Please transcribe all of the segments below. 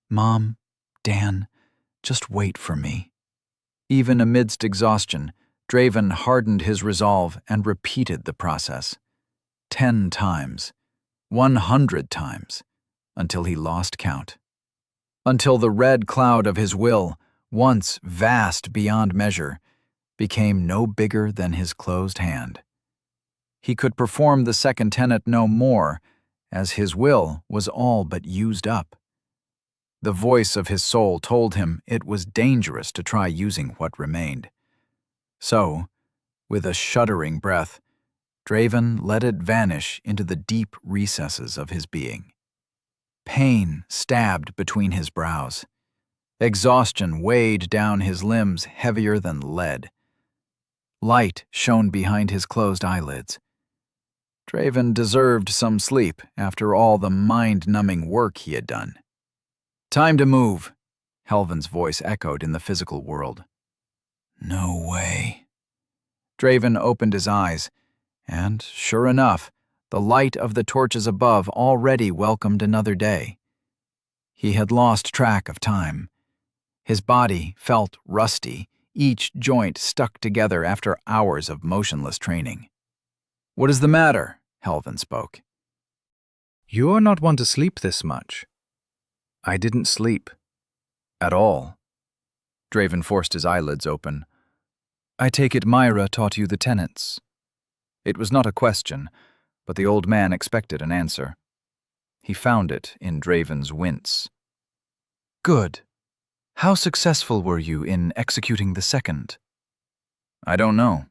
Mom, Dan, just wait for me. Even amidst exhaustion, Draven hardened his resolve and repeated the process. 10 times, 100 times, until he lost count. Until the red cloud of his will, once vast beyond measure, became no bigger than his closed hand. He could perform the second tenet no more, as his will was all but used up. The voice of his soul told him it was dangerous to try using what remained. So, with a shuddering breath, Draven let it vanish into the deep recesses of his being. Pain stabbed between his brows. Exhaustion weighed down his limbs heavier than lead. Light shone behind his closed eyelids. Draven deserved some sleep after all the mind-numbing work he had done. "Time to move," Helvin's voice echoed in the physical world. "No way." Draven opened his eyes, and, sure enough, the light of the torches above already welcomed another day. He had lost track of time. His body felt rusty, each joint stuck together after hours of motionless training. "What is the matter?" Helvin spoke. "You're not one to sleep this much." "I didn't sleep. At all." Draven forced his eyelids open. "I take it Myra taught you the tenets." It was not a question, but the old man expected an answer. He found it in Draven's wince. "Good. How successful were you in executing the second?" "I don't know."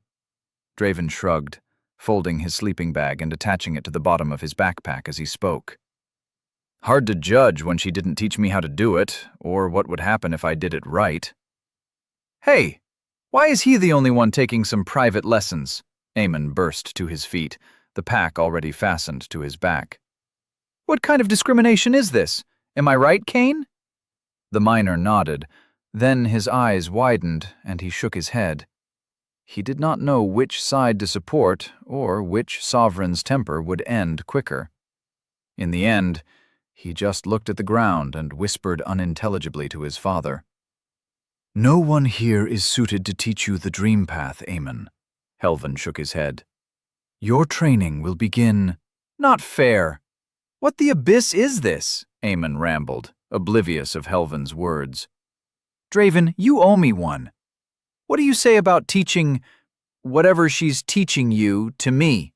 Draven shrugged, folding his sleeping bag and attaching it to the bottom of his backpack as he spoke. "Hard to judge when she didn't teach me how to do it, or what would happen if I did it right." "Hey, why is he the only one taking some private lessons?" Eamon burst to his feet, the pack already fastened to his back. "What kind of discrimination is this? Am I right, Kane?" The miner nodded, then his eyes widened and he shook his head. He did not know which side to support or which sovereign's temper would end quicker. In the end, he just looked at the ground and whispered unintelligibly to his father. "No one here is suited to teach you the dream path, Eamon." Helvin shook his head. "Your training will begin—" "Not fair. What the abyss is this?" Eamon rambled, oblivious of Helvin's words. "Draven, you owe me one. What do you say about teaching whatever she's teaching you to me?"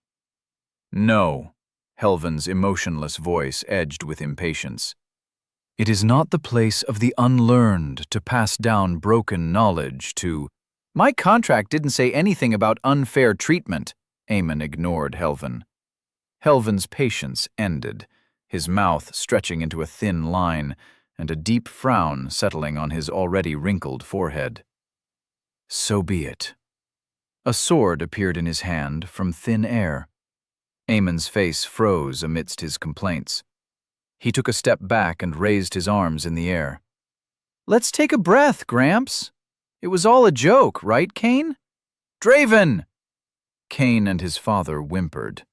"No." Helvin's emotionless voice edged with impatience. "It is not the place of the unlearned to pass down broken knowledge to—" "My contract didn't say anything about unfair treatment." Eamon ignored Helvin. Helvin's patience ended, his mouth stretching into a thin line and a deep frown settling on his already wrinkled forehead. "So be it." A sword appeared in his hand from thin air. Eamon's face froze amidst his complaints. He took a step back and raised his arms in the air. "Let's take a breath, Gramps. It was all a joke, right, Kane?" "Draven!" Kane and his father whimpered.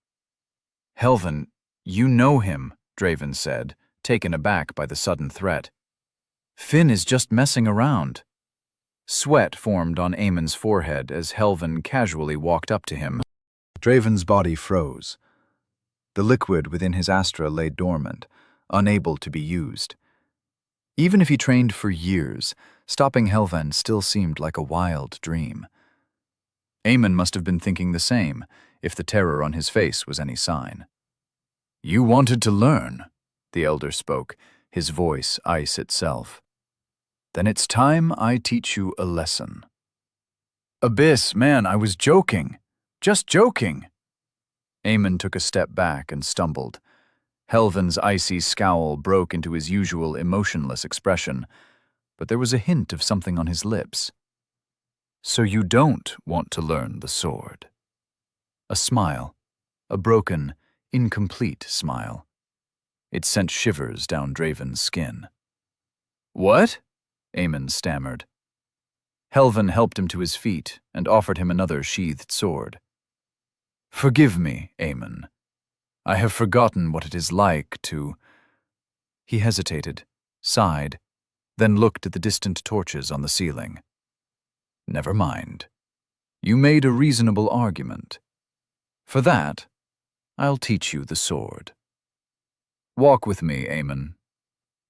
"Helvin, you know him," Draven said, taken aback by the sudden threat. "Finn is just messing around." Sweat formed on Eamon's forehead as Helvin casually walked up to him. Draven's body froze. The liquid within his astra lay dormant, unable to be used. Even if he trained for years, stopping Helvin still seemed like a wild dream. Eamon must have been thinking the same, if the terror on his face was any sign. "You wanted to learn," the elder spoke, his voice ice itself. "Then it's time I teach you a lesson." "Abyss, man, I was joking. Just joking." Eamon took a step back and stumbled. Helvin's icy scowl broke into his usual emotionless expression, but there was a hint of something on his lips. "So you don't want to learn the sword?" A smile, a broken, incomplete smile. It sent shivers down Draven's skin. "What?" Eamon stammered. Helvin helped him to his feet and offered him another sheathed sword. "Forgive me, Eamon. I have forgotten what it is like to—" He hesitated, sighed, then looked at the distant torches on the ceiling. Never mind. You made a reasonable argument. For that, I'll teach you the sword. Walk with me, Eamon.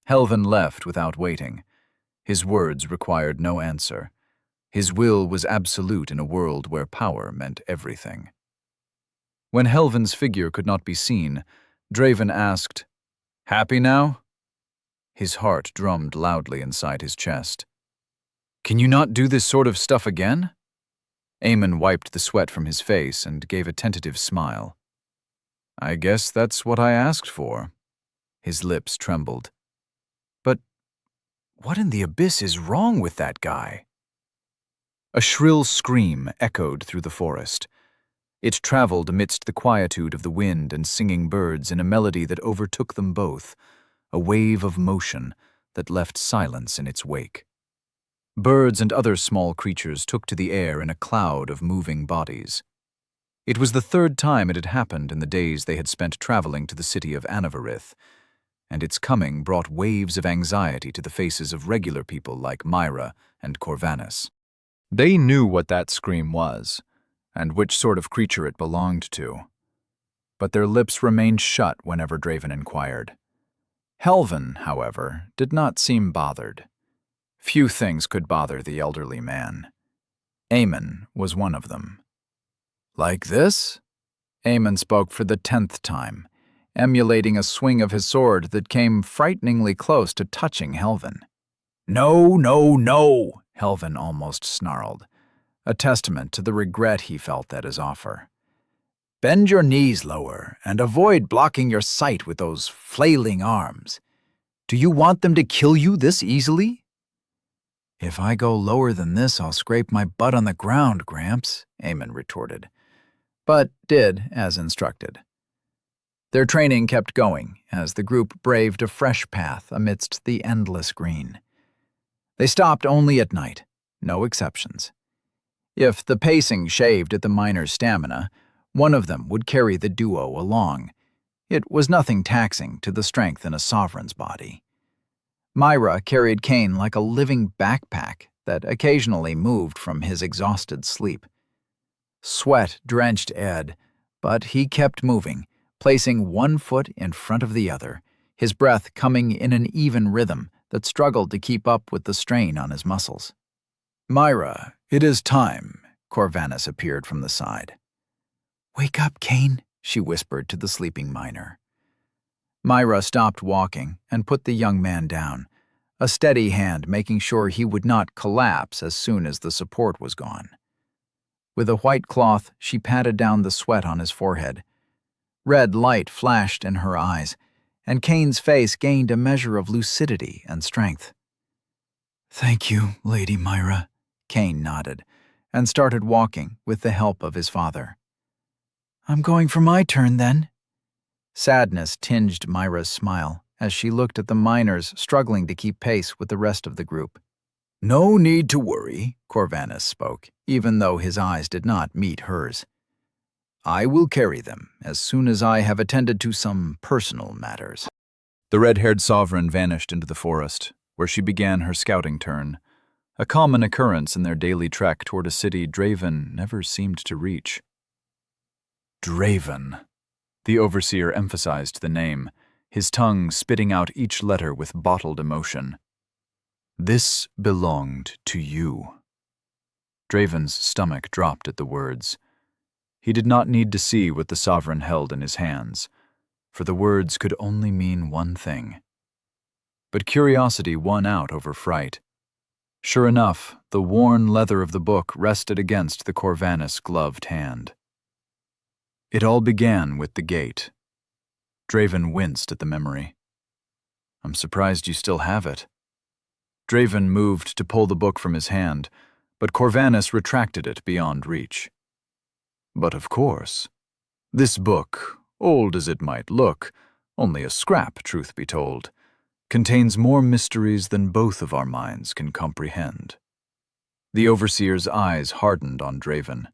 Helvin left without waiting. His words required no answer. His will was absolute in a world where power meant everything. When Helvin's figure could not be seen, Draven asked, "Happy now?" His heart drummed loudly inside his chest. "Can you not do this sort of stuff again?" Eamon wiped the sweat from his face and gave a tentative smile. "I guess that's what I asked for." His lips trembled. "But what in the abyss is wrong with that guy?" A shrill scream echoed through the forest. It traveled amidst the quietude of the wind and singing birds in a melody that overtook them both, a wave of motion that left silence in its wake. Birds and other small creatures took to the air in a cloud of moving bodies. It was the third time it had happened in the days they had spent traveling to the city of Anavarith, and its coming brought waves of anxiety to the faces of regular people like Myra and Corvanus. They knew what that scream was, and which sort of creature it belonged to. But their lips remained shut whenever Draven inquired. Helvin, however, did not seem bothered. Few things could bother the elderly man. Eamon was one of them. "Like this?" Eamon spoke for the 10th time, emulating a swing of his sword that came frighteningly close to touching Helvin. "No, no, no!" Helvin almost snarled, a testament to the regret he felt at his offer. "Bend your knees lower and avoid blocking your sight with those flailing arms. Do you want them to kill you this easily?" "If I go lower than this, I'll scrape my butt on the ground, Gramps," Eamon retorted, but did as instructed. Their training kept going as the group braved a fresh path amidst the endless green. They stopped only at night, no exceptions. If the pacing shaved at the miner's stamina, one of them would carry the duo along. It was nothing taxing to the strength in a sovereign's body. Myra carried Kane like a living backpack that occasionally moved from his exhausted sleep. Sweat drenched Ed, but he kept moving, placing one foot in front of the other, his breath coming in an even rhythm that struggled to keep up with the strain on his muscles. "Myra, it is time," Corvanus appeared from the side. "Wake up, Kane," she whispered to the sleeping miner. Myra stopped walking and put the young man down, a steady hand making sure he would not collapse as soon as the support was gone. With a white cloth, she patted down the sweat on his forehead. Red light flashed in her eyes, and Kane's face gained a measure of lucidity and strength. "Thank you, Lady Myra," Kane nodded, and started walking with the help of his father. "I'm going for my turn, then." Sadness tinged Myra's smile as she looked at the miners struggling to keep pace with the rest of the group. "No need to worry," Corvanus spoke, even though his eyes did not meet hers. "I will carry them as soon as I have attended to some personal matters." The red-haired sovereign vanished into the forest, where she began her scouting turn, a common occurrence in their daily trek toward a city Draven never seemed to reach. Draven. The overseer emphasized the name, his tongue spitting out each letter with bottled emotion. "This belonged to you." Draven's stomach dropped at the words. He did not need to see what the sovereign held in his hands, for the words could only mean one thing. But curiosity won out over fright. Sure enough, the worn leather of the book rested against the Corvanus gloved hand. It all began with the gate. Draven winced at the memory. "I'm surprised you still have it." Draven moved to pull the book from his hand, but Corvanus retracted it beyond reach. "But of course. This book, old as it might look, only a scrap, truth be told, contains more mysteries than both of our minds can comprehend." The overseer's eyes hardened on Draven.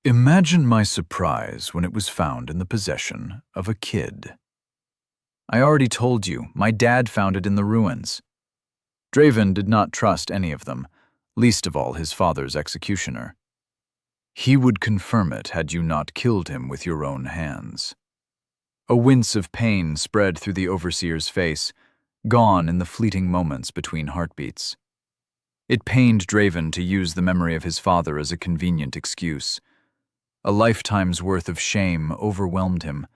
"Imagine my surprise when it was found in the possession of a kid." I already told you, my dad found it in the ruins. Draven did not trust any of them, least of all his father's executioner. He would confirm it had you not killed him with your own hands. A wince of pain spread through the overseer's face, gone in the fleeting moments between heartbeats. It pained Draven to use the memory of his father as a convenient excuse. A lifetime's worth of shame overwhelmed him,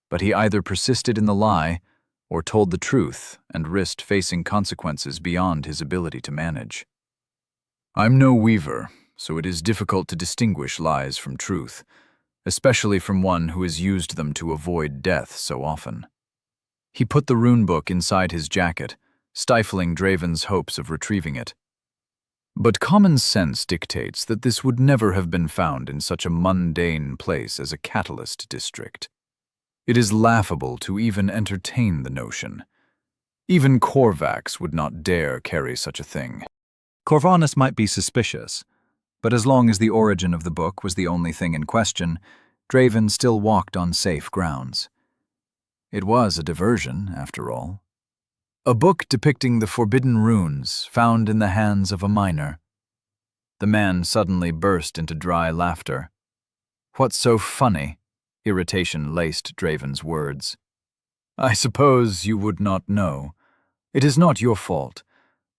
but he either persisted in the lie or told the truth and risked facing consequences beyond his ability to manage. I'm no weaver, so it is difficult to distinguish lies from truth, especially from one who has used them to avoid death so often. He put the runebook inside his jacket, stifling Draven's hopes of retrieving it. But common sense dictates that this would never have been found in such a mundane place as a catalyst district. It is laughable to even entertain the notion. Even Korvax would not dare carry such a thing. Corvanus might be suspicious, but as long as the origin of the book was the only thing in question, Draven still walked on safe grounds. It was a diversion, after all. A book depicting the forbidden runes found in the hands of a miner. The man suddenly burst into dry laughter. What's so funny? Irritation laced Draven's words. I suppose you would not know. It is not your fault,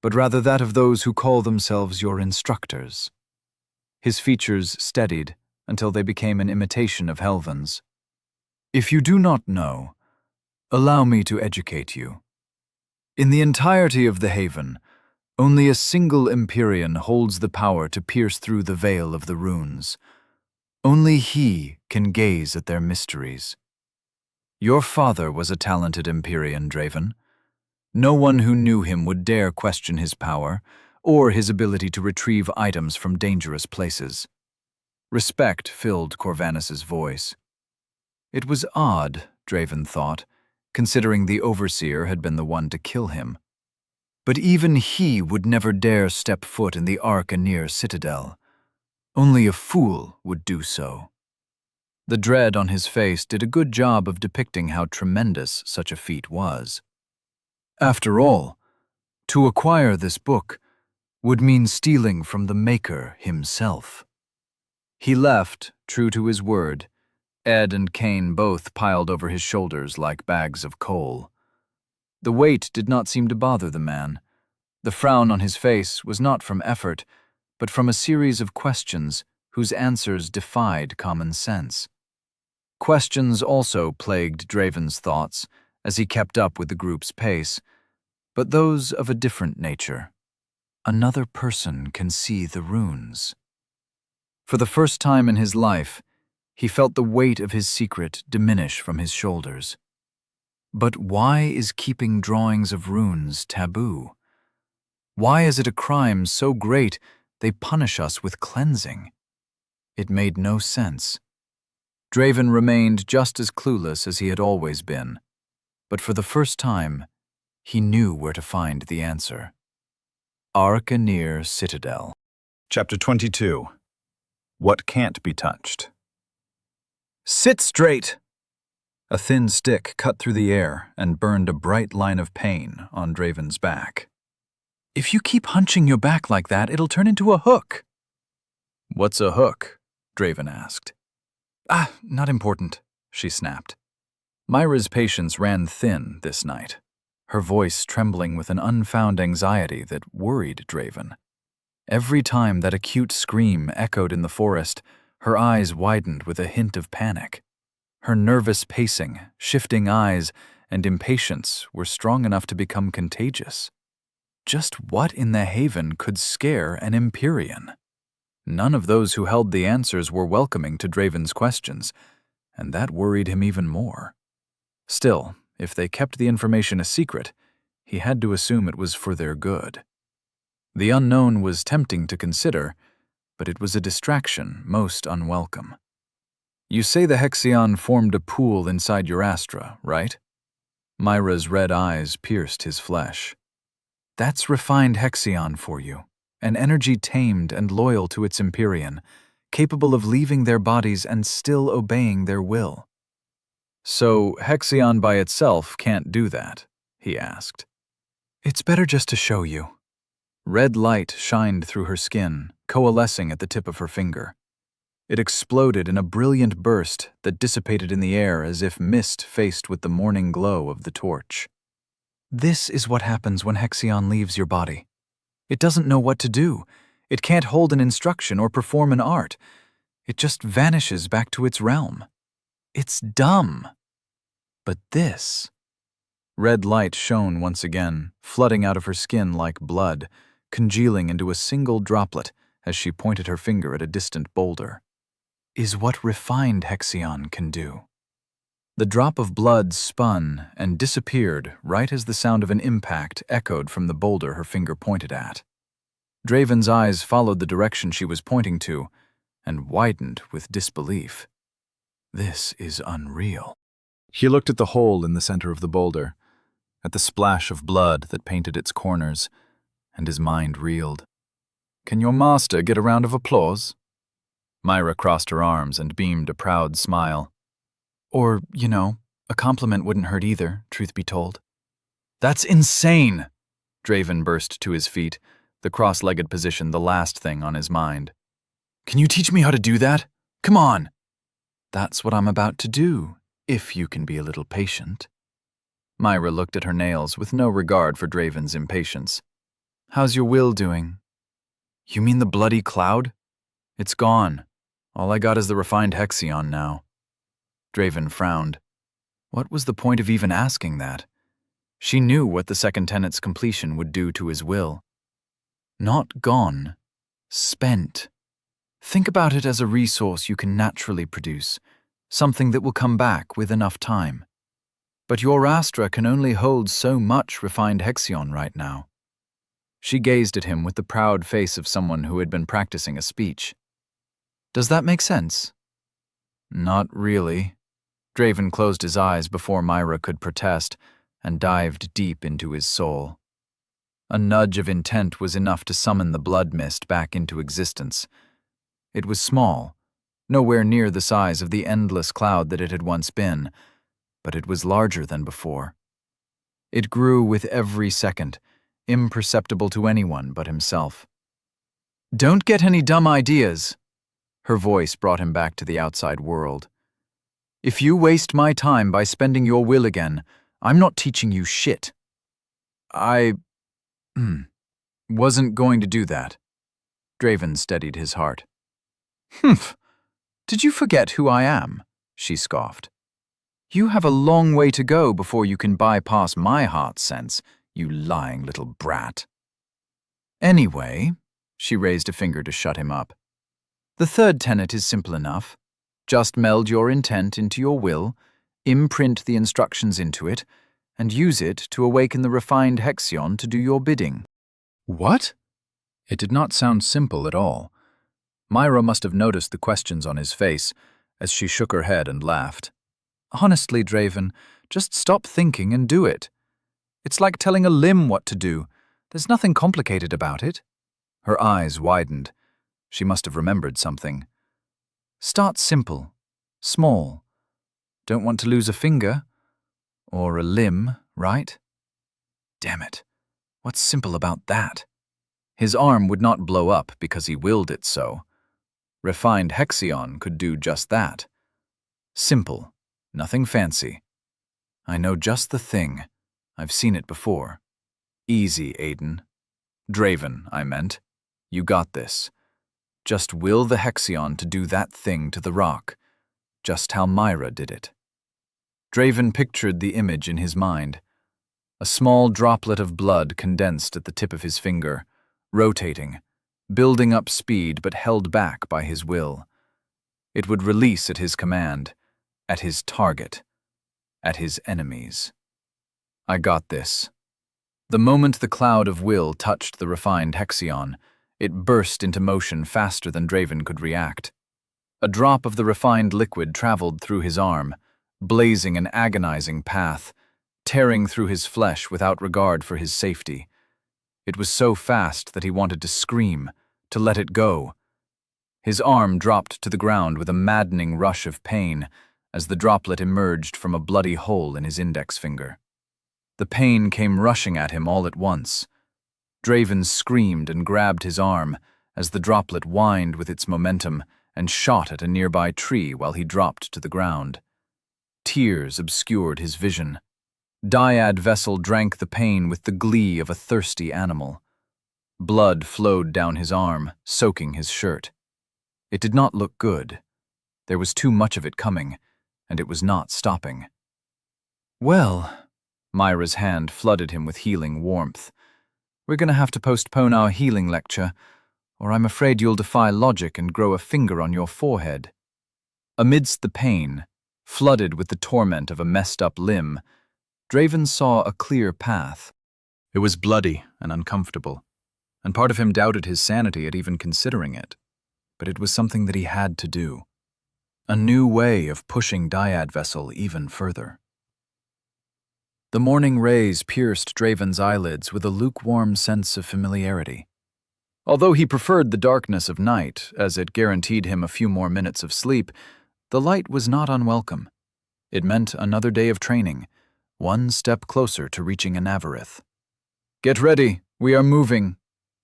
but rather that of those who call themselves your instructors. His features steadied until they became an imitation of Helvan's. If you do not know, allow me to educate you. In the entirety of the Haven, only a single Empyrean holds the power to pierce through the veil of the runes. Only he can gaze at their mysteries. Your father was a talented Empyrean, Draven. No one who knew him would dare question his power or his ability to retrieve items from dangerous places. Respect filled Corvanus's voice. It was odd, Draven thought, considering the Overseer had been the one to kill him. But even he would never dare step foot in the Arcanir Citadel. Only a fool would do so. The dread on his face did a good job of depicting how tremendous such a feat was. After all, to acquire this book would mean stealing from the Maker himself. He left, true to his word, Ed and Cain both piled over his shoulders like bags of coal. The weight did not seem to bother the man. The frown on his face was not from effort, but from a series of questions whose answers defied common sense. Questions also plagued Draven's thoughts as he kept up with the group's pace, but those of a different nature. Another person can see the runes. For the first time in his life, he felt the weight of his secret diminish from his shoulders. But why is keeping drawings of runes taboo? Why is it a crime so great they punish us with cleansing? It made no sense. Draven remained just as clueless as he had always been, but for the first time, he knew where to find the answer. Arcanir Citadel. Chapter 22. What Can't Be Touched. Sit straight! A thin stick cut through the air and burned a bright line of pain on Draven's back. If you keep hunching your back like that, it'll turn into a hook. What's a hook? Draven asked. Not important, she snapped. Myra's patience ran thin this night, her voice trembling with an unfound anxiety that worried Draven. Every time that acute scream echoed in the forest, her eyes widened with a hint of panic. Her nervous pacing, shifting eyes, and impatience were strong enough to become contagious. Just what in the Haven could scare an Empyrean? None of those who held the answers were welcoming to Draven's questions, and that worried him even more. Still, if they kept the information a secret, he had to assume it was for their good. The unknown was tempting to consider, but it was a distraction most unwelcome. You say the Hexion formed a pool inside your Astra, right? Myra's red eyes pierced his flesh. That's refined Hexion for you, an energy tamed and loyal to its Empyrean, capable of leaving their bodies and still obeying their will. So Hexion by itself can't do that? He asked. It's better just to show you. Red light shined through her skin, coalescing at the tip of her finger. It exploded in a brilliant burst that dissipated in the air as if mist faced with the morning glow of the torch. This is what happens when Hexion leaves your body. It doesn't know what to do. It can't hold an instruction or perform an art. It just vanishes back to its realm. It's dumb. But this... Red light shone once again, flooding out of her skin like blood, congealing into a single droplet as she pointed her finger at a distant boulder. Is what refined Hexion can do. The drop of blood spun and disappeared right as the sound of an impact echoed from the boulder her finger pointed at. Draven's eyes followed the direction she was pointing to and widened with disbelief. This is unreal. He looked at the hole in the center of the boulder, at the splash of blood that painted its corners, and his mind reeled. Can your master get a round of applause? Myra crossed her arms and beamed a proud smile. Or, a compliment wouldn't hurt either, truth be told. That's insane! Draven burst to his feet, the cross-legged position the last thing on his mind. Can you teach me how to do that? Come on! That's what I'm about to do, if you can be a little patient. Myra looked at her nails with no regard for Draven's impatience. How's your will doing? You mean the bloody cloud? It's gone. All I got is the refined Hexion now. Draven frowned. What was the point of even asking that? She knew what the second tenet's completion would do to his will. Not gone. Spent. Think about it as a resource you can naturally produce, something that will come back with enough time. But your Astra can only hold so much refined Hexion right now. She gazed at him with the proud face of someone who had been practicing a speech. Does that make sense? Not really. Draven closed his eyes before Myra could protest and dived deep into his soul. A nudge of intent was enough to summon the blood mist back into existence. It was small, nowhere near the size of the endless cloud that it had once been, but it was larger than before. It grew with every second, imperceptible to anyone but himself. Don't get any dumb ideas. Her voice brought him back to the outside world. If you waste my time by spending your will again, I'm not teaching you shit. I wasn't going to do that. Draven steadied his heart. Humph. Did you forget who I am? She scoffed. You have a long way to go before you can bypass my heart sense, you lying little brat. Anyway, she raised a finger to shut him up. The third tenet is simple enough. Just meld your intent into your will, imprint the instructions into it, and use it to awaken the refined Hexion to do your bidding. What? It did not sound simple at all. Myra must have noticed the questions on his face as she shook her head and laughed. Honestly, Draven, just stop thinking and do it. It's like telling a limb what to do. There's nothing complicated about it. Her eyes widened. She must have remembered something. Start simple, small. Don't want to lose a finger? Or a limb, right? Damn it. What's simple about that? His arm would not blow up because he willed it so. Refined Hexion could do just that. Simple, nothing fancy. I know just the thing. I've seen it before. Easy, Aiden. Draven, I meant. You got this. Just will the Hexion to do that thing to the rock, just how Myra did it. Draven pictured the image in his mind. A small droplet of blood condensed at the tip of his finger, rotating, building up speed but held back by his will. It would release at his command, at his target, at his enemies. I got this. The moment the cloud of will touched the refined Hexion, it burst into motion faster than Draven could react. A drop of the refined liquid traveled through his arm, blazing an agonizing path, tearing through his flesh without regard for his safety. It was so fast that he wanted to scream, to let it go. His arm dropped to the ground with a maddening rush of pain, as the droplet emerged from a bloody hole in his index finger. The pain came rushing at him all at once. Draven screamed and grabbed his arm as the droplet whined with its momentum and shot at a nearby tree while he dropped to the ground. Tears obscured his vision. Dyad Vessel drank the pain with the glee of a thirsty animal. Blood flowed down his arm, soaking his shirt. It did not look good. There was too much of it coming, and it was not stopping. "Well," Myra's hand flooded him with healing warmth, "we're going to have to postpone our healing lecture, or I'm afraid you'll defy logic and grow a finger on your forehead." Amidst the pain, flooded with the torment of a messed-up limb, Draven saw a clear path. It was bloody and uncomfortable, and part of him doubted his sanity at even considering it. But it was something that he had to do. A new way of pushing Dyad Vessel even further. The morning rays pierced Draven's eyelids with a lukewarm sense of familiarity. Although he preferred the darkness of night, as it guaranteed him a few more minutes of sleep, the light was not unwelcome. It meant another day of training, one step closer to reaching Anavarith. "Get ready, we are moving,"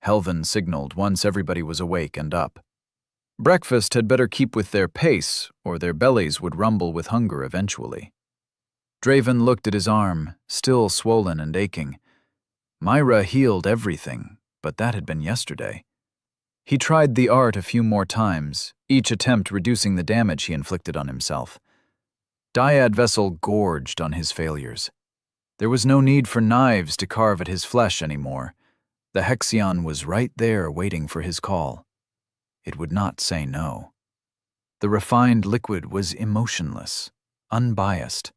Helvan signaled once everybody was awake and up. Breakfast had better keep with their pace, or their bellies would rumble with hunger eventually. Draven looked at his arm, still swollen and aching. Myra healed everything, but that had been yesterday. He tried the art a few more times, each attempt reducing the damage he inflicted on himself. Dyad Vessel gorged on his failures. There was no need for knives to carve at his flesh anymore. The Hexion was right there waiting for his call. It would not say no. The refined liquid was emotionless, unbiased.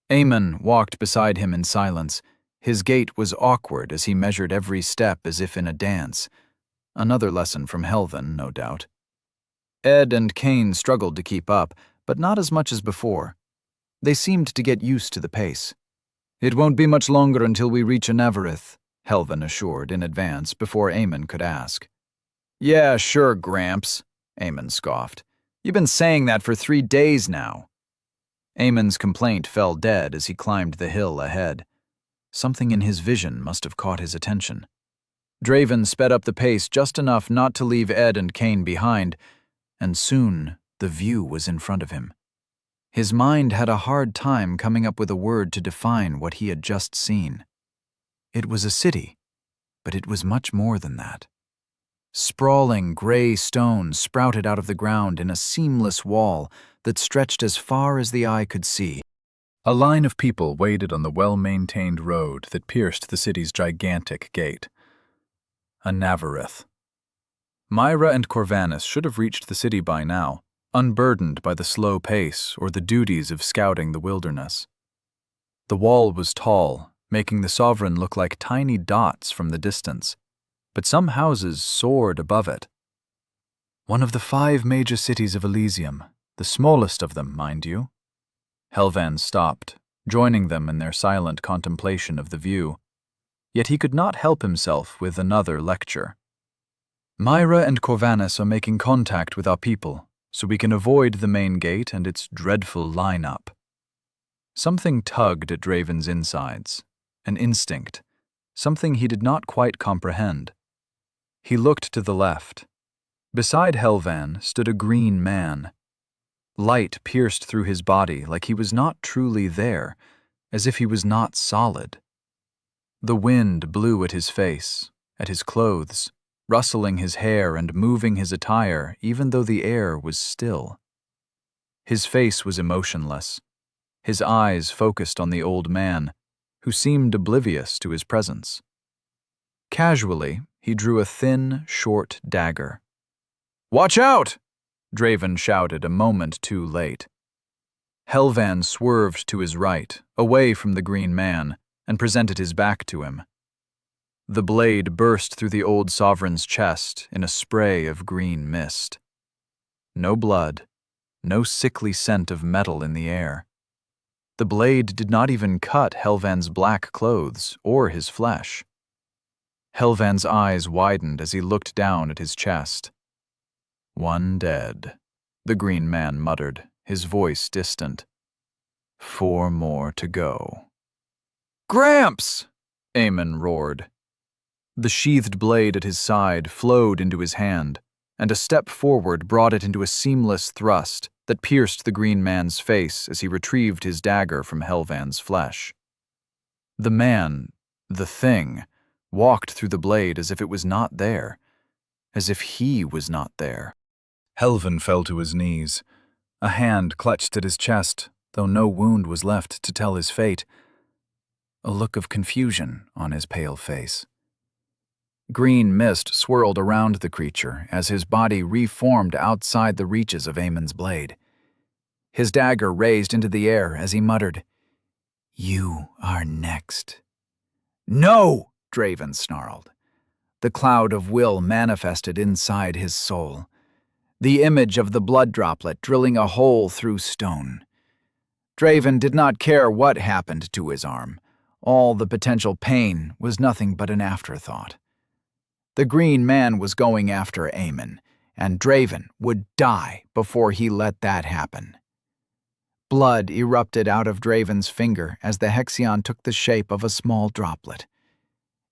Aemon walked beside him in silence. His gait was awkward as he measured every step as if in a dance. Another lesson from Helvan, no doubt. Ed and Cain struggled to keep up, but not as much as before. They seemed to get used to the pace. "It won't be much longer until we reach Anavarith," Helvan assured in advance before Aemon could ask. "Yeah, sure, Gramps," Aemon scoffed. "You've been saying that for 3 days now." Aemon's complaint fell dead as he climbed the hill ahead. Something in his vision must have caught his attention. Draven sped up the pace just enough not to leave Ed and Cain behind, and soon the view was in front of him. His mind had a hard time coming up with a word to define what he had just seen. It was a city, but it was much more than that. Sprawling gray stone sprouted out of the ground in a seamless wall that stretched as far as the eye could see. A line of people waited on the well-maintained road that pierced the city's gigantic gate. Anavarith. Myra and Corvanus should have reached the city by now, unburdened by the slow pace or the duties of scouting the wilderness. The wall was tall, making the Sovereign look like tiny dots from the distance, but some houses soared above it. One of the 5 major cities of Elysium, the smallest of them, mind you. Helvan stopped, joining them in their silent contemplation of the view. Yet he could not help himself with another lecture. "Myra and Corvanus are making contact with our people, so we can avoid the main gate and its dreadful line-up." Something tugged at Draven's insides, an instinct, something he did not quite comprehend. He looked to the left. Beside Helvan stood a green man. Light pierced through his body like he was not truly there, as if he was not solid. The wind blew at his face, at his clothes, rustling his hair and moving his attire even though the air was still. His face was emotionless, his eyes focused on the old man, who seemed oblivious to his presence. Casually, he drew a thin, short dagger. "Watch out!" Draven shouted a moment too late. Helvan swerved to his right, away from the green man, and presented his back to him. The blade burst through the old sovereign's chest in a spray of green mist. No blood, no sickly scent of metal in the air. The blade did not even cut Helvan's black clothes or his flesh. Helvan's eyes widened as he looked down at his chest. "One dead," the green man muttered, his voice distant. 4 more to go. "Gramps!" Eamon roared. The sheathed blade at his side flowed into his hand, and a step forward brought it into a seamless thrust that pierced the green man's face as he retrieved his dagger from Helvan's flesh. The man, the thing, walked through the blade as if it was not there, as if he was not there. Helvan fell to his knees. A hand clutched at his chest, though no wound was left to tell his fate. A look of confusion on his pale face. Green mist swirled around the creature as his body reformed outside the reaches of Eamon's blade. His dagger raised into the air as he muttered, "You are next." "No!" Draven snarled. The cloud of will manifested inside his soul. The image of the blood droplet drilling a hole through stone. Draven did not care what happened to his arm. All the potential pain was nothing but an afterthought. The green man was going after Eamon, and Draven would die before he let that happen. Blood erupted out of Draven's finger as the Hexion took the shape of a small droplet.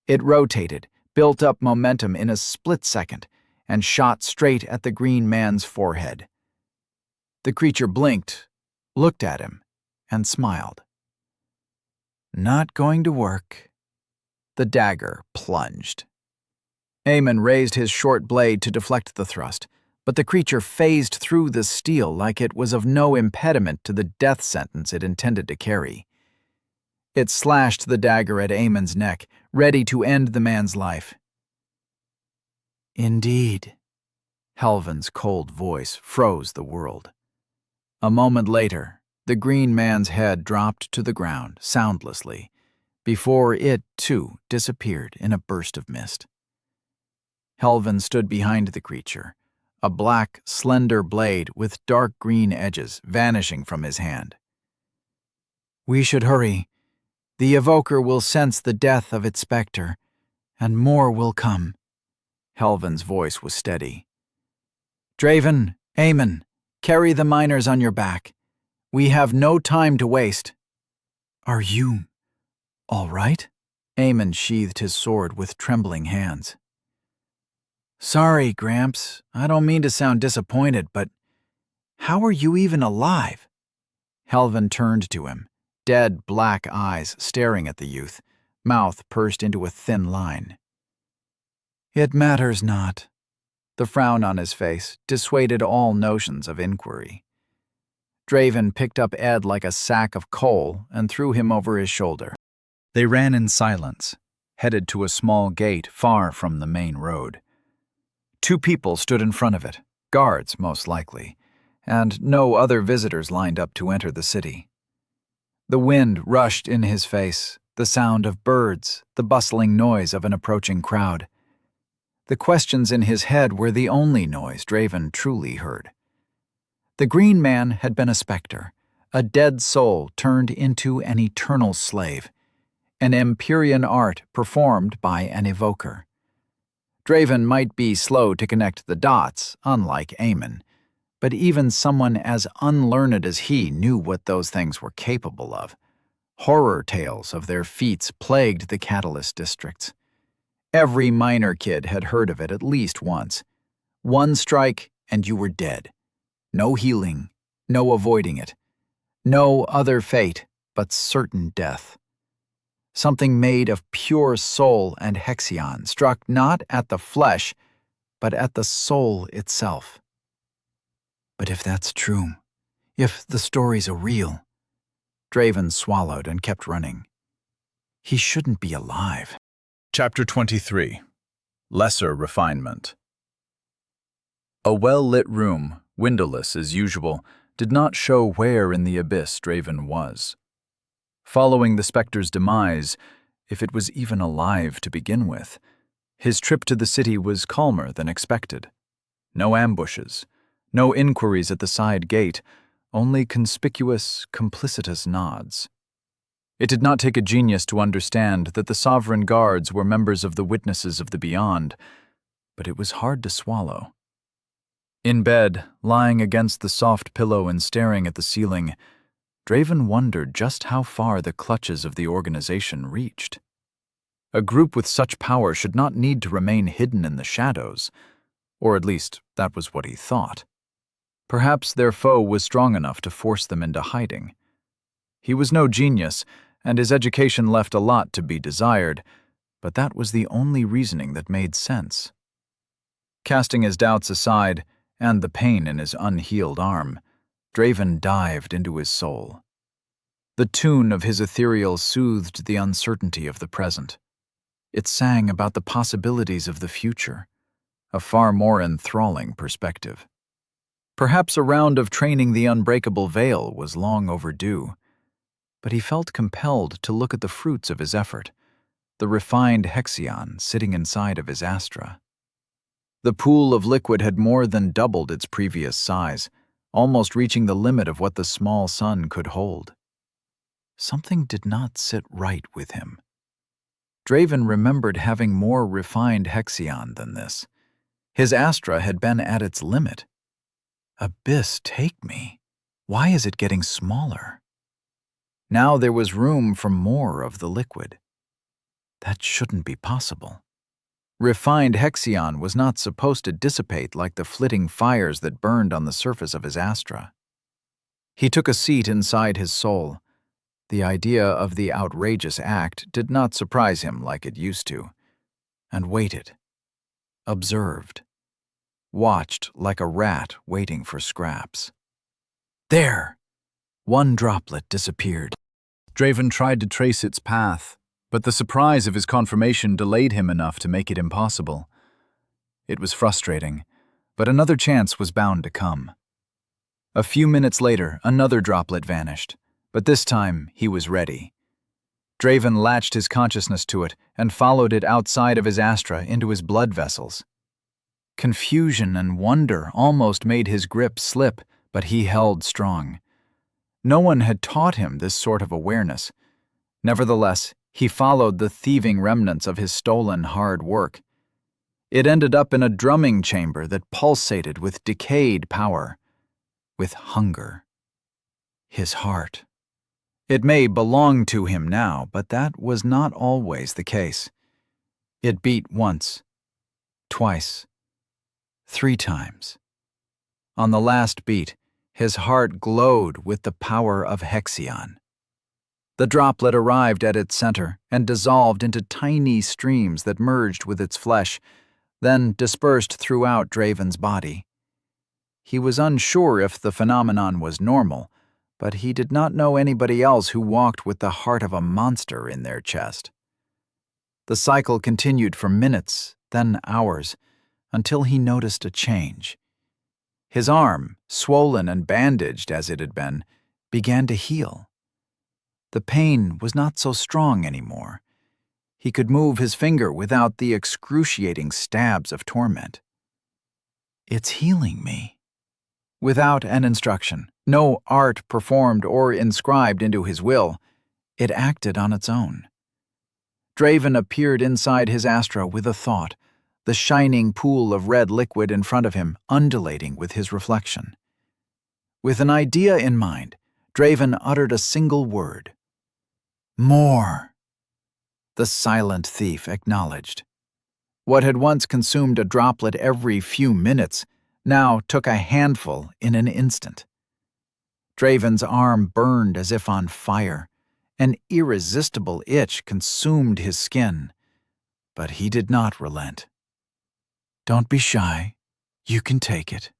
It rotated, built up momentum in a split second, and shot straight at the green man's forehead. The creature blinked, looked at him, and smiled. "Not going to work." The dagger plunged. Eamon raised his short blade to deflect the thrust, but the creature phased through the steel like it was of no impediment to the death sentence it intended to carry. It slashed the dagger at Eamon's neck, ready to end the man's life. "Indeed." Helvan's cold voice froze the world. A moment later, the green man's head dropped to the ground soundlessly, before it, too, disappeared in a burst of mist. Helvan stood behind the creature, a black, slender blade with dark green edges vanishing from his hand. "We should hurry. The evoker will sense the death of its specter, and more will come." Helvan's voice was steady. "Draven, Eamon, carry the miners on your back. We have no time to waste." "Are you all right?" Eamon sheathed his sword with trembling hands. "Sorry, Gramps. I don't mean to sound disappointed, but how are you even alive?" Helvan turned to him, dead black eyes staring at the youth, mouth pursed into a thin line. "It matters not." The frown on his face dissuaded all notions of inquiry. Draven picked up Ed like a sack of coal and threw him over his shoulder. They ran in silence, headed to a small gate far from the main road. 2 people stood in front of it, guards most likely, and no other visitors lined up to enter the city. The wind rushed in his face, the sound of birds, the bustling noise of an approaching crowd. The questions in his head were the only noise Draven truly heard. The green man had been a specter, a dead soul turned into an eternal slave, an Empyrean art performed by an evoker. Draven might be slow to connect the dots, unlike Eamon, but even someone as unlearned as he knew what those things were capable of. Horror tales of their feats plagued the Catalyst districts. Every miner kid had heard of it at least once. One strike and you were dead. No healing, no avoiding it. No other fate but certain death. Something made of pure soul and Hexion struck not at the flesh, but at the soul itself. But if that's true, if the stories are real, Draven swallowed and kept running. He shouldn't be alive. Chapter 23. Lesser Refinement. A well-lit room, windowless as usual, did not show where in the abyss Draven was. Following the specter's demise, if it was even alive to begin with, his trip to the city was calmer than expected. No ambushes, no inquiries at the side gate, only conspicuous, complicitous nods. It did not take a genius to understand that the sovereign guards were members of the Witnesses of the Beyond, but it was hard to swallow. In bed, lying against the soft pillow and staring at the ceiling, Draven wondered just how far the clutches of the organization reached. A group with such power should not need to remain hidden in the shadows, or at least that was what he thought. Perhaps their foe was strong enough to force them into hiding. He was no genius, and his education left a lot to be desired, but that was the only reasoning that made sense. Casting his doubts aside, and the pain in his unhealed arm, Draven dived into his soul. The tune of his ethereal soothed the uncertainty of the present. It sang about the possibilities of the future, a far more enthralling perspective. Perhaps a round of training the unbreakable veil was long overdue, but he felt compelled to look at the fruits of his effort, the refined Hexion sitting inside of his Astra. The pool of liquid had more than doubled its previous size, almost reaching the limit of what the small sun could hold. Something did not sit right with him. Draven remembered having more refined Hexion than this. His Astra had been at its limit. Abyss, take me. Why is it getting smaller? Now there was room for more of the liquid. That shouldn't be possible. Refined Hexion was not supposed to dissipate like the flitting fires that burned on the surface of his Astra. He took a seat inside his soul. The idea of the outrageous act did not surprise him like it used to, and waited, observed, watched like a rat waiting for scraps. There! One droplet disappeared. Draven tried to trace its path, but the surprise of his confirmation delayed him enough to make it impossible. It was frustrating, but another chance was bound to come. A few minutes later, another droplet vanished, but this time he was ready. Draven latched his consciousness to it and followed it outside of his Astra into his blood vessels. Confusion and wonder almost made his grip slip, but he held strong. No one had taught him this sort of awareness. Nevertheless, he followed the thieving remnants of his stolen hard work. It ended up in a drumming chamber that pulsated with decayed power, with hunger. His heart. It may belong to him now, but that was not always the case. It beat once, twice, 3 times. On the last beat, his heart glowed with the power of Hexion. The droplet arrived at its center and dissolved into tiny streams that merged with its flesh, then dispersed throughout Draven's body. He was unsure if the phenomenon was normal, but he did not know anybody else who walked with the heart of a monster in their chest. The cycle continued for minutes, then hours, until he noticed a change. His arm, swollen and bandaged as it had been, began to heal. The pain was not so strong anymore. He could move his finger without the excruciating stabs of torment. It's healing me. Without an instruction, no art performed or inscribed into his will, it acted on its own. Draven appeared inside his Astra with a thought, the shining pool of red liquid in front of him undulating with his reflection. With an idea in mind, Draven uttered a single word. More. The silent thief acknowledged. What had once consumed a droplet every few minutes now took a handful in an instant. Draven's arm burned as if on fire. An irresistible itch consumed his skin, but he did not relent. Don't be shy. You can take it.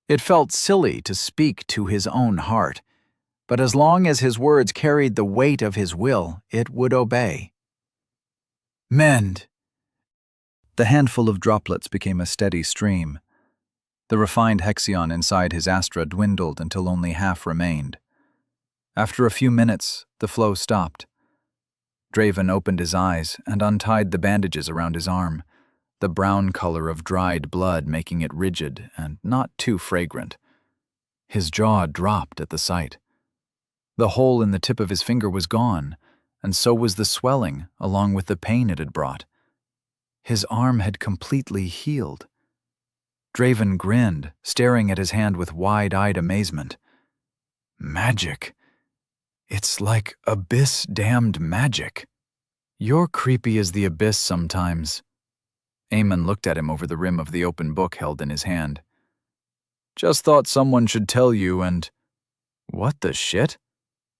It felt silly to speak to his own heart, but as long as his words carried the weight of his will, it would obey. Mend. The handful of droplets became a steady stream. The refined Hexion inside his Astra dwindled until only half remained. After a few minutes, the flow stopped. Draven opened his eyes and untied the bandages around his arm, the brown color of dried blood making it rigid and not too fragrant. His jaw dropped at the sight. The hole in the tip of his finger was gone, and so was the swelling along with the pain it had brought. His arm had completely healed. Draven grinned, staring at his hand with wide-eyed amazement. Magic. It's like abyss-damned magic. You're creepy as the abyss sometimes. Eamon looked at him over the rim of the open book held in his hand. Just thought someone should tell you and… What the shit?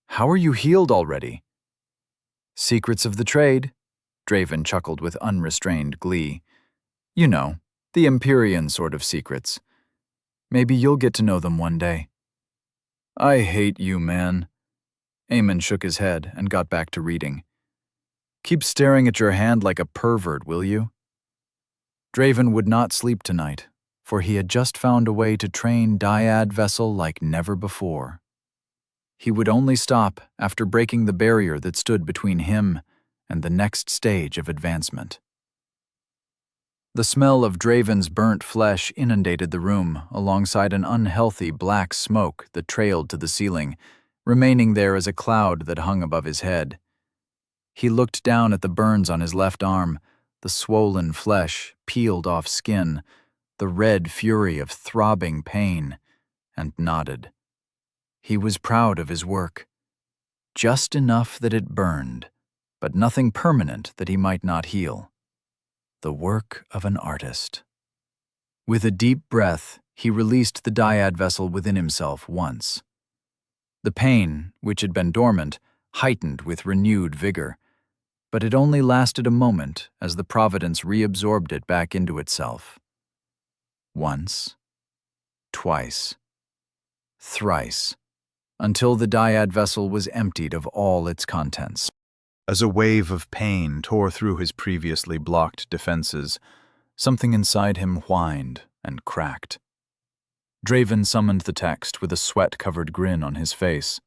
How are you healed already? Secrets of the trade, Draven chuckled with unrestrained glee. You know, the Empyrean sort of secrets. Maybe you'll get to know them one day. I hate you, man. Eamon shook his head and got back to reading. Keep staring at your hand like a pervert, will you? Draven would not sleep tonight, for he had just found a way to train Dyad Vessel like never before. He would only stop after breaking the barrier that stood between him and the next stage of advancement. The smell of Draven's burnt flesh inundated the room alongside an unhealthy black smoke that trailed to the ceiling, remaining there as a cloud that hung above his head. He looked down at the burns on his left arm, the swollen flesh, peeled off skin, the red fury of throbbing pain, and nodded. He was proud of his work. Just enough that it burned, but nothing permanent that he might not heal. The work of an artist. With a deep breath, he released the Dyad Vessel within himself once. The pain, which had been dormant, heightened with renewed vigor, but it only lasted a moment as the Providence reabsorbed it back into itself. Once, twice, thrice, until the Dyad Vessel was emptied of all its contents. As a wave of pain tore through his previously blocked defenses, something inside him whined and cracked. Draven summoned the text with a sweat-covered grin on his face.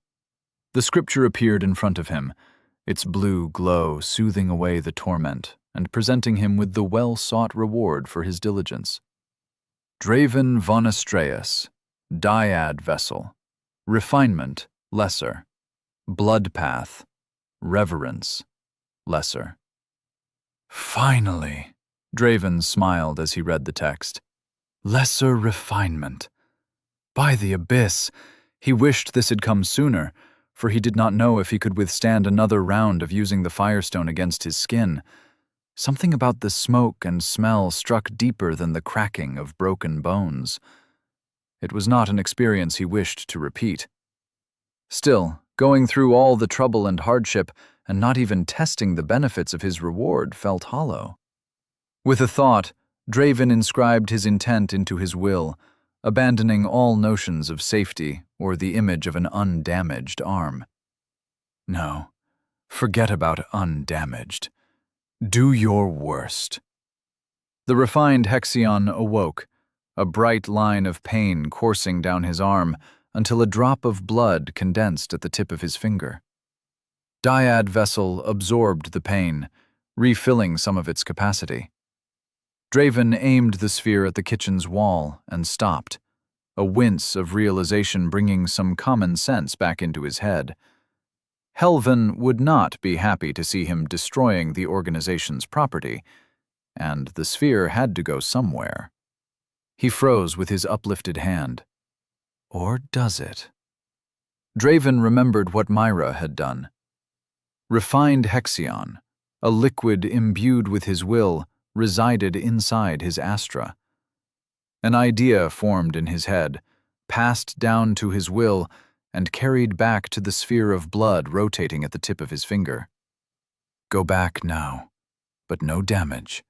The scripture appeared in front of him, its blue glow soothing away the torment and presenting him with the well-sought reward for his diligence. Draven von Astreus, Dyad Vessel, Refinement, Lesser, Blood Path, Reverence, Lesser. Finally, Draven smiled as he read the text. Lesser refinement. By the abyss, he wished this had come sooner, for he did not know if he could withstand another round of using the Firestone against his skin. Something about the smoke and smell struck deeper than the cracking of broken bones. It was not an experience he wished to repeat. Still, going through all the trouble and hardship and not even testing the benefits of his reward felt hollow. With a thought, Draven inscribed his intent into his will, abandoning all notions of safety or the image of an undamaged arm. No, forget about undamaged. Do your worst. The refined Hexion awoke, a bright line of pain coursing down his arm until a drop of blood condensed at the tip of his finger. Dyad Vessel absorbed the pain, refilling some of its capacity. Draven aimed the sphere at the kitchen's wall and stopped, a wince of realization bringing some common sense back into his head. Helven would not be happy to see him destroying the organization's property, and the sphere had to go somewhere. He froze with his uplifted hand. Or does it? Draven remembered what Myra had done. Refined Hexion, a liquid imbued with his will, resided inside his astra. An idea formed in his head, passed down to his will, and carried back to the sphere of blood rotating at the tip of his finger. Go back now, but no damage,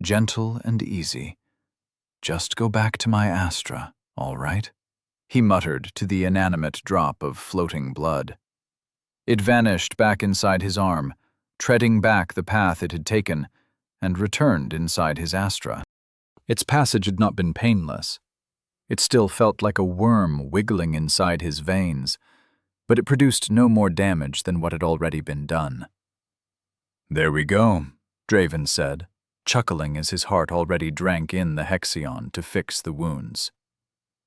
gentle and easy. Just go back to my astra, all right? He muttered to the inanimate drop of floating blood. It vanished back inside his arm, treading back the path it had taken, and returned inside his astra. Its passage had not been painless. It still felt like a worm wiggling inside his veins, but it produced no more damage than what had already been done. There we go, Draven said, chuckling as his heart already drank in the Hexion to fix the wounds.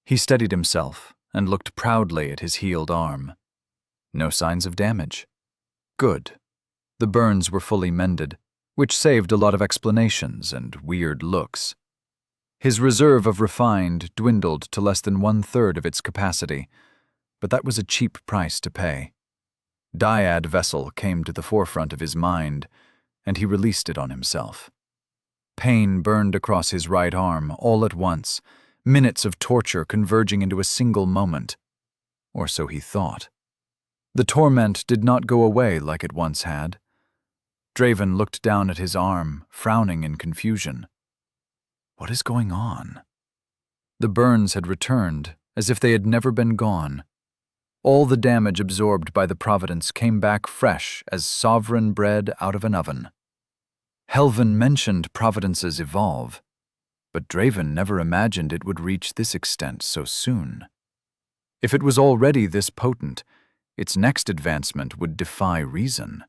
He steadied himself and looked proudly at his healed arm. No signs of damage. Good. The burns were fully mended, which saved a lot of explanations and weird looks. His reserve of refined dwindled to less than 1/3 of its capacity, but that was a cheap price to pay. Dyad vessel came to the forefront of his mind, and he released it on himself. Pain burned across his right arm all at once, minutes of torture converging into a single moment. Or so he thought. The torment did not go away like it once had. Draven looked down at his arm, frowning in confusion. What is going on? The burns had returned, as if they had never been gone. All the damage absorbed by the Providence came back fresh as sovereign bread out of an oven. Helvin mentioned Providences evolve, but Draven never imagined it would reach this extent so soon. If it was already this potent, its next advancement would defy reason.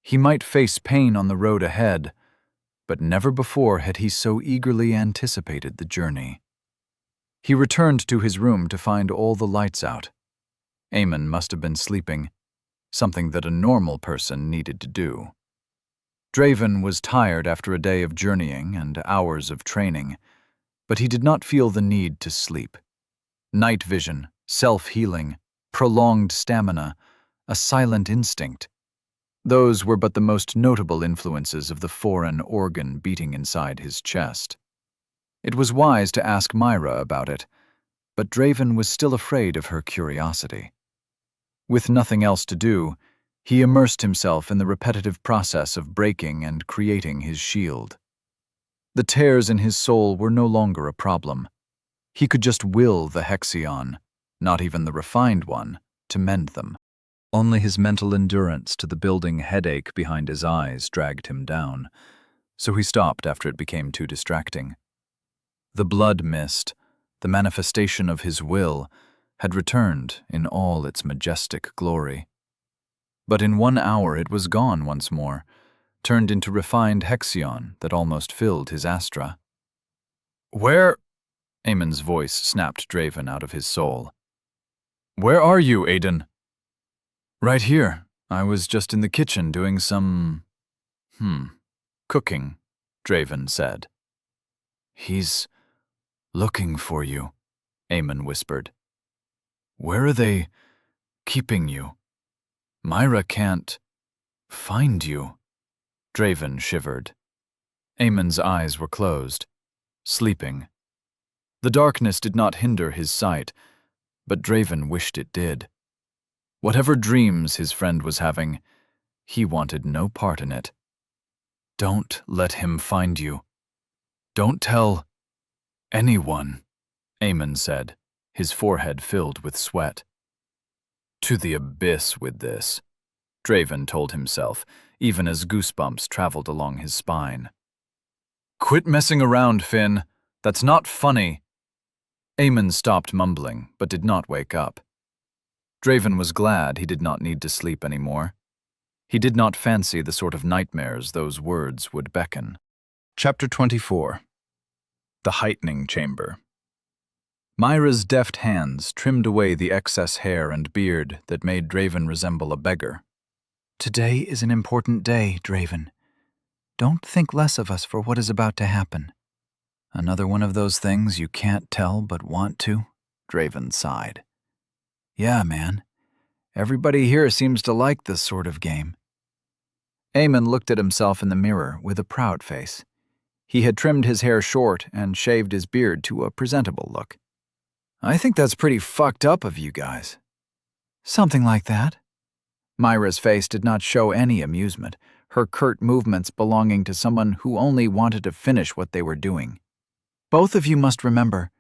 He might face pain on the road ahead, but never before had he so eagerly anticipated the journey. He returned to his room to find all the lights out. Eamon must have been sleeping, something that a normal person needed to do. Draven was tired after a day of journeying and hours of training, but he did not feel the need to sleep. Night vision, self-healing, prolonged stamina, a silent instinct. Those were but the most notable influences of the foreign organ beating inside his chest. It was wise to ask Myra about it, but Draven was still afraid of her curiosity. With nothing else to do, he immersed himself in the repetitive process of breaking and creating his shield. The tears in his soul were no longer a problem. He could just will the Hexion, not even the refined one, to mend them. Only his mental endurance to the building headache behind his eyes dragged him down, so he stopped after it became too distracting. The blood mist, the manifestation of his will, had returned in all its majestic glory. But in 1 hour it was gone once more, turned into refined Hexion that almost filled his astra. "Where?" Eamon's voice snapped Draven out of his soul. "Where are you, Aiden?" "Right here. I was just in the kitchen doing some… cooking," Draven said. "He's looking for you," Eamon whispered. "Where are they keeping you? Myra can't find you." Draven shivered. Eamon's eyes were closed, sleeping. The darkness did not hinder his sight, but Draven wished it did. Whatever dreams his friend was having, he wanted no part in it. "Don't let him find you. Don't tell anyone," Eamon said, his forehead filled with sweat. "To the abyss with this," Draven told himself, even as goosebumps traveled along his spine. "Quit messing around, Finn. That's not funny." Eamon stopped mumbling, but did not wake up. Draven was glad he did not need to sleep anymore. He did not fancy the sort of nightmares those words would beckon. Chapter 24. The Heightening Chamber. Myra's deft hands trimmed away the excess hair and beard that made Draven resemble a beggar. "Today is an important day, Draven. Don't think less of us for what is about to happen." "Another one of those things you can't tell but want to," Draven sighed. "Yeah, man. Everybody here seems to like this sort of game." Eamon looked at himself in the mirror with a proud face. He had trimmed his hair short and shaved his beard to a presentable look. "I think that's pretty fucked up of you guys." "Something like that." Myra's face did not show any amusement, her curt movements belonging to someone who only wanted to finish what they were doing. "Both of you must remember,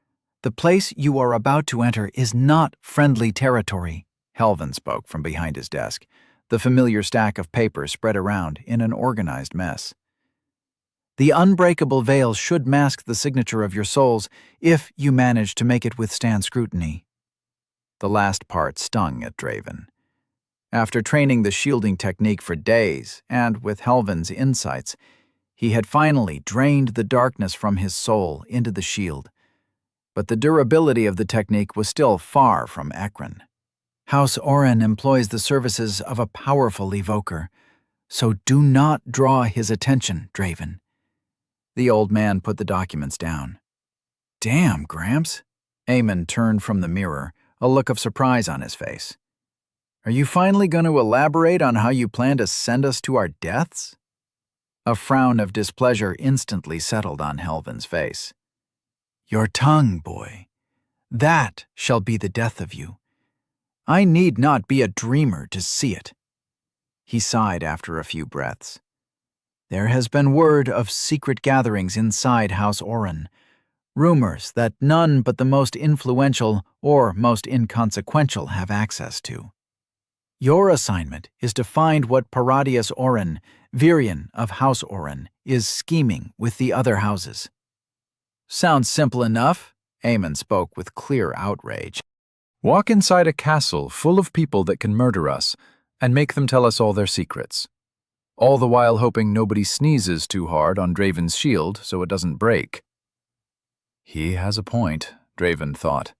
the place you are about to enter is not friendly territory," Helvin spoke from behind his desk, the familiar stack of papers spread around in an organized mess. "The unbreakable veil should mask the signature of your souls if you manage to make it withstand scrutiny." The last part stung at Draven. After training the shielding technique for days, and with Helvin's insights, he had finally drained the darkness from his soul into the shield. But the durability of the technique was still far from Ekron. House Oren employs the services of a powerful evoker, so do not draw his attention, Draven. The old man put the documents down. Damn, Gramps. Eamon turned from the mirror, a look of surprise on his face. Are you finally going to elaborate on how you plan to send us to our deaths? A frown of displeasure instantly settled on Helvin's face. Your tongue, boy. That shall be the death of you. I need not be a dreamer to see it. He sighed after a few breaths. There has been word of secret gatherings inside House Oren, rumors that none but the most influential or most inconsequential have access to. Your assignment is to find what Paradius Oren, Virion of House Oren, is scheming with the other houses. Sounds simple enough, Eamon spoke with clear outrage. Walk inside a castle full of people that can murder us and make them tell us all their secrets. All the while hoping nobody sneezes too hard on Draven's shield so it doesn't break. He has a point, Draven thought.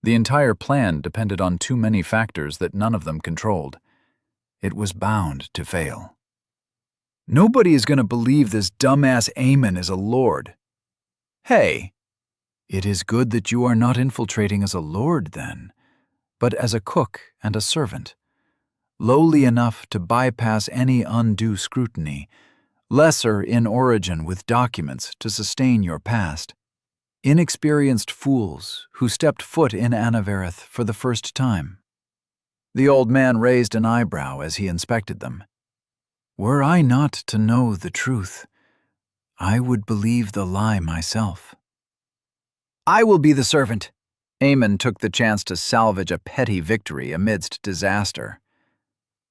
The entire plan depended on too many factors that none of them controlled. It was bound to fail. Nobody is going to believe this dumbass Eamon is a lord. Hey, it is good that you are not infiltrating as a lord then, but as a cook and a servant. Lowly enough to bypass any undue scrutiny, lesser in origin with documents to sustain your past. Inexperienced fools who stepped foot in Anavareth for the first time. The old man raised an eyebrow as he inspected them. Were I not to know the truth, I would believe the lie myself. I will be the servant. Eamon took the chance to salvage a petty victory amidst disaster.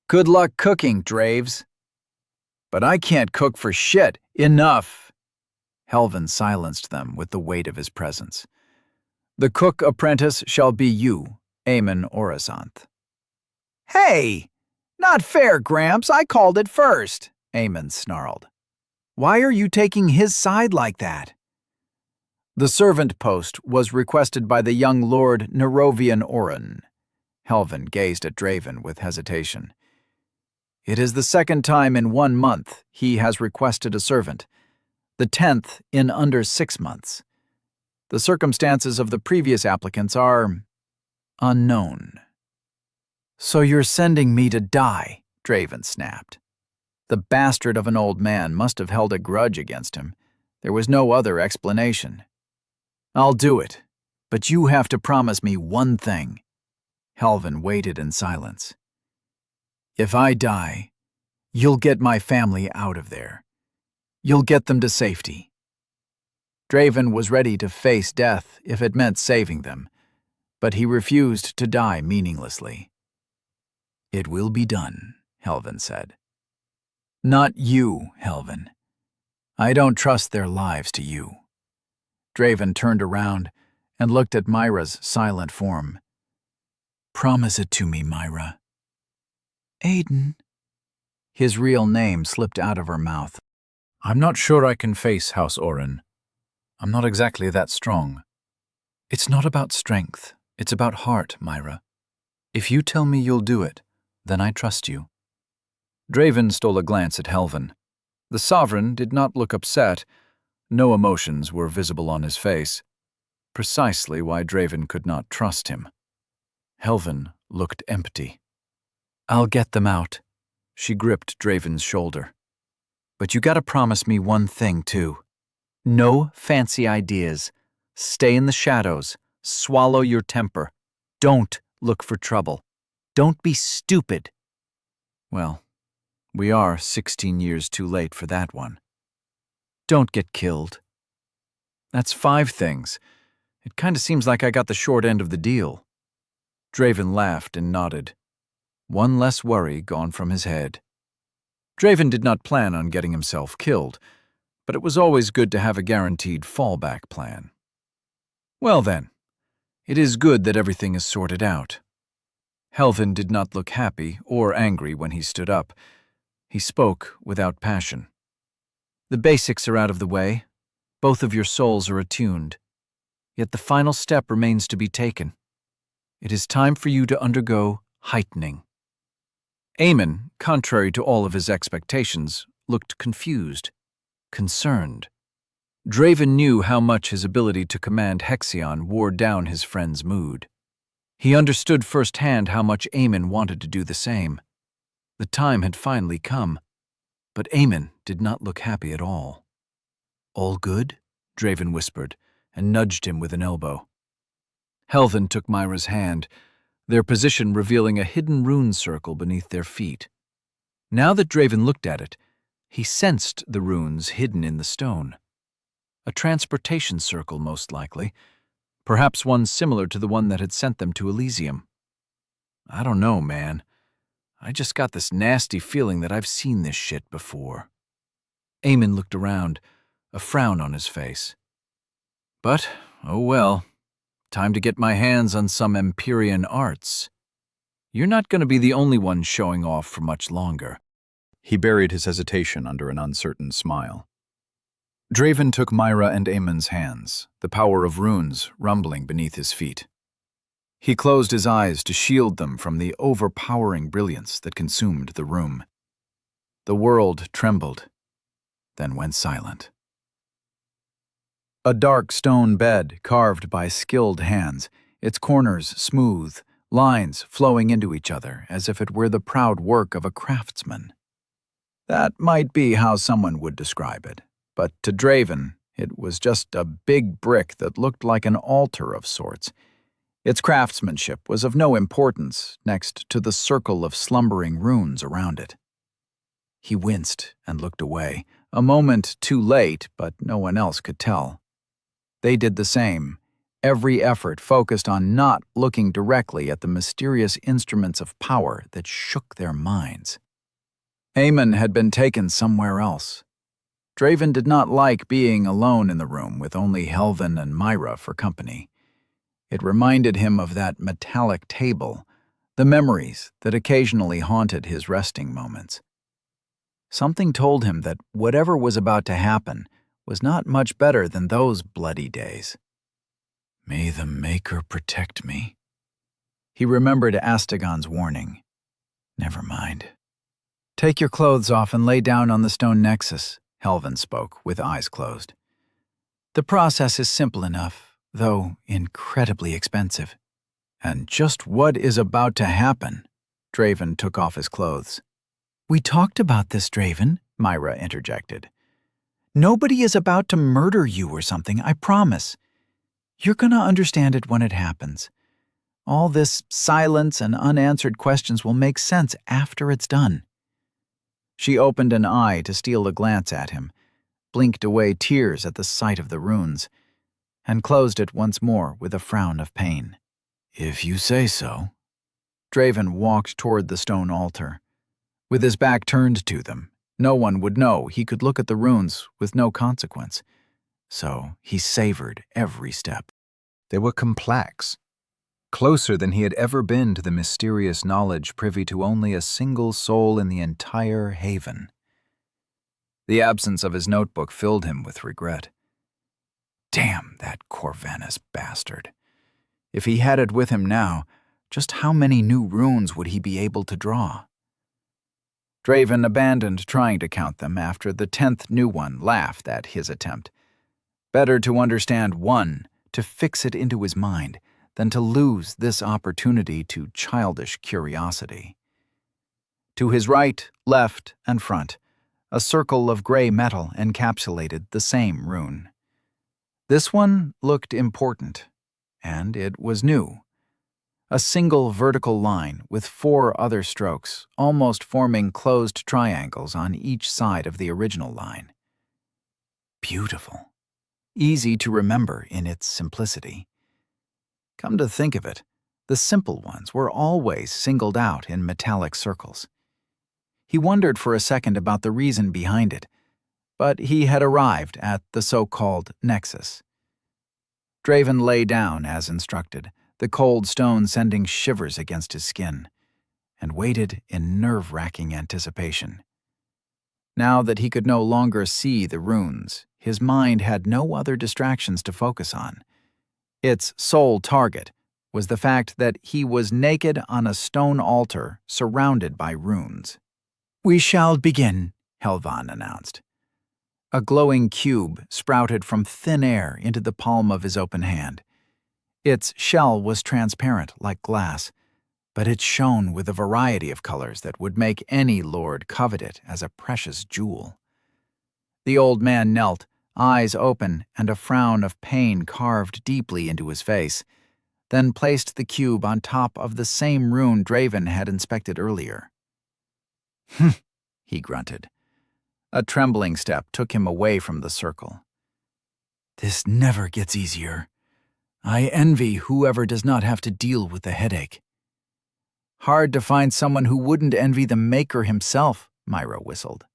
Good luck cooking, Draves. But I can't cook for shit. Enough. Helvin silenced them with the weight of his presence. The cook apprentice shall be you, Eamon Orisanth. Hey! Not fair, Gramps. I called it first, Eamon snarled. Why are you taking his side like that? The servant post was requested by the young Lord Nerovian Oren. Helvin gazed at Draven with hesitation. It is the second time in 1 month he has requested a servant, the 10th in under 6 months. The circumstances of the previous applicants are unknown. So you're sending me to die, Draven snapped. The bastard of an old man must have held a grudge against him. There was no other explanation. I'll do it, but you have to promise me one thing. Helvin waited in silence. If I die, you'll get my family out of there. You'll get them to safety. Draven was ready to face death if it meant saving them, but he refused to die meaninglessly. It will be done, Helvin said. Not you, Helvin. I don't trust their lives to you. Draven turned around and looked at Myra's silent form. Promise it to me, Myra. Aiden. His real name slipped out of her mouth. I'm not sure I can face House Oren. I'm not exactly that strong. It's not about strength. It's about heart, Myra. If you tell me you'll do it, then I trust you. Draven stole a glance at Helvin. The Sovereign did not look upset. No emotions were visible on his face. Precisely why Draven could not trust him. Helvin looked empty. I'll get them out. She gripped Draven's shoulder. But you gotta promise me one thing, too. No fancy ideas. Stay in the shadows. Swallow your temper. Don't look for trouble. Don't be stupid. Well, we are 16 years too late for that one. Don't get killed. That's 5 things. It kinda seems like I got the short end of the deal. Draven laughed and nodded. One less worry gone from his head. Draven did not plan on getting himself killed, but it was always good to have a guaranteed fallback plan. Well then, it is good that everything is sorted out. Helvin did not look happy or angry when he stood up. He spoke without passion. The basics are out of the way. Both of your souls are attuned. Yet the final step remains to be taken. It is time for you to undergo heightening. Eamon, contrary to all of his expectations, looked confused, concerned. Draven knew how much his ability to command Hexion wore down his friend's mood. He understood firsthand how much Eamon wanted to do the same. The time had finally come, but Eamon did not look happy at all. "All good?" Draven whispered, and nudged him with an elbow. Helvan took Myra's hand, their position revealing a hidden rune circle beneath their feet. Now that Draven looked at it, he sensed the runes hidden in the stone. A transportation circle, most likely, perhaps one similar to the one that had sent them to Elysium. "I don't know, man. I just got this nasty feeling that I've seen this shit before." Eamon looked around, a frown on his face. "But, oh well, time to get my hands on some Empyrean arts. You're not going to be the only one showing off for much longer." He buried his hesitation under an uncertain smile. Draven took Myra and Eamon's hands, the power of runes rumbling beneath his feet. He closed his eyes to shield them from the overpowering brilliance that consumed the room. The world trembled, then went silent. A dark stone bed carved by skilled hands, its corners smooth, lines flowing into each other as if it were the proud work of a craftsman. That might be how someone would describe it, but to Draven, it was just a big brick that looked like an altar of sorts. Its craftsmanship was of no importance next to the circle of slumbering runes around it. He winced and looked away, a moment too late, but no one else could tell. They did the same, every effort focused on not looking directly at the mysterious instruments of power that shook their minds. Eamon had been taken somewhere else. Draven did not like being alone in the room with only Helvan and Myra for company. It reminded him of that metallic table, the memories that occasionally haunted his resting moments. Something told him that whatever was about to happen was not much better than those bloody days. "May the Maker protect me." He remembered Astagon's warning. Never mind. "Take your clothes off and lay down on the stone nexus," Helvan spoke, with eyes closed. "The process is simple enough, though incredibly expensive." "And just what is about to happen?" Draven took off his clothes. "We talked about this, Draven," Myra interjected. "Nobody is about to murder you or something, I promise. You're gonna understand it when it happens. All this silence and unanswered questions will make sense after it's done." She opened an eye to steal a glance at him, blinked away tears at the sight of the runes, and closed it once more with a frown of pain. "If you say so." Draven walked toward the stone altar. With his back turned to them, no one would know he could look at the runes with no consequence. So he savored every step. They were complex, closer than he had ever been to the mysterious knowledge privy to only a single soul in the entire haven. The absence of his notebook filled him with regret. Damn that Corvanus bastard. If he had it with him now, just how many new runes would he be able to draw? Draven abandoned trying to count them after the 10th new one laughed at his attempt. Better to understand one, to fix it into his mind, than to lose this opportunity to childish curiosity. To his right, left, and front, a circle of gray metal encapsulated the same rune. This one looked important, and it was new. A single vertical line with 4 other strokes, almost forming closed triangles on each side of the original line. Beautiful. Easy to remember in its simplicity. Come to think of it, the simple ones were always singled out in metallic circles. He wondered for a second about the reason behind it, but he had arrived at the so-called nexus. Draven lay down as instructed, the cold stone sending shivers against his skin, and waited in nerve-wracking anticipation. Now that he could no longer see the runes, his mind had no other distractions to focus on. Its sole target was the fact that he was naked on a stone altar surrounded by runes. "We shall begin," Helvan announced. A glowing cube sprouted from thin air into the palm of his open hand. Its shell was transparent like glass, but it shone with a variety of colors that would make any lord covet it as a precious jewel. The old man knelt, eyes open and a frown of pain carved deeply into his face, then placed the cube on top of the same rune Draven had inspected earlier. "Humph," he grunted. A trembling step took him away from the circle. "This never gets easier. I envy whoever does not have to deal with the headache." "Hard to find someone who wouldn't envy the Maker himself," Myra whistled.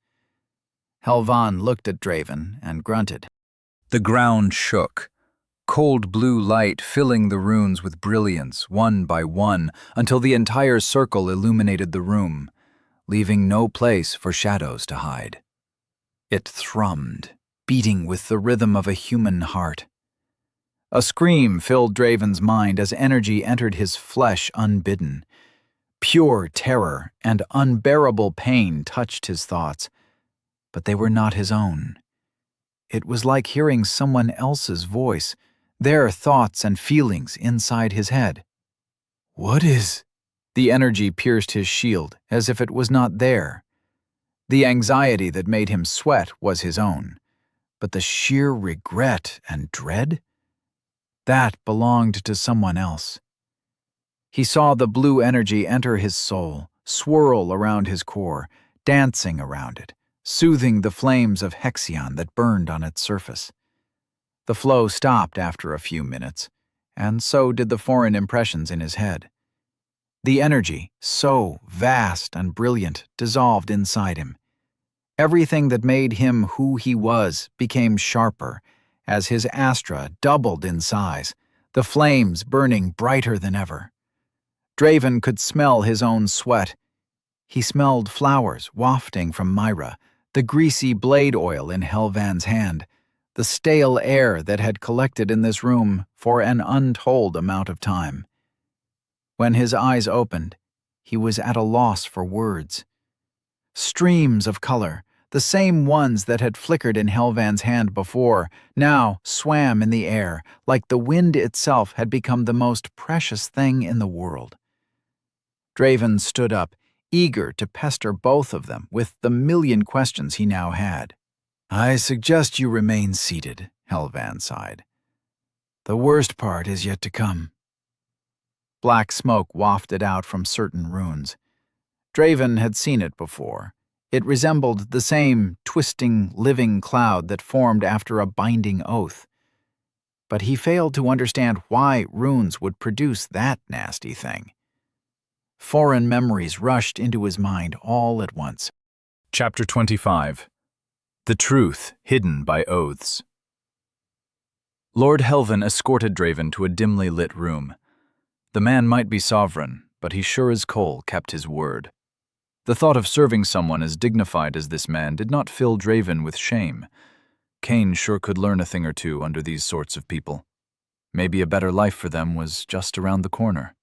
Helvan looked at Draven and grunted. The ground shook, cold blue light filling the runes with brilliance, one by one, until the entire circle illuminated the room, leaving no place for shadows to hide. It thrummed, beating with the rhythm of a human heart. A scream filled Draven's mind as energy entered his flesh unbidden. Pure terror and unbearable pain touched his thoughts, but they were not his own. It was like hearing someone else's voice, their thoughts and feelings inside his head. "What is—" The energy pierced his shield as if it was not there. The anxiety that made him sweat was his own, but the sheer regret and dread? That belonged to someone else. He saw the blue energy enter his soul, swirl around his core, dancing around it, soothing the flames of Hexion that burned on its surface. The flow stopped after a few minutes, and so did the foreign impressions in his head. The energy, so vast and brilliant, dissolved inside him. Everything that made him who he was became sharper, as his astra doubled in size, the flames burning brighter than ever. Draven could smell his own sweat. He smelled flowers wafting from Myra, the greasy blade oil in Helvan's hand, the stale air that had collected in this room for an untold amount of time. When his eyes opened, he was at a loss for words. Streams of color, the same ones that had flickered in Helvan's hand before, now swam in the air like the wind itself had become the most precious thing in the world. Draven stood up, eager to pester both of them with the million questions he now had. "I suggest you remain seated," Helvan sighed. "The worst part is yet to come." Black smoke wafted out from certain runes. Draven had seen it before. It resembled the same twisting, living cloud that formed after a binding oath. But he failed to understand why runes would produce that nasty thing. Foreign memories rushed into his mind all at once. Chapter 25. The Truth Hidden by Oaths. Lord Helvan escorted Draven to a dimly lit room. The man might be sovereign, but he sure as coal kept his word. The thought of serving someone as dignified as this man did not fill Draven with shame. Cain sure could learn a thing or two under these sorts of people. Maybe a better life for them was just around the corner.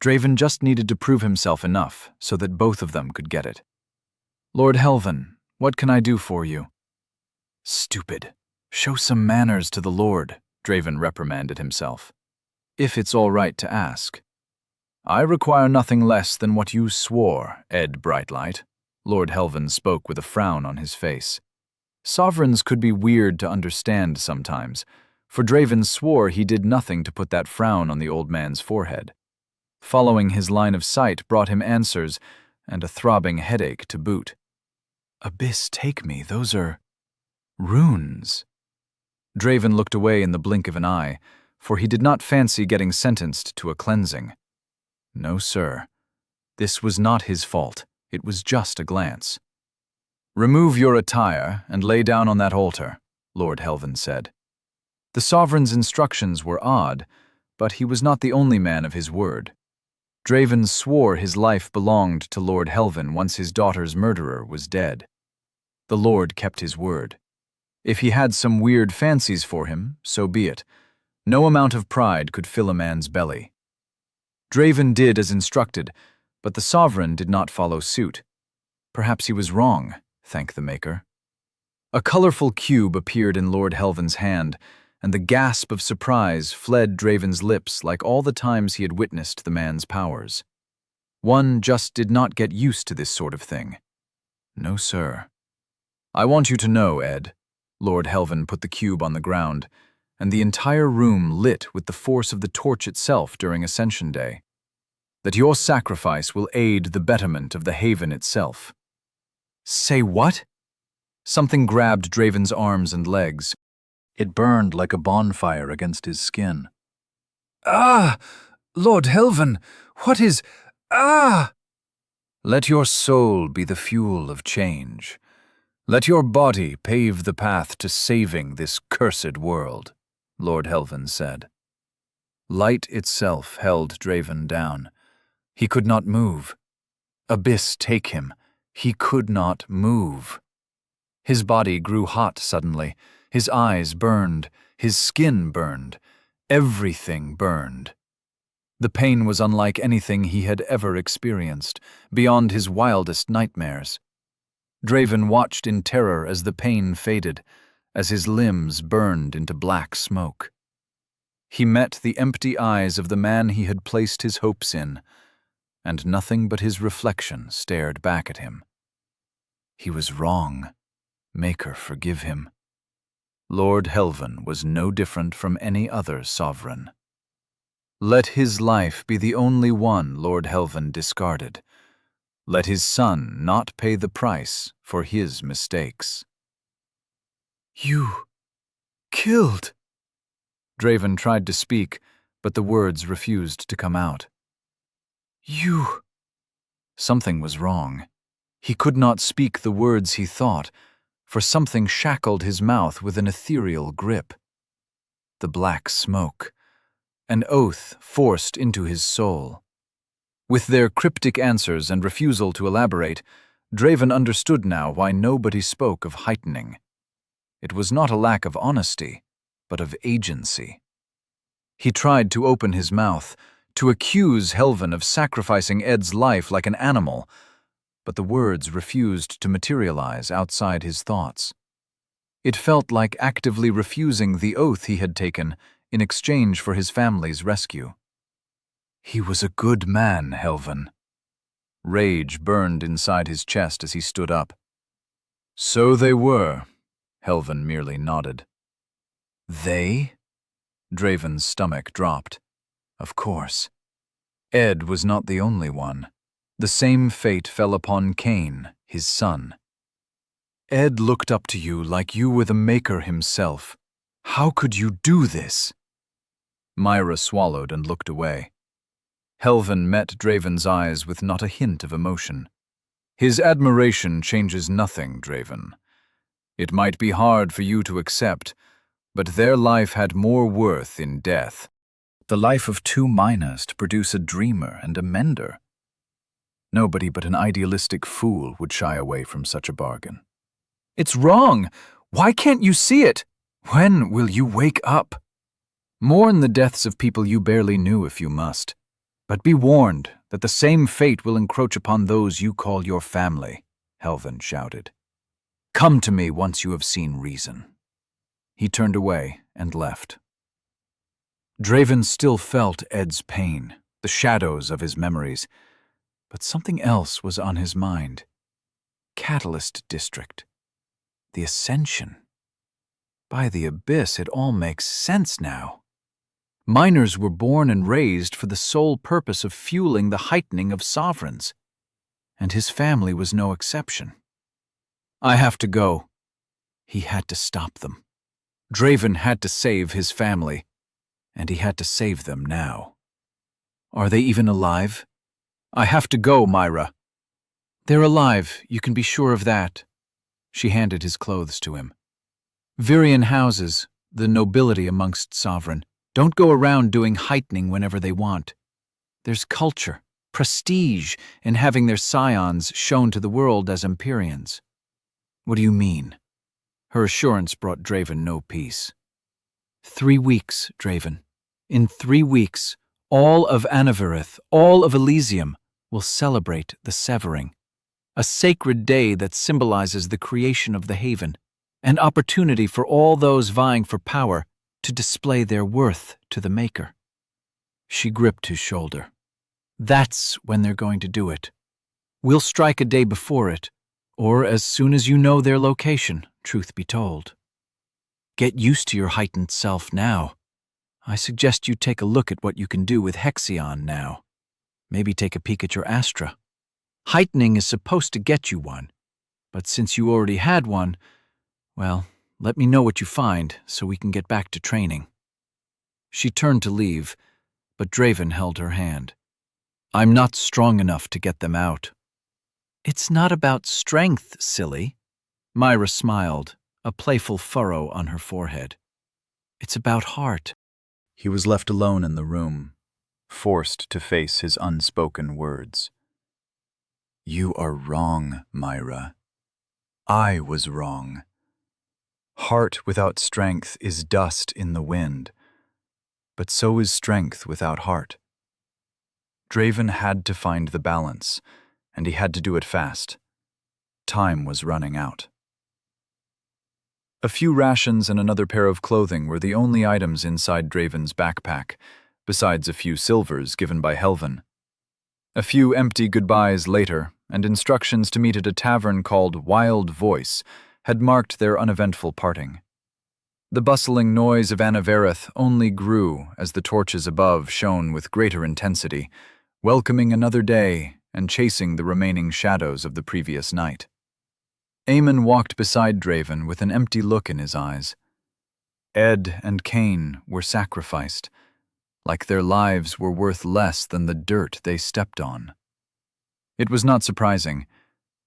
Draven just needed to prove himself enough so that both of them could get it. "Lord Helvan, what can I do for you?" "Stupid. Show some manners to the Lord," Draven reprimanded himself. "If it's all right to ask." "I require nothing less than what you swore, Ed Brightlight." Lord Helvan spoke with a frown on his face. Sovereigns could be weird to understand sometimes, for Draven swore he did nothing to put that frown on the old man's forehead. Following his line of sight brought him answers, and a throbbing headache to boot. "Abyss take me, those are runes." Draven looked away in the blink of an eye, for he did not fancy getting sentenced to a cleansing. No, sir. This was not his fault. It was just a glance. "Remove your attire and lay down on that altar," Lord Helvan said. The sovereign's instructions were odd, but he was not the only man of his word. Draven swore his life belonged to Lord Helvan once his daughter's murderer was dead. The Lord kept his word. If he had some weird fancies for him, so be it. No amount of pride could fill a man's belly. Draven did as instructed, but the sovereign did not follow suit. Perhaps he was wrong, thank the Maker. A colorful cube appeared in Lord Helvan's hand, and the gasp of surprise fled Draven's lips like all the times he had witnessed the man's powers. One just did not get used to this sort of thing. No, sir. I want you to know, Ed. Lord Helvan put the cube on the ground, and the entire room lit with the force of the torch itself during Ascension Day, that your sacrifice will aid the betterment of the haven itself. Say what? Something grabbed Draven's arms and legs. It burned like a bonfire against his skin. Ah! Lord Helvan, what is... Ah! Let your soul be the fuel of change. Let your body pave the path to saving this cursed world, Lord Helvan said. Light itself held Draven down. He could not move. Abyss take him. He could not move. His body grew hot suddenly. His eyes burned. His skin burned. Everything burned. The pain was unlike anything he had ever experienced, beyond his wildest nightmares. Draven watched in terror as the pain faded, as his limbs burned into black smoke. He met the empty eyes of the man he had placed his hopes in, and nothing but his reflection stared back at him. He was wrong. Maker forgive him. Lord Helvan was no different from any other sovereign. Let his life be the only one Lord Helvan discarded. Let his son not pay the price for his mistakes. You killed. Draven tried to speak, but the words refused to come out. You... Something was wrong. He could not speak the words he thought, for something shackled his mouth with an ethereal grip. The black smoke. An oath forced into his soul. With their cryptic answers and refusal to elaborate, Draven understood now why nobody spoke of heightening. It was not a lack of honesty, but of agency. He tried to open his mouth, to accuse Helvan of sacrificing Ed's life like an animal, but the words refused to materialize outside his thoughts. It felt like actively refusing the oath he had taken in exchange for his family's rescue. He was a good man, Helvan. Rage burned inside his chest as he stood up. So they were, Helvan merely nodded. They? Draven's stomach dropped. Of course. Ed was not the only one. The same fate fell upon Cain, his son. Ed looked up to you like you were the Maker himself. How could you do this? Myra swallowed and looked away. Helvan met Draven's eyes with not a hint of emotion. His admiration changes nothing, Draven. It might be hard for you to accept, but their life had more worth in death. The life of two miners to produce a dreamer and a mender. Nobody but an idealistic fool would shy away from such a bargain. It's wrong! Why can't you see it? When will you wake up? Mourn the deaths of people you barely knew if you must, but be warned that the same fate will encroach upon those you call your family, Helvan shouted. Come to me once you have seen reason. He turned away and left. Draven still felt Ed's pain, the shadows of his memories, but something else was on his mind. Catalyst District. The Ascension. By the Abyss, it all makes sense now. Miners were born and raised for the sole purpose of fueling the heightening of sovereigns, and his family was no exception. I have to go. He had to stop them. Draven had to save his family, and he had to save them now. Are they even alive? I have to go, Myra. They're alive, you can be sure of that. She handed his clothes to him. Virian houses, the nobility amongst sovereign, don't go around doing heightening whenever they want. There's culture, prestige in having their scions shown to the world as Empyreans. What do you mean? Her assurance brought Draven no peace. 3 weeks, Draven. In 3 weeks, all of Anavarith, all of Elysium, will celebrate the severing. A sacred day that symbolizes the creation of the Haven. An opportunity for all those vying for power to display their worth to the Maker. She gripped his shoulder. That's when they're going to do it. We'll strike a day before it, or as soon as you know their location, truth be told. Get used to your heightened self now. I suggest you take a look at what you can do with Hexion now. Maybe take a peek at your Astra. Heightening is supposed to get you one, but since you already had one, well, let me know what you find so we can get back to training. She turned to leave, but Draven held her hand. I'm not strong enough to get them out. It's not about strength, silly. Myra smiled, a playful furrow on her forehead. It's about heart. He was left alone in the room, forced to face his unspoken words. You are wrong, Myra. I was wrong. Heart without strength is dust in the wind, but so is strength without heart. Draven had to find the balance, and he had to do it fast. Time was running out. A few rations and another pair of clothing were the only items inside Draven's backpack, besides a few silvers given by Helven. A few empty goodbyes later, and instructions to meet at a tavern called Wild Voice had marked their uneventful parting. The bustling noise of Anavareth only grew as the torches above shone with greater intensity, welcoming another day and chasing the remaining shadows of the previous night. Eamon walked beside Draven with an empty look in his eyes. Ed and Cain were sacrificed, like their lives were worth less than the dirt they stepped on. It was not surprising.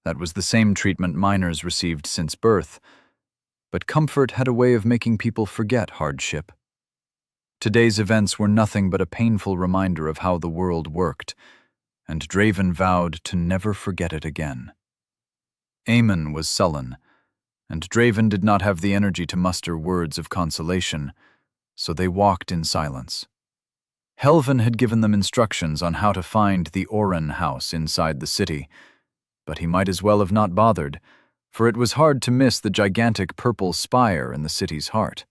That was the same treatment miners received since birth, but comfort had a way of making people forget hardship. Today's events were nothing but a painful reminder of how the world worked, and Draven vowed to never forget it again. Eamon was sullen, and Draven did not have the energy to muster words of consolation, so they walked in silence. Helven had given them instructions on how to find the Oren house inside the city, but he might as well have not bothered, for it was hard to miss the gigantic purple spire in the city's heart.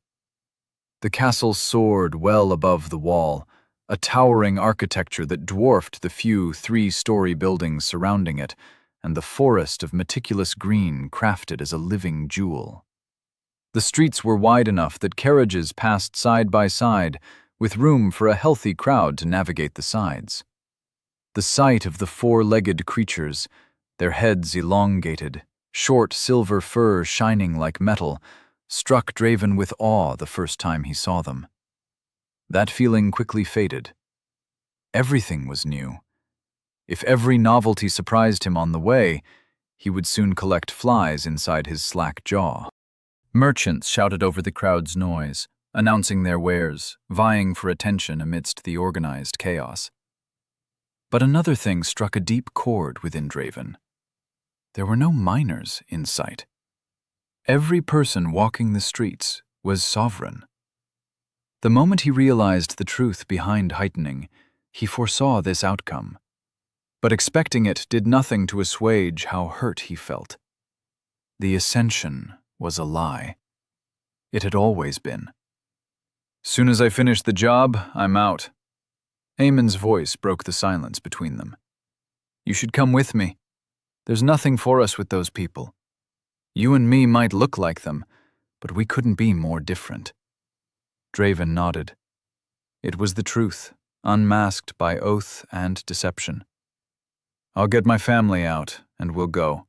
The castle soared well above the wall, a towering architecture that dwarfed the few 3-story buildings surrounding it, and the forest of meticulous green crafted as a living jewel. The streets were wide enough that carriages passed side by side, with room for a healthy crowd to navigate the sides. The sight of the 4-legged creatures, their heads elongated, short silver fur shining like metal, struck Draven with awe the first time he saw them. That feeling quickly faded. Everything was new. If every novelty surprised him on the way, he would soon collect flies inside his slack jaw. Merchants shouted over the crowd's noise, announcing their wares, vying for attention amidst the organized chaos. But another thing struck a deep chord within Draven. There were no miners in sight. Every person walking the streets was sovereign. The moment he realized the truth behind heightening, he foresaw this outcome. But expecting it did nothing to assuage how hurt he felt. The ascension was a lie. It had always been. Soon as I finish the job, I'm out. Eamon's voice broke the silence between them. You should come with me. There's nothing for us with those people. You and me might look like them, but we couldn't be more different. Draven nodded. It was the truth, unmasked by oath and deception. I'll get my family out, and we'll go.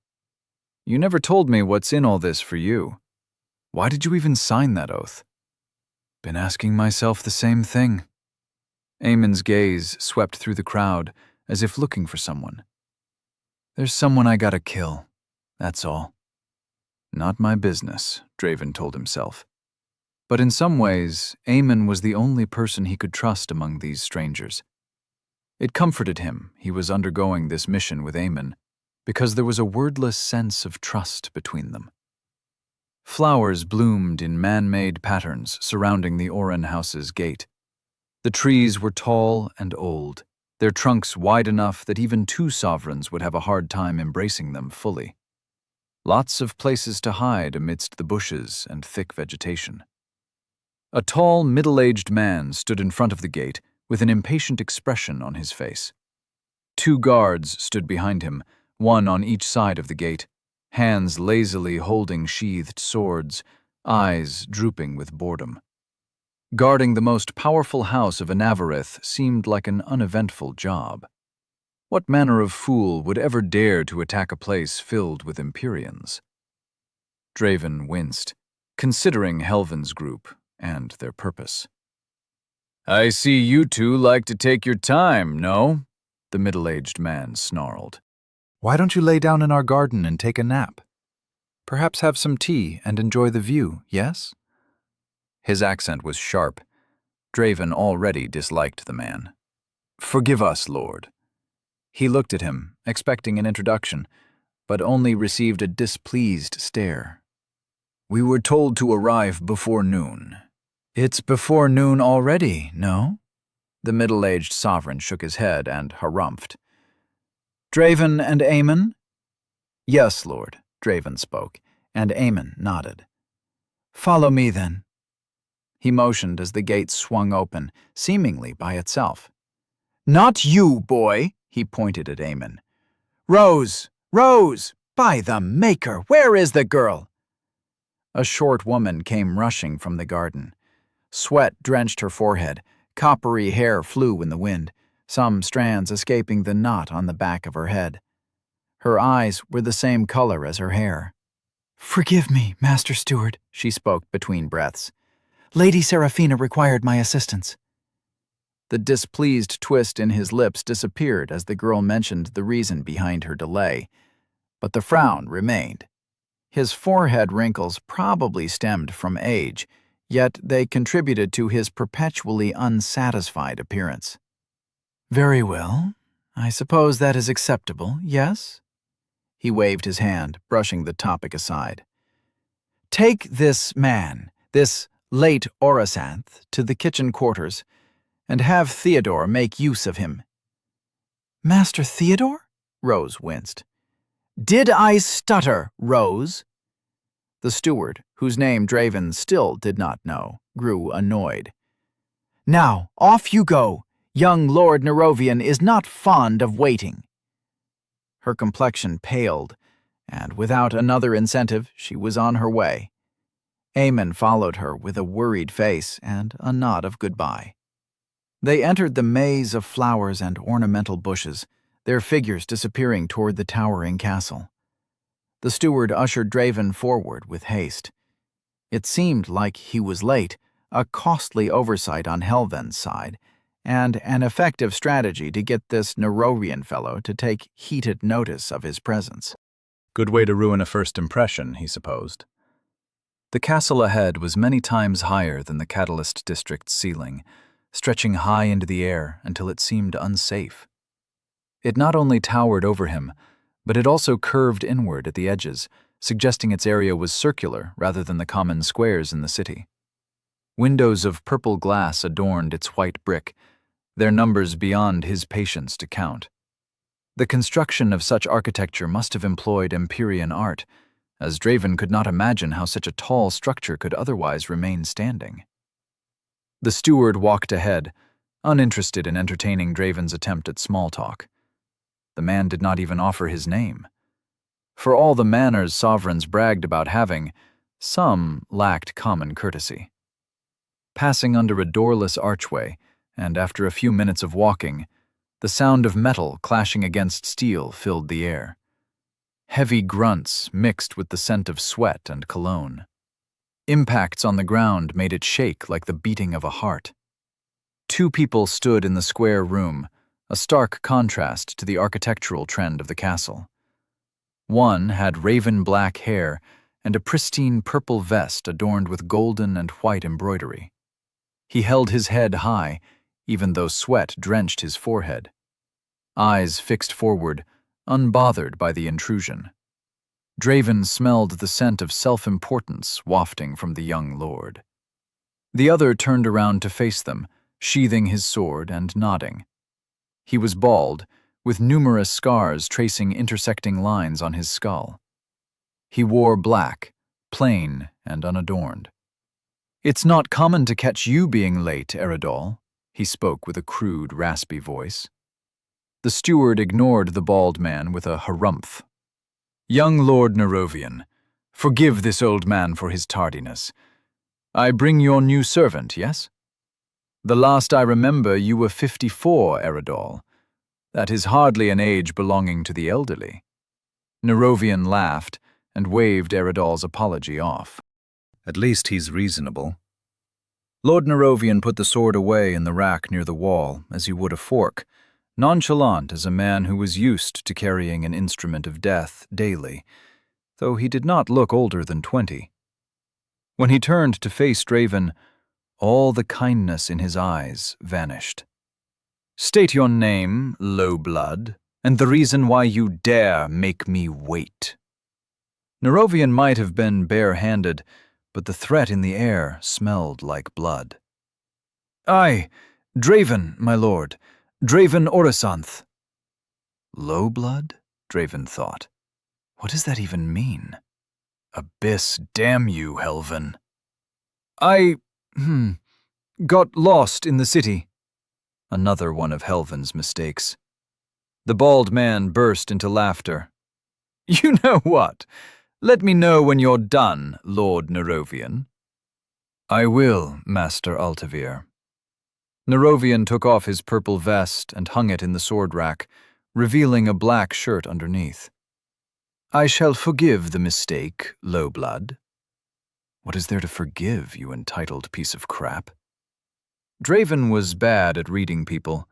You never told me what's in all this for you. Why did you even sign that oath? Been asking myself the same thing. Eamon's gaze swept through the crowd, as if looking for someone. There's someone I gotta kill, that's all. Not my business, Draven told himself. But in some ways, Eamon was the only person he could trust among these strangers. It comforted him he was undergoing this mission with Eamon, because there was a wordless sense of trust between them. Flowers bloomed in man-made patterns surrounding the Oren house's gate. The trees were tall and old, their trunks wide enough that even 2 sovereigns would have a hard time embracing them fully. Lots of places to hide amidst the bushes and thick vegetation. A tall, middle-aged man stood in front of the gate with an impatient expression on his face. 2 guards stood behind him, one on each side of the gate, hands lazily holding sheathed swords, eyes drooping with boredom. Guarding the most powerful house of Anavarith seemed like an uneventful job. What manner of fool would ever dare to attack a place filled with Empyreans? Draven winced, considering Helvin's group and their purpose. "I see you two like to take your time, no?" the middle-aged man snarled. "Why don't you lay down in our garden and take a nap? Perhaps have some tea and enjoy the view, yes?" His accent was sharp. Draven already disliked the man. "Forgive us, Lord." He looked at him, expecting an introduction, but only received a displeased stare. "We were told to arrive before noon." "It's before noon already, no?" The middle-aged sovereign shook his head and harumphed. "Draven and Aemon?" "Yes, Lord," Draven spoke, and Aemon nodded. "Follow me, then." He motioned as the gate swung open, seemingly by itself. "Not you, boy," he pointed at Aemon. "Rose! Rose! By the Maker, where is the girl?" A short woman came rushing from the garden. Sweat drenched her forehead, coppery hair flew in the wind, some strands escaping the knot on the back of her head. Her eyes were the same color as her hair. "Forgive me, Master Steward," she spoke between breaths. "Lady Seraphina required my assistance." The displeased twist in his lips disappeared as the girl mentioned the reason behind her delay, but the frown remained. His forehead wrinkles probably stemmed from age, yet they contributed to his perpetually unsatisfied appearance. "Very well. I suppose that is acceptable, yes?" He waved his hand, brushing the topic aside. "Take this man, this late Orisanth, to the kitchen quarters, and have Theodore make use of him." "Master Theodore?" Rose winced. "Did I stutter, Rose?" The steward, whose name Draven still did not know, grew annoyed. "Now, off you go. Young Lord Nerovian is not fond of waiting." Her complexion paled, and without another incentive, she was on her way. Aemon followed her with a worried face and a nod of goodbye. They entered the maze of flowers and ornamental bushes, their figures disappearing toward the towering castle. The steward ushered Draven forward with haste. It seemed like he was late, a costly oversight on Helven's side, and an effective strategy to get this Nerorian fellow to take heated notice of his presence. Good way to ruin a first impression, he supposed. The castle ahead was many times higher than the Catalyst District's ceiling, stretching high into the air until it seemed unsafe. It not only towered over him, but it also curved inward at the edges, suggesting its area was circular rather than the common squares in the city. Windows of purple glass adorned its white brick, their numbers beyond his patience to count. The construction of such architecture must have employed Empyrean art, as Draven could not imagine how such a tall structure could otherwise remain standing. The steward walked ahead, uninterested in entertaining Draven's attempt at small talk. The man did not even offer his name. For all the manners sovereigns bragged about having, some lacked common courtesy. Passing under a doorless archway, and after a few minutes of walking, the sound of metal clashing against steel filled the air. Heavy grunts mixed with the scent of sweat and cologne. Impacts on the ground made it shake like the beating of a heart. 2 people stood in the square room, a stark contrast to the architectural trend of the castle. One had raven-black hair and a pristine purple vest adorned with golden and white embroidery. He held his head high, even though sweat drenched his forehead. Eyes fixed forward, unbothered by the intrusion. Draven smelled the scent of self-importance wafting from the young lord. The other turned around to face them, sheathing his sword and nodding. He was bald, with numerous scars tracing intersecting lines on his skull. He wore black, plain and unadorned. "It's not common to catch you being late, Eridol," he spoke with a crude, raspy voice. The steward ignored the bald man with a harumph. "Young Lord Nerovian, forgive this old man for his tardiness. I bring your new servant, yes? The last I remember you were 54, Eridol. That is hardly an age belonging to the elderly." Nerovian laughed and waved Eridol's apology off. At least he's reasonable. Lord Nerovian put the sword away in the rack near the wall, as he would a fork, nonchalant as a man who was used to carrying an instrument of death daily, though he did not look older than 20. When he turned to face Draven, all the kindness in his eyes vanished. "State your name, low blood, and the reason why you dare make me wait." Nerovian might have been bare-handed, but the threat in the air smelled like blood. "I, Draven, my lord, Draven Orisanth." Low blood? Draven thought. What does that even mean? Abyss, damn you, Helven. "I, got lost in the city." Another one of Helven's mistakes. The bald man burst into laughter. "You know what? Let me know when you're done, Lord Nerovian." "I will, Master Altavir." Nerovian took off his purple vest and hung it in the sword rack, revealing a black shirt underneath. "I shall forgive the mistake, low blood." What is there to forgive, you entitled piece of crap? Draven was bad at reading people.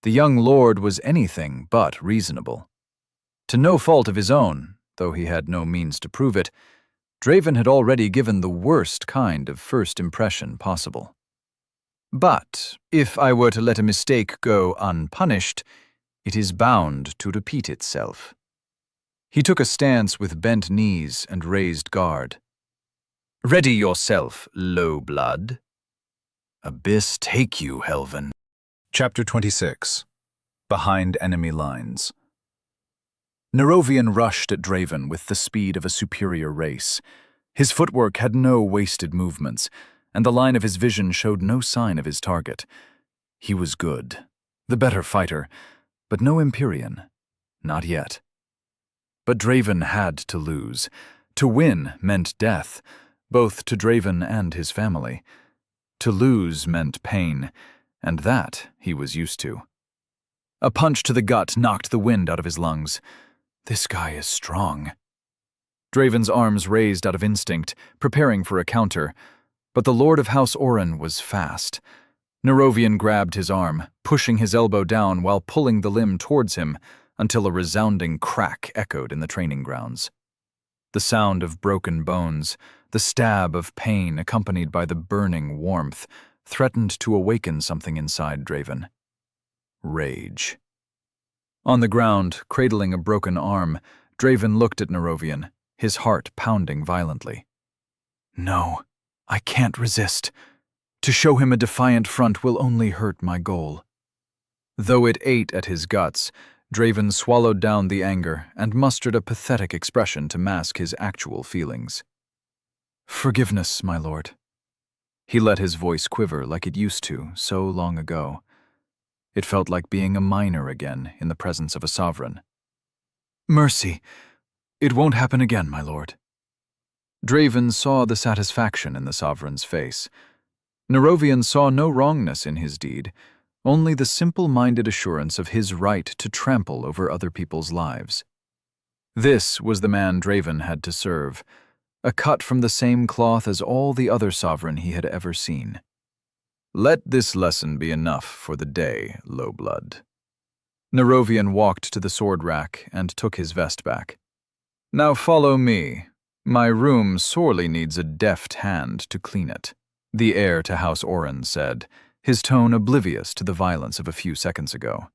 The young lord was anything but reasonable. To no fault of his own, though he had no means to prove it, Draven had already given the worst kind of first impression possible. But if I were to let a mistake go unpunished, it is bound to repeat itself. He took a stance with bent knees and raised guard. "Ready yourself, low blood." Abyss take you, Helven. Chapter 26. Behind Enemy Lines. Nerovian rushed at Draven with the speed of a superior race. His footwork had no wasted movements, and the line of his vision showed no sign of his target. He was good, the better fighter, but no Empyrean. Not yet. But Draven had to lose. To win meant death, both to Draven and his family. To lose meant pain, and that he was used to. A punch to the gut knocked the wind out of his lungs. This guy is strong. Draven's arms raised out of instinct, preparing for a counter, but the Lord of House Oren was fast. Nerovian grabbed his arm, pushing his elbow down while pulling the limb towards him until a resounding crack echoed in the training grounds. The sound of broken bones, the stab of pain accompanied by the burning warmth, threatened to awaken something inside Draven. Rage. On the ground, cradling a broken arm, Draven looked at Nerovian, his heart pounding violently. No, I can't resist. To show him a defiant front will only hurt my goal. Though it ate at his guts, Draven swallowed down the anger and mustered a pathetic expression to mask his actual feelings. Forgiveness, my lord. He let his voice quiver like it used to so long ago. It felt like being a minor again in the presence of a sovereign. Mercy. It won't happen again, my lord. Draven saw the satisfaction in the sovereign's face. Nerovian saw no wrongness in his deed, only the simple-minded assurance of his right to trample over other people's lives. This was the man Draven had to serve, a cut from the same cloth as all the other sovereign he had ever seen. Let this lesson be enough for the day, low blood. Nerovian walked to the sword rack and took his vest back. Now follow me. My room sorely needs a deft hand to clean it, the heir to House Oren said, his tone oblivious to the violence of a few seconds ago.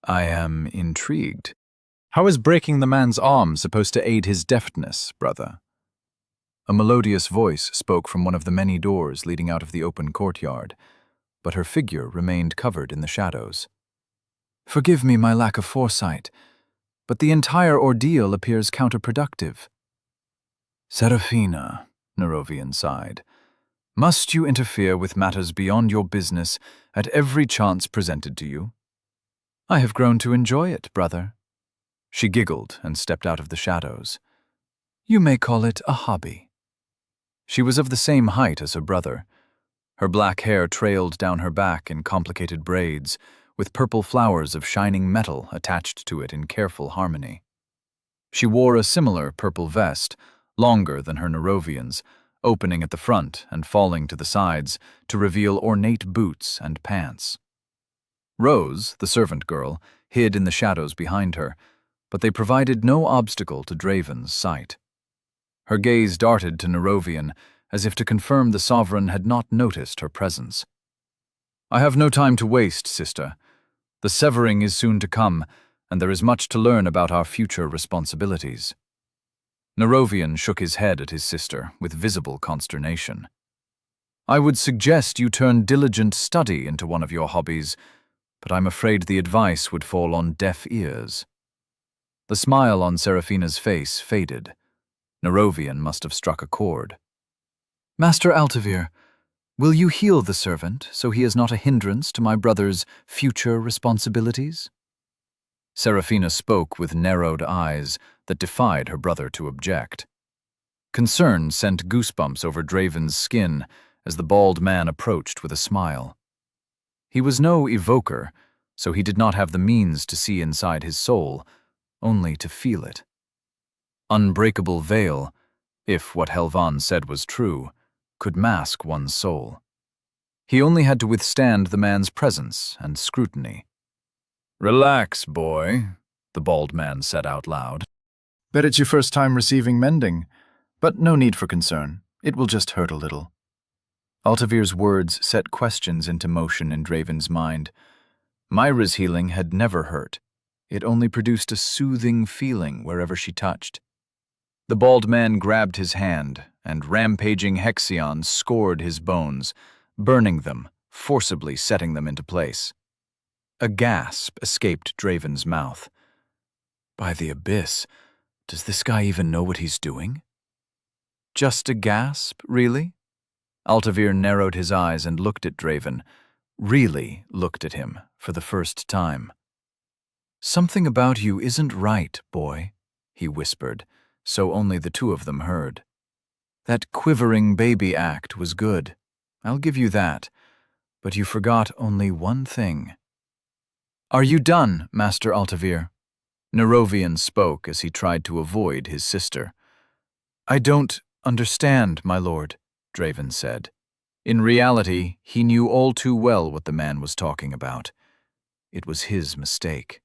I am intrigued. How is breaking the man's arm supposed to aid his deftness, brother? A melodious voice spoke from one of the many doors leading out of the open courtyard, but her figure remained covered in the shadows. Forgive me my lack of foresight, but the entire ordeal appears counterproductive. Seraphina, Nerovian sighed. Must you interfere with matters beyond your business at every chance presented to you? I have grown to enjoy it, brother. She giggled and stepped out of the shadows. You may call it a hobby. She was of the same height as her brother. Her black hair trailed down her back in complicated braids, with purple flowers of shining metal attached to it in careful harmony. She wore a similar purple vest, longer than her Nerovian's, opening at the front and falling to the sides to reveal ornate boots and pants. Rose, the servant girl, hid in the shadows behind her, but they provided no obstacle to Draven's sight. Her gaze darted to Nerovian, as if to confirm the sovereign had not noticed her presence. I have no time to waste, sister. The severing is soon to come, and there is much to learn about our future responsibilities. Nerovian shook his head at his sister with visible consternation. I would suggest you turn diligent study into one of your hobbies, but I'm afraid the advice would fall on deaf ears. The smile on Seraphina's face faded. Nerovian must have struck a chord. Master Altavir, will you heal the servant so he is not a hindrance to my brother's future responsibilities? Seraphina spoke with narrowed eyes that defied her brother to object. Concern sent goosebumps over Draven's skin as the bald man approached with a smile. He was no evoker, so he did not have the means to see inside his soul, only to feel it. Unbreakable veil, if what Helvan said was true, could mask one's soul. He only had to withstand the man's presence and scrutiny. Relax, boy, the bald man said out loud. Bet it's your first time receiving mending, but no need for concern. It will just hurt a little. Altavir's words set questions into motion in Draven's mind. Myra's healing had never hurt. It only produced a soothing feeling wherever she touched. The bald man grabbed his hand, and rampaging Hexion scored his bones, burning them, forcibly setting them into place. A gasp escaped Draven's mouth. By the abyss, does this guy even know what he's doing? Just a gasp, really? Altavir narrowed his eyes and looked at Draven, really looked at him for the first time. Something about you isn't right, boy, he whispered, so only the two of them heard. That quivering baby act was good. I'll give you that. But you forgot only one thing. Are you done, Master Altavir? Nerovian spoke as he tried to avoid his sister. I don't understand, my lord, Draven said. In reality, he knew all too well what the man was talking about. It was his mistake.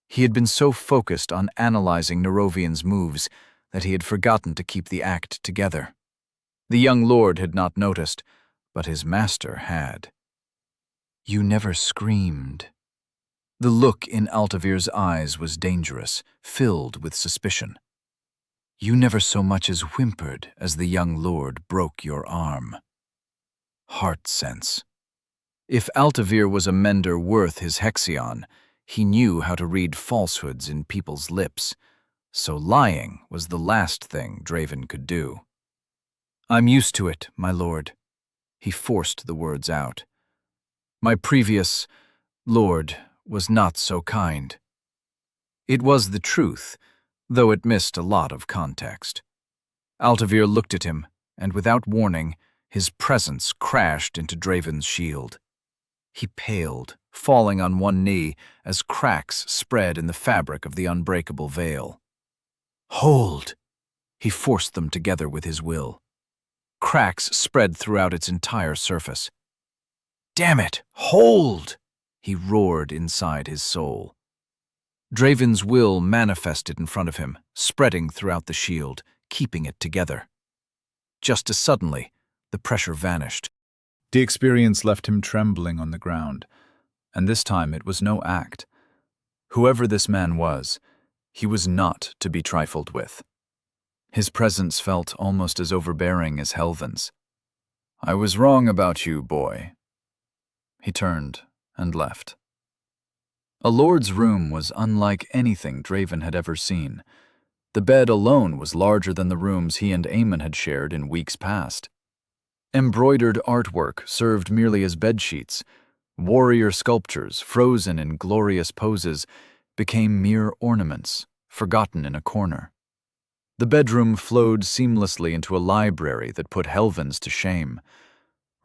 He had been so focused on analyzing Nerovian's moves that he had forgotten to keep the act together. The young lord had not noticed, but his master had. You never screamed. The look in Altavir's eyes was dangerous, filled with suspicion. You never so much as whimpered as the young lord broke your arm. Heart sense. If Altavir was a mender worth his Hexion, he knew how to read falsehoods in people's lips, so lying was the last thing Draven could do. I'm used to it, my lord. He forced the words out. My previous lord was not so kind. It was the truth, though it missed a lot of context. Altavir looked at him, and without warning, his presence crashed into Draven's shield. He paled, falling on one knee as cracks spread in the fabric of the unbreakable veil. Hold! He forced them together with his will. Cracks spread throughout its entire surface. Damn it! Hold! He roared inside his soul. Draven's will manifested in front of him, spreading throughout the shield, keeping it together. Just as suddenly, the pressure vanished. The experience left him trembling on the ground, and this time it was no act. Whoever this man was, he was not to be trifled with. His presence felt almost as overbearing as Helvan's. I was wrong about you, boy. He turned and left. A lord's room was unlike anything Draven had ever seen. The bed alone was larger than the rooms he and Eamon had shared in weeks past. Embroidered artwork served merely as bedsheets. Warrior sculptures, frozen in glorious poses, became mere ornaments, forgotten in a corner. The bedroom flowed seamlessly into a library that put Helvins to shame.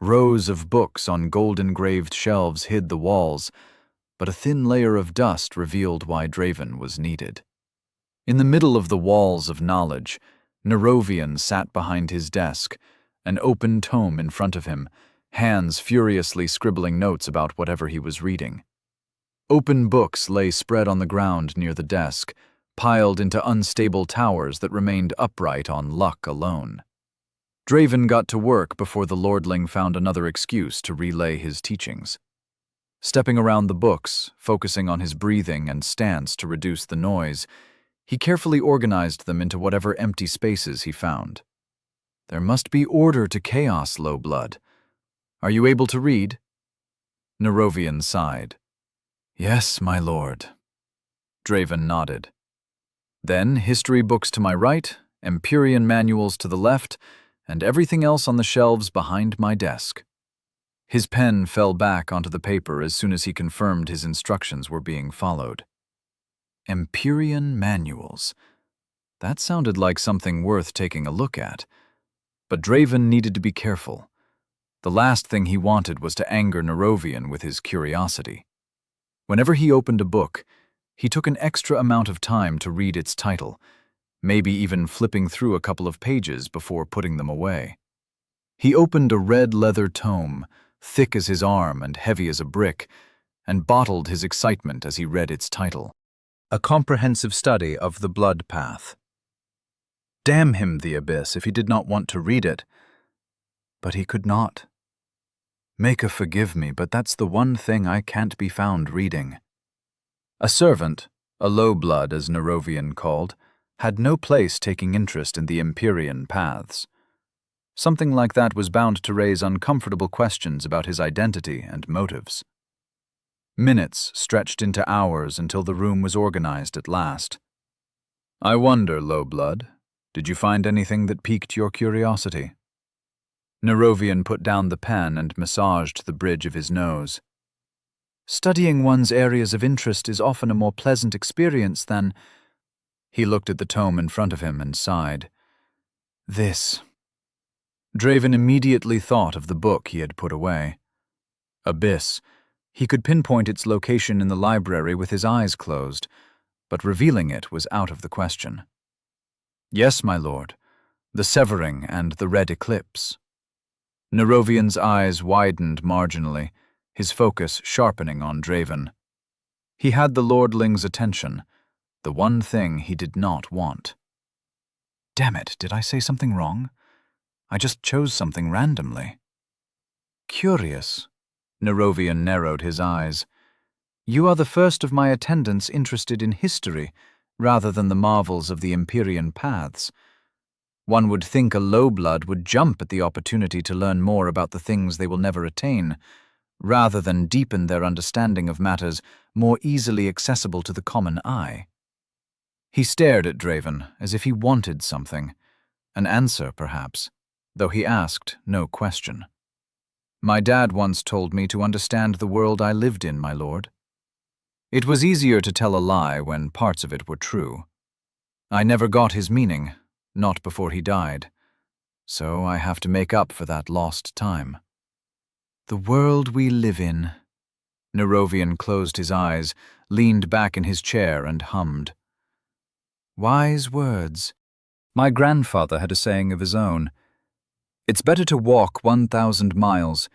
Rows of books on gold-engraved shelves hid the walls, but a thin layer of dust revealed why Draven was needed. In the middle of the walls of knowledge, Nerovian sat behind his desk, an open tome in front of him, hands furiously scribbling notes about whatever he was reading. Open books lay spread on the ground near the desk, piled into unstable towers that remained upright on luck alone. Draven got to work before the lordling found another excuse to relay his teachings. Stepping around the books, focusing on his breathing and stance to reduce the noise, he carefully organized them into whatever empty spaces he found. There must be order to chaos, low blood. Are you able to read? Nerovian sighed. Yes, my lord. Draven nodded. Then history books to my right, Empyrean manuals to the left, and everything else on the shelves behind my desk. His pen fell back onto the paper as soon as he confirmed his instructions were being followed. Empyrean manuals. That sounded like something worth taking a look at. But Draven needed to be careful. The last thing he wanted was to anger Nerovian with his curiosity. Whenever he opened a book, he took an extra amount of time to read its title, maybe even flipping through a couple of pages before putting them away. He opened a red leather tome, thick as his arm and heavy as a brick, and bottled his excitement as he read its title. A comprehensive study of the blood path. Damn him, the abyss, if he did not want to read it. But he could not. Maker forgive me, but that's the one thing I can't be found reading. A servant, a low blood as Nerovian called, had no place taking interest in the Empyrean paths. Something like that was bound to raise uncomfortable questions about his identity and motives. Minutes stretched into hours until the room was organized at last. I wonder, low blood, did you find anything that piqued your curiosity? Nerovian put down the pen and massaged the bridge of his nose. Studying one's areas of interest is often a more pleasant experience than... He looked at the tome in front of him and sighed. This. Draven immediately thought of the book he had put away. Abyss. He could pinpoint its location in the library with his eyes closed, but revealing it was out of the question. Yes, my lord. The Severing and the Red Eclipse. Nerovian's eyes widened marginally, his focus sharpening on Draven. He had the lordling's attention, the one thing he did not want. Damn it, did I say something wrong? I just chose something randomly. Curious. Nerovian narrowed his eyes. You are the first of my attendants interested in history, rather than the marvels of the Empyrean paths. One would think a low-blood would jump at the opportunity to learn more about the things they will never attain, rather than deepen their understanding of matters more easily accessible to the common eye. He stared at Draven as if he wanted something, an answer perhaps, though he asked no question. My dad once told me to understand the world I lived in, my lord. It was easier to tell a lie when parts of it were true. I never got his meaning, not before he died, so I have to make up for that lost time. The world we live in. Nerovian closed his eyes, leaned back in his chair and hummed. Wise words. My grandfather had a saying of his own. It's better to walk 1,000 miles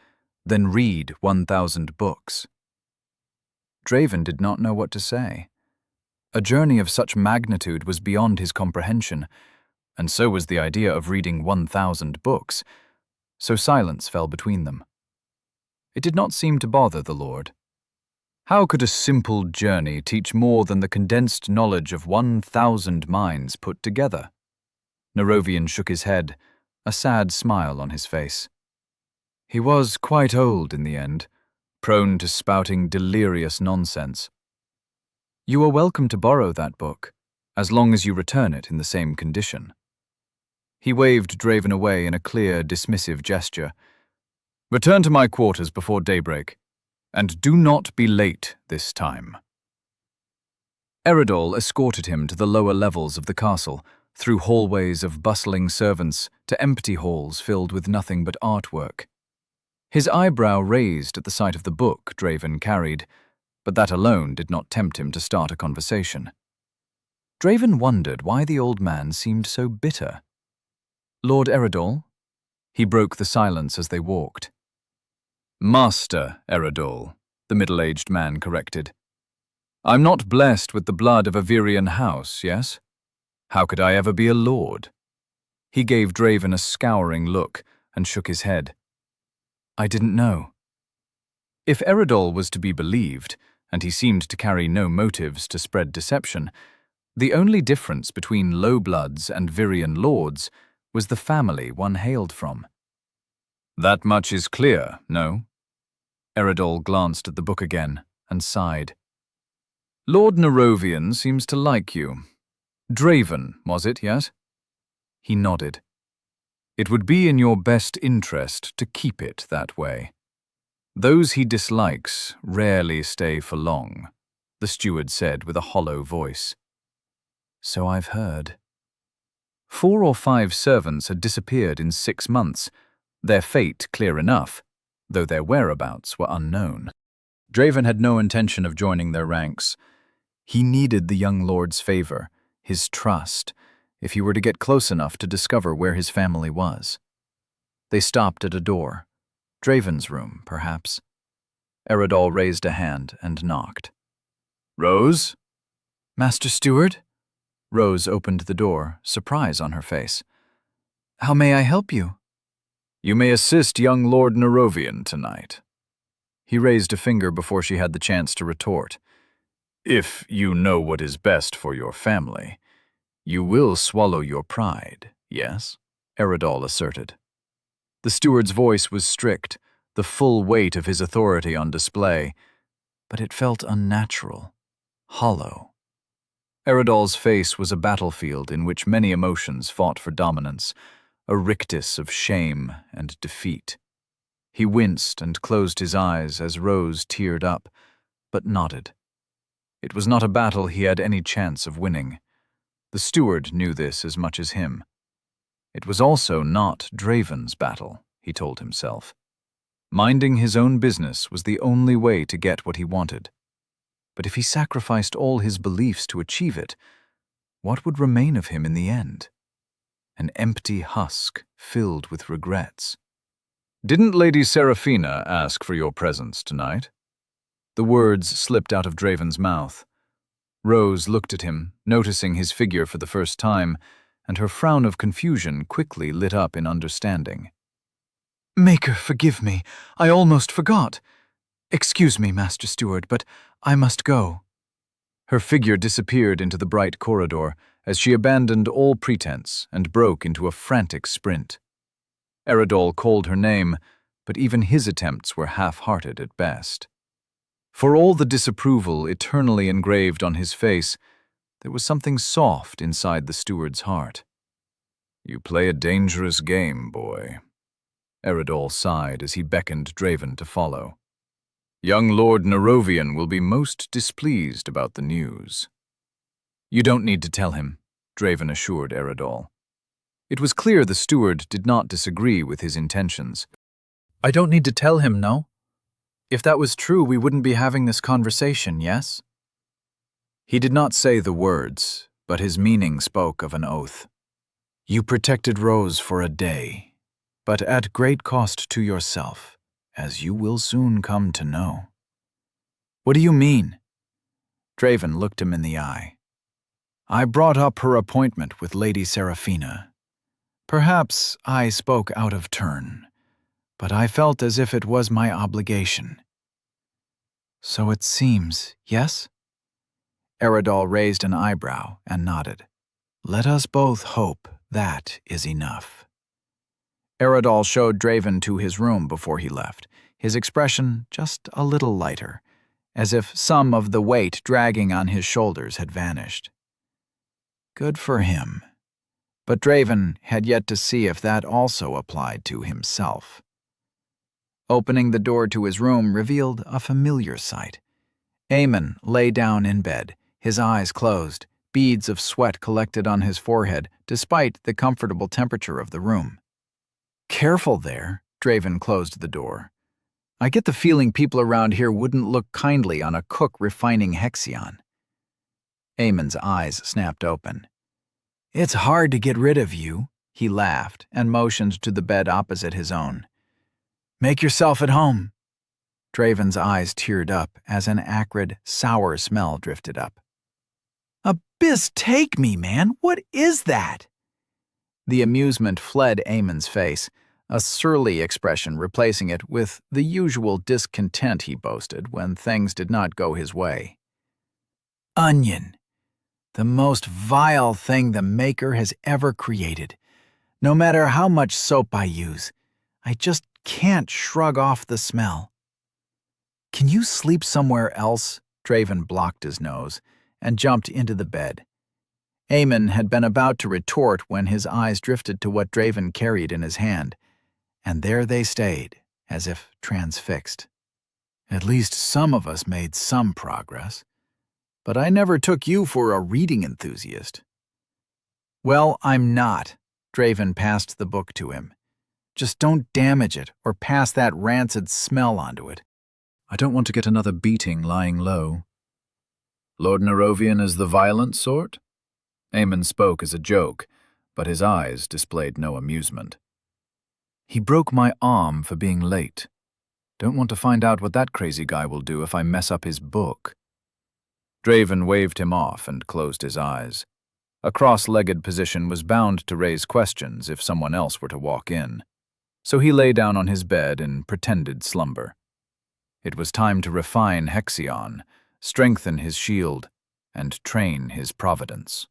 than read 1,000 books. Draven did not know what to say. A journey of such magnitude was beyond his comprehension, and so was the idea of reading 1,000 books, so silence fell between them. It did not seem to bother the Lord. How could a simple journey teach more than the condensed knowledge of 1,000 minds put together? Nerovian shook his head, a sad smile on his face. He was quite old in the end, prone to spouting delirious nonsense. You are welcome to borrow that book. as long as you return it in the same condition. He waved Draven away in a clear, dismissive gesture. Return to my quarters before daybreak, and do not be late this time. Eridol escorted him to the lower levels of the castle, through hallways of bustling servants to empty halls filled with nothing but artwork. His eyebrow raised at the sight of the book Draven carried, but that alone did not tempt him to start a conversation. Draven wondered why the old man seemed so bitter. Lord Eridol? He broke the silence as they walked. Master Eridol, the middle-aged man corrected. I'm not blessed with the blood of a Virian house, yes? How could I ever be a lord? He gave Draven a scouring look and shook his head. I didn't know. If Eridol was to be believed, and he seemed to carry no motives to spread deception, the only difference between lowbloods and Virian lords was the family one hailed from. That much is clear, no? Eridol glanced at the book again and sighed. Lord Nerovian seems to like you. Draven, was it, yes? He nodded. It would be in your best interest to keep it that way. Those he dislikes rarely stay for long, the steward said with a hollow voice. So I've heard. 4 or 5 servants had disappeared in 6 months, their fate clear enough, though their whereabouts were unknown. Draven had no intention of joining their ranks. He needed the young lord's favor, his trust, if he were to get close enough to discover where his family was. They stopped at a door. Draven's room, perhaps. Eridol raised a hand and knocked. Rose? Master Steward? Rose opened the door, surprise on her face. How may I help you? You may assist young Lord Nerovian tonight. He raised a finger before she had the chance to retort. If you know what is best for your family, you will swallow your pride, yes? Eridol asserted. The steward's voice was strict, the full weight of his authority on display, but it felt unnatural, hollow. Eridol's face was a battlefield in which many emotions fought for dominance, a rictus of shame and defeat. He winced and closed his eyes as Rose teared up, but nodded. It was not a battle he had any chance of winning. The steward knew this as much as him. It was also not Draven's battle, he told himself. Minding his own business was the only way to get what he wanted. But if he sacrificed all his beliefs to achieve it, what would remain of him in the end? An empty husk filled with regrets. Didn't Lady Seraphina ask for your presence tonight? The words slipped out of Draven's mouth. Rose looked at him, noticing his figure for the first time, and her frown of confusion quickly lit up in understanding. Maker, forgive me. I almost forgot. Excuse me, Master Steward, but I must go. Her figure disappeared into the bright corridor as she abandoned all pretense and broke into a frantic sprint. Eridol called her name, but even his attempts were half-hearted at best. For all the disapproval eternally engraved on his face, there was something soft inside the steward's heart. You play a dangerous game, boy. Eridol sighed as he beckoned Draven to follow. Young Lord Nerovian will be most displeased about the news. You don't need to tell him, Draven assured Eridol. It was clear the steward did not disagree with his intentions. I don't need to tell him, no? If that was true, we wouldn't be having this conversation, yes? He did not say the words, but his meaning spoke of an oath. You protected Rose for a day, but at great cost to yourself, as you will soon come to know. What do you mean? Draven looked him in the eye. I brought up her appointment with Lady Seraphina. Perhaps I spoke out of turn, but I felt as if it was my obligation. So it seems, yes? Eridol raised an eyebrow and nodded. Let us both hope that is enough. Eridol showed Draven to his room before he left, his expression just a little lighter, as if some of the weight dragging on his shoulders had vanished. Good for him. But Draven had yet to see if that also applied to himself. Opening the door to his room revealed a familiar sight. Eamon lay down in bed, his eyes closed, beads of sweat collected on his forehead despite the comfortable temperature of the room. "Careful there," Draven closed the door. "I get the feeling people around here wouldn't look kindly on a cook refining Hexion." Eamon's eyes snapped open. "It's hard to get rid of you," he laughed and motioned to the bed opposite his own. "Make yourself at home." Draven's eyes teared up as an acrid, sour smell drifted up. "Abyss, take me, man! What is that?" The amusement fled Eamon's face, a surly expression replacing it with the usual discontent he boasted when things did not go his way. "Onion. The most vile thing the Maker has ever created. No matter how much soap I use, I just can't shrug off the smell." "Can you sleep somewhere else?" Draven blocked his nose and jumped into the bed. Eamon had been about to retort when his eyes drifted to what Draven carried in his hand, and there they stayed, as if transfixed. "At least some of us made some progress. But I never took you for a reading enthusiast." "Well, I'm not." Draven passed the book to him. "Just don't damage it or pass that rancid smell onto it." I don't want to get another beating lying low. Lord Nerovian is the violent sort? Eamon spoke as a joke, but his eyes displayed no amusement. He broke my arm for being late. Don't want to find out what that crazy guy will do if I mess up his book. Draven waved him off and closed his eyes. A cross-legged position was bound to raise questions if someone else were to walk in, so he lay down on his bed in pretended slumber. It was time to refine Hexion, strengthen his shield, and train his providence.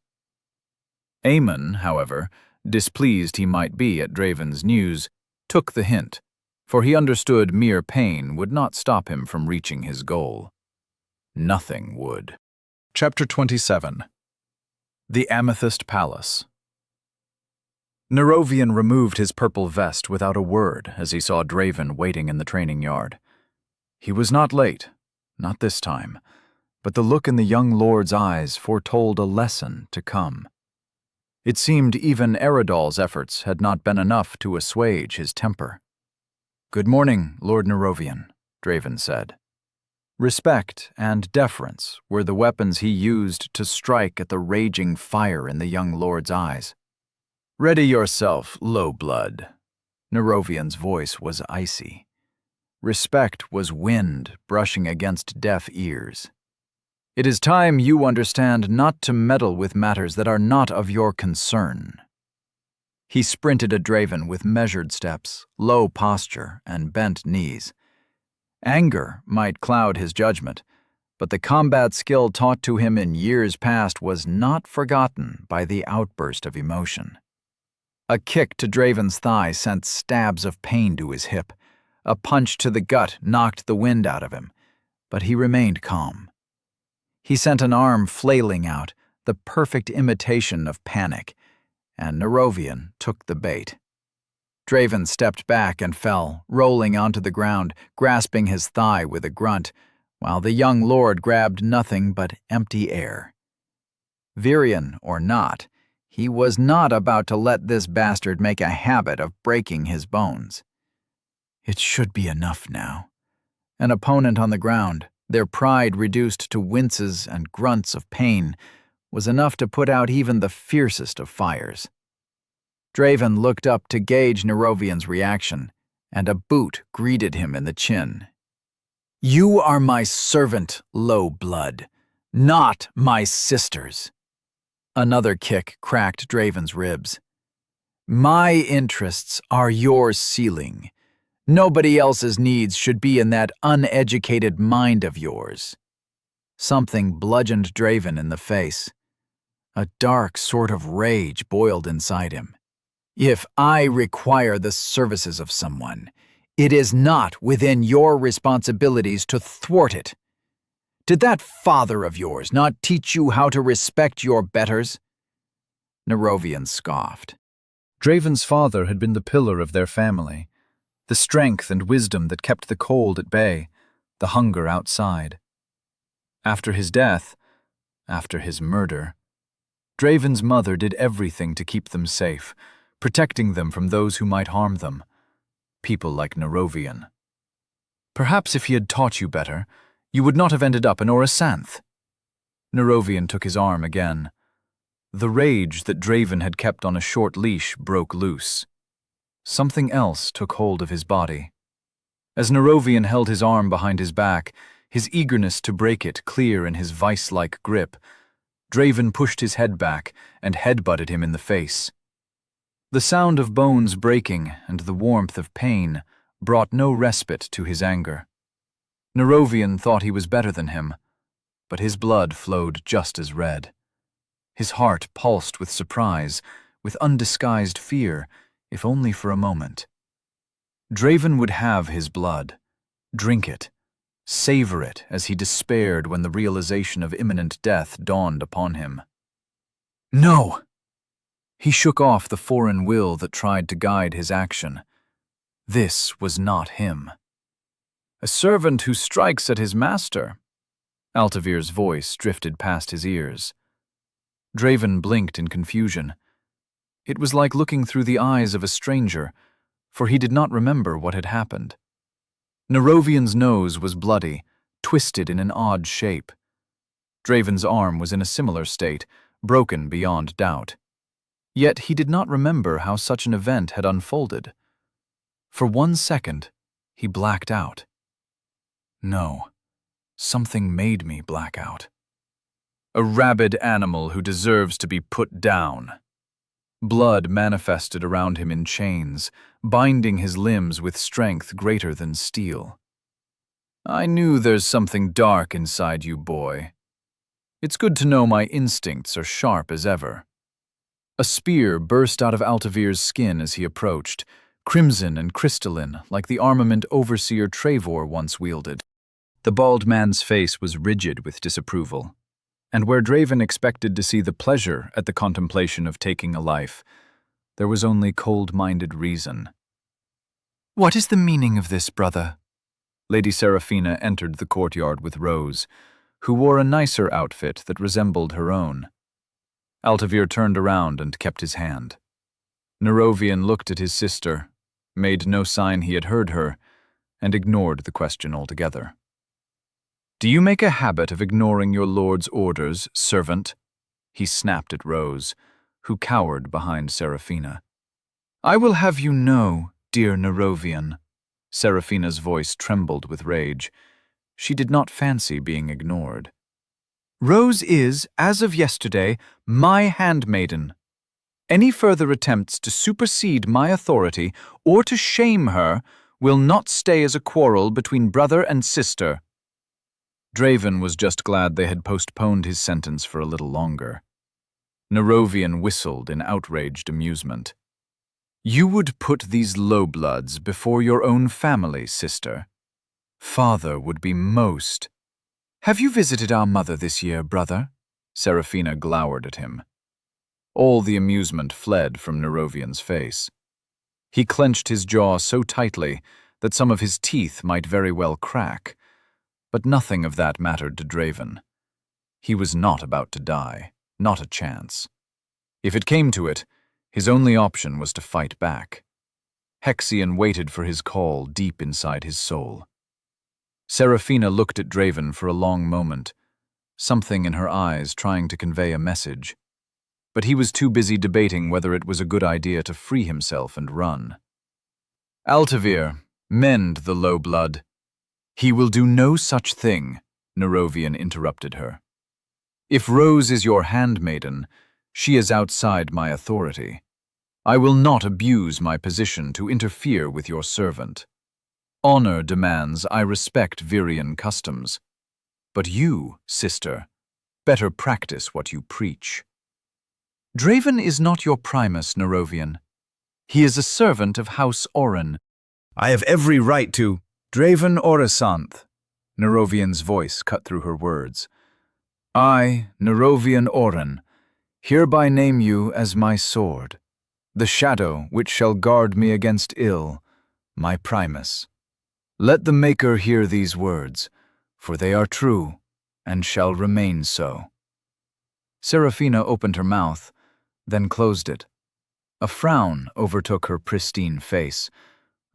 Eamon, however, displeased he might be at Draven's news, took the hint, for he understood mere pain would not stop him from reaching his goal. Nothing would. Chapter 27. The Amethyst Palace. Nerovian removed his purple vest without a word as he saw Draven waiting in the training yard. He was not late, not this time, but the look in the young lord's eyes foretold a lesson to come. It seemed even Eridol's efforts had not been enough to assuage his temper. "Good morning, Lord Nerovian," Draven said. Respect and deference were the weapons he used to strike at the raging fire in the young lord's eyes. "Ready yourself, low blood." Nerovian's voice was icy. Respect was wind brushing against deaf ears. "It is time you understand not to meddle with matters that are not of your concern." He sprinted at Draven with measured steps, low posture, and bent knees. Anger might cloud his judgment, but the combat skill taught to him in years past was not forgotten by the outburst of emotion. A kick to Draven's thigh sent stabs of pain to his hip. A punch to the gut knocked the wind out of him, but he remained calm. He sent an arm flailing out, the perfect imitation of panic, and Nerovian took the bait. Draven stepped back and fell, rolling onto the ground, grasping his thigh with a grunt, while the young lord grabbed nothing but empty air. Virian or not, he was not about to let this bastard make a habit of breaking his bones. It should be enough now. An opponent on the ground, their pride reduced to winces and grunts of pain, was enough to put out even the fiercest of fires. Draven looked up to gauge Nerovian's reaction, and a boot greeted him in the chin. "You are my servant, low blood, not my sister's." Another kick cracked Draven's ribs. "My interests are your ceiling. Nobody else's needs should be in that uneducated mind of yours." Something bludgeoned Draven in the face. A dark sort of rage boiled inside him. "If I require the services of someone, it is not within your responsibilities to thwart it. Did that father of yours not teach you how to respect your betters?" Nerovian scoffed. Draven's father had been the pillar of their family, the strength and wisdom that kept the cold at bay, the hunger outside. After his death, after his murder, Draven's mother did everything to keep them safe, protecting them from those who might harm them, people like Nerovian. Perhaps if he had taught you better, you would not have ended up in Orisanth. Nerovian took his arm again. The rage that Draven had kept on a short leash broke loose. Something else took hold of his body. As Nerovian held his arm behind his back, his eagerness to break it clear in his vice-like grip, Draven pushed his head back and headbutted him in the face. The sound of bones breaking and the warmth of pain brought no respite to his anger. Nerovian thought he was better than him, but his blood flowed just as red. His heart pulsed with surprise, with undisguised fear, if only for a moment. Draven would have his blood, drink it, savor it as he despaired when the realization of imminent death dawned upon him. No! He shook off the foreign will that tried to guide his action. This was not him. A servant who strikes at his master. Altavir's voice drifted past his ears. Draven blinked in confusion. It was like looking through the eyes of a stranger, for he did not remember what had happened. Nerovian's nose was bloody, twisted in an odd shape. Draven's arm was in a similar state, broken beyond doubt. Yet he did not remember how such an event had unfolded. For 1 second, he blacked out. No, something made me black out. A rabid animal who deserves to be put down. Blood manifested around him in chains, binding his limbs with strength greater than steel. I knew there's something dark inside you, boy. It's good to know my instincts are sharp as ever. A spear burst out of Altavir's skin as he approached, crimson and crystalline like the armament overseer Trevor once wielded. The bald man's face was rigid with disapproval, and where Draven expected to see the pleasure at the contemplation of taking a life, there was only cold-minded reason. What is the meaning of this, brother? Lady Seraphina entered the courtyard with Rose, who wore a nicer outfit that resembled her own. Altavir turned around and kept his hand. Nerovian looked at his sister, made no sign he had heard her, and ignored the question altogether. Do you make a habit of ignoring your lord's orders, servant? He snapped at Rose, who cowered behind Seraphina. I will have you know, dear Nerovian. Seraphina's voice trembled with rage. She did not fancy being ignored. Rose is, as of yesterday, my handmaiden. Any further attempts to supersede my authority or to shame her will not stay as a quarrel between brother and sister. Draven was just glad they had postponed his sentence for a little longer. Nerovian whistled in outraged amusement. You would put these lowbloods before your own family, sister. Father would be most. Have you visited our mother this year, brother? Seraphina glowered at him. All the amusement fled from Nerovian's face. He clenched his jaw so tightly that some of his teeth might very well crack, but nothing of that mattered to Draven. He was not about to die, not a chance. If it came to it, his only option was to fight back. Hexion waited for his call deep inside his soul. Seraphina looked at Draven for a long moment, something in her eyes trying to convey a message. But he was too busy debating whether it was a good idea to free himself and run. Altavir, mend the low blood. He will do no such thing, Nerovian interrupted her. If Rose is your handmaiden, she is outside my authority. I will not abuse my position to interfere with your servant. Honor demands I respect Virian customs. But you, sister, better practice what you preach. Draven is not your primus, Nerovian. He is a servant of House Oren. I have every right to... Draven Orisanth. Nerovian's voice cut through her words. I, Nerovian Oren, Hereby name you as my sword, the shadow which shall guard me against ill, my Primus. Let the Maker hear these words, for they are true, and shall remain so." Seraphina opened her mouth, then closed it. A frown overtook her pristine face,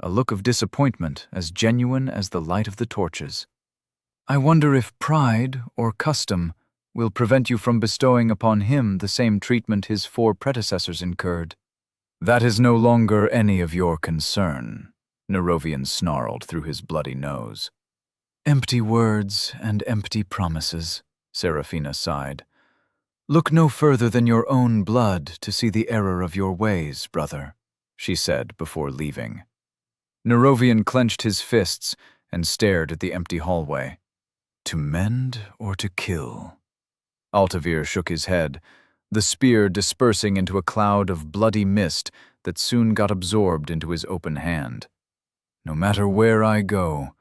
a look of disappointment as genuine as the light of the torches. "I wonder if pride or custom will prevent you from bestowing upon him the same treatment his 4 predecessors incurred." "That is no longer any of your concern," Nerovian snarled through his bloody nose. "Empty words and empty promises," Seraphina sighed. "Look no further than your own blood to see the error of your ways, brother," she said before leaving. Nerovian clenched his fists and stared at the empty hallway. To mend or to kill? Altavir shook his head, the spear dispersing into a cloud of bloody mist that soon got absorbed into his open hand. "No matter where I go,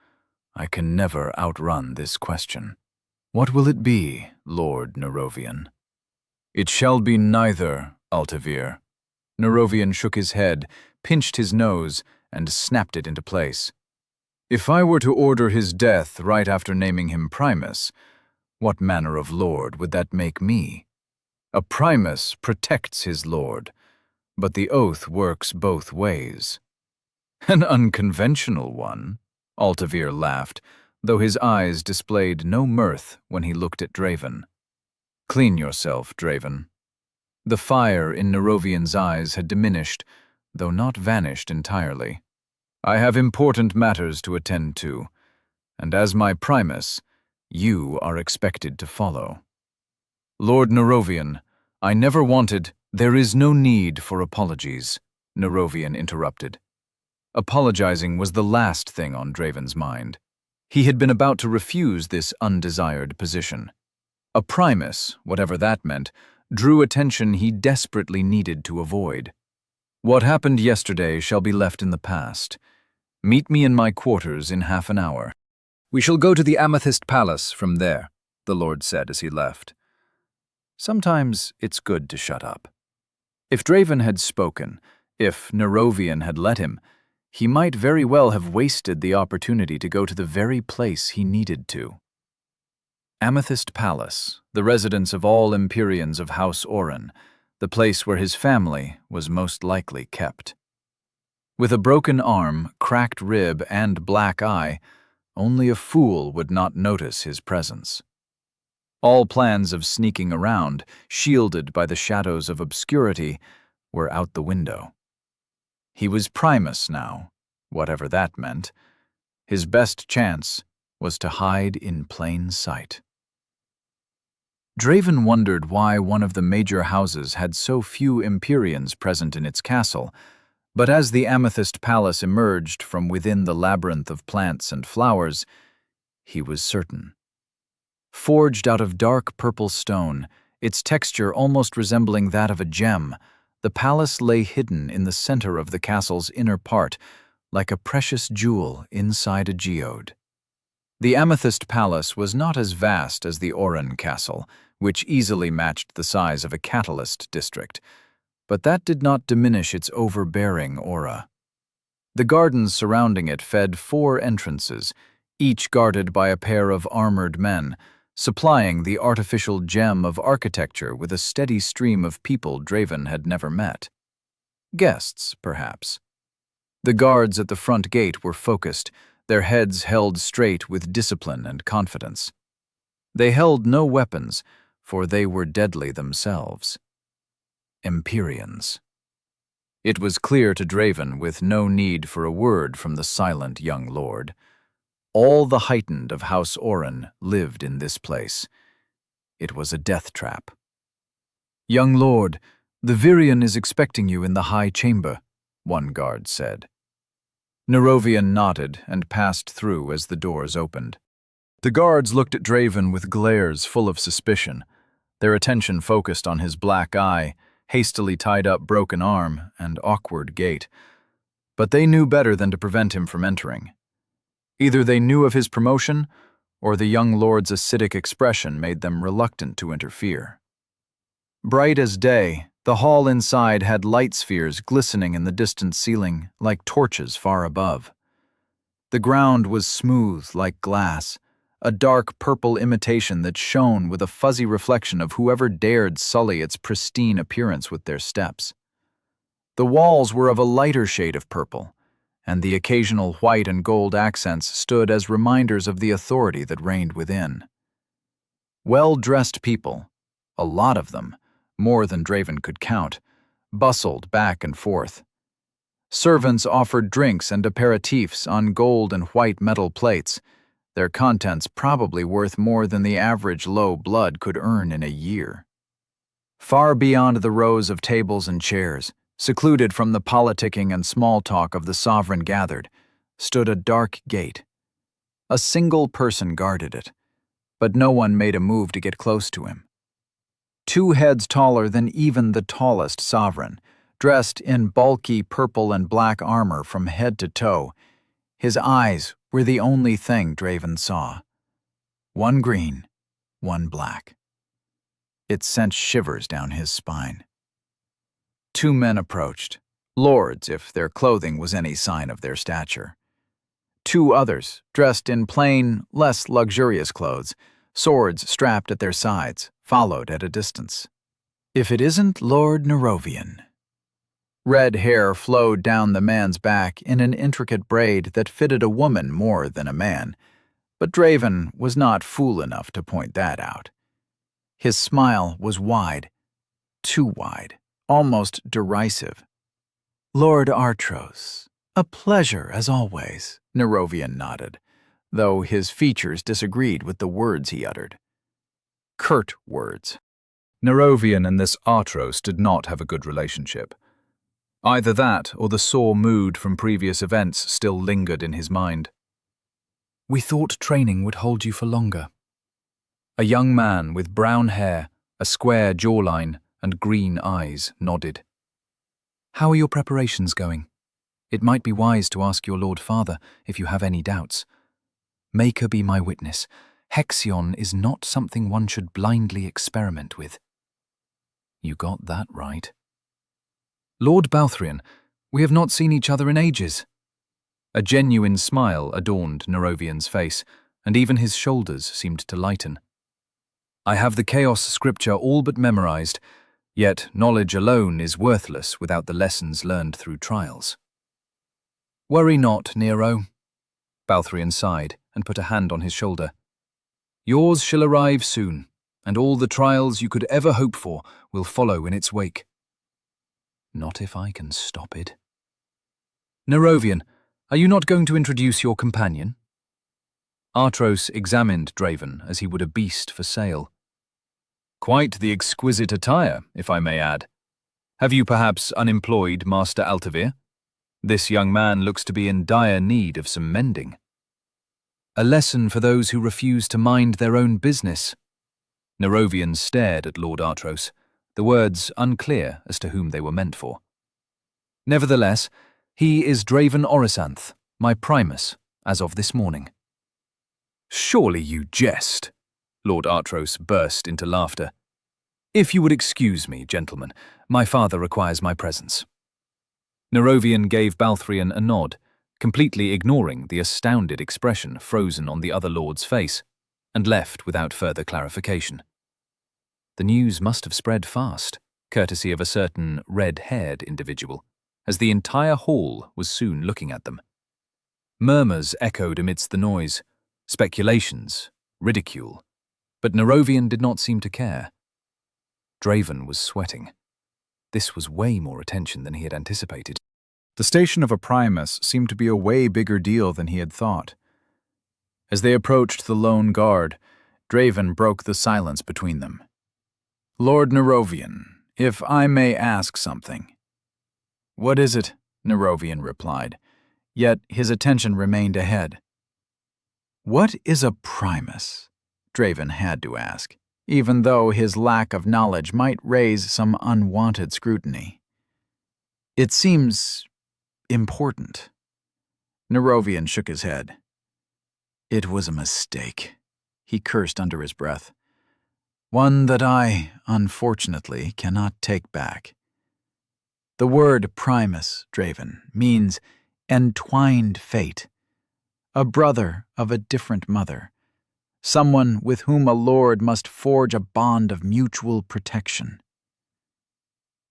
I can never outrun this question. What will it be, Lord Nerovian?" "It shall be neither, Altavir." Nerovian shook his head, pinched his nose, and snapped it into place. "If I were to order his death right after naming him Primus, what manner of lord would that make me? A Primus protects his lord, but the oath works both ways." "An unconventional one," Altavir laughed, though his eyes displayed no mirth when he looked at Draven. "Clean yourself, Draven." The fire in Nerovian's eyes had diminished, though not vanished entirely. "I have important matters to attend to, and as my Primus, you are expected to follow." "Lord Nerovian, I never wanted—" "There is no need for apologies," Nerovian interrupted. Apologizing was the last thing on Draven's mind. He had been about to refuse this undesired position. A Primus, whatever that meant, drew attention he desperately needed to avoid. "What happened yesterday shall be left in the past. Meet me in my quarters in half an hour." "We shall go to the Amethyst Palace from there," the Lord said as he left. Sometimes it's good to shut up. If Draven had spoken, if Nerovian had let him, he might very well have wasted the opportunity to go to the very place he needed to. Amethyst Palace, the residence of all Empyreans of House Oren, the place where his family was most likely kept. With a broken arm, cracked rib, and black eye, only a fool would not notice his presence. All plans of sneaking around, shielded by the shadows of obscurity, were out the window. He was Primus now, whatever that meant. His best chance was to hide in plain sight. Draven wondered why one of the major houses had so few Empyreans present in its castle, but as the Amethyst Palace emerged from within the labyrinth of plants and flowers, he was certain. Forged out of dark purple stone, its texture almost resembling that of a gem, the palace lay hidden in the center of the castle's inner part, like a precious jewel inside a geode. The Amethyst Palace was not as vast as the Oren Castle, which easily matched the size of a catalyst district, but that did not diminish its overbearing aura. The gardens surrounding it fed 4 entrances, each guarded by a pair of armored men, supplying the artificial gem of architecture with a steady stream of people Draven had never met. Guests, perhaps. The guards at the front gate were focused, their heads held straight with discipline and confidence. They held no weapons, for they were deadly themselves. Empyreans. It was clear to Draven, with no need for a word from the silent young lord. All the heightened of House Oren lived in this place. It was a death trap. "Young lord, the Virion is expecting you in the high chamber," one guard said. Nerovian nodded and passed through as the doors opened. The guards looked at Draven with glares full of suspicion, their attention focused on his black eye, hastily tied-up broken arm, and awkward gait. But they knew better than to prevent him from entering. Either they knew of his promotion, or the young lord's acidic expression made them reluctant to interfere. Bright as day, the hall inside had light spheres glistening in the distant ceiling like torches far above. The ground was smooth like glass, a dark purple imitation that shone with a fuzzy reflection of whoever dared sully its pristine appearance with their steps. The walls were of a lighter shade of purple, and the occasional white and gold accents stood as reminders of the authority that reigned within. Well-dressed people, a lot of them, more than Draven could count, bustled back and forth. Servants offered drinks and aperitifs on gold and white metal plates, their contents probably worth more than the average low blood could earn in a year. Far beyond the rows of tables and chairs, secluded from the politicking and small talk of the sovereign gathered, stood a dark gate. A single person guarded it, but no one made a move to get close to him. 2 heads taller than even the tallest sovereign, dressed in bulky purple and black armor from head to toe, his eyes were the only thing Draven saw. One green, one black. It sent shivers down his spine. 2 men approached, lords if their clothing was any sign of their stature. 2 others, dressed in plain, less luxurious clothes, swords strapped at their sides, followed at a distance. If it isn't Lord Nerovian. Red hair flowed down the man's back in an intricate braid that fitted a woman more than a man, but Draven was not fool enough to point that out. His smile was wide, too wide, almost derisive. Lord Artros, a pleasure as always, Nerovian nodded, though his features disagreed with the words he uttered. Curt words. Nerovian and this Artros did not have a good relationship. Either that or the sore mood from previous events still lingered in his mind. We thought training would hold you for longer. A young man with brown hair, a square jawline, and green eyes nodded. How are your preparations going? It might be wise to ask your Lord Father if you have any doubts. Make her be my witness. Hexion is not something one should blindly experiment with. You got that right. Lord Balthrian, we have not seen each other in ages. A genuine smile adorned Nerovian's face, and even his shoulders seemed to lighten. I have the Chaos Scripture all but memorized, yet knowledge alone is worthless without the lessons learned through trials. Worry not, Nero. Balthrian sighed and put a hand on his shoulder. Yours shall arrive soon, and all the trials you could ever hope for will follow in its wake. Not if I can stop it. Nerovian, are you not going to introduce your companion? Artros examined Draven as he would a beast for sale. Quite the exquisite attire, if I may add. Have you perhaps unemployed Master Altavir? This young man looks to be in dire need of some mending. A lesson for those who refuse to mind their own business. Nerovian stared at Lord Artros, the words unclear as to whom they were meant for. Nevertheless, he is Draven Orisanth, my primus, as of this morning. Surely you jest, Lord Artros burst into laughter. If you would excuse me, gentlemen, my father requires my presence. Nerovian gave Balthrian a nod, completely ignoring the astounded expression frozen on the other lord's face, and left without further clarification. The news must have spread fast, courtesy of a certain red-haired individual, as the entire hall was soon looking at them. Murmurs echoed amidst the noise, speculations, ridicule, but Nerovian did not seem to care. Draven was sweating. This was way more attention than he had anticipated. The station of a primus seemed to be a way bigger deal than he had thought. As they approached the lone guard, Draven broke the silence between them. Lord Nerovian, if I may ask something. What is it? Nerovian replied, yet his attention remained ahead. What is a primus? Draven had to ask, even though his lack of knowledge might raise some unwanted scrutiny. It seems important. Nerovian shook his head. It was a mistake. He cursed under his breath. One that I, unfortunately, cannot take back. The word Primus, Draven, means entwined fate, a brother of a different mother, someone with whom a lord must forge a bond of mutual protection.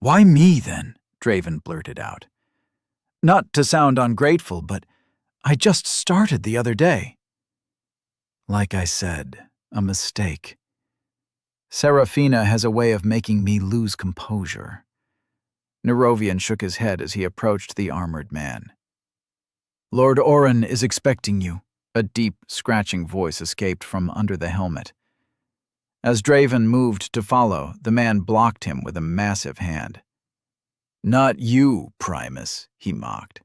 Why me, then? Draven blurted out. Not to sound ungrateful, but I just started the other day. Like I said, a mistake. Serafina has a way of making me lose composure. Nerovian shook his head as he approached the armored man. Lord Oren is expecting you, a deep, scratching voice escaped from under the helmet. As Draven moved to follow, the man blocked him with a massive hand. Not you, Primus, he mocked.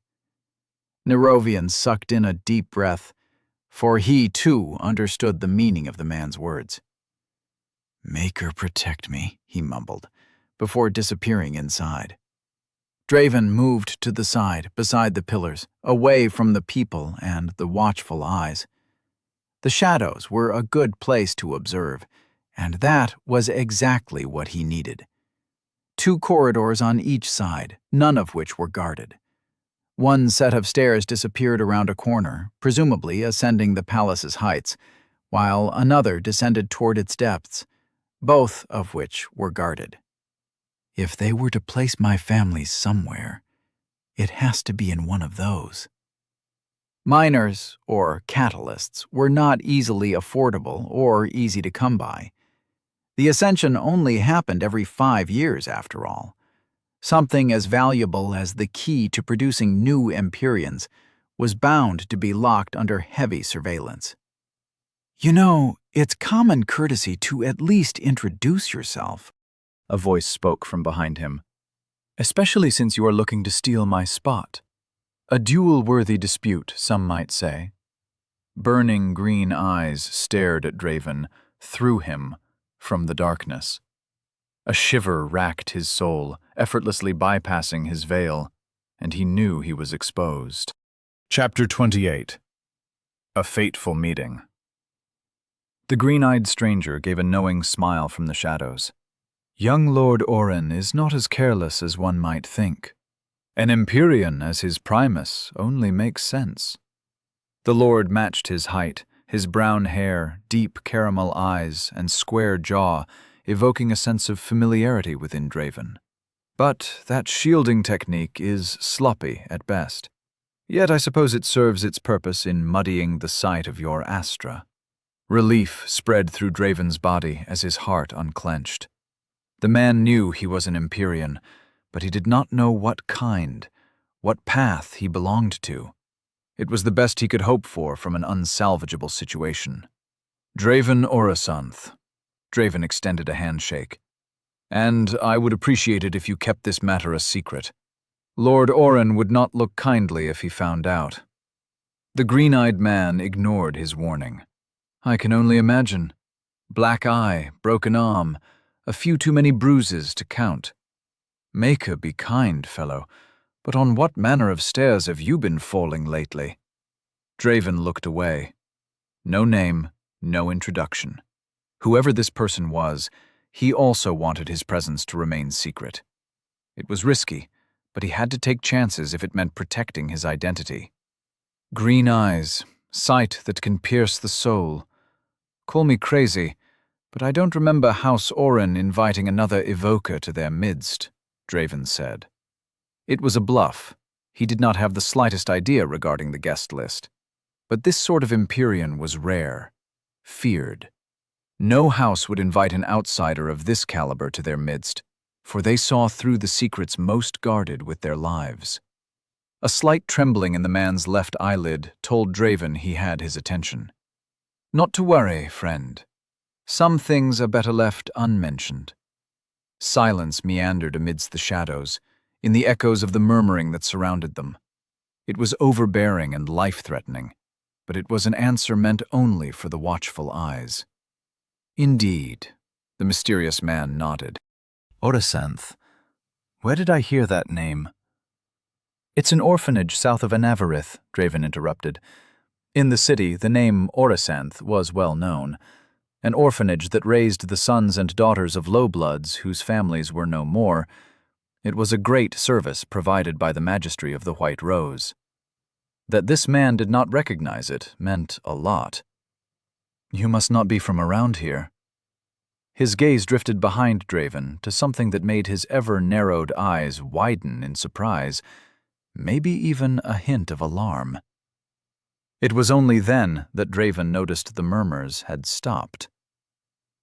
Nerovian sucked in a deep breath, for he, too, understood the meaning of the man's words. Make her protect me, he mumbled, before disappearing inside. Draven moved to the side, beside the pillars, away from the people and the watchful eyes. The shadows were a good place to observe, and that was exactly what he needed. 2 corridors on each side, none of which were guarded. One set of stairs disappeared around a corner, presumably ascending the palace's heights, while another descended toward its depths, both of which were guarded. If they were to place my family somewhere, it has to be in one of those. Miners, or catalysts, were not easily affordable or easy to come by. The ascension only happened every 5 years, after all. Something as valuable as the key to producing new Empyreans was bound to be locked under heavy surveillance. You know, it's common courtesy to at least introduce yourself, a voice spoke from behind him. Especially since you are looking to steal my spot. A duel-worthy dispute, some might say. Burning green eyes stared at Draven, through him, from the darkness. A shiver racked his soul, effortlessly bypassing his veil, and he knew he was exposed. Chapter 28. A Fateful Meeting. The green-eyed stranger gave a knowing smile from the shadows. Young Lord Oren is not as careless as one might think. An Empyrean as his Primus only makes sense. The Lord matched his height, his brown hair, deep caramel eyes, and square jaw, evoking a sense of familiarity within Draven. But that shielding technique is sloppy at best. Yet I suppose it serves its purpose in muddying the sight of your Astra. Relief spread through Draven's body as his heart unclenched. The man knew he was an Empyrean, but he did not know what kind, what path he belonged to. It was the best he could hope for from an unsalvageable situation. Draven Orasanth. Draven extended a handshake. And I would appreciate it if you kept this matter a secret. Lord Oren would not look kindly if he found out. The green-eyed man ignored his warning. I can only imagine. Black eye, broken arm, a few too many bruises to count. Maker be kind, fellow, but on what manner of stairs have you been falling lately? Draven looked away. No name, no introduction. Whoever this person was, he also wanted his presence to remain secret. It was risky, but he had to take chances if it meant protecting his identity. Green eyes, sight that can pierce the soul. Call me crazy, but I don't remember House Oren inviting another evoker to their midst, Draven said. It was a bluff. He did not have the slightest idea regarding the guest list. But this sort of Empyrean was rare, feared. No house would invite an outsider of this caliber to their midst, for they saw through the secrets most guarded with their lives. A slight trembling in the man's left eyelid told Draven he had his attention. Not to worry, friend. Some things are better left unmentioned. Silence meandered amidst the shadows, in the echoes of the murmuring that surrounded them. It was overbearing and life-threatening, but it was an answer meant only for the watchful eyes. Indeed, the mysterious man nodded. Orasanth. Where did I hear that name? It's an orphanage south of Anavarith, Draven interrupted. In the city, the name Orasanth was well known. an orphanage that raised the sons and daughters of lowbloods whose families were no more. It was a great service provided by the Magistry of the White Rose. That this man did not recognize it meant a lot. "You must not be from around here." His gaze drifted behind Draven to something that made his ever-narrowed eyes widen in surprise, maybe even a hint of alarm. It was only then that Draven noticed the murmurs had stopped.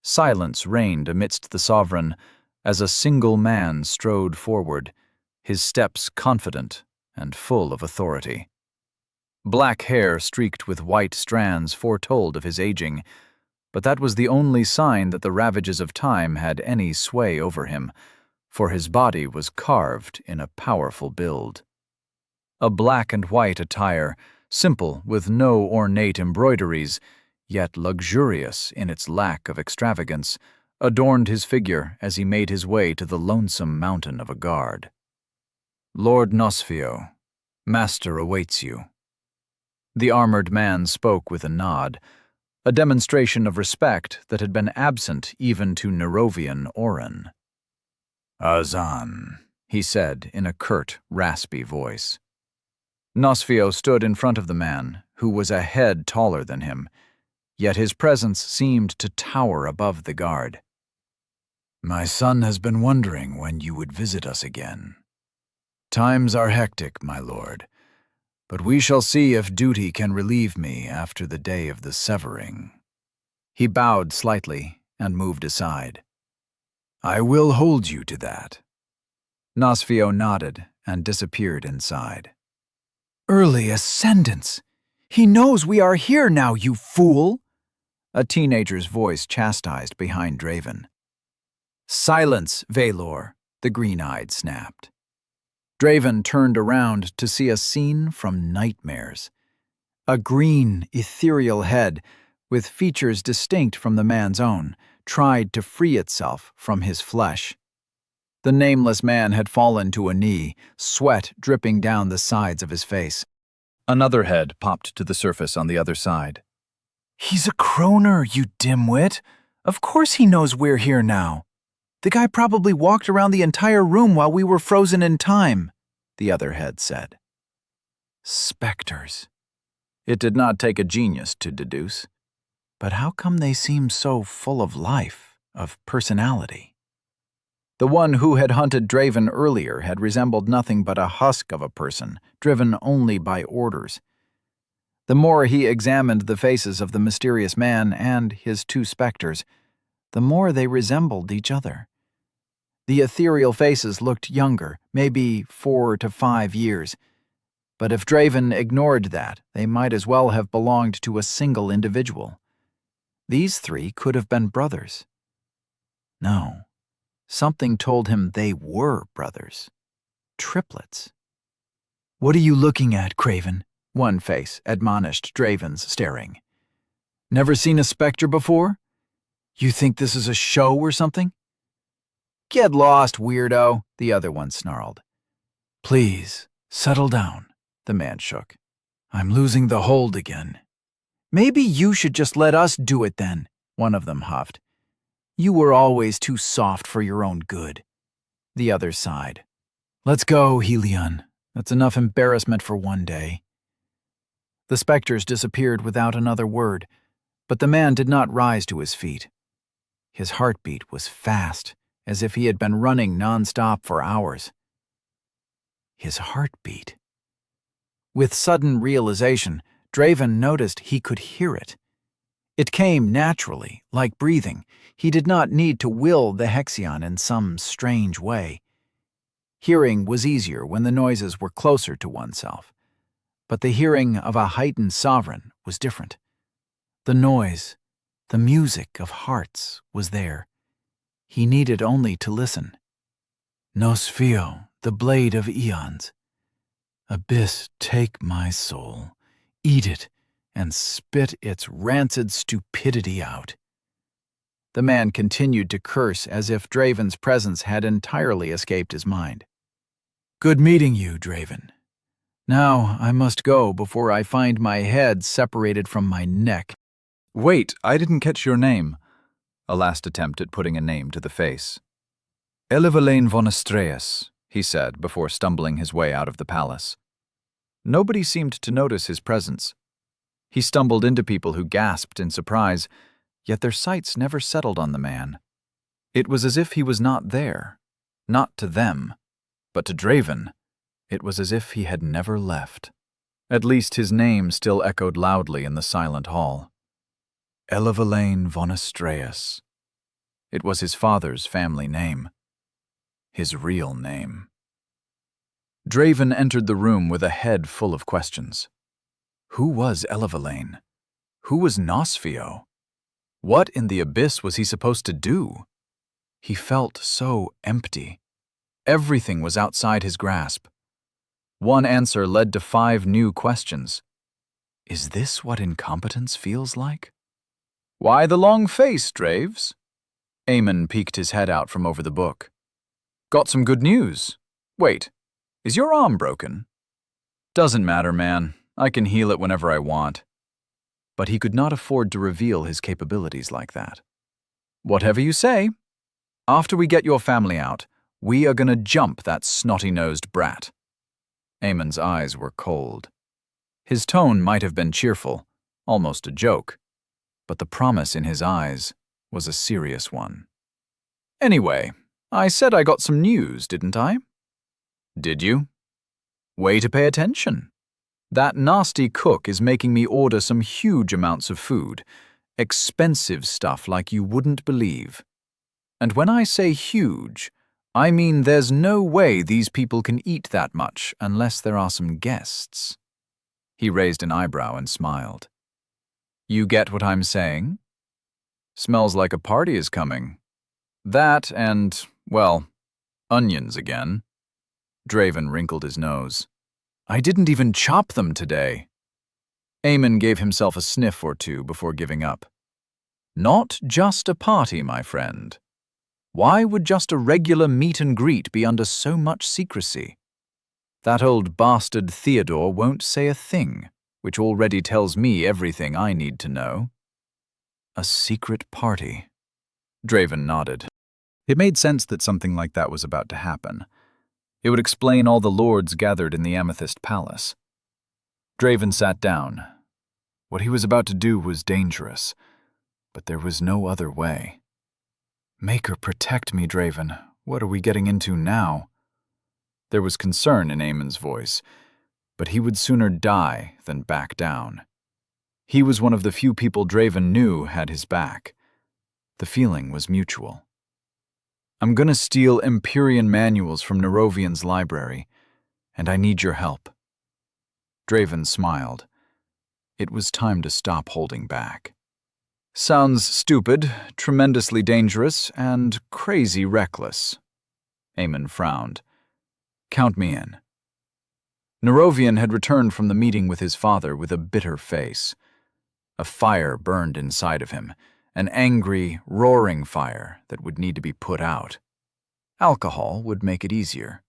Silence reigned amidst the Sovereign as a single man strode forward, his steps confident and full of authority. Black hair streaked with white strands foretold of his aging, but that was the only sign that the ravages of time had any sway over him, for his body was carved in a powerful build. A black and white attire, simple with no ornate embroideries, yet luxurious in its lack of extravagance, adorned his figure as he made his way to the lonesome mountain of a guard. "Lord Nosfio, Master awaits you." The armored man spoke with a nod, a demonstration of respect that had been absent even to Nerovian Orin. "Azan," he said in a curt, raspy voice. Nosfio stood in front of the man, who was a head taller than him, yet his presence seemed to tower above the guard. "My son has been wondering when you would visit us again. Times are hectic, my lord, but we shall see if duty can relieve me after the day of the severing." He bowed slightly and moved aside. "I will hold you to that." Nosfio nodded and disappeared inside. "Early ascendance! He knows we are here now, you fool!" A teenager's voice chastised behind Draven. "Silence, Valor," the green-eyed snapped. Draven turned around to see a scene from nightmares. A green, ethereal head, with features distinct from the man's own, tried to free itself from his flesh. The nameless man had fallen to a knee, sweat dripping down the sides of his face. Another head popped to the surface on the other side. "He's a croner, you dimwit. Of course he knows we're here now. The guy probably walked around the entire room while we were frozen in time," the other head said. Specters. It did not take a genius to deduce. But how come they seem so full of life, of personality? The one who had hunted Draven earlier had resembled nothing but a husk of a person, driven only by orders. The more he examined the faces of the mysterious man and his two specters, the more they resembled each other. The ethereal faces looked younger, maybe 4 to 5 years. But if Draven ignored that, they might as well have belonged to a single individual. These three could have been brothers. No, something told him they were brothers. Triplets. "What are you looking at, Craven?" One face admonished Draven's staring. "Never seen a specter before? You think this is a show or something?" "Get lost, weirdo," the other one snarled. "Please, settle down," the man shook. "I'm losing the hold again." "Maybe you should just let us do it then," one of them huffed. "You were always too soft for your own good." The other sighed. "Let's go, Helion. That's enough embarrassment for one day." The specters disappeared without another word, but the man did not rise to his feet. His heartbeat was fast, as if he had been running nonstop for hours. His heartbeat. With sudden realization, Draven noticed he could hear it. It came naturally, like breathing. He did not need to will the Hexion in some strange way. Hearing was easier when the noises were closer to oneself. But the hearing of a heightened sovereign was different. The noise, the music of hearts was there. He needed only to listen. "Nosfio, the blade of eons. Abyss, take my soul, eat it, and spit its rancid stupidity out." The man continued to curse as if Draven's presence had entirely escaped his mind. "Good meeting you, Draven. Now I must go before I find my head separated from my neck." "Wait, I didn't catch your name." a last attempt at putting a name to the face. Elevelain von Astreas, he said before stumbling his way out of the palace. Nobody seemed to notice his presence. He stumbled into people who gasped in surprise, yet their sights never settled on the man. It was as if he was not there, not to them, but to Draven. It was as if he had never left. At least his name still echoed loudly in the silent hall. Elevelain von Astreas. It was his father's family name. His real name. Draven entered the room with a head full of questions. Who was Elevelain? Who was Nosfio? What in the abyss was he supposed to do? He felt so empty. Everything was outside his grasp. One answer led to 5 new questions. Is this what incompetence feels like? Why the long face, Draves? Eamon peeked his head out from over the book. Got some good news. Wait, is your arm broken? Doesn't matter, man. I can heal it whenever I want. But he could not afford to reveal his capabilities like that. Whatever you say. After we get your family out, we are gonna jump that snotty-nosed brat. Eamon's eyes were cold. His tone might have been cheerful, almost a joke, but the promise in his eyes was a serious one. Anyway, I said I got some news, didn't I? Did you? Way to pay attention. That nasty cook is making me order some huge amounts of food, expensive stuff like you wouldn't believe. And when I say huge, I mean there's no way these people can eat that much unless there are some guests. He raised an eyebrow and smiled. You get what I'm saying? Smells like a party is coming. That and, well, onions again. Draven wrinkled his nose. I didn't even chop them today. Eamon gave himself a sniff or two before giving up. Not just a party, my friend. Why would just a regular meet and greet be under so much secrecy? That old bastard Theodore won't say a thing, which already tells me everything I need to know. A secret party. Draven nodded. It made sense that something like that was about to happen. It would explain all the lords gathered in the Amethyst Palace. Draven sat down. What he was about to do was dangerous, but there was no other way. Maker protect me, Draven. What are we getting into now? There was concern in Eamon's voice, but he would sooner die than back down. He was one of the few people Draven knew had his back. The feeling was mutual. I'm gonna steal Empyrean manuals from Nerovian's library, and I need your help. Draven smiled. It was time to stop holding back. Sounds stupid, tremendously dangerous, and crazy reckless. Eamon frowned. Count me in. Nerovian had returned from the meeting with his father with a bitter face. A fire burned inside of him, an angry, roaring fire that would need to be put out. Alcohol would make it easier.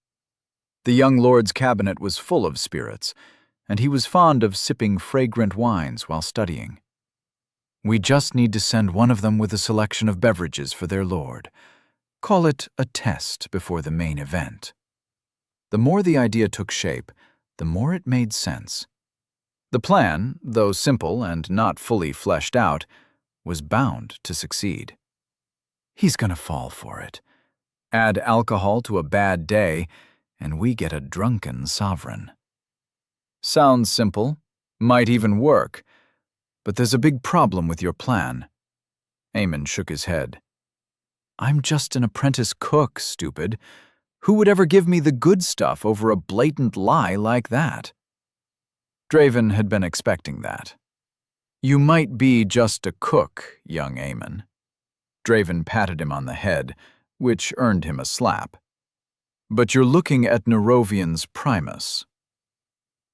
The young lord's cabinet was full of spirits, and he was fond of sipping fragrant wines while studying. We just need to send one of them with a selection of beverages for their lord. Call it a test before the main event. The more the idea took shape, the more it made sense. The plan, though simple and not fully fleshed out, was bound to succeed. He's gonna fall for it. Add alcohol to a bad day, and we get a drunken sovereign. Sounds simple, might even work, but there's a big problem with your plan. Eamon shook his head. I'm just an apprentice cook, stupid. Who would ever give me the good stuff over a blatant lie like that? Draven had been expecting that. You might be just a cook, young Eamon. Draven patted him on the head, which earned him a slap. But you're looking at Nerovian's Primus.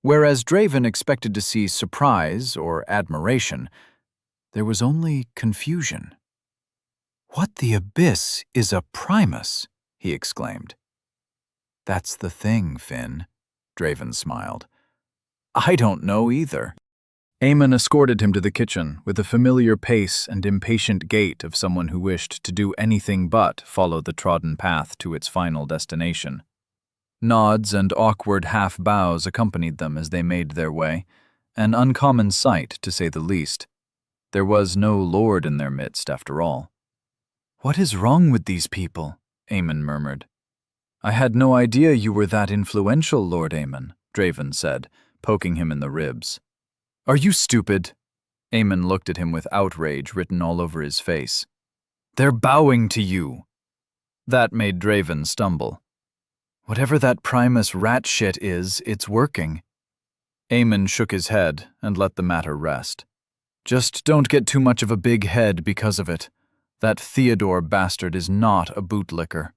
Whereas Draven expected to see surprise or admiration, there was only confusion. What the abyss is a Primus? He exclaimed. That's the thing, Finn, Draven smiled. I don't know either. Eamon escorted him to the kitchen with the familiar pace and impatient gait of someone who wished to do anything but follow the trodden path to its final destination. Nods and awkward half-bows accompanied them as they made their way, an uncommon sight, to say the least. There was no lord in their midst, after all. "What is wrong with these people?" Eamon murmured. "I had no idea you were that influential, Lord Eamon," Draven said, poking him in the ribs. "Are you stupid?" Eamon looked at him with outrage written all over his face. "They're bowing to you." That made Draven stumble. "Whatever that Primus rat shit is, it's working." Eamon shook his head and let the matter rest. "Just don't get too much of a big head because of it. That Theodore bastard is not a bootlicker."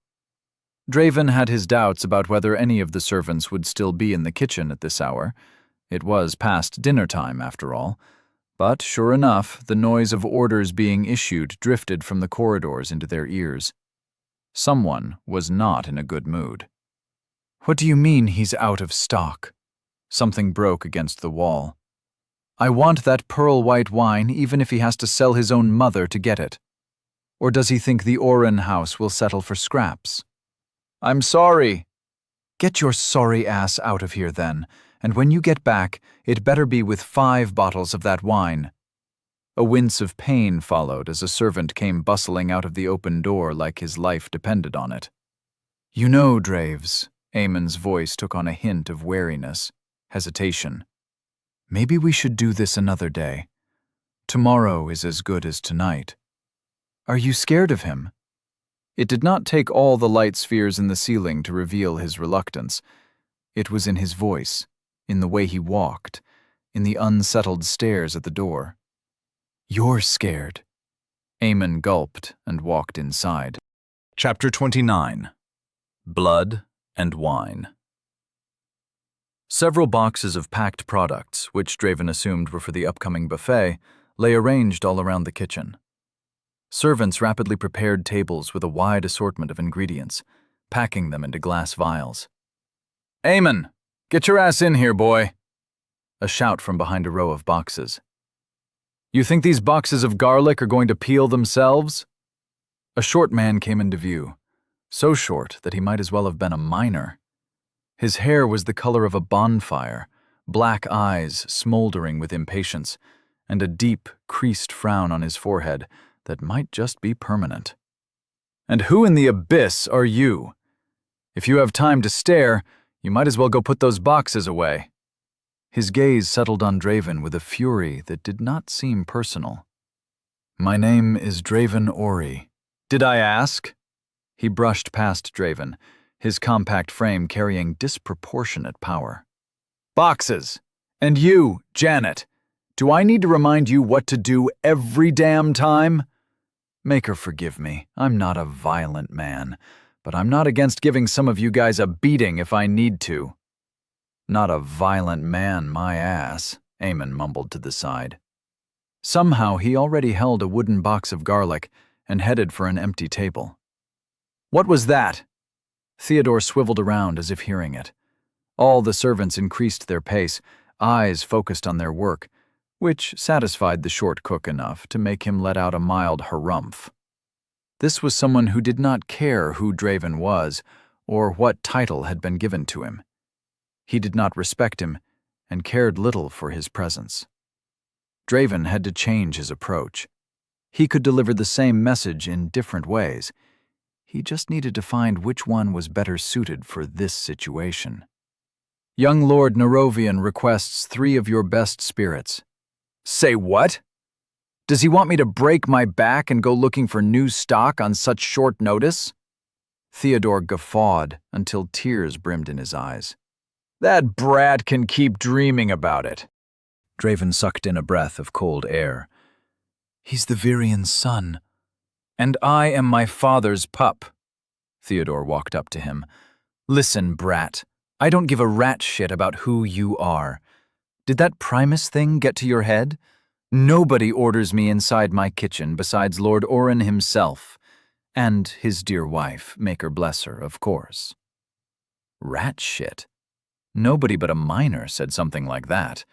Draven had his doubts about whether any of the servants would still be in the kitchen at this hour. It was past dinner time, after all. But sure enough, the noise of orders being issued drifted from the corridors into their ears. Someone was not in a good mood. "What do you mean he's out of stock?" Something broke against the wall. "I want that pearl-white wine even if he has to sell his own mother to get it. Or does he think the Oren house will settle for scraps?" "I'm sorry." "Get your sorry ass out of here then, and when you get back, it better be with 5 bottles of that wine." A wince of pain followed as a servant came bustling out of the open door like his life depended on it. "You know, Draves," Eamon's voice took on a hint of wariness, hesitation. "Maybe we should do this another day. Tomorrow is as good as tonight." "Are you scared of him?" It did not take all the light spheres in the ceiling to reveal his reluctance. It was in his voice, in the way he walked, in the unsettled stares at the door. "You're scared." Eamon gulped and walked inside. Chapter 29. Blood and Wine. Several boxes of packed products, which Draven assumed were for the upcoming buffet, lay arranged all around the kitchen. Servants rapidly prepared tables with a wide assortment of ingredients, packing them into glass vials. "Eamon, get your ass in here, boy!" A shout from behind a row of boxes. "You think these boxes of garlic are going to peel themselves?" A short man came into view, so short that he might as well have been a miner. His hair was the color of a bonfire, black eyes smoldering with impatience, and a deep, creased frown on his forehead that might just be permanent. "And who in the abyss are you? If you have time to stare, you might as well go put those boxes away." His gaze settled on Draven with a fury that did not seem personal. "My name is Draven Ori. Did I ask?" He brushed past Draven, his compact frame carrying disproportionate power. "Boxes! And you, Janet, do I need to remind you what to do every damn time? Make her forgive me. I'm not a violent man, but I'm not against giving some of you guys a beating if I need to." "Not a violent man, my ass," Eamon mumbled to the side. Somehow he already held a wooden box of garlic and headed for an empty table. "What was that?" Theodore swiveled around as if hearing it. All the servants increased their pace, eyes focused on their work, which satisfied the short cook enough to make him let out a mild harumph. This was someone who did not care who Draven was or what title had been given to him. He did not respect him and cared little for his presence. Draven had to change his approach. He could deliver the same message in different ways. He just needed to find which one was better suited for this situation. "Young Lord Nerovian requests 3 of your best spirits." "Say what? Does he want me to break my back and go looking for new stock on such short notice?" Theodore guffawed until tears brimmed in his eyes. "That brat can keep dreaming about it." Draven sucked in a breath of cold air. "He's the Virian's son." "And I am my father's pup." Theodore walked up to him. "Listen, brat, I don't give a rat shit about who you are. Did that Primus thing get to your head? Nobody orders me inside my kitchen besides Lord Oren himself. And his dear wife, make her bless her, of course." Rat shit. Nobody but a miner said something like that.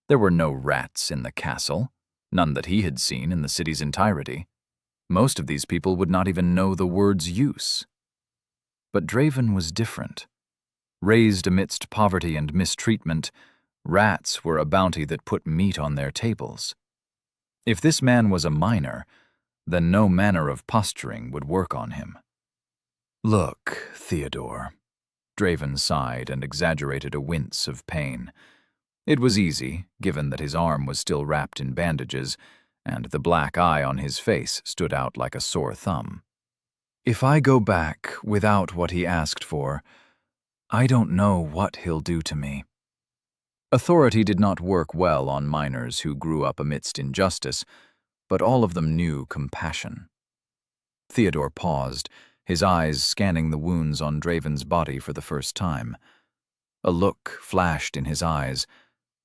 There were no rats in the castle, none that he had seen in the city's entirety. Most of these people would not even know the word's use. But Draven was different. Raised amidst poverty and mistreatment, rats were a bounty that put meat on their tables. If this man was a miner, then no manner of posturing would work on him. "Look, Theodore." Draven sighed and exaggerated a wince of pain. It was easy, given that his arm was still wrapped in bandages, and the black eye on his face stood out like a sore thumb. "If I go back without what he asked for, I don't know what he'll do to me." Authority did not work well on miners who grew up amidst injustice, but all of them knew compassion. Theodore paused, his eyes scanning the wounds on Draven's body for the first time. A look flashed in his eyes,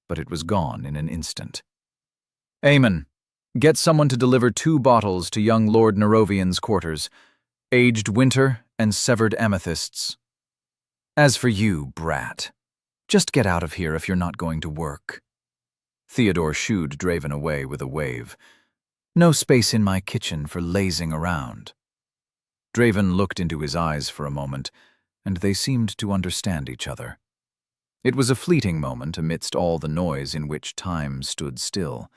but it was gone in an instant. "Aemon, get someone to deliver 2 bottles to young Lord Nerovian's quarters, aged winter and severed amethysts. As for you, brat, just get out of here if you're not going to work." Theodore shooed Draven away with a wave. "No space in my kitchen for lazing around." Draven looked into his eyes for a moment, and they seemed to understand each other. It was a fleeting moment amidst all the noise in which time stood still.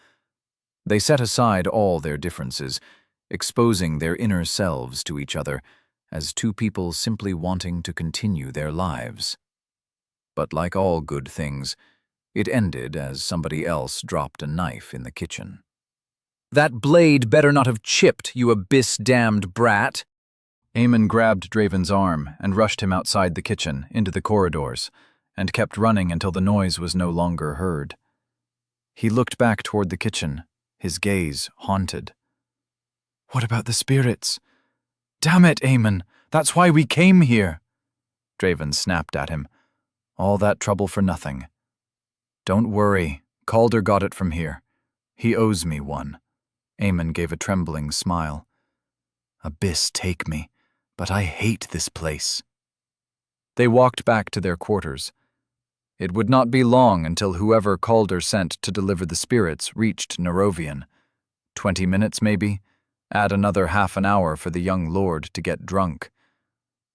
They set aside all their differences, exposing their inner selves to each other as 2 people simply wanting to continue their lives. But like all good things, it ended as somebody else dropped a knife in the kitchen. "That blade better not have chipped, you abyss-damned brat!" Aemon grabbed Draven's arm and rushed him outside the kitchen, into the corridors, and kept running until the noise was no longer heard. He looked back toward the kitchen, his gaze haunted. "What about the spirits? Damn it, Aemon, that's why we came here!" Draven snapped at him. "All that trouble for nothing. Don't worry, Calder got it from here. He owes me one." Aemon gave a trembling smile. "Abyss take me, but I hate this place." They walked back to their quarters. It would not be long until whoever Calder sent to deliver the spirits reached Nerovian. 20 minutes, maybe? Add another half an hour for the young lord to get drunk.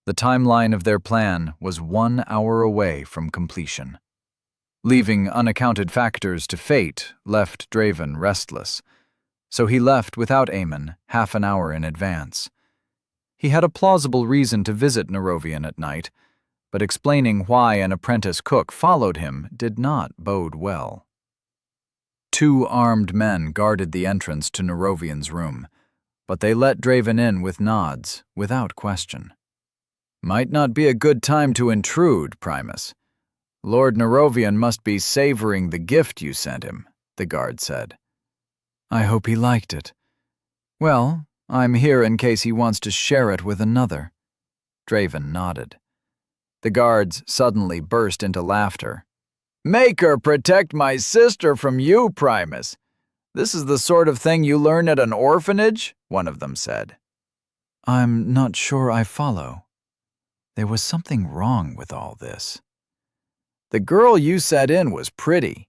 The timeline of their plan was 1 hour away from completion. Leaving unaccounted factors to fate left Draven restless, so he left without Aemon half an hour in advance. He had a plausible reason to visit Nerovian at night, but explaining why an apprentice cook followed him did not bode well. 2 armed men guarded the entrance to Nerovian's room, but they let Draven in with nods, without question. "Might not be a good time to intrude, Primus. Lord Nerovian must be savoring the gift you sent him," the guard said. "I hope he liked it. Well, I'm here in case he wants to share it with another." Draven nodded. The guards suddenly burst into laughter. "Make her protect my sister from you, Primus. This is the sort of thing you learn at an orphanage," one of them said. "I'm not sure I follow. There was something wrong with all this." "The girl you set in was pretty.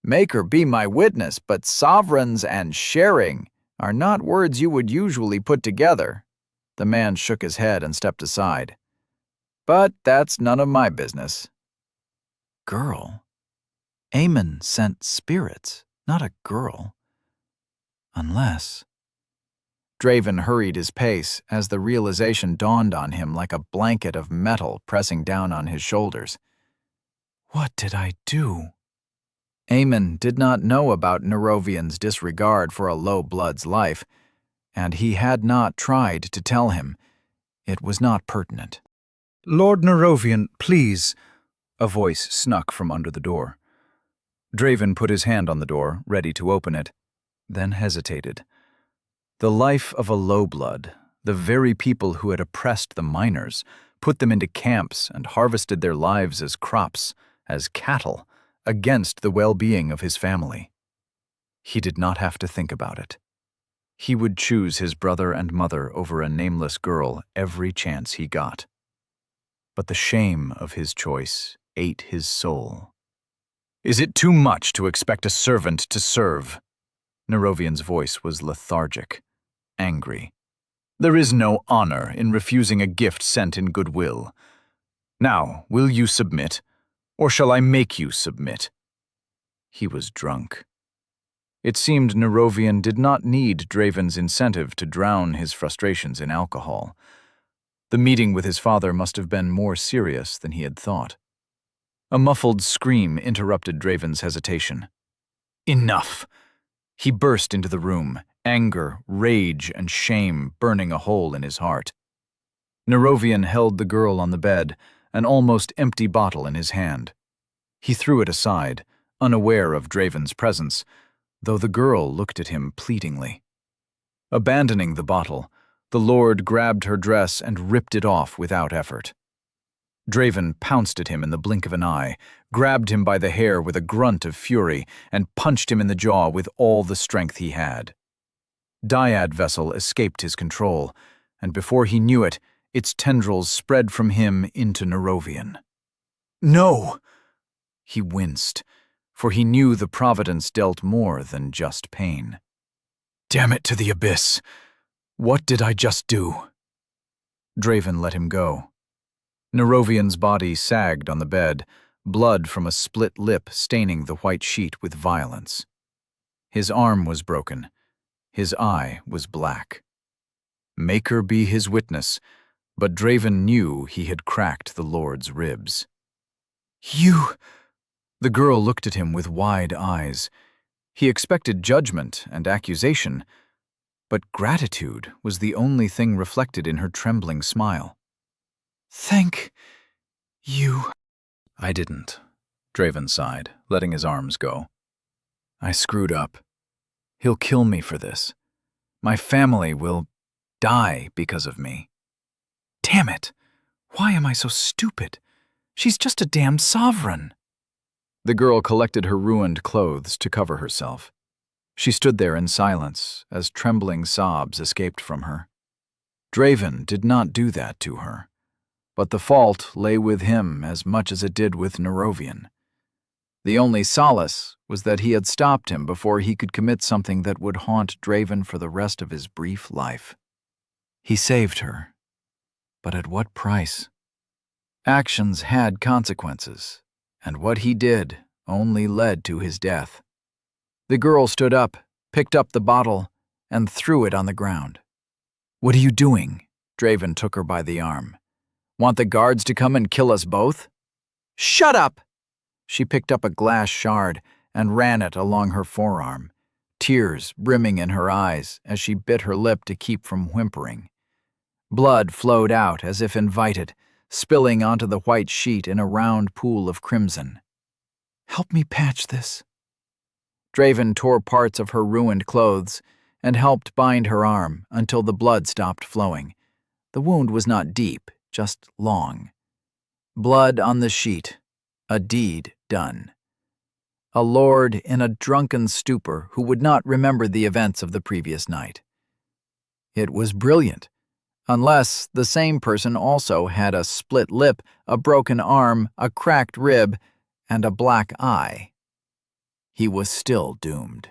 Make her be my witness, but sovereigns and sharing are not words you would usually put together." The man shook his head and stepped aside. "But that's none of my business." Girl? Aemon sent spirits, not a girl. Unless... Draven hurried his pace as the realization dawned on him like a blanket of metal pressing down on his shoulders. What did I do? Aemon did not know about Nerovian's disregard for a low blood's life, and he had not tried to tell him. It was not pertinent. "Lord Nerovian, please," a voice snuck from under the door. Draven put his hand on the door, ready to open it, then hesitated. The life of a low-blood, the very people who had oppressed the miners, put them into camps and harvested their lives as crops, as cattle, against the well-being of his family. He did not have to think about it. He would choose his brother and mother over a nameless girl every chance he got. But the shame of his choice ate his soul. Is it too much to expect a servant to serve? Nerovian's voice was lethargic, angry. There is no honor in refusing a gift sent in goodwill. Now, will you submit, or shall I make you submit? He was drunk. It seemed Nerovian did not need Draven's incentive to drown his frustrations in alcohol. The meeting with his father must have been more serious than he had thought. A muffled scream interrupted Draven's hesitation. Enough! He burst into the room, anger, rage, and shame burning a hole in his heart. Nerovian held the girl on the bed, an almost empty bottle in his hand. He threw it aside, unaware of Draven's presence, though the girl looked at him pleadingly. Abandoning the bottle, the Lord grabbed her dress and ripped it off without effort. Draven pounced at him in the blink of an eye, grabbed him by the hair with a grunt of fury, and punched him in the jaw with all the strength he had. Dyad vessel escaped his control, and before he knew it, its tendrils spread from him into Nerovian. No! He winced, for he knew the Providence dealt more than just pain. Damn it to the abyss! What did I just do? Draven let him go. Nerovian's body sagged on the bed, blood from a split lip staining the white sheet with violence. His arm was broken. His eye was black. Maker be his witness, but Draven knew he had cracked the Lord's ribs. You! The girl looked at him with wide eyes. He expected judgment and accusation, but gratitude was the only thing reflected in her trembling smile. Thank you. I didn't, Draven sighed, letting his arms go. I screwed up. He'll kill me for this. My family will die because of me. Damn it! Why am I so stupid? She's just a damn sovereign. The girl collected her ruined clothes to cover herself. She stood there in silence as trembling sobs escaped from her. Draven did not do that to her, but the fault lay with him as much as it did with Nerovian. The only solace was that he had stopped him before he could commit something that would haunt Draven for the rest of his brief life. He saved her, but at what price? Actions had consequences, and what he did only led to his death. The girl stood up, picked up the bottle, and threw it on the ground. What are you doing? Draven took her by the arm. Want the guards to come and kill us both? Shut up! She picked up a glass shard and ran it along her forearm, tears brimming in her eyes as she bit her lip to keep from whimpering. Blood flowed out as if invited, spilling onto the white sheet in a round pool of crimson. Help me patch this. Draven tore parts of her ruined clothes and helped bind her arm until the blood stopped flowing. The wound was not deep, just long. Blood on the sheet, a deed done. A lord in a drunken stupor who would not remember the events of the previous night. It was brilliant, unless the same person also had a split lip, a broken arm, a cracked rib, and a black eye. He was still doomed.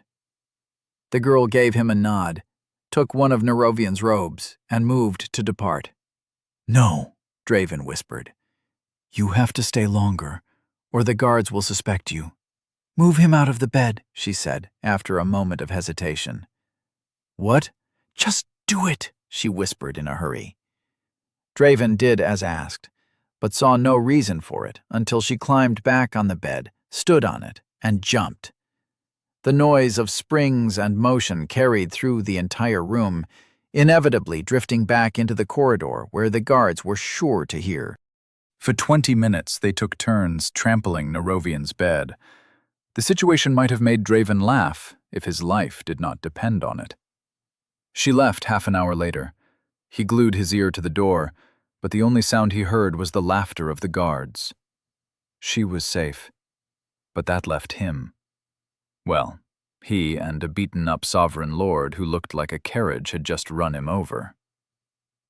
The girl gave him a nod, took one of Nerovian's robes, and moved to depart. No, Draven whispered. You have to stay longer, or the guards will suspect you. Move him out of the bed, she said, after a moment of hesitation. What? Just do it, she whispered in a hurry. Draven did as asked, but saw no reason for it until she climbed back on the bed, stood on it, and jumped. The noise of springs and motion carried through the entire room, inevitably drifting back into the corridor where the guards were sure to hear. For 20 minutes they took turns trampling Nerovian's bed. The situation might have made Draven laugh if his life did not depend on it. She left half an hour later. He glued his ear to the door, but the only sound he heard was the laughter of the guards. She was safe, but that left him. Well, he and a beaten-up sovereign lord who looked like a carriage had just run him over.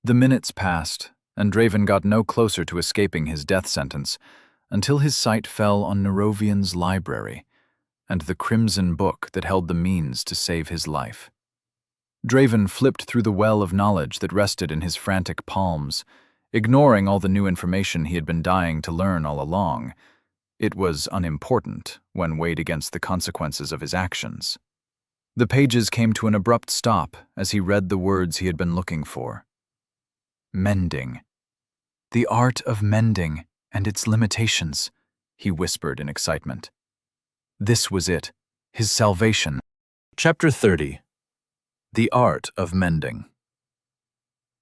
The minutes passed, and Draven got no closer to escaping his death sentence, until his sight fell on Nerovian's library and the crimson book that held the means to save his life. Draven flipped through the well of knowledge that rested in his frantic palms, ignoring all the new information he had been dying to learn all along. It was unimportant when weighed against the consequences of his actions. The pages came to an abrupt stop as he read the words he had been looking for. Mending. The art of mending and its limitations, he whispered in excitement. This was it, his salvation. Chapter 30. The Art of Mending.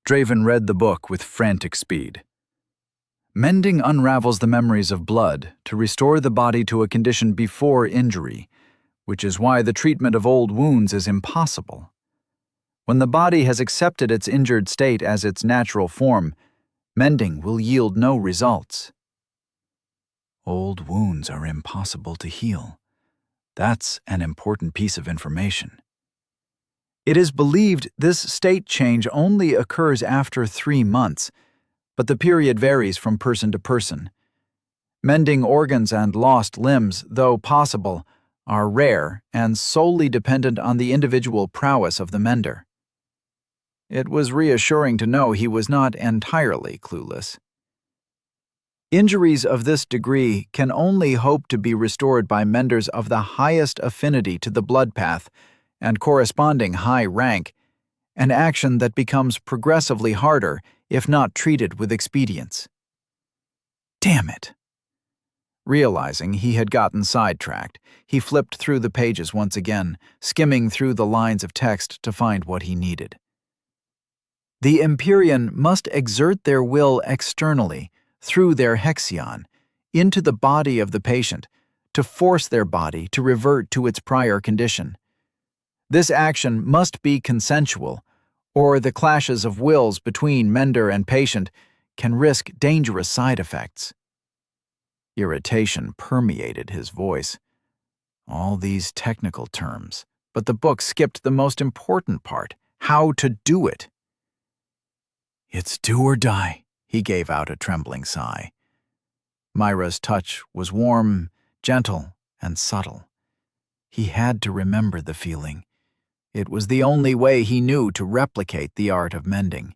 Draven read the book with frantic speed. Mending unravels the memories of blood to restore the body to a condition before injury, which is why the treatment of old wounds is impossible. When the body has accepted its injured state as its natural form, mending will yield no results. Old wounds are impossible to heal. That's an important piece of information. It is believed this state change only occurs after 3 months, but the period varies from person to person. Mending organs and lost limbs, though possible, are rare and solely dependent on the individual prowess of the mender. It was reassuring to know he was not entirely clueless. Injuries of this degree can only hope to be restored by menders of the highest affinity to the blood path and corresponding high rank, an action that becomes progressively harder if not treated with expedience. Damn it! Realizing he had gotten sidetracked, he flipped through the pages once again, skimming through the lines of text to find what he needed. The Empyrean must exert their will externally, through their hexion, into the body of the patient, to force their body to revert to its prior condition. This action must be consensual, or the clashes of wills between mender and patient can risk dangerous side effects. Irritation permeated his voice. All these technical terms, but the book skipped the most important part, how to do it. It's do or die, he gave out a trembling sigh. Myra's touch was warm, gentle, and subtle. He had to remember the feeling. It was the only way he knew to replicate the art of mending.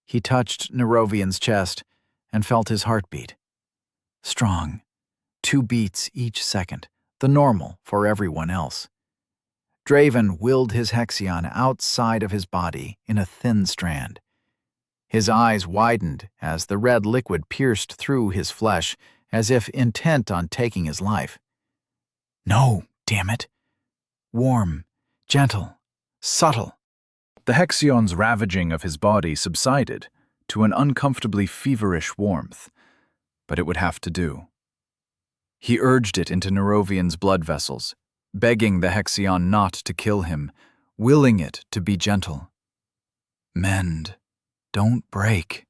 He touched Nerovian's chest and felt his heartbeat. Strong, 2 beats each second, the normal for everyone else. Draven willed his hexion outside of his body in a thin strand. His eyes widened as the red liquid pierced through his flesh, as if intent on taking his life. No, damn it! Warm, gentle, subtle. The hexion's ravaging of his body subsided to an uncomfortably feverish warmth, but it would have to do. He urged it into Nerovian's blood vessels, begging the hexion not to kill him, willing it to be gentle. Mend. Don't break.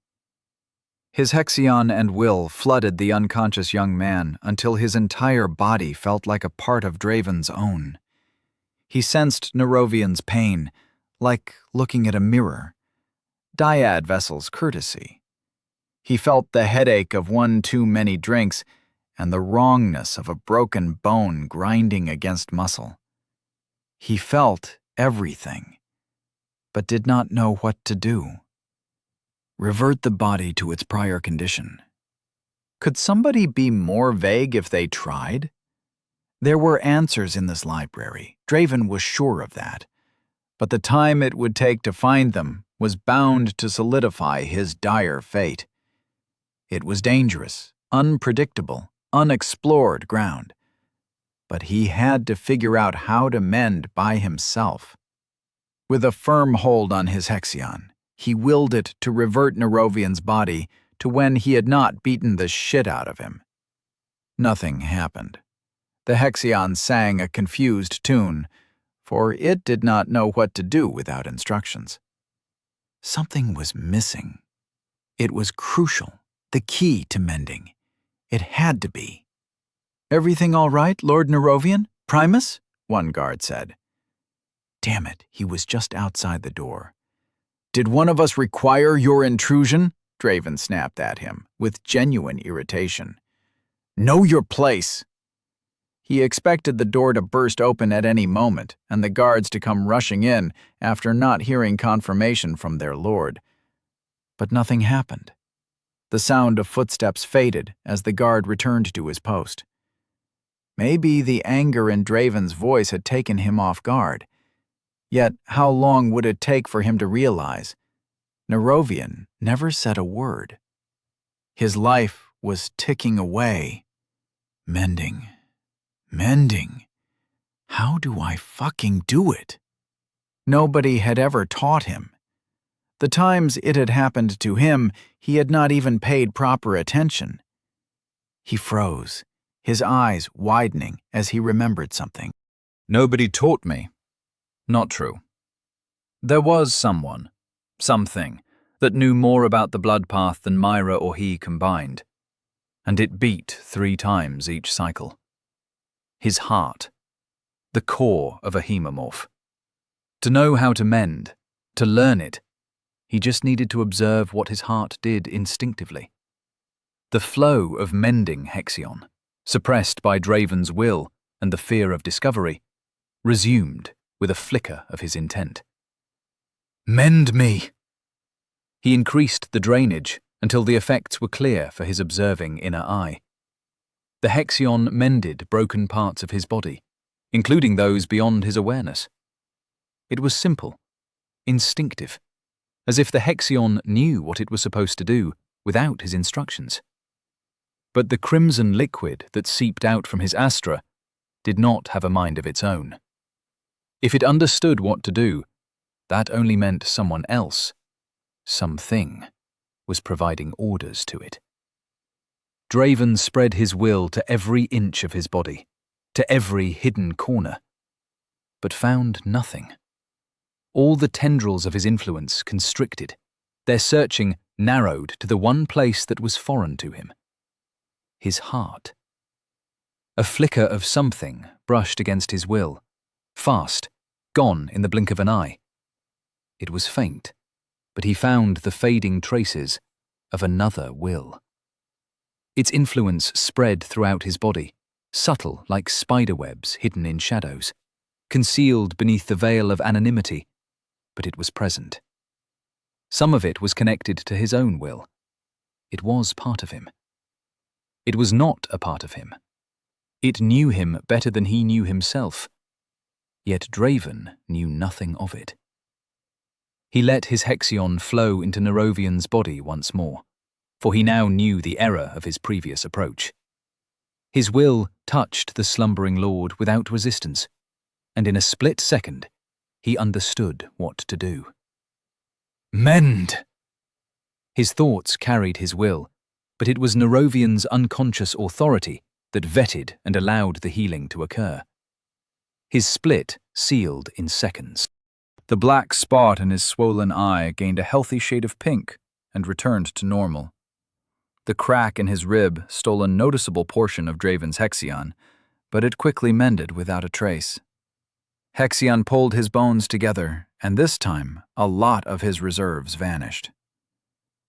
His hexion and will flooded the unconscious young man until his entire body felt like a part of Draven's own. He sensed Nerovian's pain, like looking at a mirror. Dyad vessel's courtesy. He felt the headache of one too many drinks and the wrongness of a broken bone grinding against muscle. He felt everything, but did not know what to do. Revert the body to its prior condition. Could somebody be more vague if they tried? There were answers in this library, Draven was sure of that, but the time it would take to find them was bound to solidify his dire fate. It was dangerous, unpredictable, unexplored ground, but he had to figure out how to mend by himself. With a firm hold on his hexion, he willed it to revert Nerovian's body to when he had not beaten the shit out of him. Nothing happened. The hexion sang a confused tune, for it did not know what to do without instructions. Something was missing. It was crucial, the key to mending. It had to be. "Everything all right, Lord Nerovian? Primus?" one guard said. Damn it, he was just outside the door. "Did one of us require your intrusion?" Draven snapped at him, with genuine irritation. Know your place. He expected the door to burst open at any moment and the guards to come rushing in after not hearing confirmation from their lord. But nothing happened. The sound of footsteps faded as the guard returned to his post. Maybe the anger in Draven's voice had taken him off guard. Yet how long would it take for him to realize? Nerovian never said a word. His life was ticking away. Mending. How do I fucking do it? Nobody had ever taught him. The times it had happened to him, he had not even paid proper attention. He froze, his eyes widening as he remembered something. Nobody taught me. Not true. There was someone, something, that knew more about the blood path than Myra or he combined. And it beat 3 times each cycle. His heart, the core of a hemomorph. To know how to mend, to learn it, he just needed to observe what his heart did instinctively. The flow of mending Hexion, suppressed by Draven's will and the fear of discovery, resumed with a flicker of his intent. Mend me! He increased the drainage until the effects were clear for his observing inner eye. The Hexion mended broken parts of his body, including those beyond his awareness. It was simple, instinctive, as if the Hexion knew what it was supposed to do without his instructions. But the crimson liquid that seeped out from his astra did not have a mind of its own. If it understood what to do, that only meant someone else, something, was providing orders to it. Draven spread his will to every inch of his body, to every hidden corner, but found nothing. All the tendrils of his influence constricted, their searching narrowed to the one place that was foreign to him. His heart. A flicker of something brushed against his will, fast, gone in the blink of an eye. It was faint, but he found the fading traces of another will. Its influence spread throughout his body, subtle like spiderwebs hidden in shadows, concealed beneath the veil of anonymity, but it was present. Some of it was connected to his own will. It was part of him. It was not a part of him. It knew him better than he knew himself. Yet Draven knew nothing of it. He let his Hexion flow into Nerovian's body once more, for he now knew the error of his previous approach. His will touched the slumbering lord without resistance, and in a split second, he understood what to do. Mend! His thoughts carried his will, but it was Nerovian's unconscious authority that vetted and allowed the healing to occur. His split sealed in seconds. The black spot in his swollen eye gained a healthy shade of pink and returned to normal. The crack in his rib stole a noticeable portion of Draven's Hexion, but it quickly mended without a trace. Hexion pulled his bones together, and this time a lot of his reserves vanished.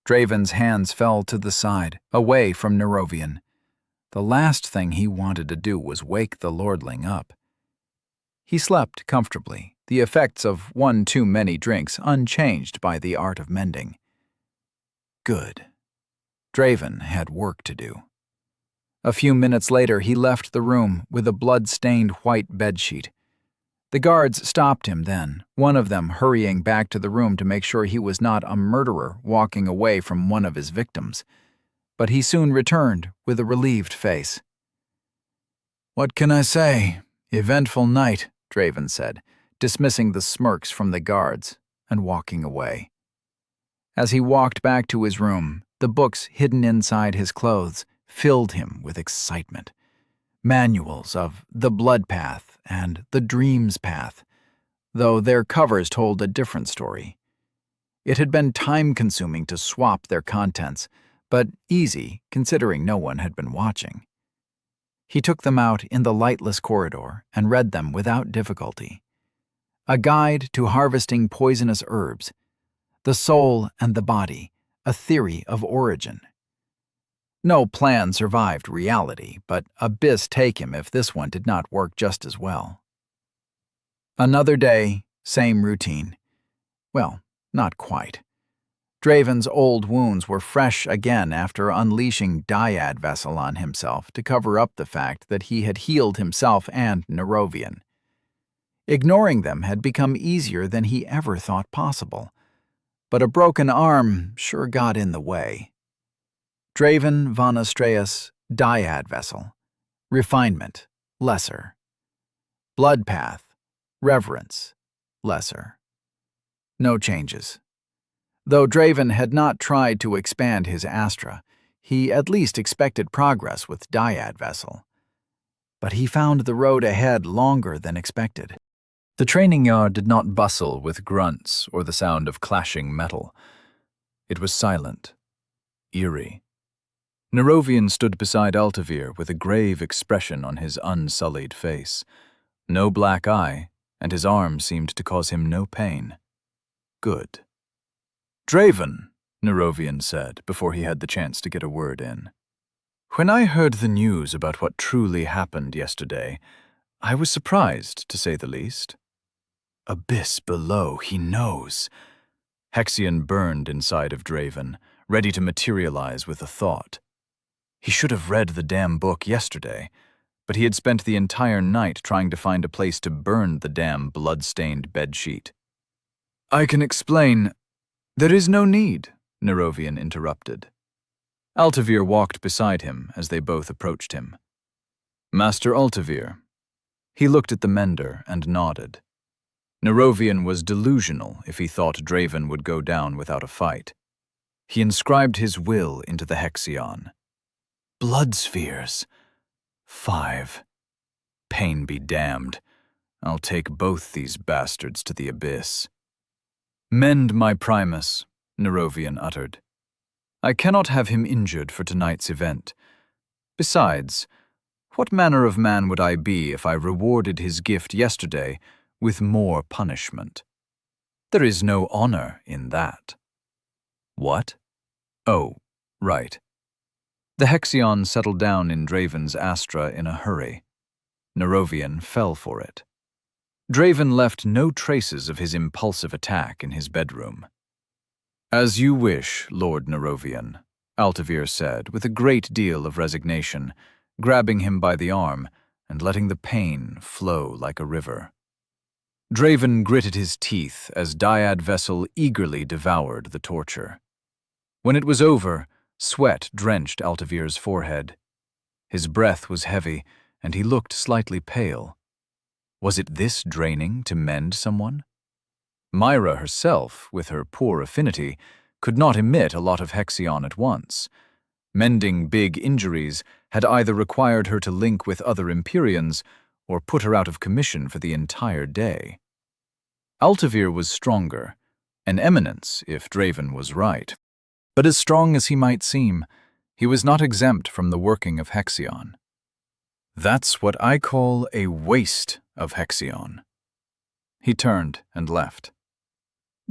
Draven's hands fell to the side, away from Nerovian. The last thing he wanted to do was wake the lordling up. He slept comfortably, the effects of one too many drinks unchanged by the art of mending. Good. Draven had work to do. A few minutes later, he left the room with a blood-stained white bedsheet. The guards stopped him then, one of them hurrying back to the room to make sure he was not a murderer walking away from one of his victims. But he soon returned with a relieved face. "What can I say? Eventful night," Draven said, dismissing the smirks from the guards and walking away. As he walked back to his room, the books hidden inside his clothes filled him with excitement. Manuals of The Blood Path and The Dream's Path, though their covers told a different story. It had been time-consuming to swap their contents, but easy considering no one had been watching. He took them out in the lightless corridor and read them without difficulty. A guide to harvesting poisonous herbs, The Soul and the Body, a Theory of Origin. No plan survived reality, but Abyss take him if this one did not work just as well. Another day, same routine. Well, not quite. Draven's old wounds were fresh again after unleashing Dyad Vessel on himself to cover up the fact that he had healed himself and Nerovian. Ignoring them had become easier than he ever thought possible, but a broken arm sure got in the way. Draven von Astreus, Dyad Vessel. Refinement, lesser. Bloodpath, reverence, lesser. No changes. Though Draven had not tried to expand his Astra, he at least expected progress with Dyad Vessel. But he found the road ahead longer than expected. The training yard did not bustle with grunts or the sound of clashing metal. It was silent, eerie. Nerovian stood beside Altavir with a grave expression on his unsullied face. No black eye, and his arm seemed to cause him no pain. Good. "Draven," Nerovian said before he had the chance to get a word in. "When I heard the news about what truly happened yesterday, I was surprised, to say the least. Abyss below, he knows." Hexion burned inside of Draven, ready to materialize with a thought. He should have read the damn book yesterday, but he had spent the entire night trying to find a place to burn the damn blood-stained bedsheet. "I can explain." "There is no need," Nerovian interrupted. Altavir walked beside him as they both approached him. "Master Altavir." He looked at the mender and nodded. Nerovian was delusional if he thought Draven would go down without a fight. He inscribed his will into the Hexion. Blood spheres. 5. Pain be damned. I'll take both these bastards to the abyss. "Mend my Primus," Nerovian uttered. "I cannot have him injured for tonight's event. Besides, what manner of man would I be if I rewarded his gift yesterday with more punishment? There is no honor in that." "What? Oh, right." The Hexion settled down in Draven's Astra in a hurry. Nerovian fell for it. Draven left no traces of his impulsive attack in his bedroom. "As you wish, Lord Nerovian," Altavir said with a great deal of resignation, grabbing him by the arm and letting the pain flow like a river. Draven gritted his teeth as Dyad Vessel eagerly devoured the torture. When it was over, sweat drenched Altavir's forehead. His breath was heavy, and he looked slightly pale. Was it this draining to mend someone? Myra herself, with her poor affinity, could not emit a lot of Hexion at once. Mending big injuries had either required her to link with other Empyreans or put her out of commission for the entire day. Altavir was stronger, an eminence if Draven was right. But as strong as he might seem, he was not exempt from the working of Hexion. "That's what I call a waste of Hexion." He turned and left.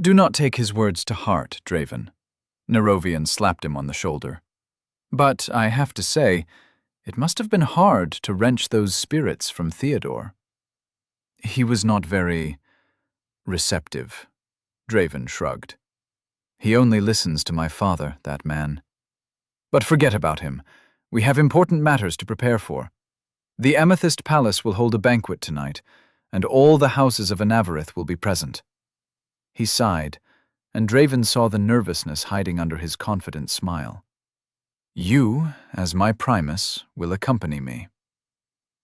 "Do not take his words to heart, Draven." Nerovian slapped him on the shoulder. "But I have to say, it must have been hard to wrench those spirits from Theodore." "He was not very receptive," Draven shrugged. "He only listens to my father, that man. But forget about him. We have important matters to prepare for. The Amethyst Palace will hold a banquet tonight, and all the houses of Anavarith will be present." He sighed, and Draven saw the nervousness hiding under his confident smile. "You, as my Primus, will accompany me."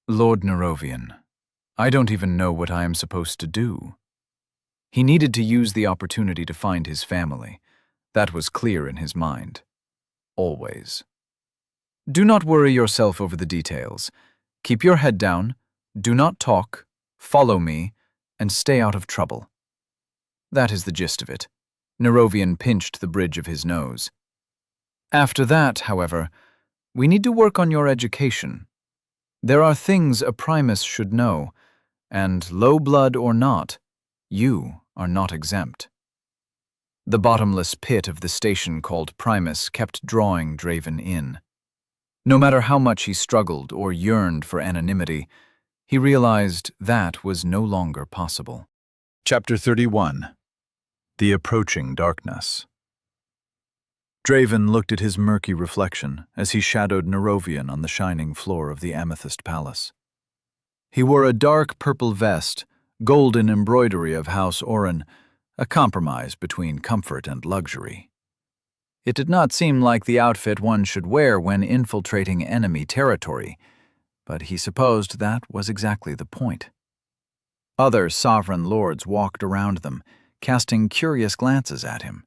"Lord Nerovian, I don't even know what I am supposed to do." He needed to use the opportunity to find his family. That was clear in his mind. Always. "Do not worry yourself over the details. Keep your head down, do not talk, follow me, and stay out of trouble." That is the gist of it. Nerovian pinched the bridge of his nose. "After that, however, we need to work on your education. There are things a Primus should know, and low blood or not, you are not exempt." The bottomless pit of the station called Primus kept drawing Draven in. No matter how much he struggled or yearned for anonymity, he realized that was no longer possible. Chapter 31. The Approaching Darkness. Draven looked at his murky reflection as he shadowed Nerovian on the shining floor of the Amethyst Palace. He wore a dark purple vest, golden embroidery of House Oren, a compromise between comfort and luxury. It did not seem like the outfit one should wear when infiltrating enemy territory, but he supposed that was exactly the point. Other sovereign lords walked around them, casting curious glances at him,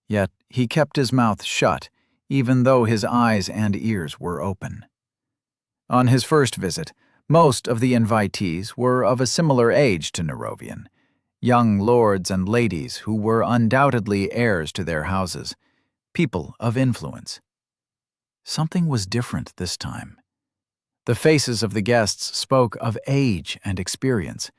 yet he kept his mouth shut, even though his eyes and ears were open. On his first visit, most of the invitees were of a similar age to Nerovian, young lords and ladies who were undoubtedly heirs to their houses, people of influence. Something was different this time. The faces of the guests spoke of age and experience,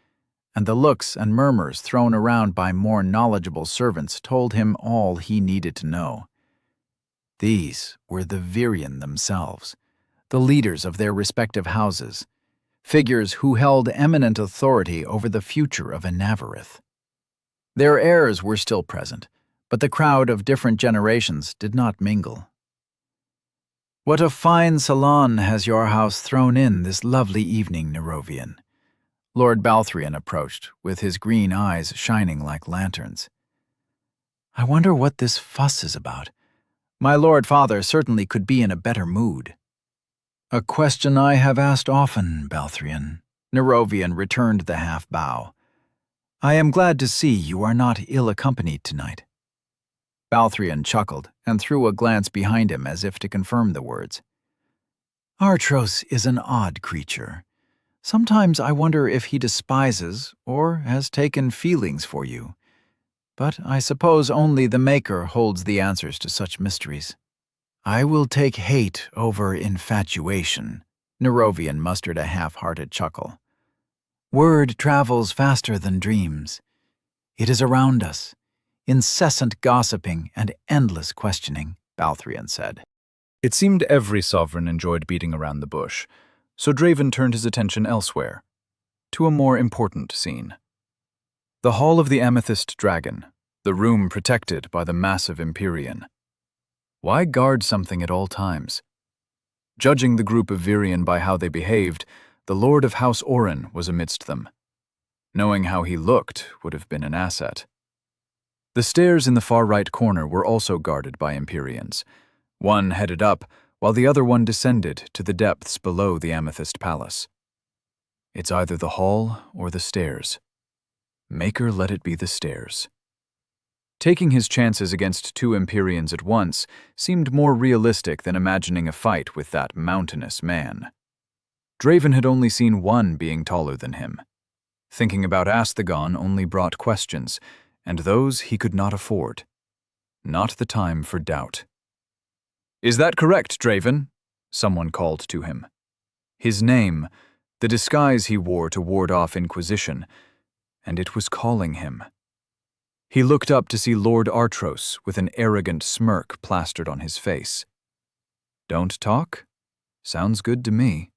and the looks and murmurs thrown around by more knowledgeable servants told him all he needed to know. These were the Virian themselves, the leaders of their respective houses, figures who held eminent authority over the future of Enavarith. Their heirs were still present, but the crowd of different generations did not mingle. "What a fine salon has your house thrown in this lovely evening, Nerovian," Lord Balthrian approached, with his green eyes shining like lanterns. "I wonder what this fuss is about. My Lord Father certainly could be in a better mood." "A question I have asked often, Balthrian," Nerovian returned the half-bow. "I am glad to see you are not ill-accompanied tonight." Balthrian chuckled and threw a glance behind him as if to confirm the words. "Artros is an odd creature. Sometimes I wonder if he despises or has taken feelings for you. But I suppose only the Maker holds the answers to such mysteries." "I will take hate over infatuation," Nerovian mustered a half-hearted chuckle. "Word travels faster than dreams. It is around us. Incessant gossiping and endless questioning," Balthrian said. It seemed every sovereign enjoyed beating around the bush, so Draven turned his attention elsewhere, to a more important scene. The Hall of the Amethyst Dragon, the room protected by the massive Empyrean. Why guard something at all times? Judging the group of Virian by how they behaved, the Lord of House Oren was amidst them. Knowing how he looked would have been an asset. The stairs in the far right corner were also guarded by Empyreans. One headed up, while the other one descended to the depths below the Amethyst Palace. It's either the hall or the stairs. Maker let it be the stairs. Taking his chances against two Empyreans at once seemed more realistic than imagining a fight with that mountainous man. Draven had only seen one being taller than him. Thinking about Astagon only brought questions, and those he could not afford. Not the time for doubt. "Is that correct, Draven?" someone called to him. His name, the disguise he wore to ward off Inquisition, and it was calling him. He looked up to see Lord Artros with an arrogant smirk plastered on his face. "Don't talk? Sounds good to me."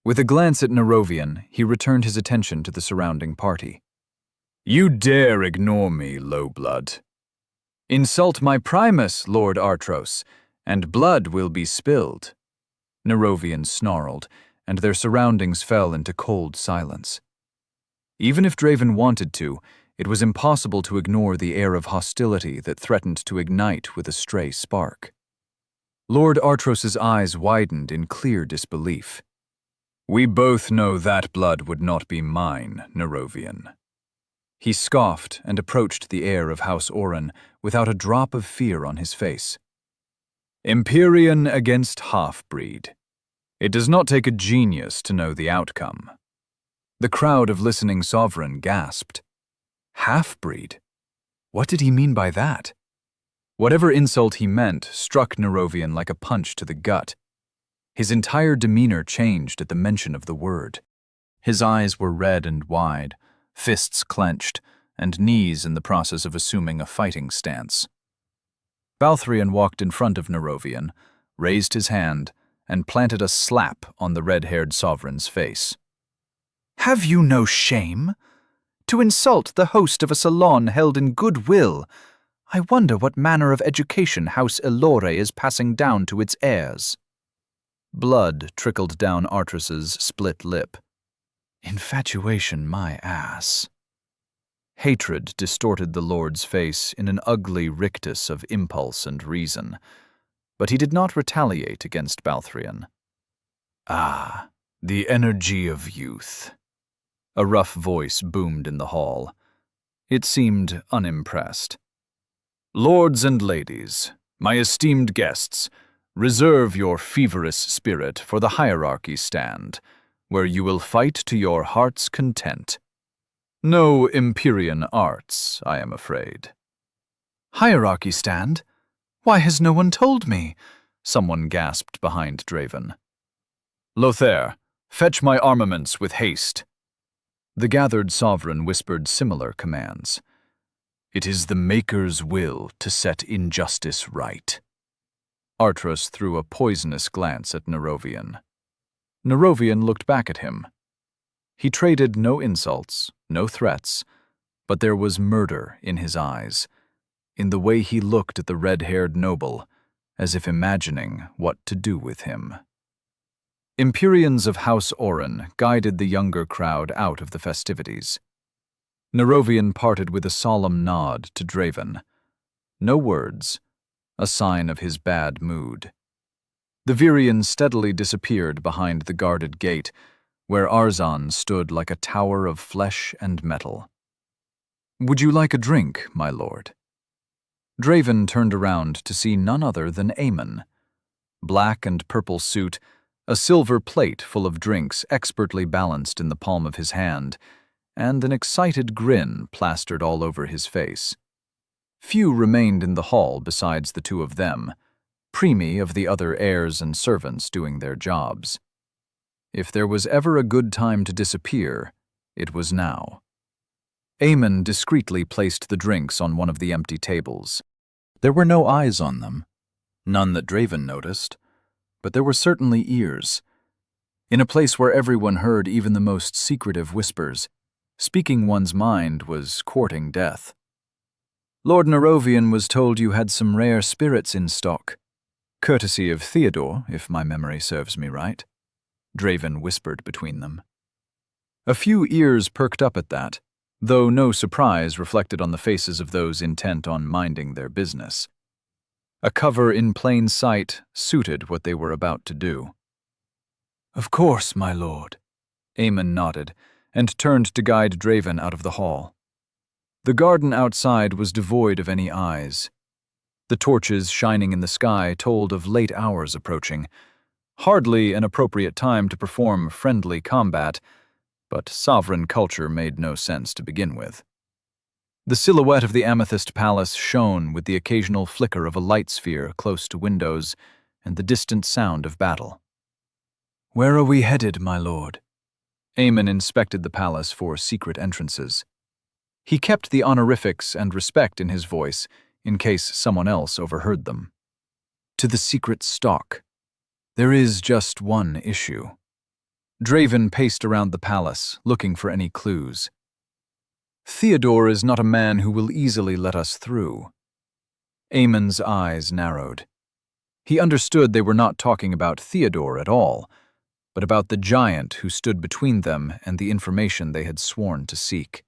With a glance at Nerovian, he returned his attention to the surrounding party. "You dare ignore me, lowblood. Insult my Primus, Lord Artros, and blood will be spilled." Nerovian snarled, and their surroundings fell into cold silence. Even if Draven wanted to, it was impossible to ignore the air of hostility that threatened to ignite with a stray spark. Lord Artros's eyes widened in clear disbelief. "We both know that blood would not be mine, Nerovian." He scoffed and approached the heir of House Oren without a drop of fear on his face. "Empyrean against half-breed. It does not take a genius to know the outcome." The crowd of listening sovereign gasped. Half-breed? What did he mean by that? Whatever insult he meant struck Nerovian like a punch to the gut. His entire demeanor changed at the mention of the word. His eyes were red and wide, fists clenched, and knees in the process of assuming a fighting stance. Balthrian walked in front of Nerovian, raised his hand, and planted a slap on the red-haired sovereign's face. "Have you no shame? To insult the host of a salon held in goodwill. I wonder what manner of education House Elore is passing down to its heirs." Blood trickled down Artras's split lip. "Infatuation, my ass." Hatred distorted the lord's face in an ugly rictus of impulse and reason, but he did not retaliate against Balthrion. "Ah, the energy of youth." A rough voice boomed in the hall. It seemed unimpressed. "Lords and ladies, my esteemed guests, reserve your feverous spirit for the hierarchy stand, where you will fight to your heart's content. No Empyrean arts, I am afraid." "Hierarchy stand? Why has no one told me?" Someone gasped behind Draven. "Lothair, fetch my armaments with haste." The gathered sovereign whispered similar commands. "It is the Maker's will to set injustice right." Artras threw a poisonous glance at Nerovian. Nerovian looked back at him. He traded no insults, no threats, but there was murder in his eyes, in the way he looked at the red-haired noble, as if imagining what to do with him. Empyreans of House Oren guided the younger crowd out of the festivities. Nerovian parted with a solemn nod to Draven. No words, a sign of his bad mood. The Virian steadily disappeared behind the guarded gate, where Arzan stood like a tower of flesh and metal. "Would you like a drink, my lord?" Draven turned around to see none other than Aemon. Black and purple suit, a silver plate full of drinks expertly balanced in the palm of his hand, and an excited grin plastered all over his face. Few remained in the hall besides the two of them, preemie of the other heirs and servants doing their jobs. If there was ever a good time to disappear, it was now. Aemon discreetly placed the drinks on one of the empty tables. There were no eyes on them, none that Draven noticed, but there were certainly ears. In a place where everyone heard even the most secretive whispers, speaking one's mind was courting death. "Lord Nerovian was told you had some rare spirits in stock. Courtesy of Theodore, if my memory serves me right," Draven whispered between them. A few ears perked up at that, though no surprise reflected on the faces of those intent on minding their business. A cover in plain sight suited what they were about to do. "Of course, my lord." Aemon nodded, and turned to guide Draven out of the hall. The garden outside was devoid of any eyes. The torches shining in the sky told of late hours approaching. Hardly an appropriate time to perform friendly combat, but sovereign culture made no sense to begin with. The silhouette of the Amethyst Palace shone with the occasional flicker of a light sphere close to windows and the distant sound of battle. "Where are we headed, my lord?" Aemon inspected the palace for secret entrances. He kept the honorifics and respect in his voice in case someone else overheard them. "To the secret stock. There is just one issue." Draven paced around the palace, looking for any clues. "Theodore is not a man who will easily let us through." Aemon's eyes narrowed. He understood they were not talking about Theodore at all, but about the giant who stood between them and the information they had sworn to seek.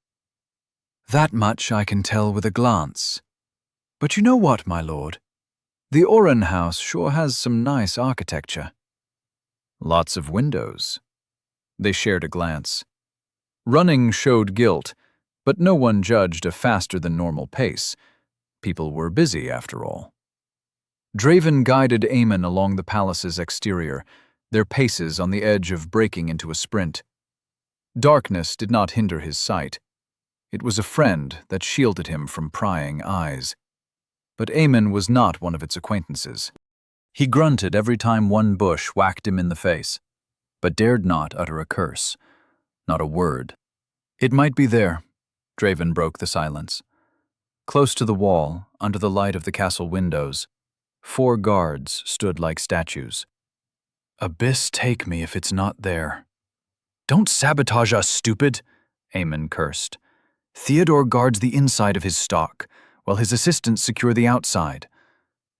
"That much I can tell with a glance. But you know what, my lord? The Oren house sure has some nice architecture." "Lots of windows." They shared a glance. Running showed guilt, but no one judged a faster-than-normal pace. People were busy, after all. Draven guided Aemon along the palace's exterior, their paces on the edge of breaking into a sprint. Darkness did not hinder his sight. It was a friend that shielded him from prying eyes. But Aemon was not one of its acquaintances. He grunted every time one bush whacked him in the face, but dared not utter a curse, not a word. "It might be there," Draven broke the silence. Close to the wall, under the light of the castle windows, 4 guards stood like statues. Abyss take me if it's not there. Don't sabotage us, stupid, Eamon cursed. Theodore guards the inside of his stock, while his assistants secure the outside.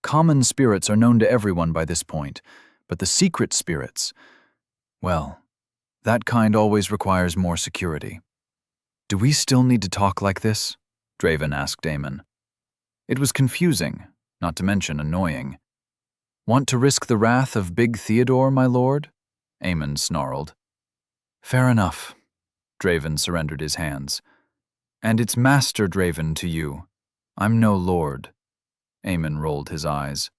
Common spirits are known to everyone by this point, but the secret spirits, well, that kind always requires more security. Do we still need to talk like this? Draven asked Eamon. It was confusing, not to mention annoying. Want to risk the wrath of Big Theodore, my lord? Eamon snarled. Fair enough. Draven surrendered his hands. And it's Master Draven to you. I'm no lord. Eamon rolled his eyes.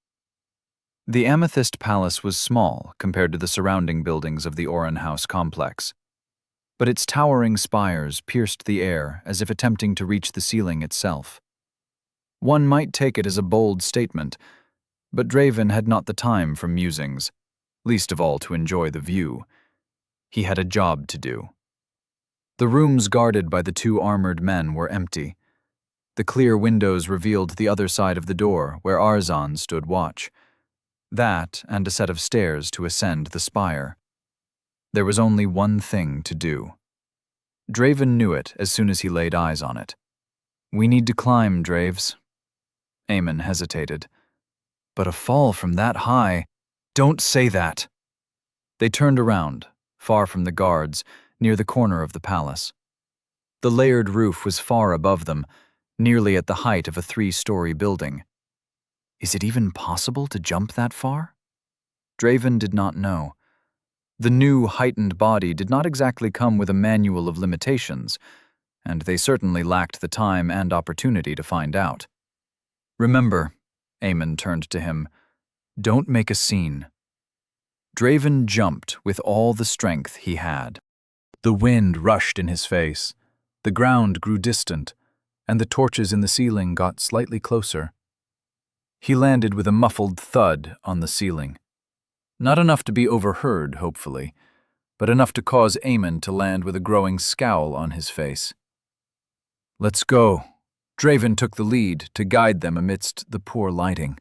The Amethyst Palace was small compared to the surrounding buildings of the Oren House complex, but its towering spires pierced the air as if attempting to reach the ceiling itself. One might take it as a bold statement, but Draven had not the time for musings, least of all to enjoy the view. He had a job to do. The rooms guarded by the two armored men were empty. The clear windows revealed the other side of the door where Arzan stood watch. That and a set of stairs to ascend the spire. There was only one thing to do. Draven knew it as soon as he laid eyes on it. We need to climb, Draves. Eamon hesitated. But a fall from that high... Don't say that! They turned around, far from the guards, near the corner of the palace. The layered roof was far above them, nearly at the height of a 3-story building. Is it even possible to jump that far? Draven did not know. The new, heightened body did not exactly come with a manual of limitations, and they certainly lacked the time and opportunity to find out. Remember, Eamon turned to him, don't make a scene. Draven jumped with all the strength he had. The wind rushed in his face, the ground grew distant, and the torches in the ceiling got slightly closer. He landed with a muffled thud on the ceiling. Not enough to be overheard, hopefully, but enough to cause Eamon to land with a growing scowl on his face. Let's go. Draven took the lead to guide them amidst the poor lighting.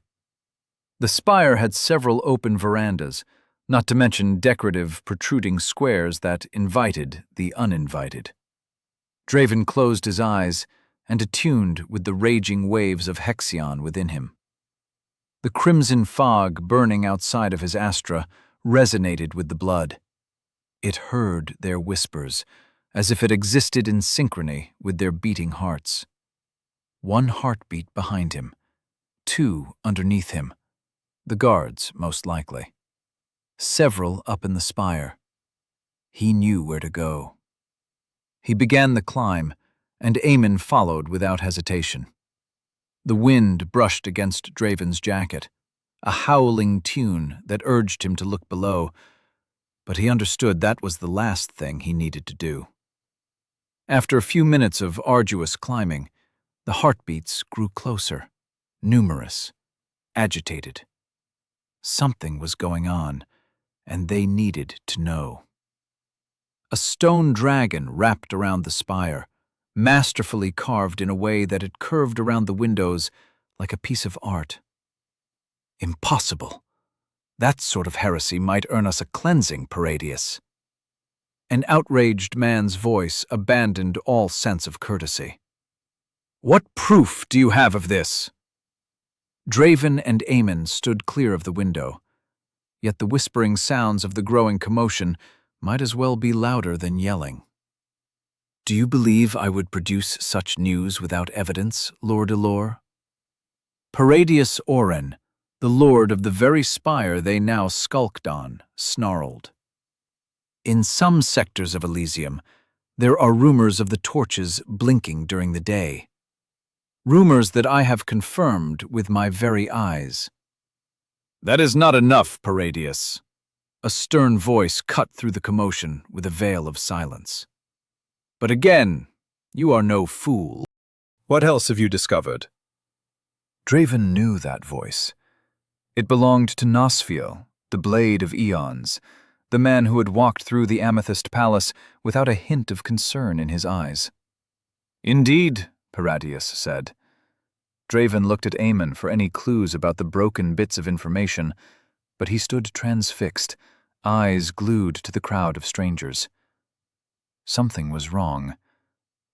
The spire had several open verandas, not to mention decorative, protruding squares that invited the uninvited. Draven closed his eyes and attuned with the raging waves of Hexion within him. The crimson fog burning outside of his astra resonated with the blood. It heard their whispers, as if it existed in synchrony with their beating hearts. One heartbeat behind him, 2 underneath him, the guards most likely. Several up in the spire. He knew where to go. He began the climb, and Eamon followed without hesitation. The wind brushed against Draven's jacket, a howling tune that urged him to look below, but he understood that was the last thing he needed to do. After a few minutes of arduous climbing, the heartbeats grew closer, numerous, agitated. Something was going on, and they needed to know. A stone dragon wrapped around the spire, masterfully carved in a way that it curved around the windows like a piece of art. Impossible. That sort of heresy might earn us a cleansing, Paradius. An outraged man's voice abandoned all sense of courtesy. What proof do you have of this? Draven and Eamon stood clear of the window, yet the whispering sounds of the growing commotion might as well be louder than yelling. Do you believe I would produce such news without evidence, Lord Elor? Paradius Oren, the lord of the very spire they now skulked on, snarled. In some sectors of Elysium, there are rumors of the torches blinking during the day. Rumors that I have confirmed with my very eyes. That is not enough, Paradius. A stern voice cut through the commotion with a veil of silence. But again, you are no fool. What else have you discovered? Draven knew that voice. It belonged to Nosfiel, the Blade of Eons, the man who had walked through the Amethyst Palace without a hint of concern in his eyes. Indeed, Paradius said. Draven looked at Eamon for any clues about the broken bits of information, but he stood transfixed, eyes glued to the crowd of strangers. Something was wrong.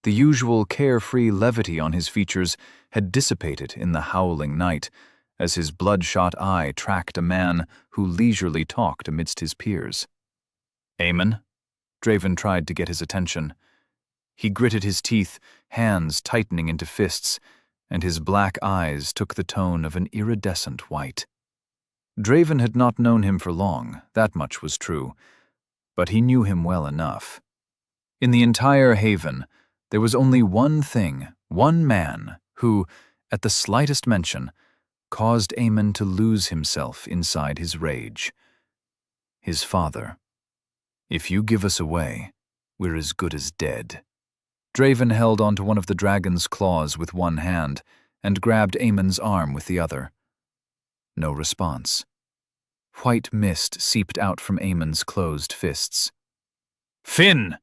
The usual carefree levity on his features had dissipated in the howling night as his bloodshot eye tracked a man who leisurely talked amidst his peers. "Aemon?" Draven tried to get his attention. He gritted his teeth, hands tightening into fists, and his black eyes took the tone of an iridescent white. Draven had not known him for long, that much was true, but he knew him well enough. In the entire haven, there was only one thing, one man, who, at the slightest mention, caused Aemon to lose himself inside his rage. His father. "If you give us away, we're as good as dead." Draven held onto one of the dragon's claws with one hand and grabbed Aemon's arm with the other. No response. White mist seeped out from Aemon's closed fists. "Finn!"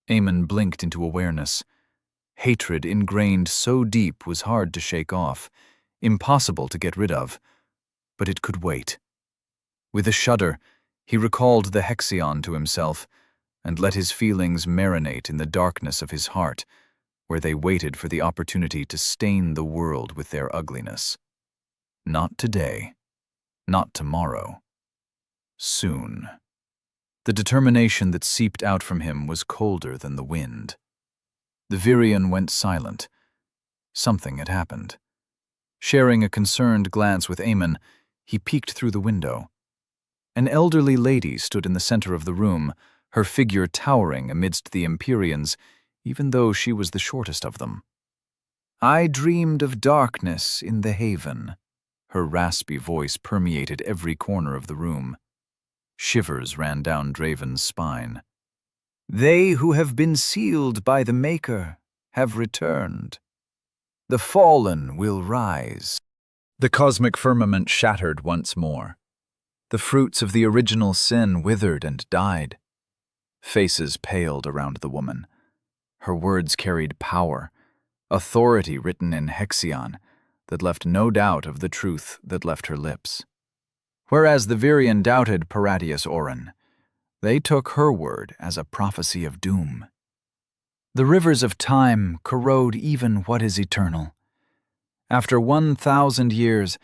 Aemon blinked into awareness. Hatred ingrained so deep was hard to shake off, impossible to get rid of, but it could wait. With a shudder, he recalled the Hexion to himself and let his feelings marinate in the darkness of his heart, where they waited for the opportunity to stain the world with their ugliness. Not today. Not tomorrow. Soon. The determination that seeped out from him was colder than the wind. The Virion went silent. Something had happened. Sharing a concerned glance with Aemon, he peeked through the window. An elderly lady stood in the center of the room, her figure towering amidst the Empyreans, even though she was the shortest of them. "I dreamed of darkness in the haven." Her raspy voice permeated every corner of the room. Shivers ran down Draven's spine. "They who have been sealed by the Maker have returned. The fallen will rise." The cosmic firmament shattered once more. The fruits of the original sin withered and died. Faces paled around the woman. Her words carried power, authority written in Hexion that left no doubt of the truth that left her lips. Whereas the Virion doubted Paratius Orin, they took her word as a prophecy of doom. The rivers of time corrode even what is eternal. After 1,000 years,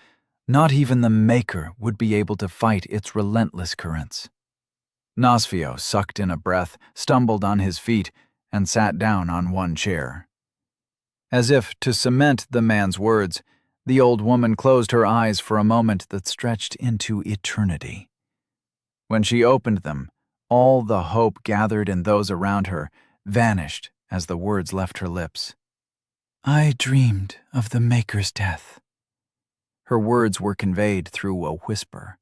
not even the Maker would be able to fight its relentless currents. Nosfio sucked in a breath, stumbled on his feet, and sat down on one chair. As if to cement the man's words, the old woman closed her eyes for a moment that stretched into eternity. When she opened them, all the hope gathered in those around her vanished as the words left her lips. "I dreamed of the Maker's death." Her words were conveyed through a whisper,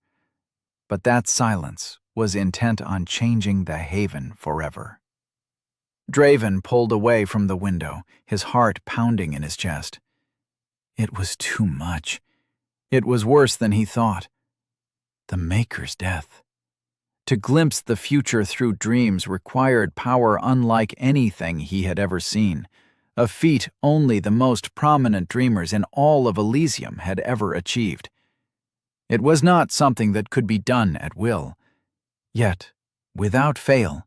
but that silence was intent on changing the haven forever. Draven pulled away from the window, his heart pounding in his chest. It was too much. It was worse than he thought. The Maker's death. To glimpse the future through dreams required power unlike anything he had ever seen, a feat only the most prominent dreamers in all of Elysium had ever achieved. It was not something that could be done at will. Yet, without fail,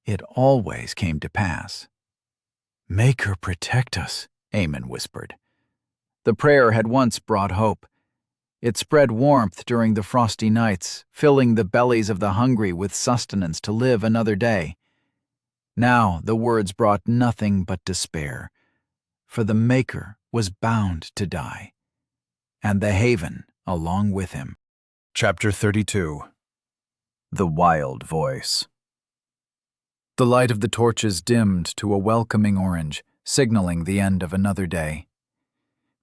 it always came to pass. "Maker protect us," Aemon whispered. The prayer had once brought hope. It spread warmth during the frosty nights, filling the bellies of the hungry with sustenance to live another day. Now the words brought nothing but despair, for the Maker was bound to die, and the haven along with him. Chapter 32. The Wild Voice. The light of the torches dimmed to a welcoming orange, signaling the end of another day.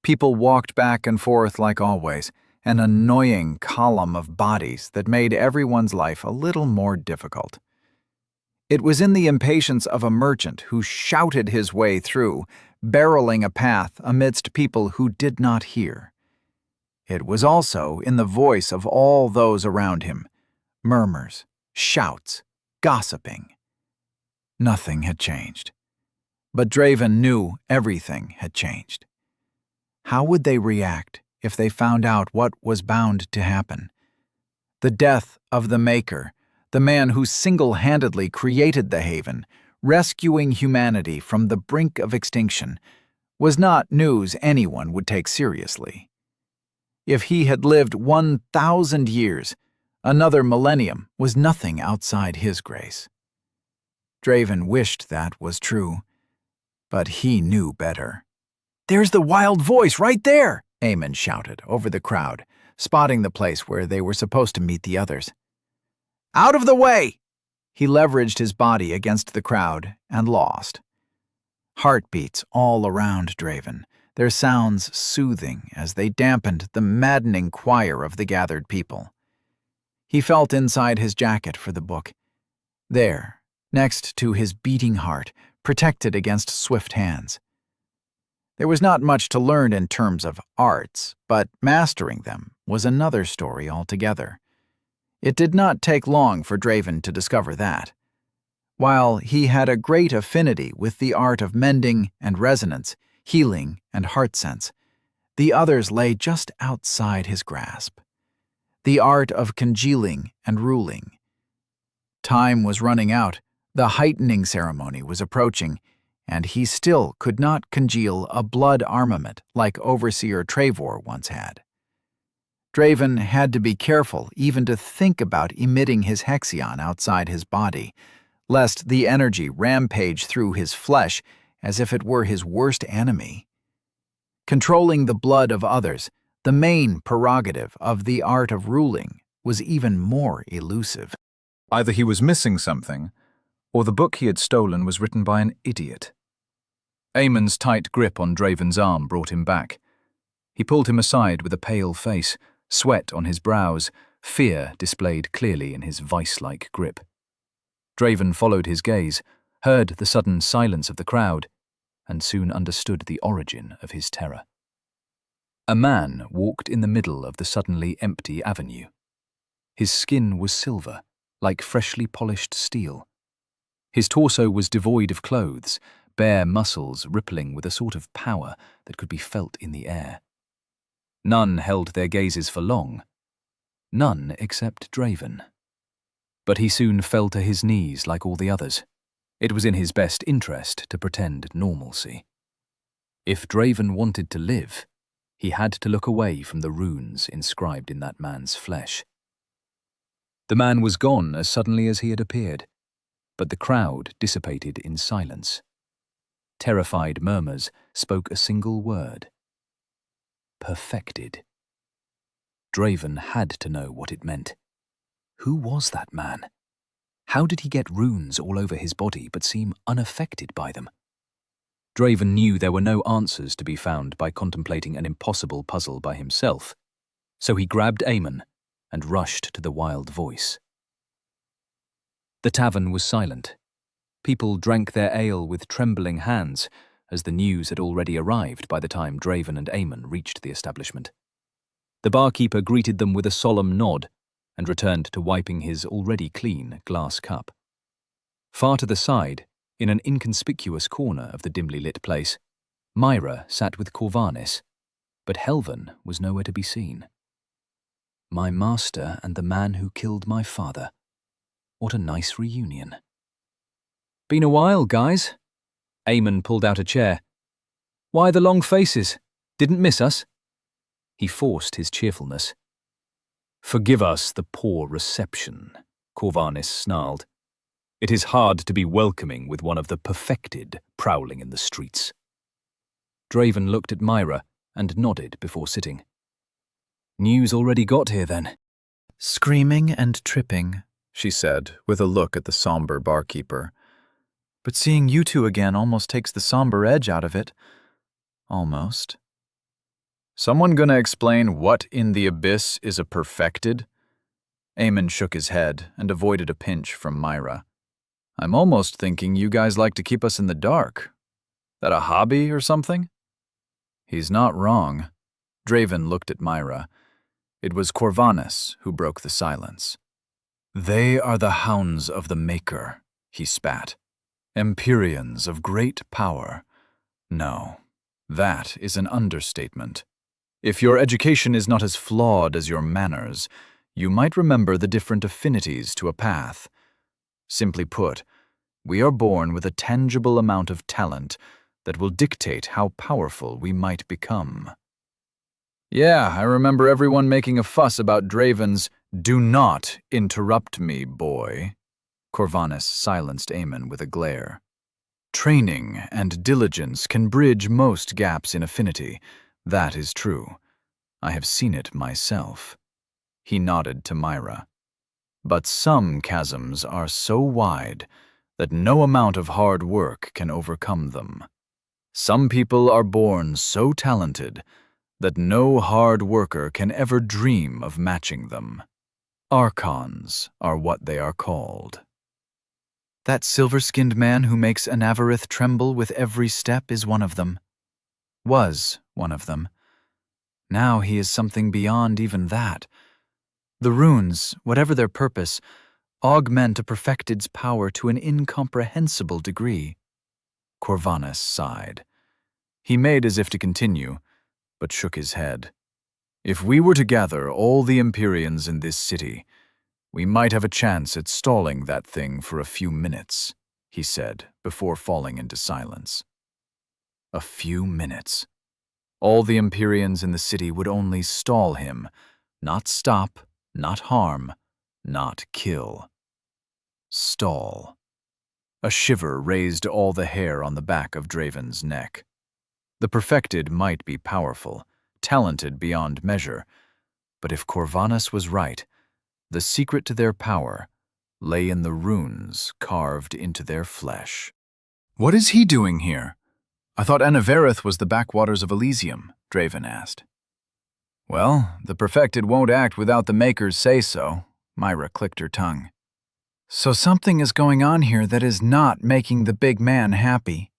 People walked back and forth like always, an annoying column of bodies that made everyone's life a little more difficult. It was in the impatience of a merchant who shouted his way through, barreling a path amidst people who did not hear. It was also in the voice of all those around him, murmurs, shouts, gossiping. Nothing had changed. But Draven knew everything had changed. How would they react if they found out what was bound to happen? The death of the Maker the man who single-handedly created the Haven, rescuing humanity from the brink of extinction, was not news anyone would take seriously. If he had lived 1,000 years, another millennium was nothing outside his grace. Draven wished that was true, but he knew better. "There's the wild voice right there!" Eamon shouted over the crowd, spotting the place where they were supposed to meet the others. "Out of the way!" He leveraged his body against the crowd and lost. Heartbeats all around Draven, their sounds soothing as they dampened the maddening choir of the gathered people. He felt inside his jacket for the book. There, next to his beating heart, protected against swift hands. There was not much to learn in terms of arts, but mastering them was another story altogether. It did not take long for Draven to discover that. While he had a great affinity with the art of mending and resonance, healing and heart sense, the others lay just outside his grasp. The art of congealing and ruling. Time was running out, the heightening ceremony was approaching, and he still could not congeal a blood armament like Overseer Trevor once had. Draven had to be careful even to think about emitting his Hexion outside his body, lest the energy rampage through his flesh as if it were his worst enemy. Controlling the blood of others, the main prerogative of the art of ruling, was even more elusive. Either he was missing something, or the book he had stolen was written by an idiot. Eamon's tight grip on Draven's arm brought him back. He pulled him aside with a pale face, sweat on his brows, fear displayed clearly in his vice-like grip. Draven followed his gaze, heard the sudden silence of the crowd, and soon understood the origin of his terror. A man walked in the middle of the suddenly empty avenue. His skin was silver, like freshly polished steel. His torso was devoid of clothes, bare muscles rippling with a sort of power that could be felt in the air. None held their gazes for long. None except Draven. But he soon fell to his knees like all the others. It was in his best interest to pretend normalcy. If Draven wanted to live, he had to look away from the runes inscribed in that man's flesh. The man was gone as suddenly as he had appeared, but the crowd dissipated in silence. Terrified murmurs spoke a single word. Perfected. Draven had to know what it meant. Who was that man? How did he get runes all over his body but seem unaffected by them? Draven knew there were no answers to be found by contemplating an impossible puzzle by himself, so he grabbed Eamon and rushed to the wild voice. The tavern was silent. People drank their ale with trembling hands, as the news had already arrived by the time Draven and Eamon reached the establishment. The barkeeper greeted them with a solemn nod and returned to wiping his already clean glass cup. Far to the side, in an inconspicuous corner of the dimly lit place, Myra sat with Corvanis, but Helvan was nowhere to be seen. My master and the man who killed my father. What a nice reunion. Been a while, guys. Eamon pulled out a chair. Why the long faces? Didn't miss us? He forced his cheerfulness. Forgive us the poor reception, Corvanis snarled. It is hard to be welcoming with one of the perfected prowling in the streets. Draven looked at Myra and nodded before sitting. News already got here, then. Screaming and tripping, she said, with a look at the somber barkeeper. But seeing you two again almost takes the somber edge out of it. Almost. Someone gonna explain what in the abyss is a perfected? Eamon shook his head and avoided a pinch from Myra. I'm almost thinking you guys like to keep us in the dark. That a hobby or something? He's not wrong. Draven looked at Myra. It was Corvanis who broke the silence. They are the hounds of the Maker, he spat. Empyreans of great power. No, that is an understatement. If your education is not as flawed as your manners, You might remember the different affinities to a path. Simply put, we are born with a tangible amount of talent that will dictate how powerful we might become. Yeah, I remember everyone making a fuss about Draven's "Do not interrupt me, boy." Corvanus silenced Aemon with a glare. Training and diligence can bridge most gaps in affinity. That is true. I have seen it myself. He nodded to Myra. But some chasms are so wide that no amount of hard work can overcome them. Some people are born so talented that no hard worker can ever dream of matching them. Archons are what they are called. That silver-skinned man who makes Anavarith tremble with every step is one of them. Was one of them. Now he is something beyond even that. The runes, whatever their purpose, augment a perfected's power to an incomprehensible degree. Corvanus sighed. He made as if to continue, but shook his head. If we were to gather all the Empyreans in this city, we might have a chance at stalling that thing for a few minutes, he said, before falling into silence. A few minutes. All the Empyreans in the city would only stall him, not stop, not harm, not kill. Stall. A shiver raised all the hair on the back of Draven's neck. The perfected might be powerful, talented beyond measure, but if Corvanus was right, the secret to their power lay in the runes carved into their flesh. What is he doing here? I thought Anavarith was the backwaters of Elysium, Draven asked. Well, the perfected won't act without the Maker's say-so, Myra clicked her tongue. So something is going on here that is not making the big man happy.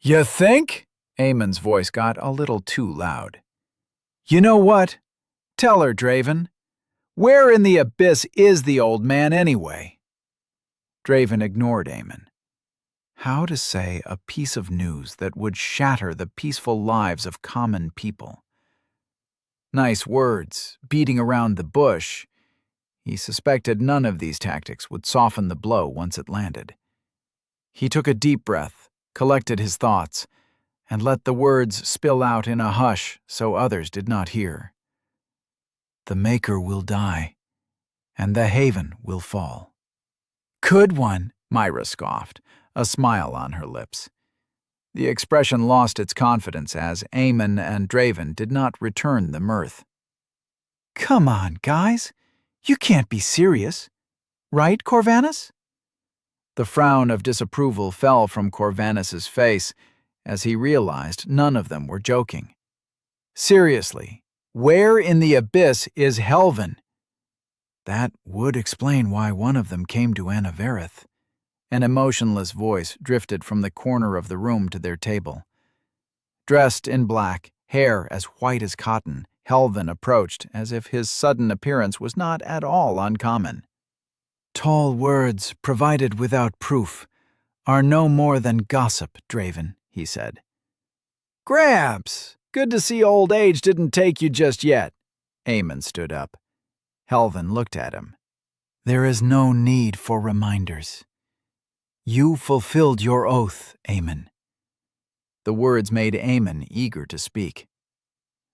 You think? Aemon's voice got a little too loud. You know what? Tell her, Draven. Where in the abyss is the old man anyway? Draven ignored Aemon. How to say a piece of news that would shatter the peaceful lives of common people? Nice words, beating around the bush. He suspected none of these tactics would soften the blow once it landed. He took a deep breath, collected his thoughts, and let the words spill out in a hush so others did not hear. The Maker will die, and the Haven will fall. Could one? Myra scoffed, a smile on her lips. The expression lost its confidence as Aemon and Draven did not return the mirth. Come on, guys. You can't be serious. Right, Corvanus? The frown of disapproval fell from Corvanus's face as he realized none of them were joking. Seriously, where in the abyss is Helvin? That would explain why one of them came to Anavarith. An emotionless voice drifted from the corner of the room to their table. Dressed in black, hair as white as cotton, Helvin approached as if his sudden appearance was not at all uncommon. Tall words, provided without proof, are no more than gossip, Draven, he said. Grabs! Good to see old age didn't take you just yet. Aemon stood up. Helvin looked at him. There is no need for reminders. You fulfilled your oath, Aemon. The words made Aemon eager to speak.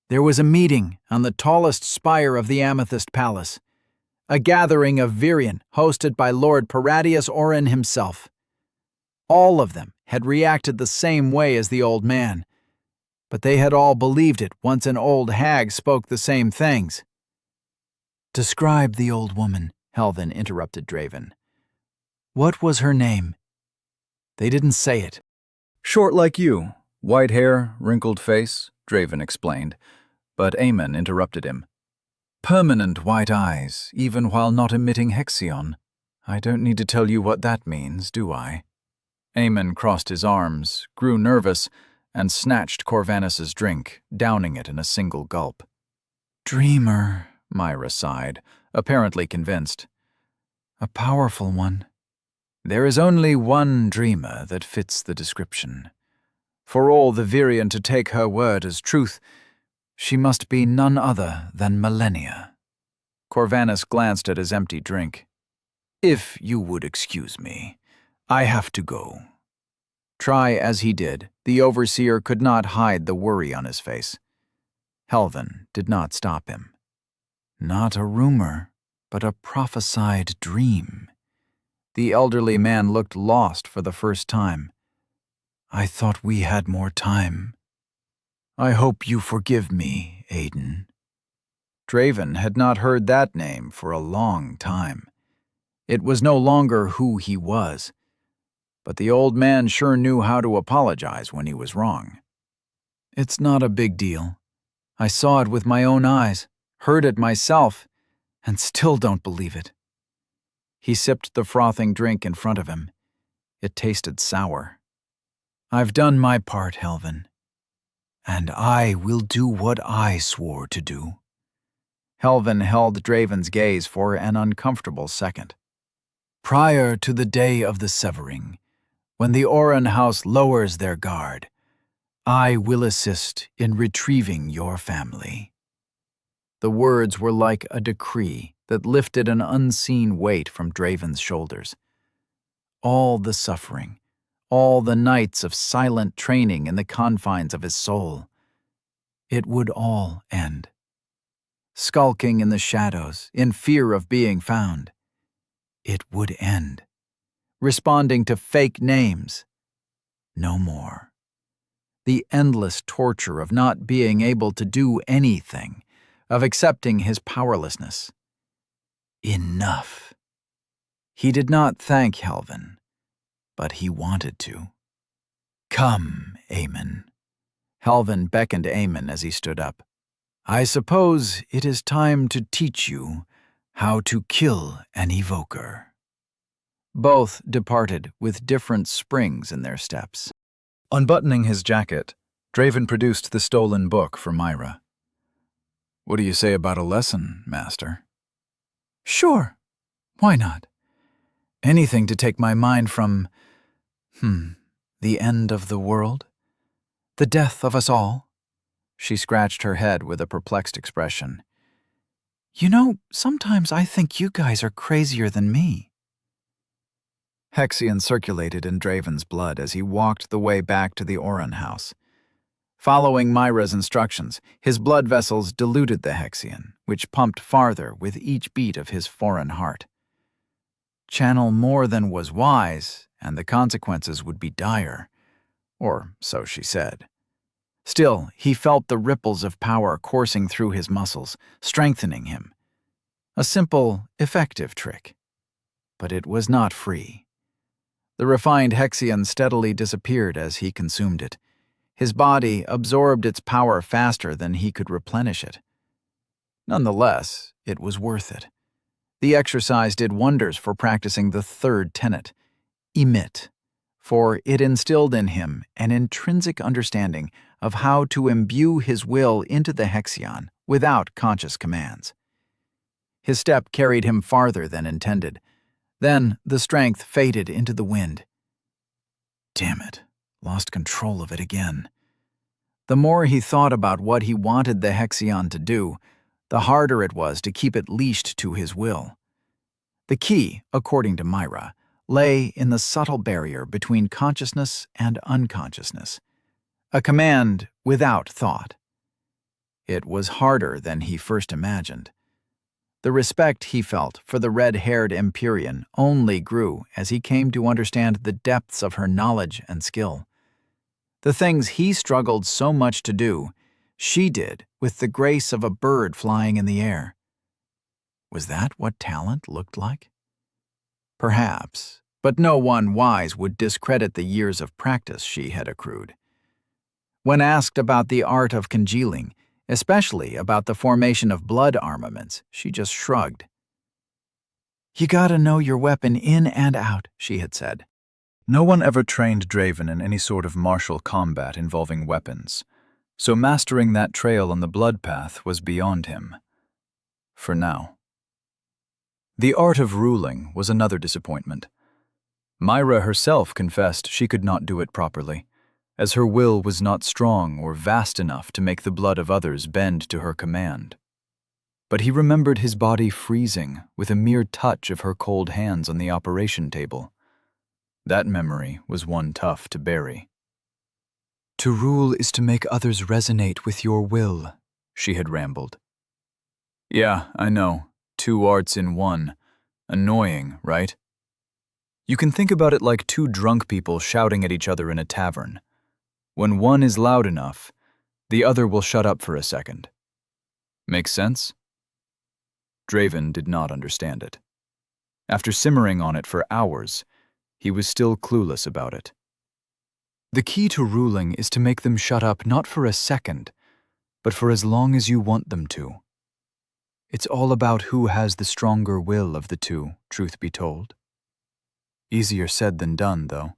There was a meeting on the tallest spire of the Amethyst Palace, a gathering of Virion hosted by Lord Paradius Orin himself. All of them had reacted the same way as the old man, but they had all believed it once an old hag spoke the same things. Describe the old woman, Helvin interrupted Draven. What was her name? They didn't say it. Short like you, white hair, wrinkled face, Draven explained, but Aemon interrupted him. Permanent white eyes, even while not emitting Hexion. I don't need to tell you what that means, do I? Aemon crossed his arms, grew nervous, and snatched Corvanus's drink, downing it in a single gulp. Dreamer, Myra sighed, apparently convinced. A powerful one. There is only one dreamer that fits the description. For all the Virion to take her word as truth, she must be none other than Millennia. Corvanus glanced at his empty drink. "If you would excuse me, I have to go." Try as he did, the overseer could not hide the worry on his face. Helvin did not stop him. "Not a rumor, but a prophesied dream." The elderly man looked lost for the first time. "I thought we had more time. I hope you forgive me, Aiden." Draven had not heard that name for a long time. It was no longer who he was, but the old man sure knew how to apologize when he was wrong. "It's not a big deal. I saw it with my own eyes, heard it myself, and still don't believe it." He sipped the frothing drink in front of him. It tasted sour. "I've done my part, Helvin, and I will do what I swore to do." Helvin held Draven's gaze for an uncomfortable second. "Prior to the day of the severing, when the Oran house lowers their guard, I will assist in retrieving your family." The words were like a decree that lifted an unseen weight from Draven's shoulders. All the suffering, all the nights of silent training in the confines of his soul, it would all end. Skulking in the shadows, in fear of being found, it would end. Responding to fake names, no more. The endless torture of not being able to do anything, of accepting his powerlessness. Enough. He did not thank Helvin, but he wanted to. "Come, Aemon." Helvin beckoned Aemon as he stood up. "I suppose it is time to teach you how to kill an evoker." Both departed with different springs in their steps. Unbuttoning his jacket, Draven produced the stolen book for Myra. "What do you say about a lesson, Master?" "Sure. Why not? Anything to take my mind from, the end of the world? The death of us all?" She scratched her head with a perplexed expression. "You know, sometimes I think you guys are crazier than me." Hexion circulated in Draven's blood as he walked the way back to the Oran house. Following Myra's instructions, his blood vessels diluted the Hexion, which pumped farther with each beat of his foreign heart. Channel more than was wise, and the consequences would be dire, or so she said. Still, he felt the ripples of power coursing through his muscles, strengthening him. A simple, effective trick. But it was not free. The refined Hexion steadily disappeared as he consumed it. His body absorbed its power faster than he could replenish it. Nonetheless, it was worth it. The exercise did wonders for practicing the third tenet, emit, for it instilled in him an intrinsic understanding of how to imbue his will into the Hexion without conscious commands. His step carried him farther than intended. Then the strength faded into the wind. Damn it, lost control of it again. The more he thought about what he wanted the Hexion to do, the harder it was to keep it leashed to his will. The key, according to Myra, lay in the subtle barrier between consciousness and unconsciousness. A command without thought. It was harder than he first imagined. The respect he felt for the red-haired Empyrean only grew as he came to understand the depths of her knowledge and skill. The things he struggled so much to do, she did with the grace of a bird flying in the air. Was that what talent looked like? Perhaps, but no one wise would discredit the years of practice she had accrued. When asked about the art of congealing, especially about the formation of blood armaments, she just shrugged. "You gotta know your weapon in and out," she had said. No one ever trained Draven in any sort of martial combat involving weapons, so mastering that trail on the blood path was beyond him. For now. The art of ruling was another disappointment. Myra herself confessed she could not do it properly, as her will was not strong or vast enough to make the blood of others bend to her command. But he remembered his body freezing with a mere touch of her cold hands on the operation table. That memory was one tough to bury. "To rule is to make others resonate with your will," she had rambled. "Yeah, I know. 2 arts in one. Annoying, right? You can think about it like 2 drunk people shouting at each other in a tavern. When one is loud enough, the other will shut up for a second. Makes sense?" Draven did not understand it. After simmering on it for hours, he was still clueless about it. "The key to ruling is to make them shut up not for a second, but for as long as you want them to. It's all about who has the stronger will of the 2, truth be told. Easier said than done, though.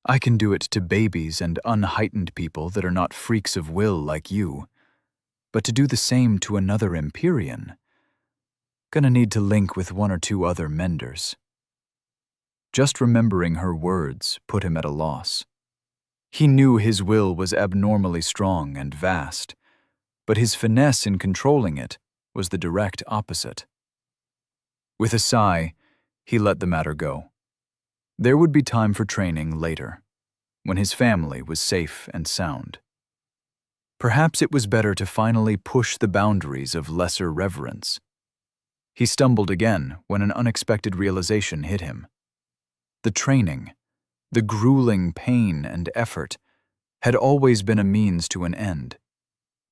I can do it to babies and unheightened people that are not freaks of will like you, but to do the same to another Empyrean, gonna need to link with 1 or 2 other menders." Just remembering her words put him at a loss. He knew his will was abnormally strong and vast, but his finesse in controlling it was the direct opposite. With a sigh, he let the matter go. There would be time for training later, when his family was safe and sound. Perhaps it was better to finally push the boundaries of lesser reverence. He stumbled again when an unexpected realization hit him. The training, the grueling pain and effort, had always been a means to an end,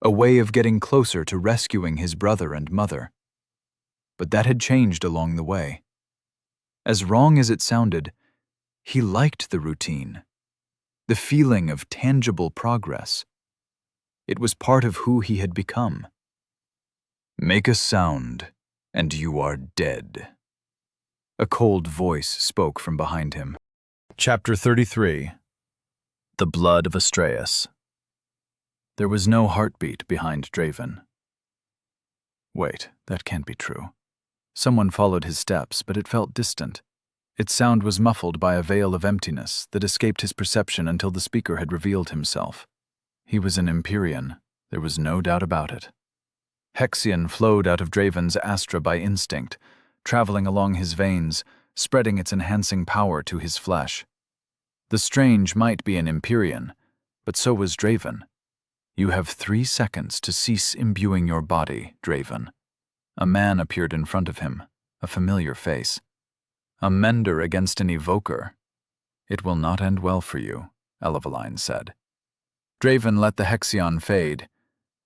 a way of getting closer to rescuing his brother and mother. But that had changed along the way. As wrong as it sounded, he liked the routine, the feeling of tangible progress. It was part of who he had become. "Make a sound, and you are dead." A cold voice spoke from behind him. Chapter 33. The Blood of Astraeus. There was no heartbeat behind Draven. Wait, that can't be true. Someone followed his steps, but it felt distant. Its sound was muffled by a veil of emptiness that escaped his perception until the speaker had revealed himself. He was an Empyrean, there was no doubt about it. Hexion flowed out of Draven's astra by instinct, traveling along his veins, spreading its enhancing power to his flesh. The strange might be an Empyrean, but so was Draven. "You have 3 seconds to cease imbuing your body, Draven." A man appeared in front of him, a familiar face. "A mender against an evoker. It will not end well for you," Elevaline said. Draven let the Hexion fade.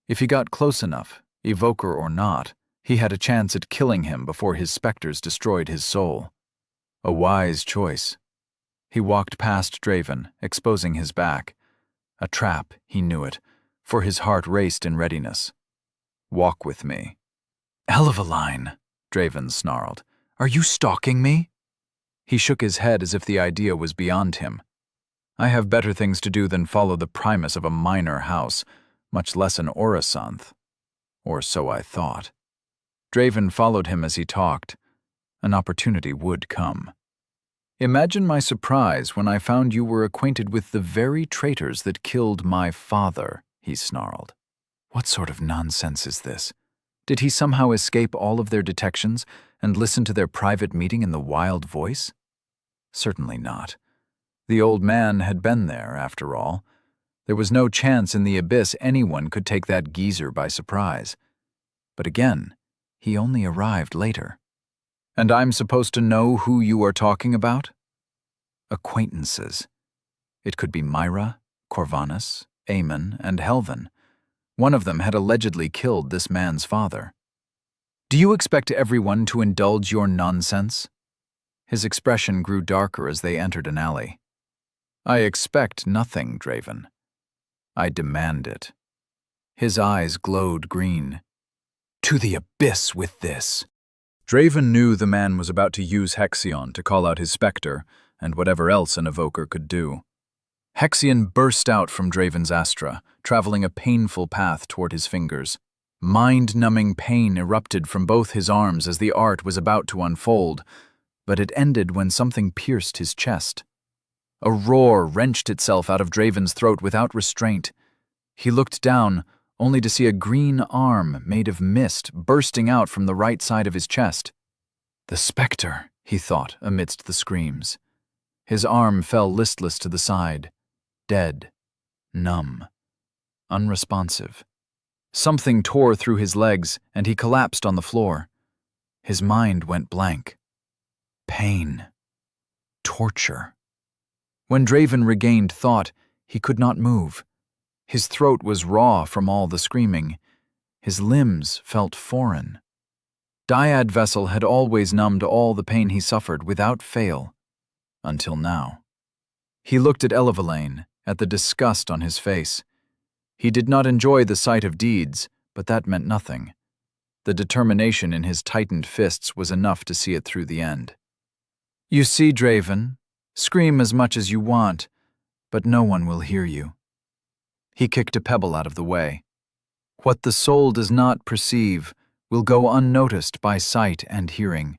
If he got close enough, evoker or not, he had a chance at killing him before his specters destroyed his soul. A wise choice. He walked past Draven, exposing his back. A trap, he knew it, for his heart raced in readiness. "Walk with me." "Elevaline," Draven snarled. "Are you stalking me?" He shook his head as if the idea was beyond him. "I have better things to do than follow the primus of a minor house, much less an Orisanth. Or so I thought." Draven followed him as he talked. An opportunity would come. "Imagine my surprise when I found you were acquainted with the very traitors that killed my father," he snarled. What sort of nonsense is this? Did he somehow escape all of their detections and listen to their private meeting in the wild voice? Certainly not. The old man had been there, after all. There was no chance in the abyss anyone could take that geezer by surprise. But again, he only arrived later. "And I'm supposed to know who you are talking about?" Acquaintances. It could be Myra, Corvanus, Aemon, and Helvan. One of them had allegedly killed this man's father. "Do you expect everyone to indulge your nonsense?" His expression grew darker as they entered an alley. "I expect nothing, Draven. I demand it." His eyes glowed green. "To the abyss with this." Draven knew the man was about to use Hexion to call out his specter and whatever else an evoker could do. Hexion burst out from Draven's astra, traveling a painful path toward his fingers. Mind-numbing pain erupted from both his arms as the art was about to unfold, but it ended when something pierced his chest. A roar wrenched itself out of Draven's throat without restraint. He looked down, only to see a green arm made of mist bursting out from the right side of his chest. The specter, he thought amidst the screams. His arm fell listless to the side, dead, numb, unresponsive. Something tore through his legs, and he collapsed on the floor. His mind went blank. Pain. Torture. When Draven regained thought, he could not move. His throat was raw from all the screaming. His limbs felt foreign. Dyad Vessel had always numbed all the pain he suffered without fail, until now. He looked at Elevelaine, at the disgust on his face. He did not enjoy the sight of deeds, but that meant nothing. The determination in his tightened fists was enough to see it through the end. You see, Draven, scream as much as you want, but no one will hear you. He kicked a pebble out of the way. What the soul does not perceive will go unnoticed by sight and hearing.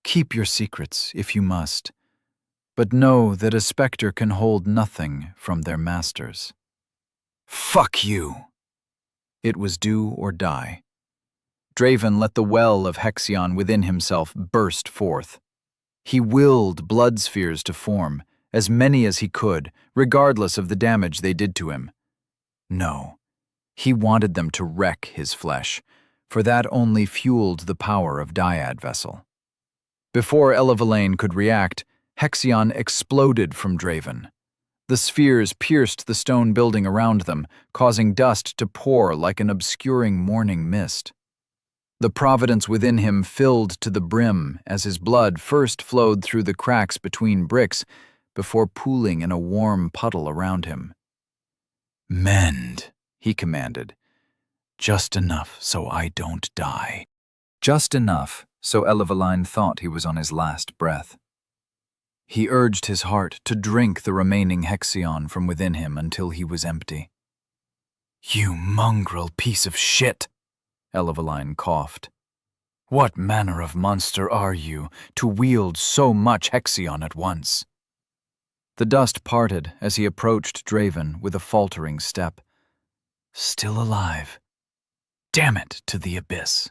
Keep your secrets if you must, but know that a specter can hold nothing from their masters. Fuck you! It was do or die. Draven let the well of Hexion within himself burst forth. He willed blood spheres to form, as many as he could, regardless of the damage they did to him. No, he wanted them to wreck his flesh, for that only fueled the power of Dyad Vessel. Before Elevelaine could react, Hexion exploded from Draven. The spheres pierced the stone building around them, causing dust to pour like an obscuring morning mist. The providence within him filled to the brim as his blood first flowed through the cracks between bricks before pooling in a warm puddle around him. Mend, he commanded. Just enough so I don't die. Just enough so Elevelaine thought he was on his last breath. He urged his heart to drink the remaining Hexion from within him until he was empty. You mongrel piece of shit, Elevelaine coughed. What manner of monster are you to wield so much Hexion at once? The dust parted as he approached Draven with a faltering step. Still alive. Damn it to the abyss.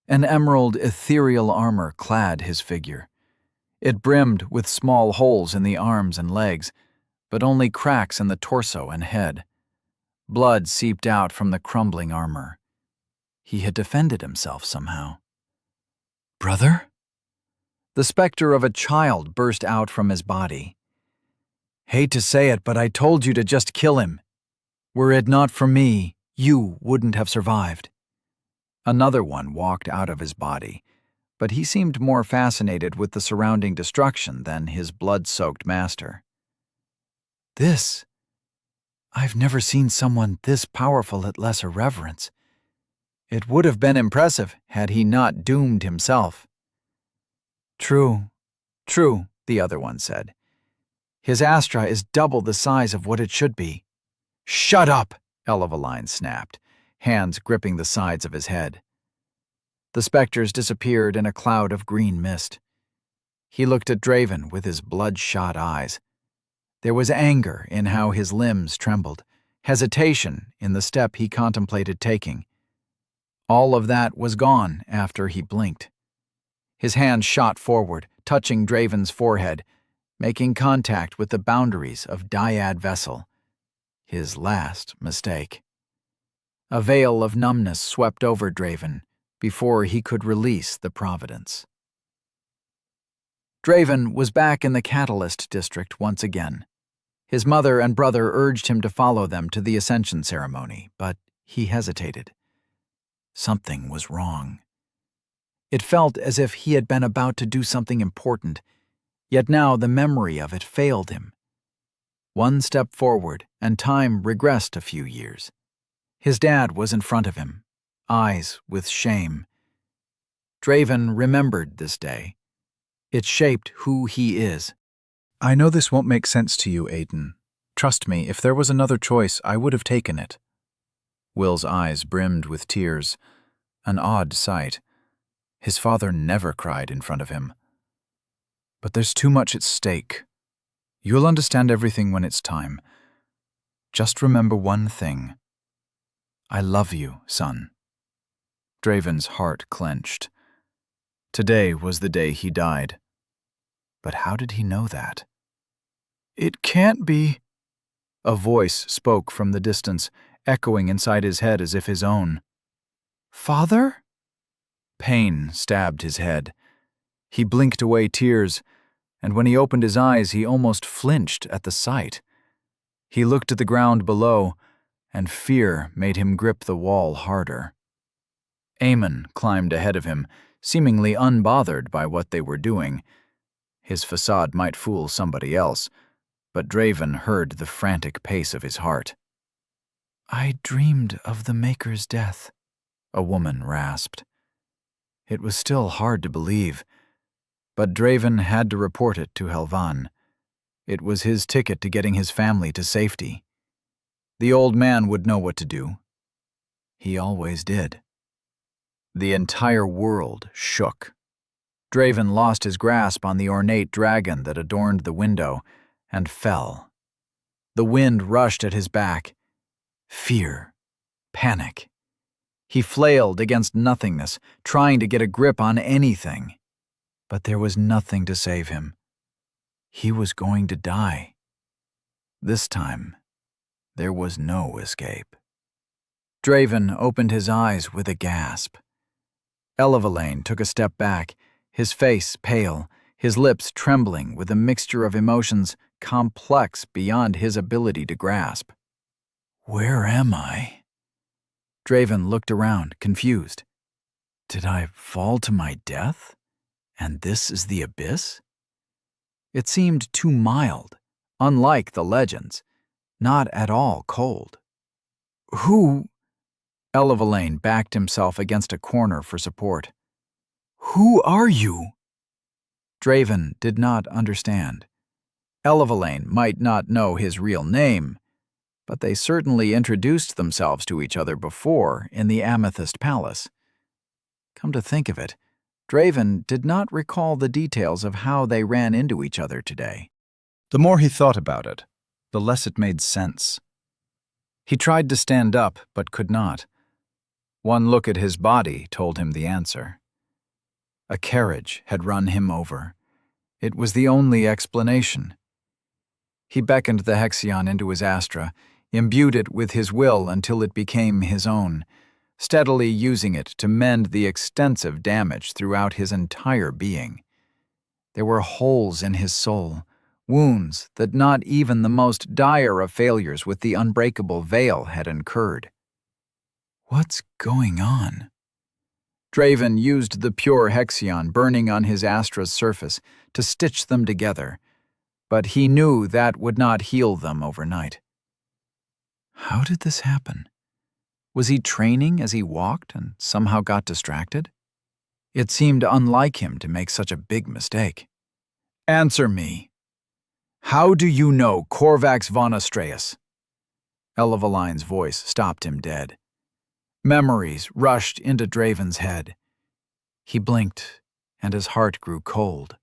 An emerald ethereal armor clad his figure. It brimmed with small holes in the arms and legs, but only cracks in the torso and head. Blood seeped out from the crumbling armor. He had defended himself somehow. Brother? The specter of a child burst out from his body. Hate to say it, but I told you to just kill him. Were it not for me, you wouldn't have survived. Another one walked out of his body, but he seemed more fascinated with the surrounding destruction than his blood-soaked master. I've never seen someone this powerful at lesser reverence. It would have been impressive had he not doomed himself. True, the other one said. His Astra is double the size of what it should be. Shut up, Elevelaine snapped, hands gripping the sides of his head. The specters disappeared in a cloud of green mist. He looked at Draven with his bloodshot eyes. There was anger in how his limbs trembled, hesitation in the step he contemplated taking. All of that was gone after he blinked. His hand shot forward, touching Draven's forehead, making contact with the boundaries of Dyad Vessel. His last mistake. A veil of numbness swept over Draven before he could release the Providence. Draven was back in the Catalyst District once again. His mother and brother urged him to follow them to the Ascension ceremony, but he hesitated. Something was wrong. It felt as if he had been about to do something important, yet now the memory of it failed him. One step forward, and time regressed a few years. His dad was in front of him, eyes with shame. Draven remembered this day. It shaped who he is. I know this won't make sense to you, Aiden. Trust me, if there was another choice, I would have taken it. Will's eyes brimmed with tears, an odd sight. His father never cried in front of him. But there's too much at stake. You'll understand everything when it's time. Just remember one thing. I love you, son. Draven's heart clenched. Today was the day he died. But how did he know that? It can't be. A voice spoke from the distance, echoing inside his head as if his own. Father? Pain stabbed his head. He blinked away tears, and when he opened his eyes, he almost flinched at the sight. He looked at the ground below, and fear made him grip the wall harder. Eamon climbed ahead of him, seemingly unbothered by what they were doing. His facade might fool somebody else, but Draven heard the frantic pace of his heart. I dreamed of the Maker's death, a woman rasped. It was still hard to believe, but Draven had to report it to Helvan. It was his ticket to getting his family to safety. The old man would know what to do. He always did. The entire world shook. Draven lost his grasp on the ornate dragon that adorned the window and fell. The wind rushed at his back. Fear. Panic. He flailed against nothingness, trying to get a grip on anything. But there was nothing to save him. He was going to die. This time, there was no escape. Draven opened his eyes with a gasp. Elevalane took a step back, his face pale, his lips trembling with a mixture of emotions complex beyond his ability to grasp. Where am I? Draven looked around, confused. Did I fall to my death? And this is the abyss? It seemed too mild, unlike the legends, not at all cold. Who? Elevalane backed himself against a corner for support. Who are you? Draven did not understand. Elevalane might not know his real name, but they certainly introduced themselves to each other before in the Amethyst Palace. Come to think of it, Draven did not recall the details of how they ran into each other today. The more he thought about it, the less it made sense. He tried to stand up, but could not. One look at his body told him the answer. A carriage had run him over. It was the only explanation. He beckoned the Hexion into his Astra, imbued it with his will until it became his own, steadily using it to mend the extensive damage throughout his entire being. There were holes in his soul, wounds that not even the most dire of failures with the unbreakable veil had incurred. What's going on? Draven used the pure Hexion burning on his Astra's surface to stitch them together, but he knew that would not heal them overnight. How did this happen? Was he training as he walked and somehow got distracted? It seemed unlike him to make such a big mistake. Answer me. How do you know Corvax von Astreus? Elevalane's voice stopped him dead. Memories rushed into Draven's head. He blinked, and his heart grew cold,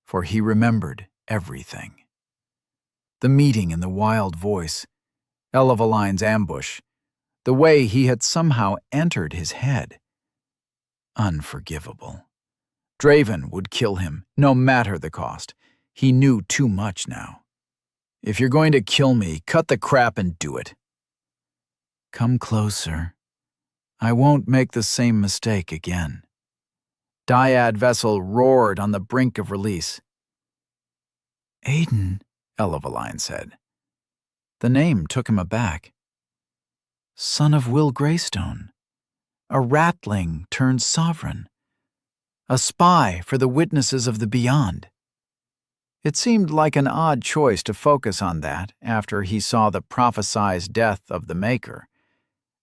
for he remembered everything. The meeting in the wild voice, Elevalane's ambush, the way he had somehow entered his head. Unforgivable. Draven would kill him, no matter the cost. He knew too much now. If you're going to kill me, cut the crap and do it. Come closer. I won't make the same mistake again. Dyad vessel roared on the brink of release. Aiden, Elevalane said. The name took him aback. Son of Will Greystone. A ratling turned sovereign. A spy for the witnesses of the beyond. It seemed like an odd choice to focus on that after he saw the prophesied death of the Maker.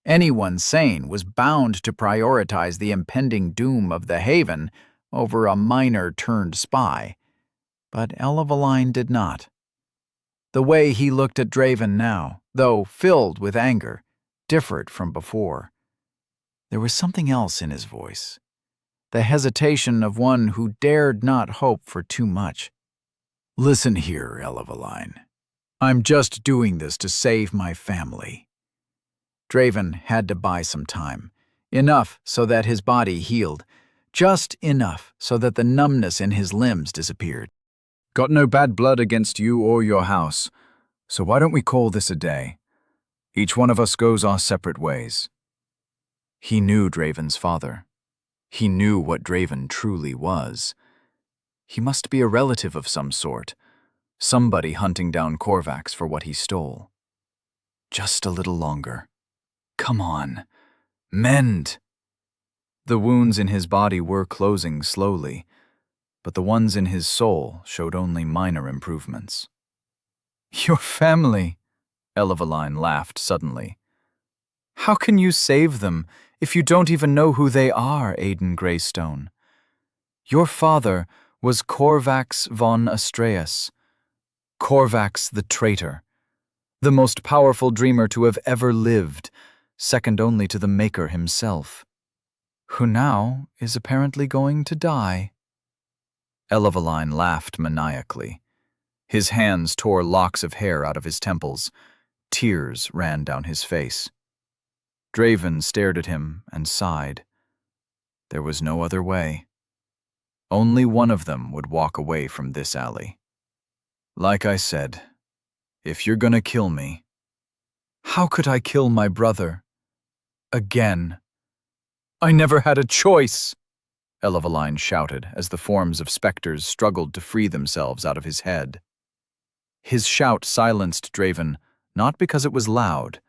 Anyone sane was bound to prioritize the impending doom of the Haven over a minor-turned spy, but Elevalane did not. The way he looked at Draven now, though filled with anger, differed from before. There was something else in his voice, the hesitation of one who dared not hope for too much. Listen here, Elevalane. I'm just doing this to save my family. Draven had to buy some time. Enough so that his body healed. Just enough so that the numbness in his limbs disappeared. Got no bad blood against you or your house, so why don't we call this a day? Each one of us goes our separate ways. He knew Draven's father. He knew what Draven truly was. He must be a relative of some sort, somebody hunting down Korvax for what he stole. Just a little longer. Come on. Mend! The wounds in his body were closing slowly, but the ones in his soul showed only minor improvements. Your family, Elevaline laughed suddenly. How can you save them if you don't even know who they are, Aiden Greystone? Your father was Korvax von Astreus, Korvax the traitor, the most powerful dreamer to have ever lived, second only to the Maker himself, who now is apparently going to die. Elevaline laughed maniacally. His hands tore locks of hair out of his temples. Tears ran down his face. Draven stared at him and sighed. There was no other way. Only one of them would walk away from this alley. Like I said, if you're gonna kill me... How could I kill my brother? Again. I never had a choice, Elevaline shouted as the forms of specters struggled to free themselves out of his head. His shout silenced Draven, not because it was loud.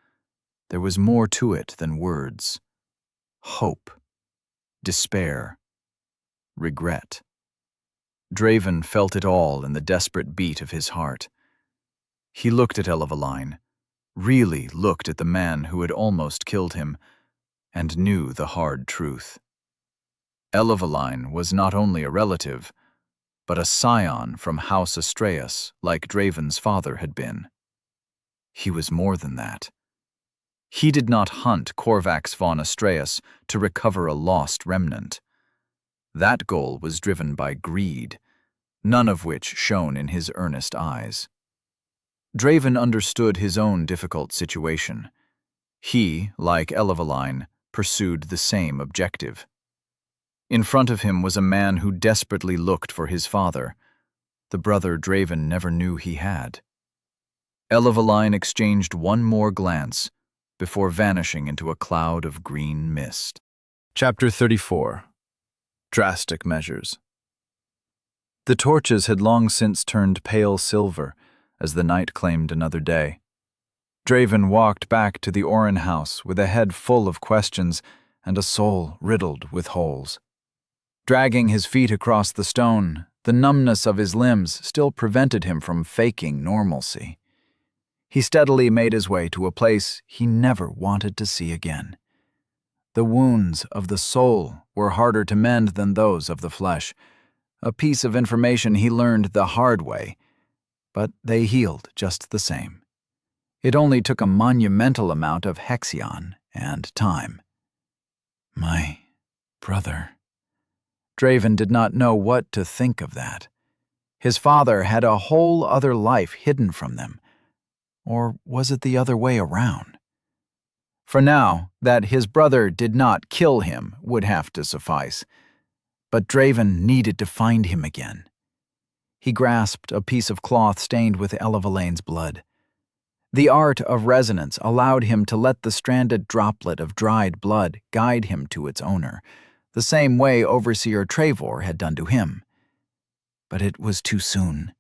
There was more to it than words. Hope. Despair. Regret. Draven felt it all in the desperate beat of his heart. He looked at Elevaline, really looked at the man who had almost killed him, and knew the hard truth. Elevaline was not only a relative, but a scion from House Astreus, like Draven's father had been. He was more than that. He did not hunt Korvax von Astreus to recover a lost remnant. That goal was driven by greed, none of which shone in his earnest eyes. Draven understood his own difficult situation. He, like Elevaline, pursued the same objective. In front of him was a man who desperately looked for his father, the brother Draven never knew he had. Elevaline exchanged one more glance before vanishing into a cloud of green mist. Chapter 34. Drastic Measures. The torches had long since turned pale silver as the night claimed another day. Draven walked back to the Orin house with a head full of questions and a soul riddled with holes. Dragging his feet across the stone, the numbness of his limbs still prevented him from faking normalcy. He steadily made his way to a place he never wanted to see again. The wounds of the soul were harder to mend than those of the flesh, a piece of information he learned the hard way, but they healed just the same. It only took a monumental amount of Hexion and time. My brother. Draven did not know what to think of that. His father had a whole other life hidden from them. Or was it the other way around? For now, that his brother did not kill him would have to suffice. But Draven needed to find him again. He grasped a piece of cloth stained with Elevalane's blood. The art of resonance allowed him to let the stranded droplet of dried blood guide him to its owner, the same way Overseer Trevor had done to him. But it was too soon.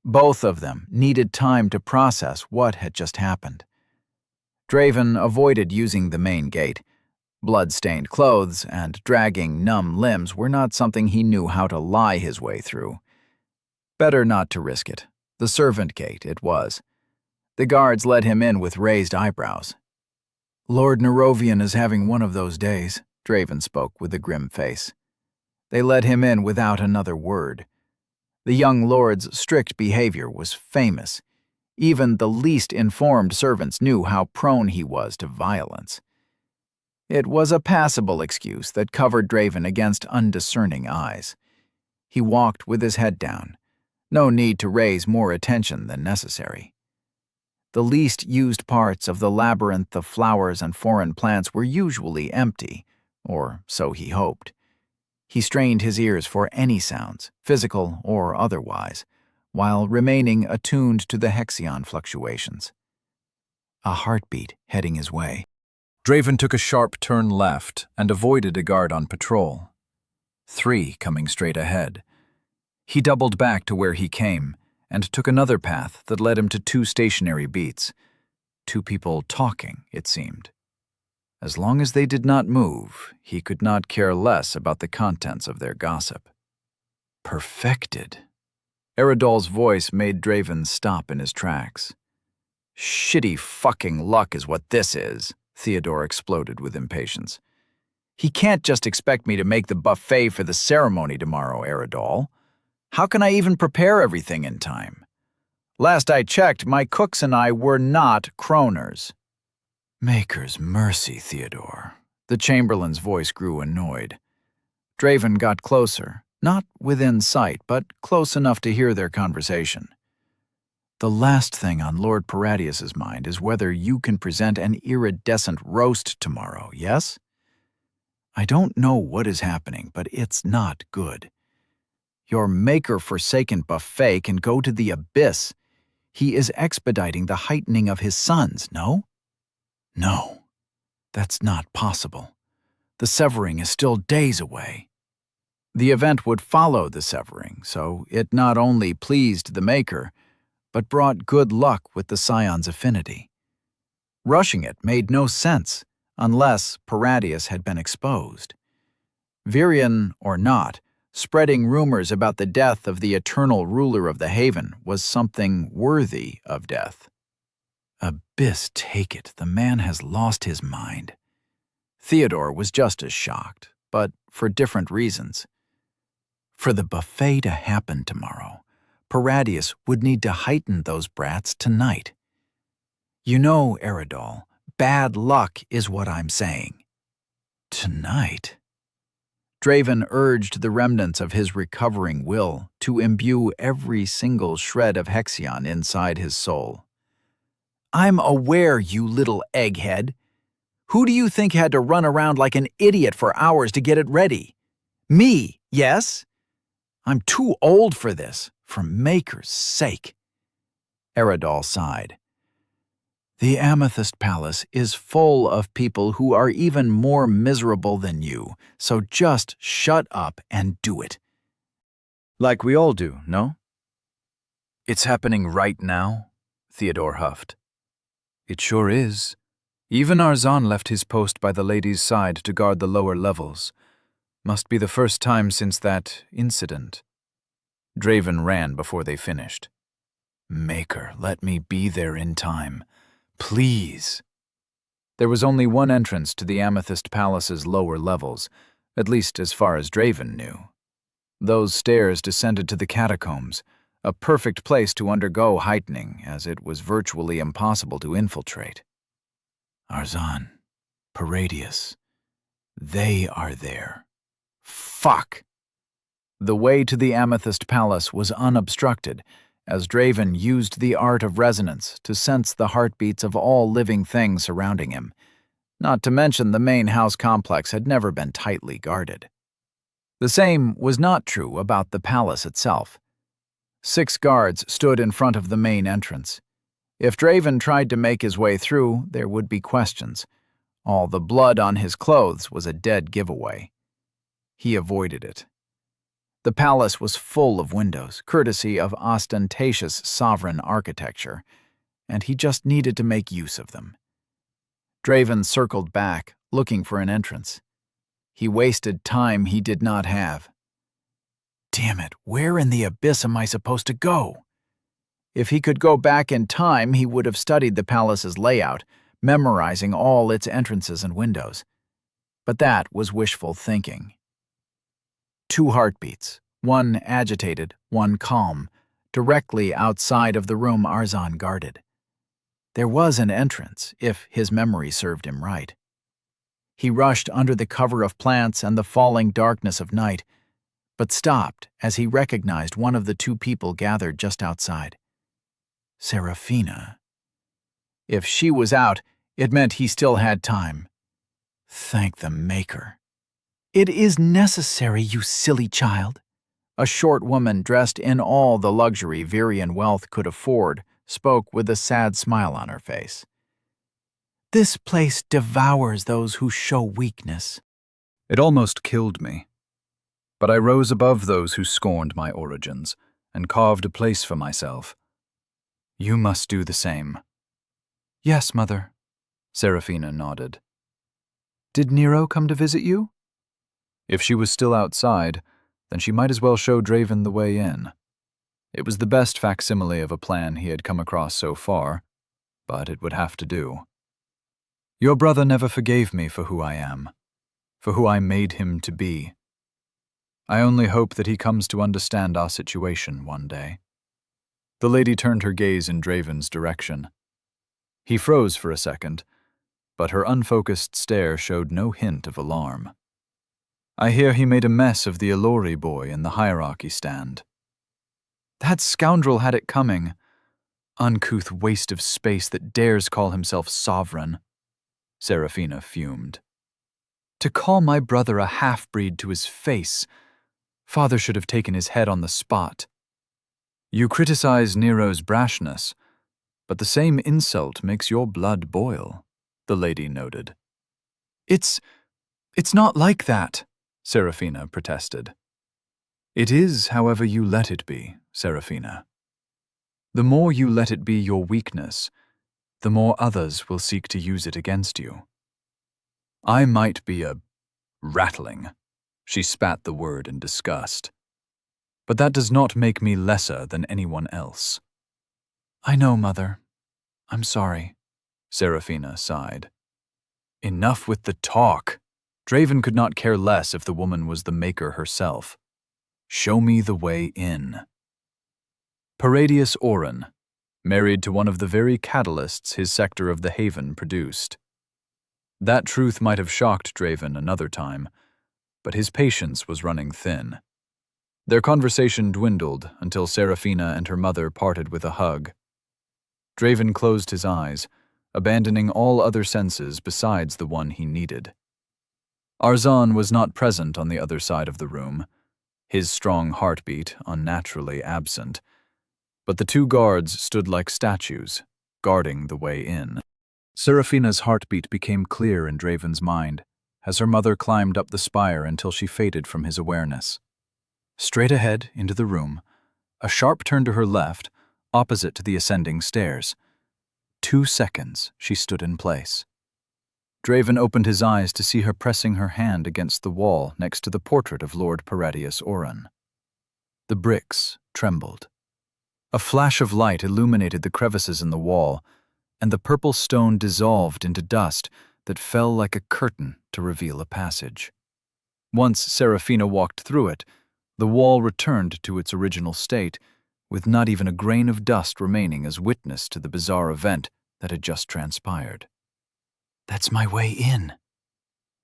Both of them needed time to process what had just happened. Draven avoided using the main gate. Blood-stained clothes and dragging numb limbs were not something he knew how to lie his way through. Better not to risk it. The servant gate it was. The guards led him in with raised eyebrows. Lord Nerovian is having one of those days, Draven spoke with a grim face. They led him in without another word. The young lord's strict behavior was famous. Even the least informed servants knew how prone he was to violence. It was a passable excuse that covered Draven against undiscerning eyes. He walked with his head down. No need to raise more attention than necessary. The least used parts of the labyrinth of flowers and foreign plants were usually empty, or so he hoped. He strained his ears for any sounds, physical or otherwise, while remaining attuned to the Hexion fluctuations. A heartbeat heading his way. Draven took a sharp turn left and avoided a guard on patrol. 3 coming straight ahead. He doubled back to where he came and took another path that led him to 2 stationary beats. 2 people talking, it seemed. As long as they did not move, he could not care less about the contents of their gossip. Perfected. Eridol's voice made Draven stop in his tracks. Shitty fucking luck is what this is, Theodore exploded with impatience. He can't just expect me to make the buffet for the ceremony tomorrow, Eridol. How can I even prepare everything in time? Last I checked, my cooks and I were not Kroners. Maker's mercy, Theodore. The Chamberlain's voice grew annoyed. Draven got closer, not within sight, but close enough to hear their conversation. The last thing on Lord Paradius's mind is whether you can present an iridescent roast tomorrow, yes? I don't know what is happening, but it's not good. Your maker-forsaken buffet can go to the abyss. He is expediting the heightening of his sons, no? No, that's not possible. The severing is still days away. The event would follow the severing, so it not only pleased the Maker, but brought good luck with the Scion's affinity. Rushing it made no sense, unless Paradius had been exposed. Virian or not, spreading rumors about the death of the eternal ruler of the Haven was something worthy of death. Abyss take it, the man has lost his mind. Theodore was just as shocked, but for different reasons. For the buffet to happen tomorrow, Paradius would need to heighten those brats tonight. You know, Eridol, bad luck is what I'm saying. Tonight? Draven urged the remnants of his recovering will to imbue every single shred of Hexion inside his soul. I'm aware, you little egghead. Who do you think had to run around like an idiot for hours to get it ready? Me, yes? I'm too old for this, for Maker's sake. Eridol sighed. The Amethyst Palace is full of people who are even more miserable than you, so just shut up and do it. Like we all do, no? It's happening right now, Theodore huffed. It sure is. Even Arzan left his post by the lady's side to guard the lower levels. Must be the first time since that incident. Draven ran before they finished. Maker, let me be there in time. Please. There was only one entrance to the Amethyst Palace's lower levels, at least as far as Draven knew. Those stairs descended to the catacombs, a perfect place to undergo heightening, as it was virtually impossible to infiltrate. Arzan, Paradius, they are there. Fuck! The way to the Amethyst Palace was unobstructed, as Draven used the art of resonance to sense the heartbeats of all living things surrounding him. Not to mention the main house complex had never been tightly guarded. The same was not true about the palace itself. 6 guards stood in front of the main entrance. If Draven tried to make his way through, there would be questions. All the blood on his clothes was a dead giveaway. He avoided it. The palace was full of windows, courtesy of ostentatious sovereign architecture, and he just needed to make use of them. Draven circled back, looking for an entrance. He wasted time he did not have. Damn it, where in the abyss am I supposed to go? If he could go back in time, he would have studied the palace's layout, memorizing all its entrances and windows. But that was wishful thinking. 2 heartbeats, one agitated, one calm, directly outside of the room Arzan guarded. There was an entrance, if his memory served him right. He rushed under the cover of plants and the falling darkness of night, but stopped as he recognized one of the 2 people gathered just outside. Seraphina. If she was out, it meant he still had time. Thank the Maker. It is necessary, you silly child. A short woman dressed in all the luxury Virian wealth could afford spoke with a sad smile on her face. This place devours those who show weakness. It almost killed me. But I rose above those who scorned my origins and carved a place for myself. You must do the same. Yes, Mother, Seraphina nodded. Did Nero come to visit you? If she was still outside, then she might as well show Draven the way in. It was the best facsimile of a plan he had come across so far, but it would have to do. Your brother never forgave me for who I am, for who I made him to be. I only hope that he comes to understand our situation one day. The lady turned her gaze in Draven's direction. He froze for a second, but her unfocused stare showed no hint of alarm. I hear he made a mess of the Allori boy in the hierarchy stand. That scoundrel had it coming. Uncouth waste of space that dares call himself sovereign. Seraphina fumed. To call my brother a half-breed to his face. Father should have taken his head on the spot. You criticize Nero's brashness, but the same insult makes your blood boil, the lady noted. It's not like that, Seraphina protested. It is, however you let it be, Seraphina. The more you let it be your weakness, the more others will seek to use it against you. I might be a rattling, she spat the word in disgust, but that does not make me lesser than anyone else. I know, Mother. I'm sorry, Seraphina sighed. Enough with the talk. Draven could not care less if the woman was the Maker herself. Show me the way in. Paradius Oren, married to one of the very catalysts his sector of the Haven produced. That truth might have shocked Draven another time, but his patience was running thin. Their conversation dwindled until Seraphina and her mother parted with a hug. Draven closed his eyes, abandoning all other senses besides the one he needed. Arzan was not present on the other side of the room, his strong heartbeat unnaturally absent, but the two guards stood like statues, guarding the way in. Seraphina's heartbeat became clear in Draven's mind as her mother climbed up the spire until she faded from his awareness. Straight ahead into the room, a sharp turn to her left, opposite to the ascending stairs. 2 seconds she stood in place. Draven opened his eyes to see her pressing her hand against the wall next to the portrait of Lord Paradius Oren. The bricks trembled. A flash of light illuminated the crevices in the wall, and the purple stone dissolved into dust that fell like a curtain to reveal a passage. Once Seraphina walked through it, the wall returned to its original state, with not even a grain of dust remaining as witness to the bizarre event that had just transpired. That's my way in.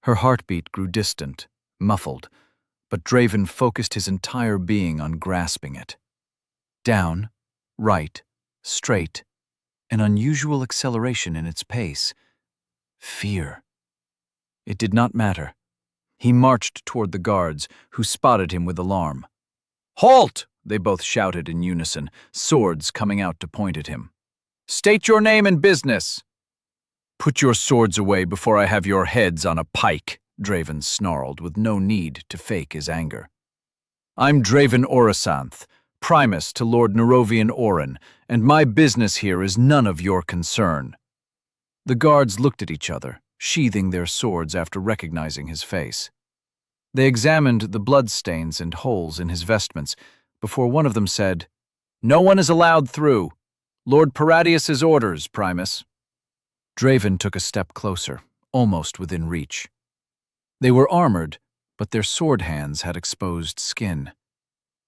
Her heartbeat grew distant, muffled, but Draven focused his entire being on grasping it. Down, right, straight, an unusual acceleration in its pace. Fear. It did not matter. He marched toward the guards, who spotted him with alarm. "Halt!" they both shouted in unison, swords coming out to point at him. "State your name and business!" "Put your swords away before I have your heads on a pike," Draven snarled, with no need to fake his anger. "I'm Draven Orisanth, Primus to Lord Nerovian Oren, and my business here is none of your concern." The guards looked at each other, sheathing their swords after recognizing his face. They examined the bloodstains and holes in his vestments before one of them said, "No one is allowed through. Lord Paradius's orders, Primus." Draven took a step closer, almost within reach. They were armored, but their sword hands had exposed skin.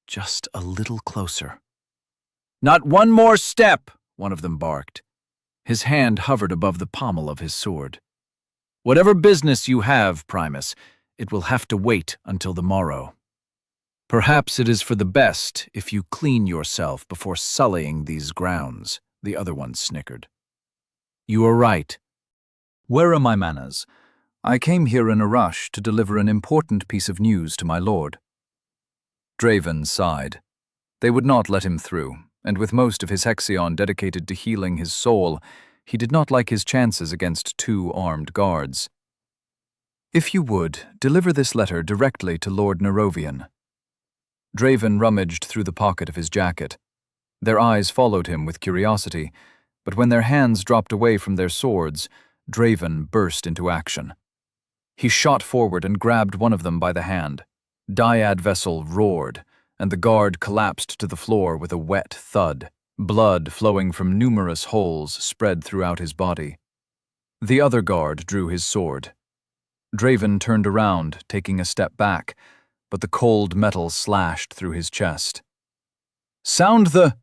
Just a little closer. "Not one more step," one of them barked. His hand hovered above the pommel of his sword. "Whatever business you have, Primus, it will have to wait until the morrow. Perhaps it is for the best if you clean yourself before sullying these grounds," the other one snickered. You are right. Where are my manners? I came here in a rush to deliver an important piece of news to my lord. Draven sighed. They would not let him through, and with most of his Hexion dedicated to healing his soul, he did not like his chances against 2 armed guards. If you would, deliver this letter directly to Lord Nerovian. Draven rummaged through the pocket of his jacket. Their eyes followed him with curiosity, but when their hands dropped away from their swords, Draven burst into action. He shot forward and grabbed one of them by the hand. Dyad Vessel roared, and the guard collapsed to the floor with a wet thud, blood flowing from numerous holes spread throughout his body. The other guard drew his sword. Draven turned around, taking a step back, but the cold metal slashed through his chest. "Sound the—"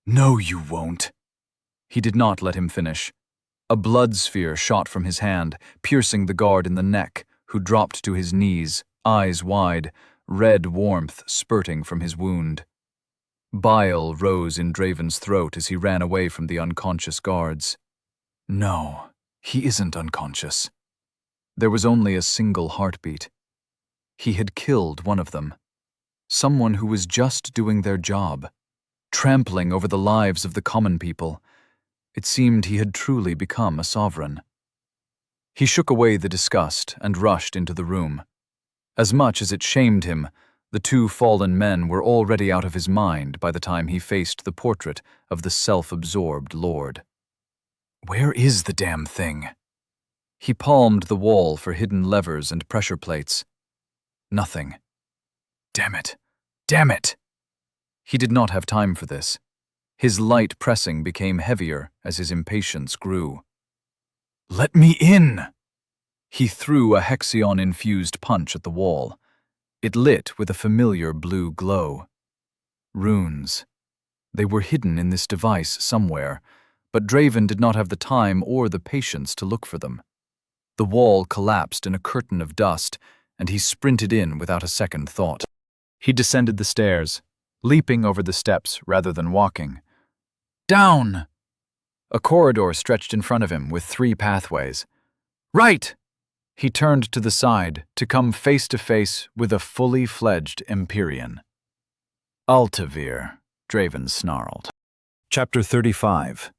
"No, you won't." He did not let him finish. A blood sphere shot from his hand, piercing the guard in the neck, who dropped to his knees, eyes wide, red warmth spurting from his wound. Bile rose in Draven's throat as he ran away from the unconscious guards. No, he isn't unconscious. There was only a single heartbeat. He had killed one of them. Someone who was just doing their job, trampling over the lives of the common people. It seemed he had truly become a sovereign. He shook away the disgust and rushed into the room. As much as it shamed him, the 2 fallen men were already out of his mind by the time he faced the portrait of the self-absorbed lord. Where is the damn thing? He palmed the wall for hidden levers and pressure plates. Nothing. Damn it! Damn it! He did not have time for this. His light pressing became heavier as his impatience grew. Let me in! He threw a Hexion-infused punch at the wall. It lit with a familiar blue glow. Runes. They were hidden in this device somewhere, but Draven did not have the time or the patience to look for them. The wall collapsed in a curtain of dust, and he sprinted in without a second thought. He descended the stairs, leaping over the steps rather than walking. Down! A corridor stretched in front of him with 3 pathways. Right! He turned to the side to come face to face with a fully fledged Empyrean. Altavir, Draven snarled. Chapter 35.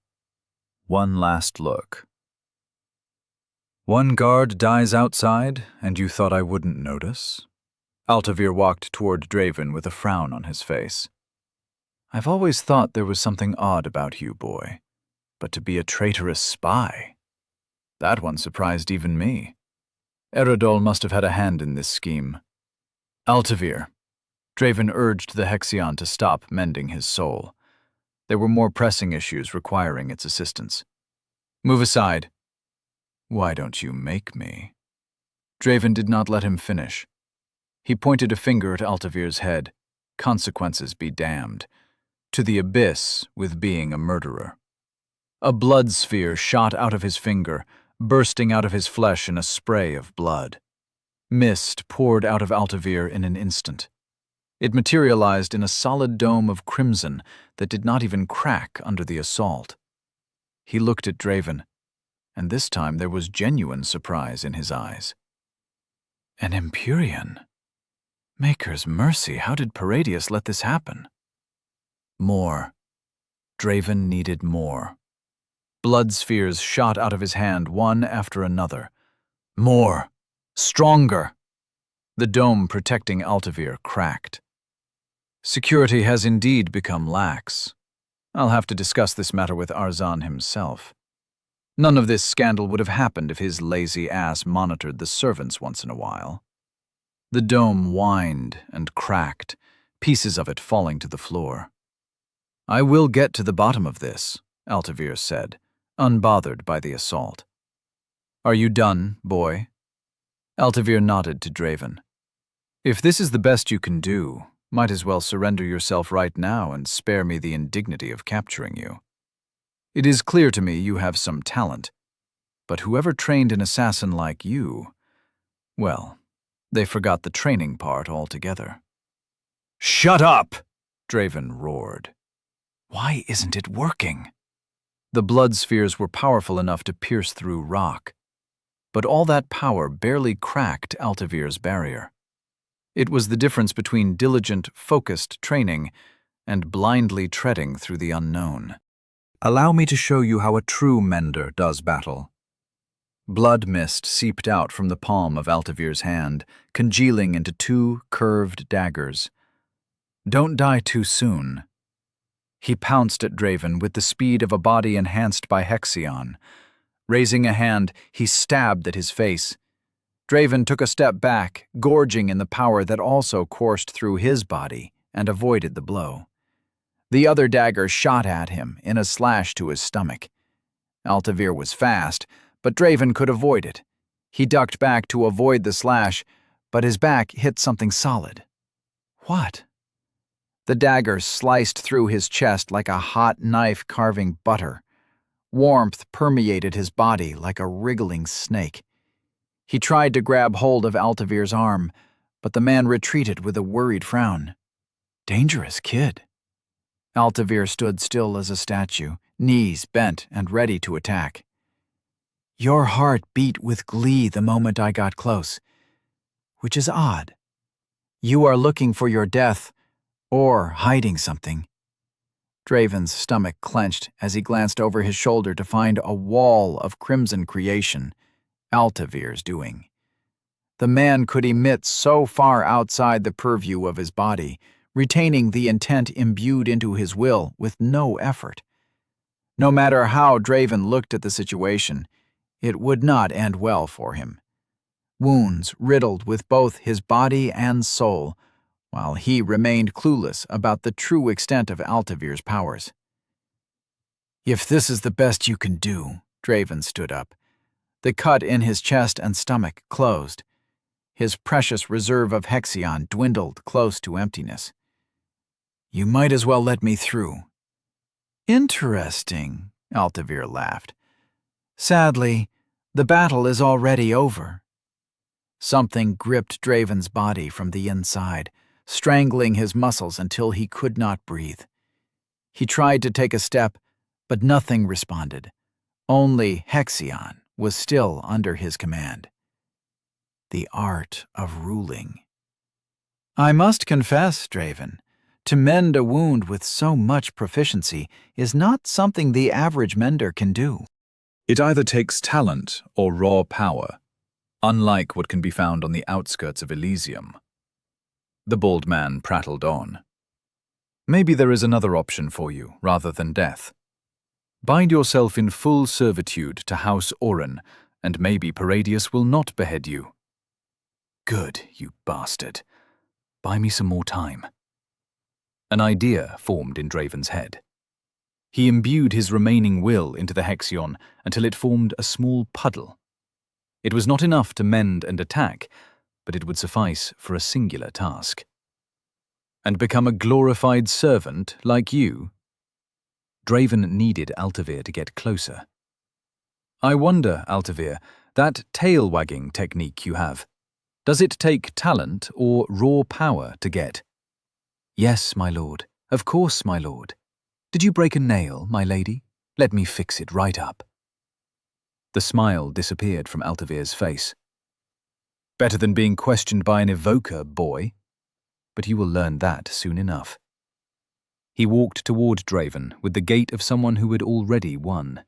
One last look. One guard dies outside, and you thought I wouldn't notice? Altavir walked toward Draven with a frown on his face. I've always thought there was something odd about you, boy. But to be a traitorous spy? That one surprised even me. Eridol must have had a hand in this scheme. Altavir. Draven urged the Hexion to stop mending his soul. There were more pressing issues requiring its assistance. Move aside. Why don't you make me? Draven did not let him finish. He pointed a finger at Altavir's head. Consequences be damned. To the abyss with being a murderer. A blood sphere shot out of his finger, bursting out of his flesh in a spray of blood. Mist poured out of Altavir in an instant. It materialized in a solid dome of crimson that did not even crack under the assault. He looked at Draven, and this time there was genuine surprise in his eyes. An Empyrean? Maker's mercy, how did Paradius let this happen? More. Draven needed more. Blood spheres shot out of his hand one after another. More. Stronger. The dome protecting Altavir cracked. Security has indeed become lax. I'll have to discuss this matter with Arzan himself. None of this scandal would have happened if his lazy ass monitored the servants once in a while. The dome whined and cracked, pieces of it falling to the floor. I will get to the bottom of this, Altavir said, unbothered by the assault. Are you done, boy? Altavir nodded to Draven. If this is the best you can do, might as well surrender yourself right now and spare me the indignity of capturing you. It is clear to me you have some talent, but whoever trained an assassin like you, well, they forgot the training part altogether. Shut up! Draven roared. Why isn't it working? The blood spheres were powerful enough to pierce through rock, but all that power barely cracked Altavir's barrier. It was the difference between diligent, focused training and blindly treading through the unknown. Allow me to show you how a true mender does battle. Blood mist seeped out from the palm of Altavir's hand, congealing into 2 curved daggers. Don't die too soon. He pounced at Draven with the speed of a body enhanced by Hexion. Raising a hand, he stabbed at his face. Draven took a step back, gorging in the power that also coursed through his body, and avoided the blow. The other dagger shot at him in a slash to his stomach. Altavir was fast, but Draven could avoid it. He ducked back to avoid the slash, but his back hit something solid. What? The dagger sliced through his chest like a hot knife carving butter. Warmth permeated his body like a wriggling snake. He tried to grab hold of Altavir's arm, but the man retreated with a worried frown. Dangerous kid. Altavir stood still as a statue, knees bent and ready to attack. Your heart beat with glee the moment I got close, which is odd. You are looking for your death, or hiding something. Draven's stomach clenched as he glanced over his shoulder to find a wall of crimson creation, Altavir's doing. The man could emit so far outside the purview of his body, retaining the intent imbued into his will with no effort. No matter how Draven looked at the situation, it would not end well for him. Wounds riddled with both his body and soul, while he remained clueless about the true extent of Altavir's powers. If this is the best you can do, Draven stood up. The cut in his chest and stomach closed. His precious reserve of Hexion dwindled close to emptiness. You might as well let me through. Interesting, Altavir laughed. Sadly, the battle is already over. Something gripped Draven's body from the inside, strangling his muscles until he could not breathe. He tried to take a step, but nothing responded. Only Hexion was still under his command. The art of ruling. I must confess, Draven, to mend a wound with so much proficiency is not something the average mender can do. It either takes talent or raw power, unlike what can be found on the outskirts of Elysium. The bald man prattled on. Maybe there is another option for you, rather than death. Bind yourself in full servitude to House Oren, and maybe Paradius will not behead you. Good, you bastard. Buy me some more time. An idea formed in Draven's head. He imbued his remaining will into the Hexion until it formed a small puddle. It was not enough to mend and attack, but it would suffice for a singular task. And become a glorified servant like you? Draven needed Altavir to get closer. I wonder, Altavir, that tail-wagging technique you have, does it take talent or raw power to get? Yes, my lord. Of course, my lord. Did you break a nail, my lady? Let me fix it right up. The smile disappeared from Altavir's face. Better than being questioned by an evoker, boy. But you will learn that soon enough. He walked toward Draven with the gait of someone who had already won.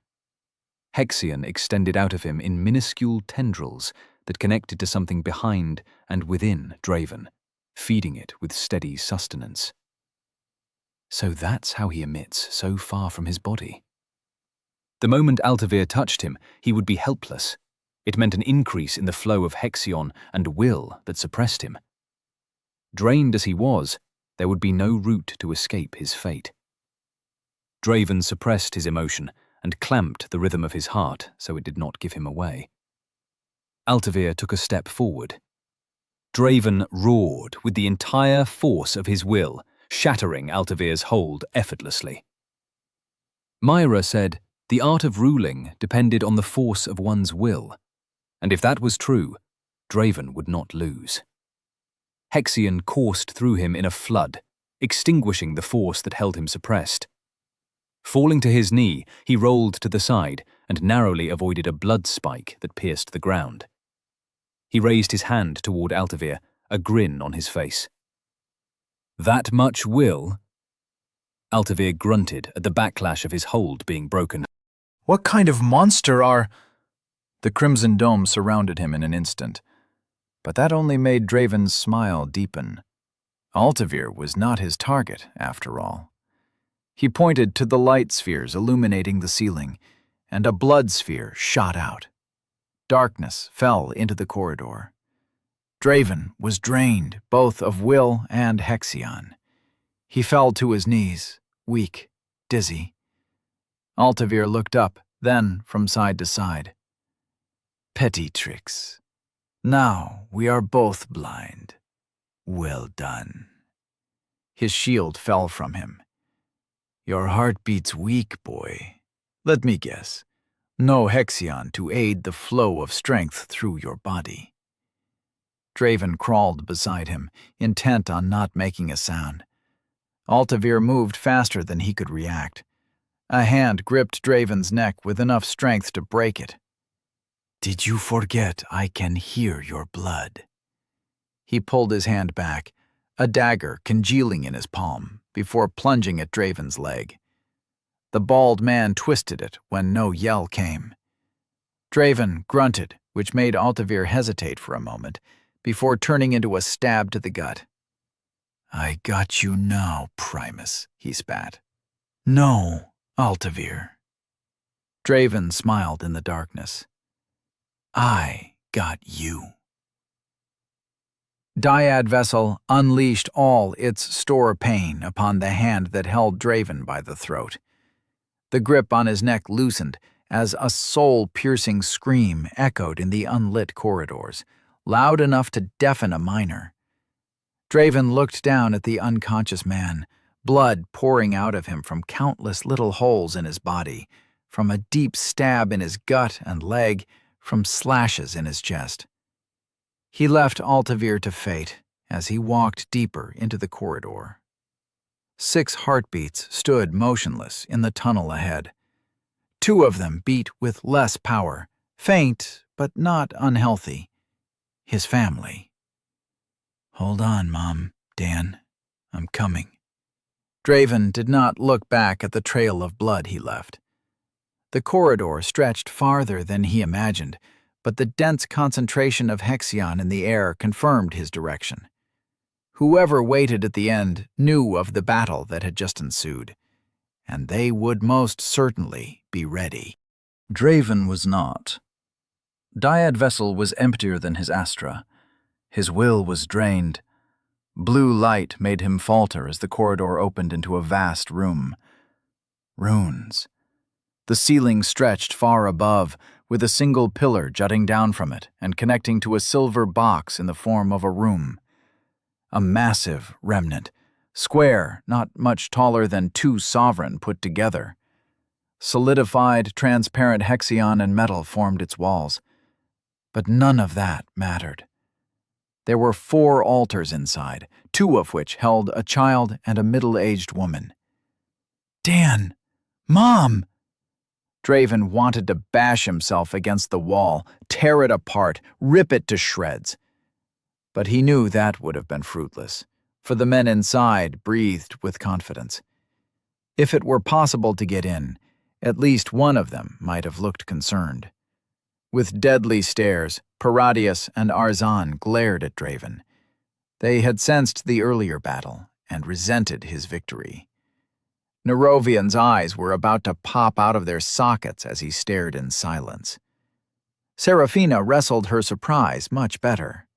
Hexion extended out of him in minuscule tendrils that connected to something behind and within Draven, feeding it with steady sustenance. So that's how he emits so far from his body. The moment Altavir touched him, he would be helpless. It meant an increase in the flow of Hexion and will that suppressed him. Drained as he was, there would be no route to escape his fate. Draven suppressed his emotion and clamped the rhythm of his heart so it did not give him away. Altavir took a step forward. Draven roared with the entire force of his will, shattering Altavir's hold effortlessly. Myra said the art of ruling depended on the force of one's will, and if that was true, Draven would not lose. Hexion coursed through him in a flood, extinguishing the force that held him suppressed. Falling to his knee, he rolled to the side and narrowly avoided a blood spike that pierced the ground. He raised his hand toward Altavir, a grin on his face. "That much will?" Altavir grunted at the backlash of his hold being broken. What kind of monster are... The crimson dome surrounded him in an instant, but that only made Draven's smile deepen. Altavir was not his target, after all. He pointed to the light spheres illuminating the ceiling, and a blood sphere shot out. Darkness fell into the corridor. Draven was drained both of will and Hexion. He fell to his knees, weak, dizzy. Altavir looked up, then from side to side. Petty tricks. Now we are both blind. Well done. His shield fell from him. Your heart beats weak, boy. Let me guess. No Hexion to aid the flow of strength through your body. Draven crawled beside him, intent on not making a sound. Altavir moved faster than he could react. A hand gripped Draven's neck with enough strength to break it. Did you forget I can hear your blood? He pulled his hand back, a dagger congealing in his palm, before plunging at Draven's leg. The bald man twisted it when no yell came. Draven grunted, which made Altavir hesitate for a moment, before turning into a stab to the gut. I got you now, Primus, he spat. No, Altavir. Draven smiled in the darkness. I got you. Dyad Vessel unleashed all its store pain upon the hand that held Draven by the throat. The grip on his neck loosened as a soul-piercing scream echoed in the unlit corridors, loud enough to deafen a miner. Draven looked down at the unconscious man, blood pouring out of him from countless little holes in his body, from a deep stab in his gut and leg, from slashes in his chest. He left Altavir to fate as he walked deeper into the corridor. 6 heartbeats stood motionless in the tunnel ahead. 2 of them beat with less power, faint but not unhealthy. His family. Hold on, Mom, Dan. I'm coming. Draven did not look back at the trail of blood he left. The corridor stretched farther than he imagined, but the dense concentration of Hexion in the air confirmed his direction. Whoever waited at the end knew of the battle that had just ensued, and they would most certainly be ready. Draven was not. Dyad Vessel was emptier than his Astra. His will was drained. Blue light made him falter as the corridor opened into a vast room. Runes. The ceiling stretched far above, with a single pillar jutting down from it and connecting to a silver box in the form of a room. A massive remnant, square, not much taller than 2 sovereign put together. Solidified, transparent Hexion and metal formed its walls. But none of that mattered. There were 4 altars inside, 2 of which held a child and a middle-aged woman. Dan! Mom! Draven wanted to bash himself against the wall, tear it apart, rip it to shreds. But he knew that would have been fruitless, for the men inside breathed with confidence. If it were possible to get in, at least one of them might have looked concerned. With deadly stares, Paradius and Arzan glared at Draven. They had sensed the earlier battle and resented his victory. Nerovian's eyes were about to pop out of their sockets as he stared in silence. Seraphina wrestled her surprise much better.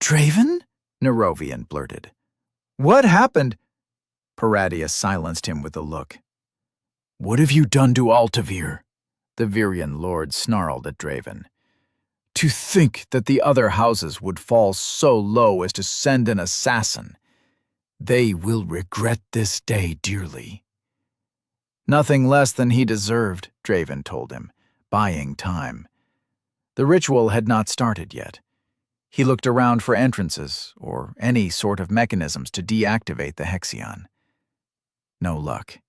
Draven? Nerovian blurted. What happened? Paradius silenced him with a look. What have you done to Altavir? The Virian lord snarled at Draven. To think that the other houses would fall so low as to send an assassin. They will regret this day dearly. Nothing less than he deserved, Draven told him, buying time. The ritual had not started yet. He looked around for entrances or any sort of mechanisms to deactivate the Hexion. No luck.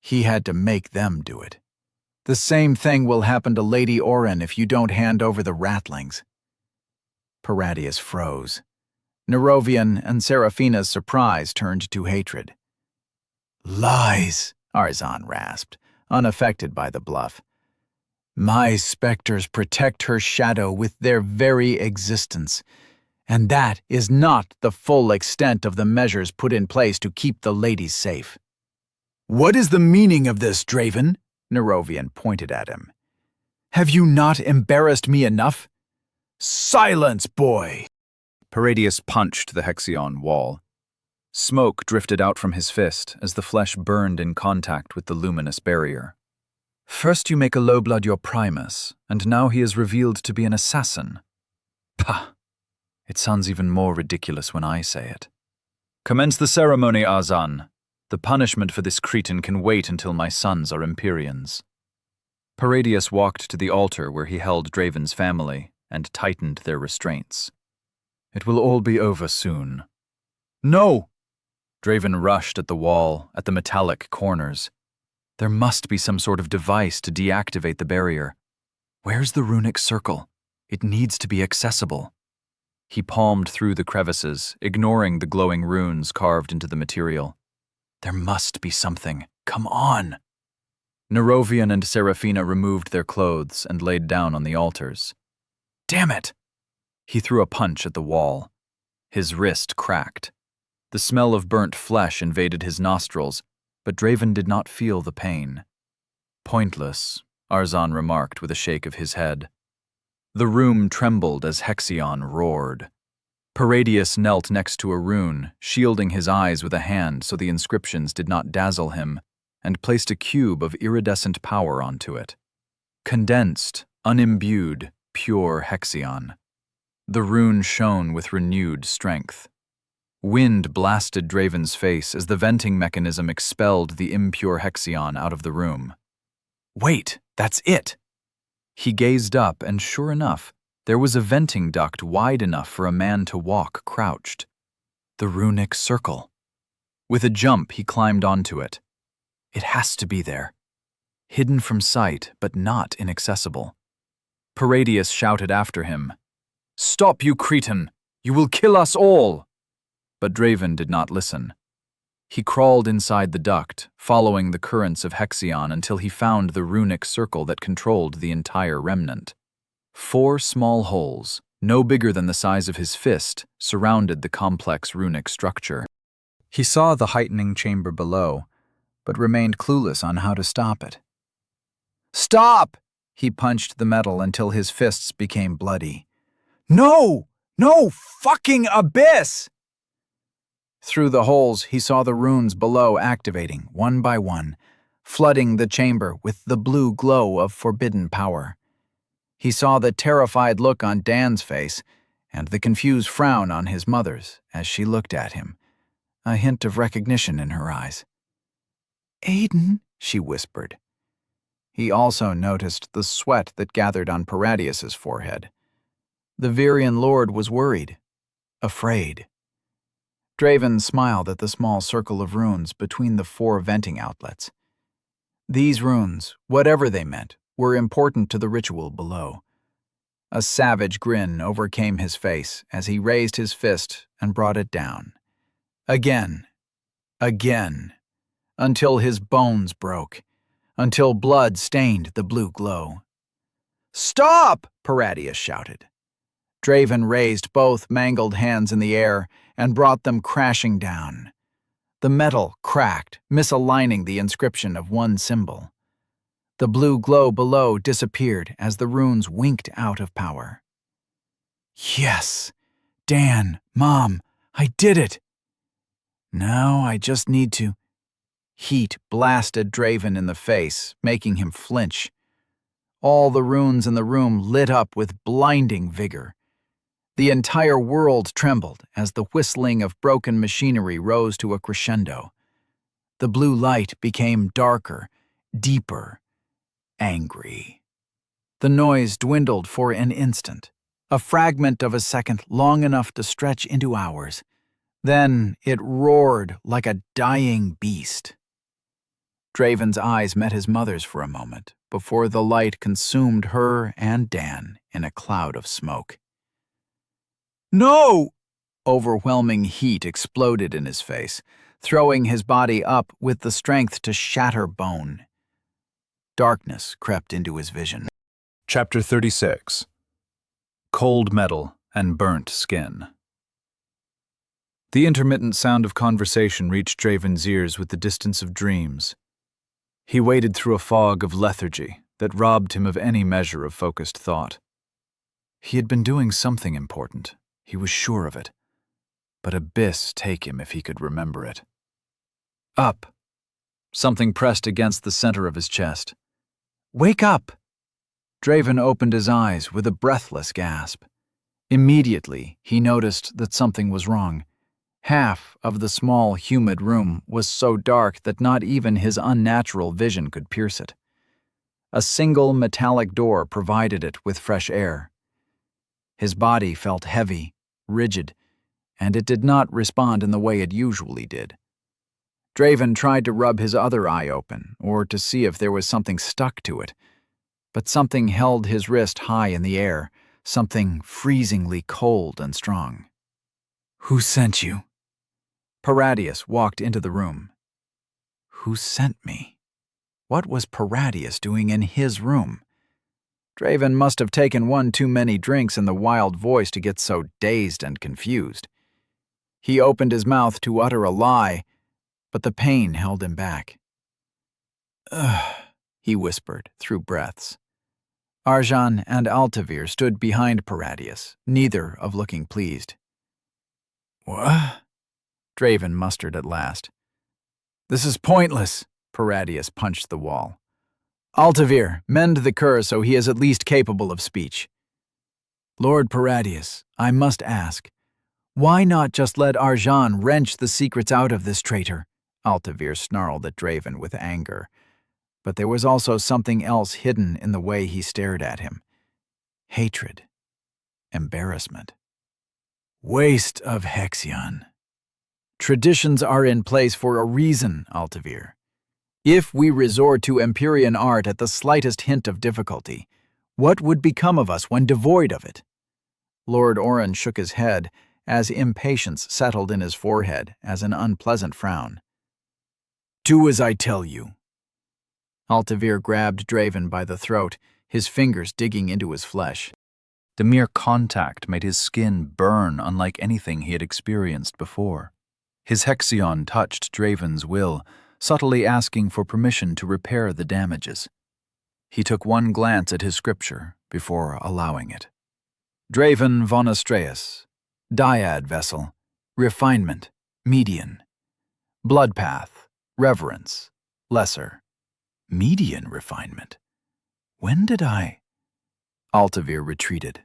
He had to make them do it. The same thing will happen to Lady Oren if you don't hand over the ratlings. Paradius froze. Nerovian and Seraphina's surprise turned to hatred. Lies, Arzan rasped, unaffected by the bluff. My specters protect her shadow with their very existence, and that is not the full extent of the measures put in place to keep the ladies safe. What is the meaning of this, Draven? Nerovian pointed at him. Have you not embarrassed me enough? Silence, boy! Paradius punched the Hexion wall. Smoke drifted out from his fist as the flesh burned in contact with the luminous barrier. First you make a low-blood your Primus, and now he is revealed to be an assassin. Pah! It sounds even more ridiculous when I say it. Commence the ceremony, Arzan. The punishment for this cretin can wait until my sons are Empyreans. Paradius walked to the altar where he held Draven's family and tightened their restraints. It will all be over soon. No! Draven rushed at the wall, at the metallic corners. There must be some sort of device to deactivate the barrier. Where's the runic circle? It needs to be accessible. He palmed through the crevices, ignoring the glowing runes carved into the material. There must be something. Come on! Nerovian and Seraphina removed their clothes and laid down on the altars. Damn it! He threw a punch at the wall. His wrist cracked. The smell of burnt flesh invaded his nostrils, but Draven did not feel the pain. Pointless, Arzan remarked with a shake of his head. The room trembled as Hexion roared. Paradius knelt next to a rune, shielding his eyes with a hand so the inscriptions did not dazzle him, and placed a cube of iridescent power onto it. Condensed, unimbued, pure Hexion. The rune shone with renewed strength. Wind blasted Draven's face as the venting mechanism expelled the impure Hexion out of the room. Wait, that's it! He gazed up, and sure enough, there was a venting duct wide enough for a man to walk crouched. The runic circle. With a jump, he climbed onto it. It has to be there. Hidden from sight, but not inaccessible. Paradius shouted after him, "Stop, you cretin! You will kill us all!" But Draven did not listen. He crawled inside the duct, following the currents of Hexion until he found the runic circle that controlled the entire remnant. 4 small holes, no bigger than the size of his fist, surrounded the complex runic structure. He saw the heightening chamber below, but remained clueless on how to stop it. Stop! He punched the metal until his fists became bloody. No! No fucking abyss! Through the holes, he saw the runes below activating, one by one, flooding the chamber with the blue glow of forbidden power. He saw the terrified look on Dan's face and the confused frown on his mother's as she looked at him, a hint of recognition in her eyes. "Aiden," she whispered. He also noticed the sweat that gathered on Paradius's forehead. The Virian Lord was worried, afraid. Draven smiled at the small circle of runes between the 4 venting outlets. These runes, whatever they meant, were important to the ritual below. A savage grin overcame his face as he raised his fist and brought it down. Again, again, until his bones broke, until blood stained the blue glow. "Stop!" Paradius shouted. Draven raised both mangled hands in the air and brought them crashing down. The metal cracked, misaligning the inscription of one symbol. The blue glow below disappeared as the runes winked out of power. Yes! Dan, Mom, I did it! Now I just need to... Heat blasted Draven in the face, making him flinch. All the runes in the room lit up with blinding vigor. The entire world trembled as the whistling of broken machinery rose to a crescendo. The blue light became darker, deeper, angry. The noise dwindled for an instant, a fragment of a second long enough to stretch into hours. Then it roared like a dying beast. Draven's eyes met his mother's for a moment, before the light consumed her and Dan in a cloud of smoke. No! Overwhelming heat exploded in his face, throwing his body up with the strength to shatter bone. Darkness crept into his vision. Chapter 36. Cold Metal and Burnt Skin. The intermittent sound of conversation reached Draven's ears with the distance of dreams. He waded through a fog of lethargy that robbed him of any measure of focused thought. He had been doing something important, he was sure of it, but abyss take him if he could remember it. Up! Something pressed against the center of his chest. Wake up! Draven opened his eyes with a breathless gasp. Immediately, he noticed that something was wrong. Half of the small, humid room was so dark that not even his unnatural vision could pierce it. A single metallic door provided it with fresh air. His body felt heavy, rigid, and it did not respond in the way it usually did. Draven tried to rub his other eye open, or to see if there was something stuck to it, but something held his wrist high in the air, something freezingly cold and strong. Who sent you? Paradius walked into the room. Who sent me? What was Paradius doing in his room? Draven must have taken one too many drinks in the wild voice to get so dazed and confused. He opened his mouth to utter a lie, but the pain held him back. Ugh, he whispered through breaths. Arjan and Altavir stood behind Paradius, neither of looking pleased. What? Draven mustered at last. This is pointless, Paradius punched the wall. Altavir, mend the cur so he is at least capable of speech. Lord Paradius, I must ask, why not just let Arjan wrench the secrets out of this traitor? Altavir snarled at Draven with anger. But there was also something else hidden in the way he stared at him. Hatred. Embarrassment. Waste of Hexion. Traditions are in place for a reason, Altavir. If we resort to Empyrean art at the slightest hint of difficulty, what would become of us when devoid of it? Lord Oren shook his head as impatience settled in his forehead as an unpleasant frown. Do as I tell you. Altavir grabbed Draven by the throat, his fingers digging into his flesh. The mere contact made his skin burn unlike anything he had experienced before. His Hexion touched Draven's will, subtly asking for permission to repair the damages. He took one glance at his scripture before allowing it. Draven von Astreus, Dyad vessel, refinement, median. Bloodpath, reverence, lesser. Median refinement. When did I? Altavir retreated.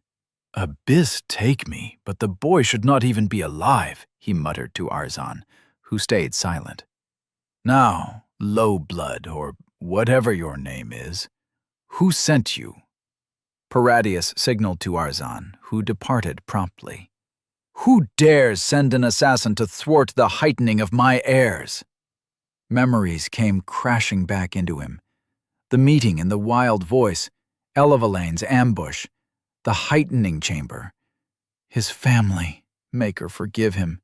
Abyss take me, but the boy should not even be alive, he muttered to Arzan, who stayed silent. Now, low blood, or whatever your name is, who sent you? Paradius signaled to Arzan, who departed promptly. Who dares send an assassin to thwart the heightening of my heirs? Memories came crashing back into him. The meeting in the wild voice, Elevalane's ambush, the heightening chamber. His family, Maker forgive him.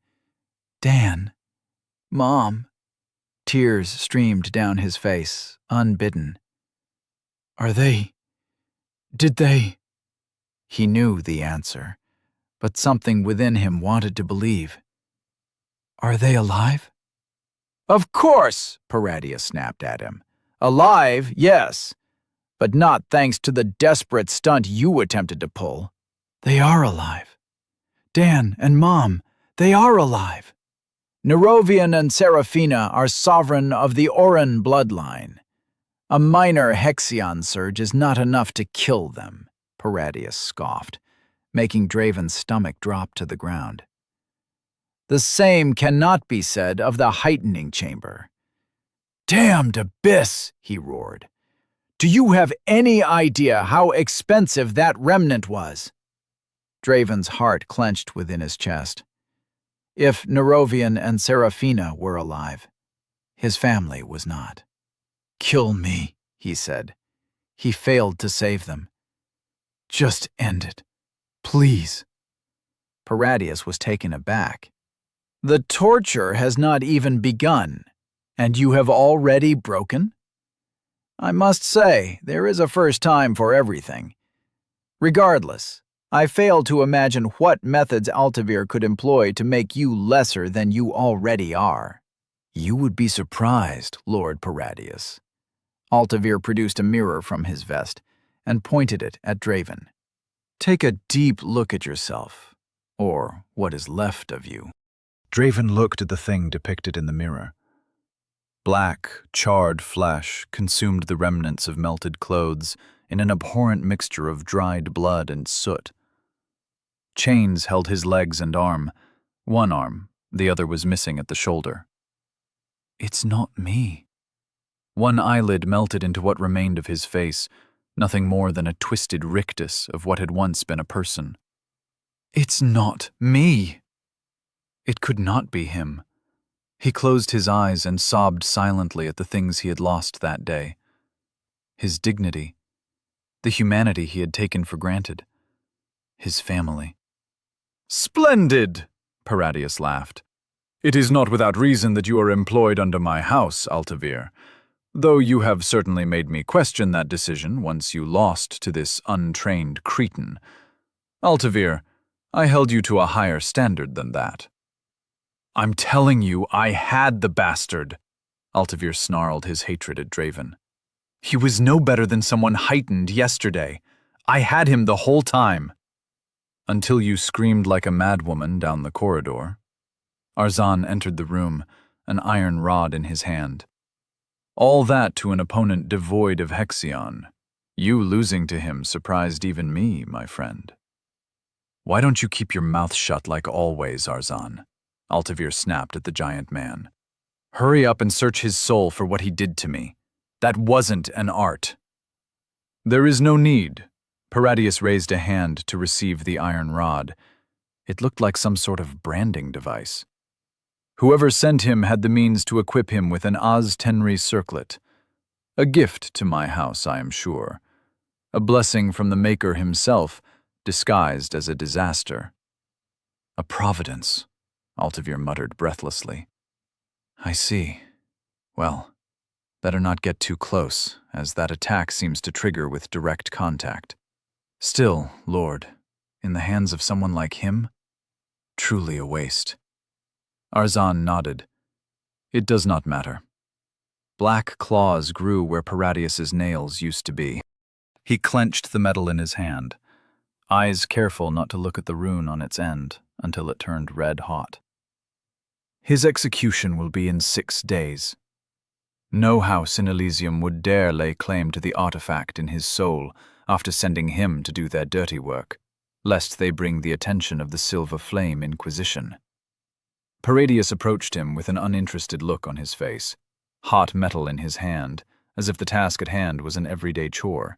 Dan. Mom. Tears streamed down his face, unbidden. Did they? He knew the answer, but something within him wanted to believe. Are they alive? Of course, Paradius snapped at him. Alive, yes, but not thanks to the desperate stunt you attempted to pull. They are alive. Dan and Mom, they are alive. Nerovian and Seraphina are sovereign of the Oren bloodline. A minor Hexion surge is not enough to kill them, Paradius scoffed, making Draven's stomach drop to the ground. The same cannot be said of the heightening chamber. Damned abyss, he roared. Do you have any idea how expensive that remnant was? Draven's heart clenched within his chest. If Nerovian and Seraphina were alive, his family was not. Kill me, he said. He failed to save them. Just end it, please. Paradius was taken aback. The torture has not even begun, and you have already broken? I must say, there is a first time for everything. Regardless, I fail to imagine what methods Altavir could employ to make you lesser than you already are. You would be surprised, Lord Paradius. Altavir produced a mirror from his vest and pointed it at Draven. Take a deep look at yourself, or what is left of you. Draven looked at the thing depicted in the mirror. Black, charred flesh consumed the remnants of melted clothes in an abhorrent mixture of dried blood and soot. Chains held his legs and arm. One arm, the other was missing at the shoulder. It's not me. One eyelid melted into what remained of his face, nothing more than a twisted rictus of what had once been a person. It's not me. It could not be him. He closed his eyes and sobbed silently at the things he had lost that day. His dignity, the humanity he had taken for granted, his family. Splendid, Paradius laughed. It is not without reason that you are employed under my house, Altavir, though you have certainly made me question that decision once you lost to this untrained cretin. Altavir, I held you to a higher standard than that. I'm telling you, I had the bastard, Altavir snarled his hatred at Draven. He was no better than someone heightened yesterday. I had him the whole time. Until you screamed like a madwoman down the corridor. Arzan entered the room, an iron rod in his hand. All that to an opponent devoid of Hexion. You losing to him surprised even me, my friend. Why don't you keep your mouth shut like always, Arzan? Altavir snapped at the giant man. Hurry up and search his soul for what he did to me. That wasn't an art. There is no need. Paradius raised a hand to receive the iron rod. It looked like some sort of branding device. Whoever sent him had the means to equip him with an Oz Tenri circlet. A gift to my house, I am sure. A blessing from the Maker himself, disguised as a disaster. A providence, Altavir muttered breathlessly. I see. Well, better not get too close, as that attack seems to trigger with direct contact. Still, Lord, in the hands of someone like him? Truly a waste. Arzan nodded. It does not matter. Black claws grew where Paradius's nails used to be. He clenched the metal in his hand, eyes careful not to look at the rune on its end until it turned red hot. His execution will be in 6 days. No house in Elysium would dare lay claim to the artifact in his soul after sending him to do their dirty work, lest they bring the attention of the Silver Flame Inquisition. Paradius approached him with an uninterested look on his face, hot metal in his hand, as if the task at hand was an everyday chore.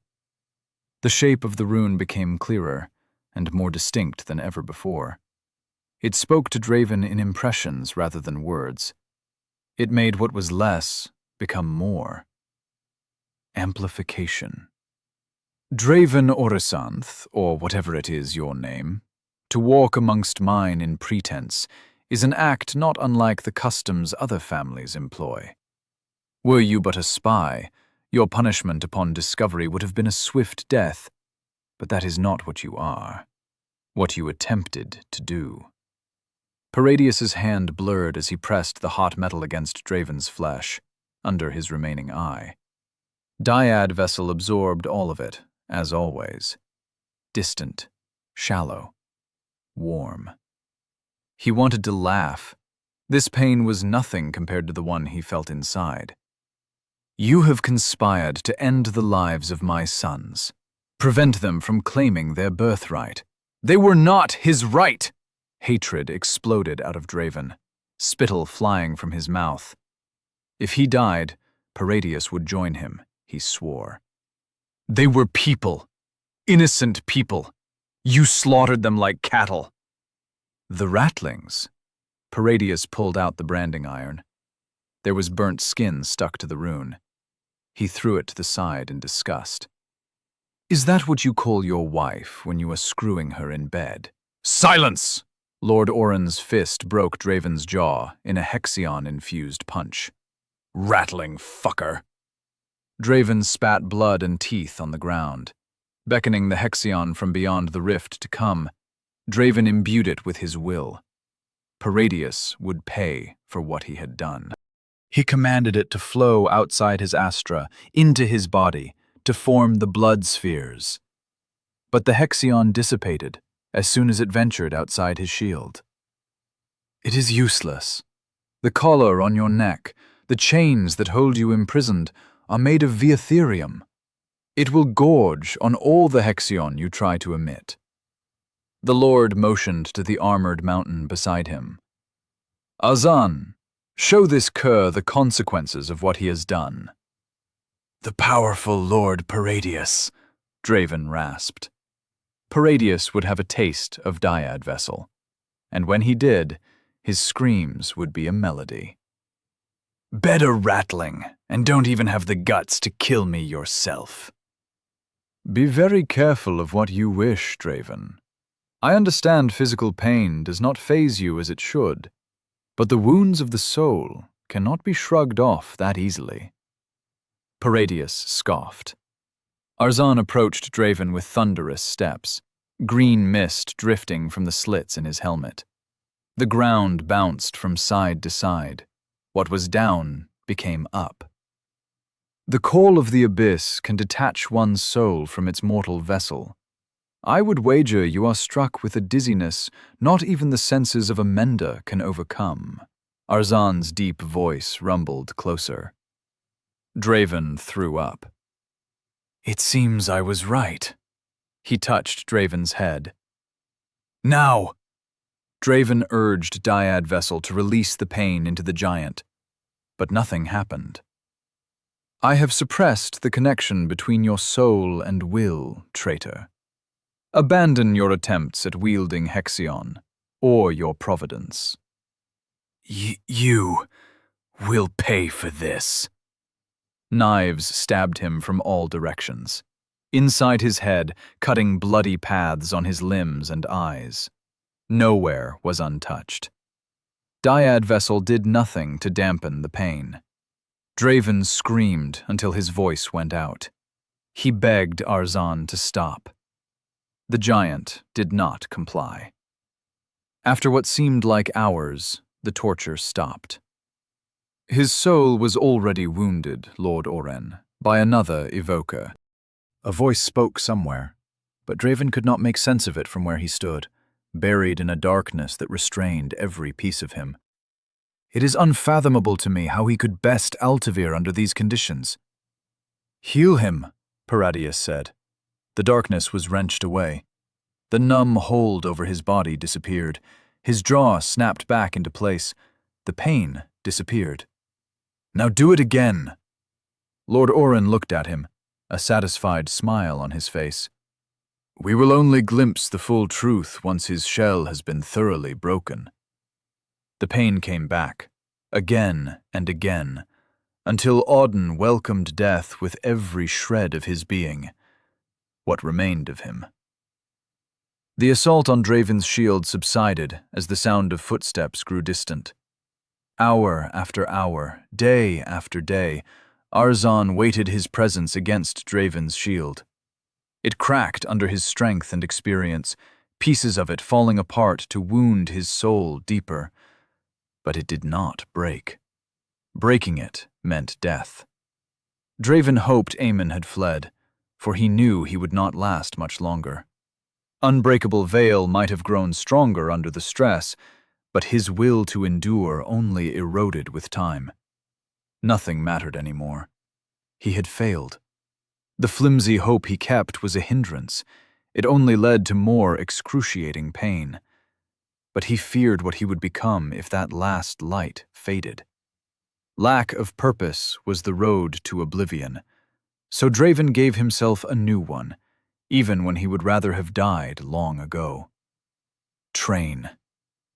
The shape of the rune became clearer and more distinct than ever before. It spoke to Draven in impressions rather than words. It made what was less become more. Amplification. Draven Orisanth, or whatever it is your name, to walk amongst mine in pretense, is an act not unlike the customs other families employ. Were you but a spy, your punishment upon discovery would have been a swift death, but that is not what you are, what you attempted to do. Paradius's hand blurred as he pressed the hot metal against Draven's flesh, under his remaining eye. Dyad vessel absorbed all of it, as always. Distant, shallow, warm. He wanted to laugh. This pain was nothing compared to the one he felt inside. You have conspired to end the lives of my sons, prevent them from claiming their birthright. They were not his right! Hatred exploded out of Draven, spittle flying from his mouth. If he died, Paradius would join him, he swore. They were people, innocent people. You slaughtered them like cattle. The ratlings. Paradius pulled out the branding iron. There was burnt skin stuck to the rune. He threw it to the side in disgust. "Is that what you call your wife when you are screwing her in bed?" "Silence!" Lord Oren's fist broke Draven's jaw in a Hexion-infused punch. "Rattling fucker!" Draven spat blood and teeth on the ground. Beckoning the Hexion from beyond the rift to come, Draven imbued it with his will. Paradius would pay for what he had done. He commanded it to flow outside his astra, into his body, to form the blood spheres. But the Hexion dissipated as soon as it ventured outside his shield. "It is useless. The collar on your neck, the chains that hold you imprisoned, are made of viatherium. It will gorge on all the Hexion you try to emit." The Lord motioned to the armored mountain beside him. "Azan, show this cur the consequences of what he has done." "The powerful Lord Paradius," Draven rasped. Paradius would have a taste of Dyad Vessel, and when he did, his screams would be a melody. "Better rattling, and don't even have the guts to kill me yourself." "Be very careful of what you wish, Draven. I understand physical pain does not faze you as it should, but the wounds of the soul cannot be shrugged off that easily." Paradius scoffed. Arzan approached Draven with thunderous steps, green mist drifting from the slits in his helmet. The ground bounced from side to side. What was down became up. "The call of the abyss can detach one's soul from its mortal vessel. I would wager you are struck with a dizziness not even the senses of a mender can overcome." Arzan's deep voice rumbled closer. Draven threw up. "It seems I was right." He touched Draven's head. "Now!" Draven urged Dyad Vessel to release the pain into the giant, but nothing happened. "I have suppressed the connection between your soul and will, traitor. Abandon your attempts at wielding Hexion, or your providence." You will pay for this." Knives stabbed him from all directions, inside his head, cutting bloody paths on his limbs and eyes. Nowhere was untouched. Dyad Vessel did nothing to dampen the pain. Draven screamed until his voice went out. He begged Arzan to stop. The giant did not comply. After what seemed like hours, the torture stopped. His soul was already wounded, Lord Oren, by another evoker. A voice spoke somewhere, but Draven could not make sense of it from where he stood, buried in a darkness that restrained every piece of him. It is unfathomable to me how he could best Altavir under these conditions. "Heal him," Paradius said. The darkness was wrenched away. The numb hold over his body disappeared. His jaw snapped back into place. The pain disappeared. "Now do it again." Lord Oren looked at him, a satisfied smile on his face. "We will only glimpse the full truth once his shell has been thoroughly broken." The pain came back, again and again, until Auden welcomed death with every shred of his being, what remained of him. The assault on Draven's shield subsided as the sound of footsteps grew distant. Hour after hour, day after day, Arzan weighted his presence against Draven's shield. It cracked under his strength and experience, pieces of it falling apart to wound his soul deeper. But it did not break. Breaking it meant death. Draven hoped Aemon had fled, for he knew he would not last much longer. Unbreakable Veil might have grown stronger under the stress, but his will to endure only eroded with time. Nothing mattered anymore. He had failed. The flimsy hope he kept was a hindrance. It only led to more excruciating pain. But he feared what he would become if that last light faded. Lack of purpose was the road to oblivion, so Draven gave himself a new one, even when he would rather have died long ago. Train.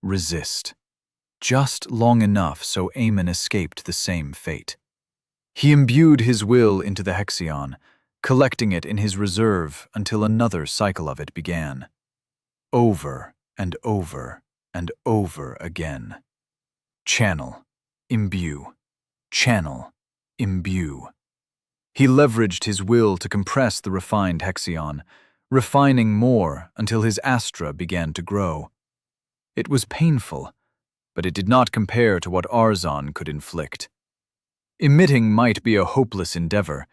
Resist. Just long enough so Aemon escaped the same fate. He imbued his will into the Hexion, collecting it in his reserve until another cycle of it began. Over and over and over again. Channel, imbue, channel, imbue. He leveraged his will to compress the refined Hexion, refining more until his astra began to grow. It was painful, but it did not compare to what Arzon could inflict. Emitting might be a hopeless endeavor,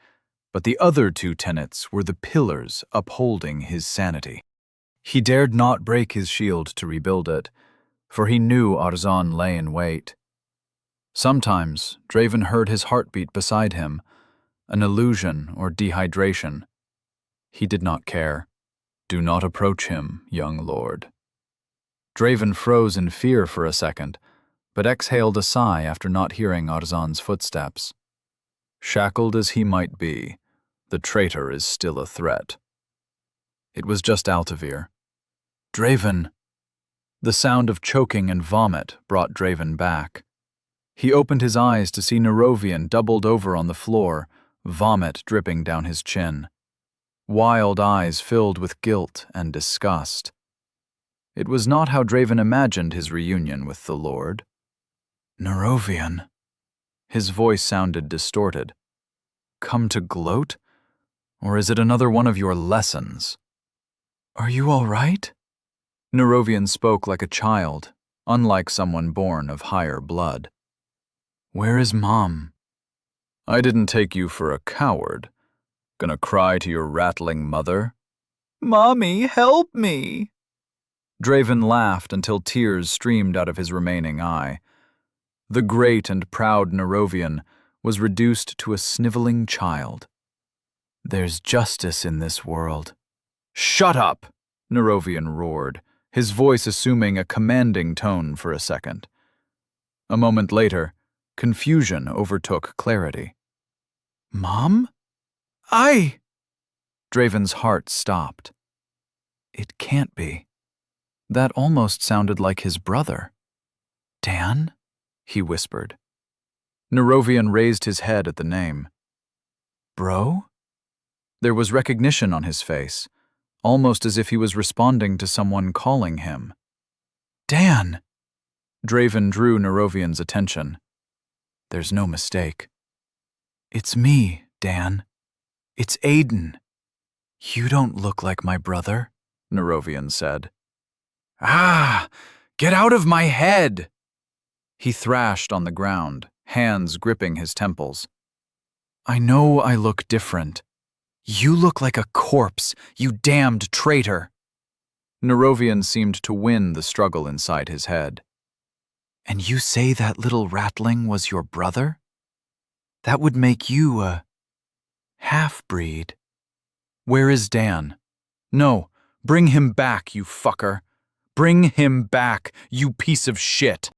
but the other two tenets were the pillars upholding his sanity. He dared not break his shield to rebuild it, for he knew Arzon lay in wait. Sometimes Draven heard his heartbeat beside him, an illusion or dehydration. He did not care. Do not approach him, young lord. Draven froze in fear for a second, but exhaled a sigh after not hearing Arzon's footsteps. Shackled as he might be, the traitor is still a threat. It was just Altavir. Draven! The sound of choking and vomit brought Draven back. He opened his eyes to see Nerovian doubled over on the floor, vomit dripping down his chin. Wild eyes filled with guilt and disgust. It was not how Draven imagined his reunion with the Lord. Nerovian. His voice sounded distorted. Come to gloat? Or is it another one of your lessons? Are you all right? Nerovian spoke like a child, unlike someone born of higher blood. Where is Mom? I didn't take you for a coward. Gonna cry to your rattling mother? Mommy, help me! Draven laughed until tears streamed out of his remaining eye. The great and proud Nerovian was reduced to a sniveling child. There's justice in this world. Shut up! Nerovian roared, his voice assuming a commanding tone for a second. A moment later, confusion overtook clarity. Mom? Draven's heart stopped. It can't be. That almost sounded like his brother. Dan? He whispered. Nerovian raised his head at the name. Bro? There was recognition on his face, almost as if he was responding to someone calling him. Dan! Draven drew Nerovian's attention. There's no mistake. It's me, Dan. It's Aiden. You don't look like my brother, Nerovian said. Ah! Get out of my head! He thrashed on the ground, hands gripping his temples. I know I look different. You look like a corpse, you damned traitor. Nerovian seemed to win the struggle inside his head. And you say that little ratling was your brother? That would make you a half-breed. Where is Dan? No, bring him back, you fucker. Bring him back, you piece of shit.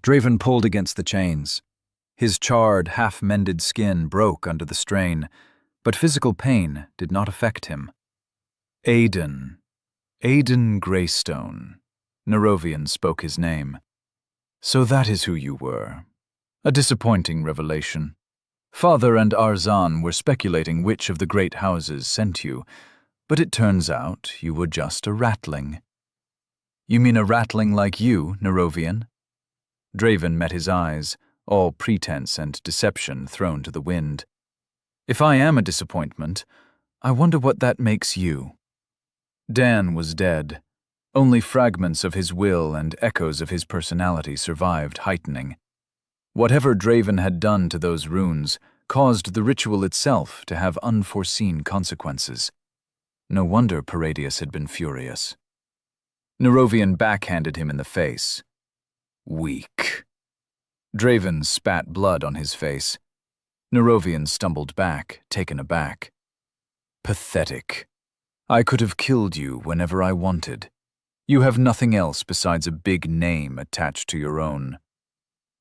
Draven pulled against the chains. His charred, half-mended skin broke under the strain, but physical pain did not affect him. Aiden Greystone. Nerovian spoke his name. So that is who you were. A disappointing revelation. Father and Arzon were speculating which of the great houses sent you, but it turns out you were just a ratling. You mean a ratling like you, Nerovian? Draven met his eyes, all pretense and deception thrown to the wind. If I am a disappointment, I wonder what that makes you. Dan was dead. Only fragments of his will and echoes of his personality survived heightening. Whatever Draven had done to those runes caused the ritual itself to have unforeseen consequences. No wonder Paradius had been furious. Nerovian backhanded him in the face. Weak. Draven spat blood on his face. Nerovian stumbled back, taken aback. Pathetic. I could have killed you whenever I wanted. You have nothing else besides a big name attached to your own.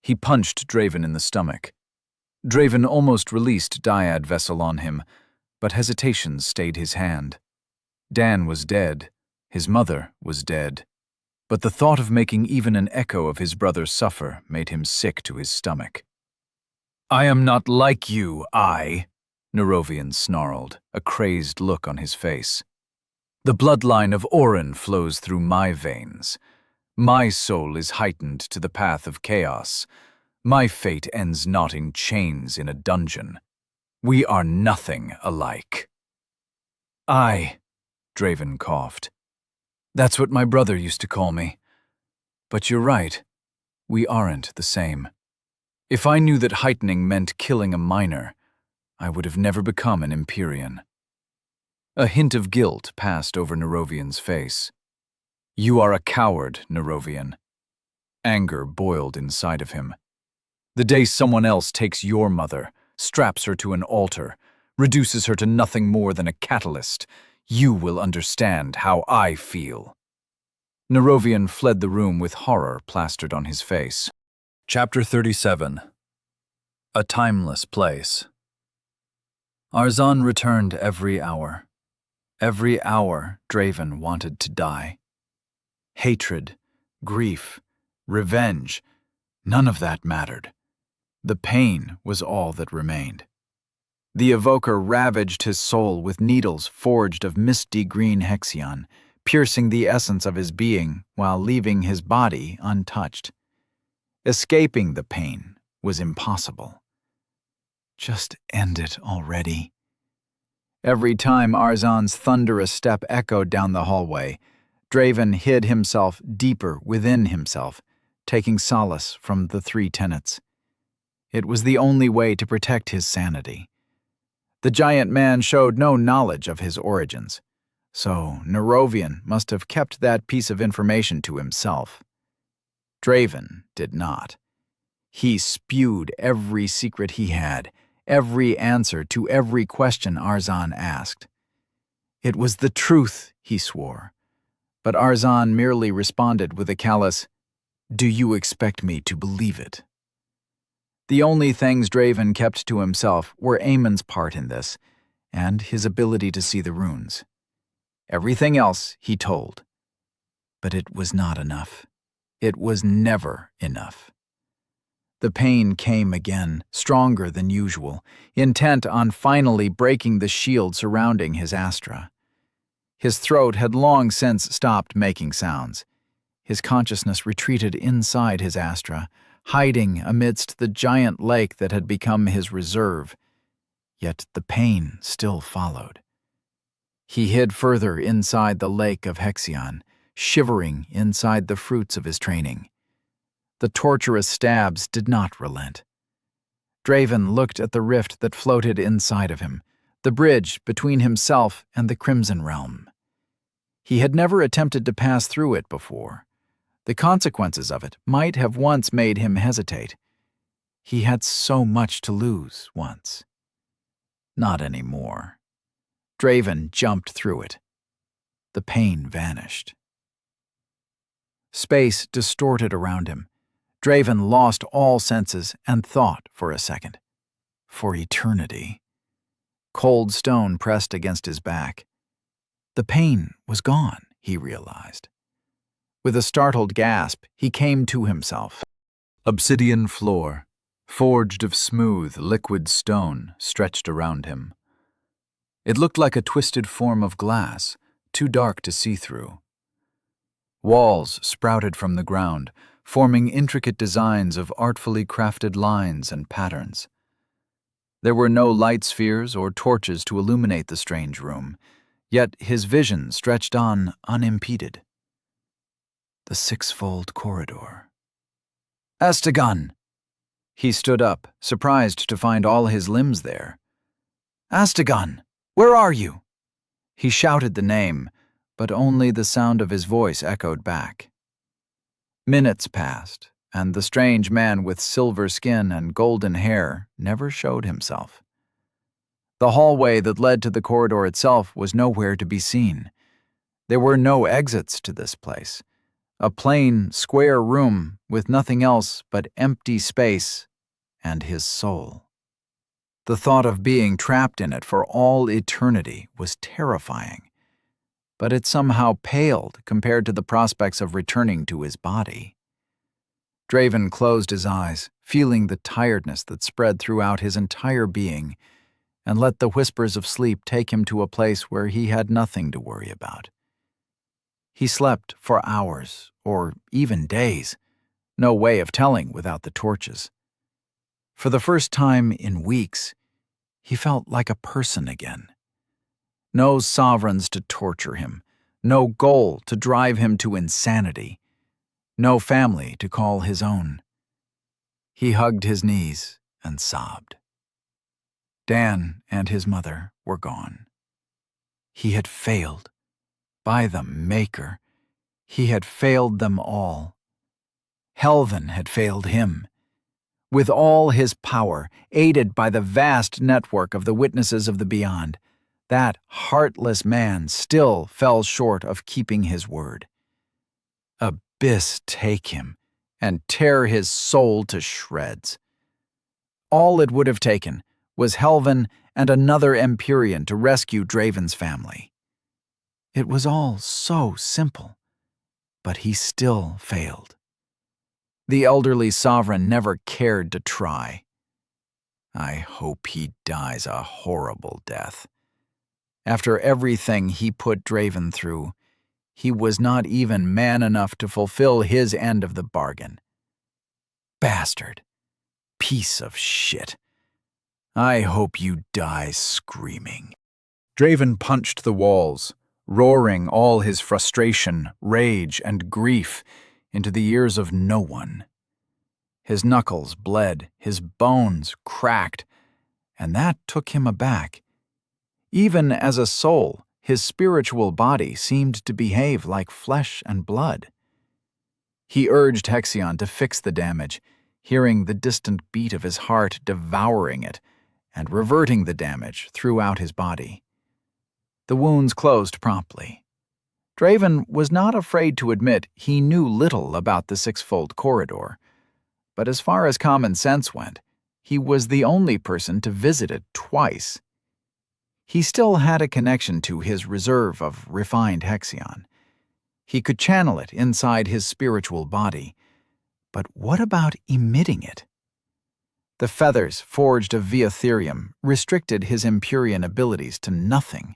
He punched Draven in the stomach. Draven almost released Dyad Vessel on him, but hesitation stayed his hand. Dan was dead. His mother was dead. But the thought of making even an echo of his brother suffer made him sick to his stomach. I am not like you, Nerovian snarled, a crazed look on his face. The bloodline of Orin flows through my veins. My soul is heightened to the path of chaos. My fate ends not in chains in a dungeon. We are nothing alike. Draven coughed. That's what my brother used to call me. But you're right, we aren't the same. If I knew that heightening meant killing a minor, I would have never become an Empyrean. A hint of guilt passed over Nerovian's face. You are a coward, Nerovian. Anger boiled inside of him. The day someone else takes your mother, straps her to an altar, reduces her to nothing more than a catalyst, you will understand how I feel. Nerovian fled the room with horror plastered on his face. Chapter 37. A Timeless Place. Arzan returned every hour. Every hour, Draven wanted to die. Hatred, grief, revenge, none of that mattered. The pain was all that remained. The evoker ravaged his soul with needles forged of misty green hexion, piercing the essence of his being while leaving his body untouched. Escaping the pain was impossible. Just end it already. Every time Arzan's thunderous step echoed down the hallway, Draven hid himself deeper within himself, taking solace from the three tenets. It was the only way to protect his sanity. The giant man showed no knowledge of his origins, so Nerovian must have kept that piece of information to himself. Draven did not. He spewed every secret he had, every answer to every question Arzan asked. It was the truth, he swore, but Arzan merely responded with a callous, "Do you expect me to believe it?" The only things Draven kept to himself were Amon's part in this, and his ability to see the runes. Everything else he told. But it was not enough. It was never enough. The pain came again, stronger than usual, intent on finally breaking the shield surrounding his Astra. His throat had long since stopped making sounds. His consciousness retreated inside his Astra, hiding amidst the giant lake that had become his reserve. Yet the pain still followed. He hid further inside the lake of Hexion, shivering inside the fruits of his training. The torturous stabs did not relent. Draven looked at the rift that floated inside of him, the bridge between himself and the Crimson Realm. He had never attempted to pass through it before. The consequences of it might have once made him hesitate. He had so much to lose once. Not anymore. Draven jumped through it. The pain vanished. Space distorted around him. Draven lost all senses and thought for a second. For eternity. Cold stone pressed against his back. The pain was gone, he realized. With a startled gasp, he came to himself. Obsidian floor, forged of smooth, liquid stone, stretched around him. It looked like a twisted form of glass, too dark to see through. Walls sprouted from the ground, forming intricate designs of artfully crafted lines and patterns. There were no light spheres or torches to illuminate the strange room, yet his vision stretched on unimpeded. The six-fold corridor. Astagan! He stood up, surprised to find all his limbs there. Astagan, where are you? He shouted the name, but only the sound of his voice echoed back. Minutes passed, and the strange man with silver skin and golden hair never showed himself. The hallway that led to the corridor itself was nowhere to be seen. There were no exits to this place. A plain, square room with nothing else but empty space and his soul. The thought of being trapped in it for all eternity was terrifying, but it somehow paled compared to the prospects of returning to his body. Draven closed his eyes, feeling the tiredness that spread throughout his entire being, and let the whispers of sleep take him to a place where he had nothing to worry about. He slept for hours, or even days, no way of telling without the torches. For the first time in weeks, he felt like a person again. No sovereigns to torture him, no goal to drive him to insanity, no family to call his own. He hugged his knees and sobbed. Dan and his mother were gone. He had failed. By the Maker, he had failed them all. Helven had failed him. With all his power, aided by the vast network of the witnesses of the beyond, that heartless man still fell short of keeping his word. Abyss take him and tear his soul to shreds. All it would have taken was Helven and another Empyrean to rescue Draven's family. It was all so simple, but he still failed. The elderly sovereign never cared to try. I hope he dies a horrible death. After everything he put Draven through, he was not even man enough to fulfill his end of the bargain. Bastard. Piece of shit. I hope you die screaming. Draven punched the walls, roaring all his frustration, rage, and grief into the ears of no one. His knuckles bled, his bones cracked, and that took him aback. Even as a soul, his spiritual body seemed to behave like flesh and blood. He urged Hexion to fix the damage, hearing the distant beat of his heart devouring it and reverting the damage throughout his body. The wounds closed promptly. Draven was not afraid to admit he knew little about the sixfold corridor, but as far as common sense went, he was the only person to visit it twice. He still had a connection to his reserve of refined Hexion. He could channel it inside his spiritual body, but what about emitting it? The feathers forged of Viatherium restricted his Empyrean abilities to nothing,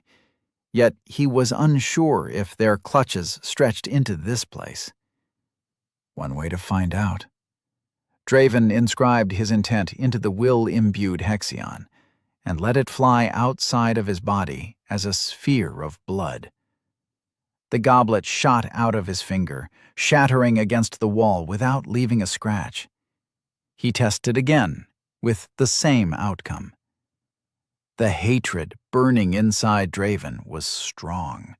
yet he was unsure if their clutches stretched into this place. One way to find out. Draven inscribed his intent into the will-imbued Hexion and let it fly outside of his body as a sphere of blood. The goblet shot out of his finger, shattering against the wall without leaving a scratch. He tested again, with the same outcome. The hatred burning inside Draven was strong,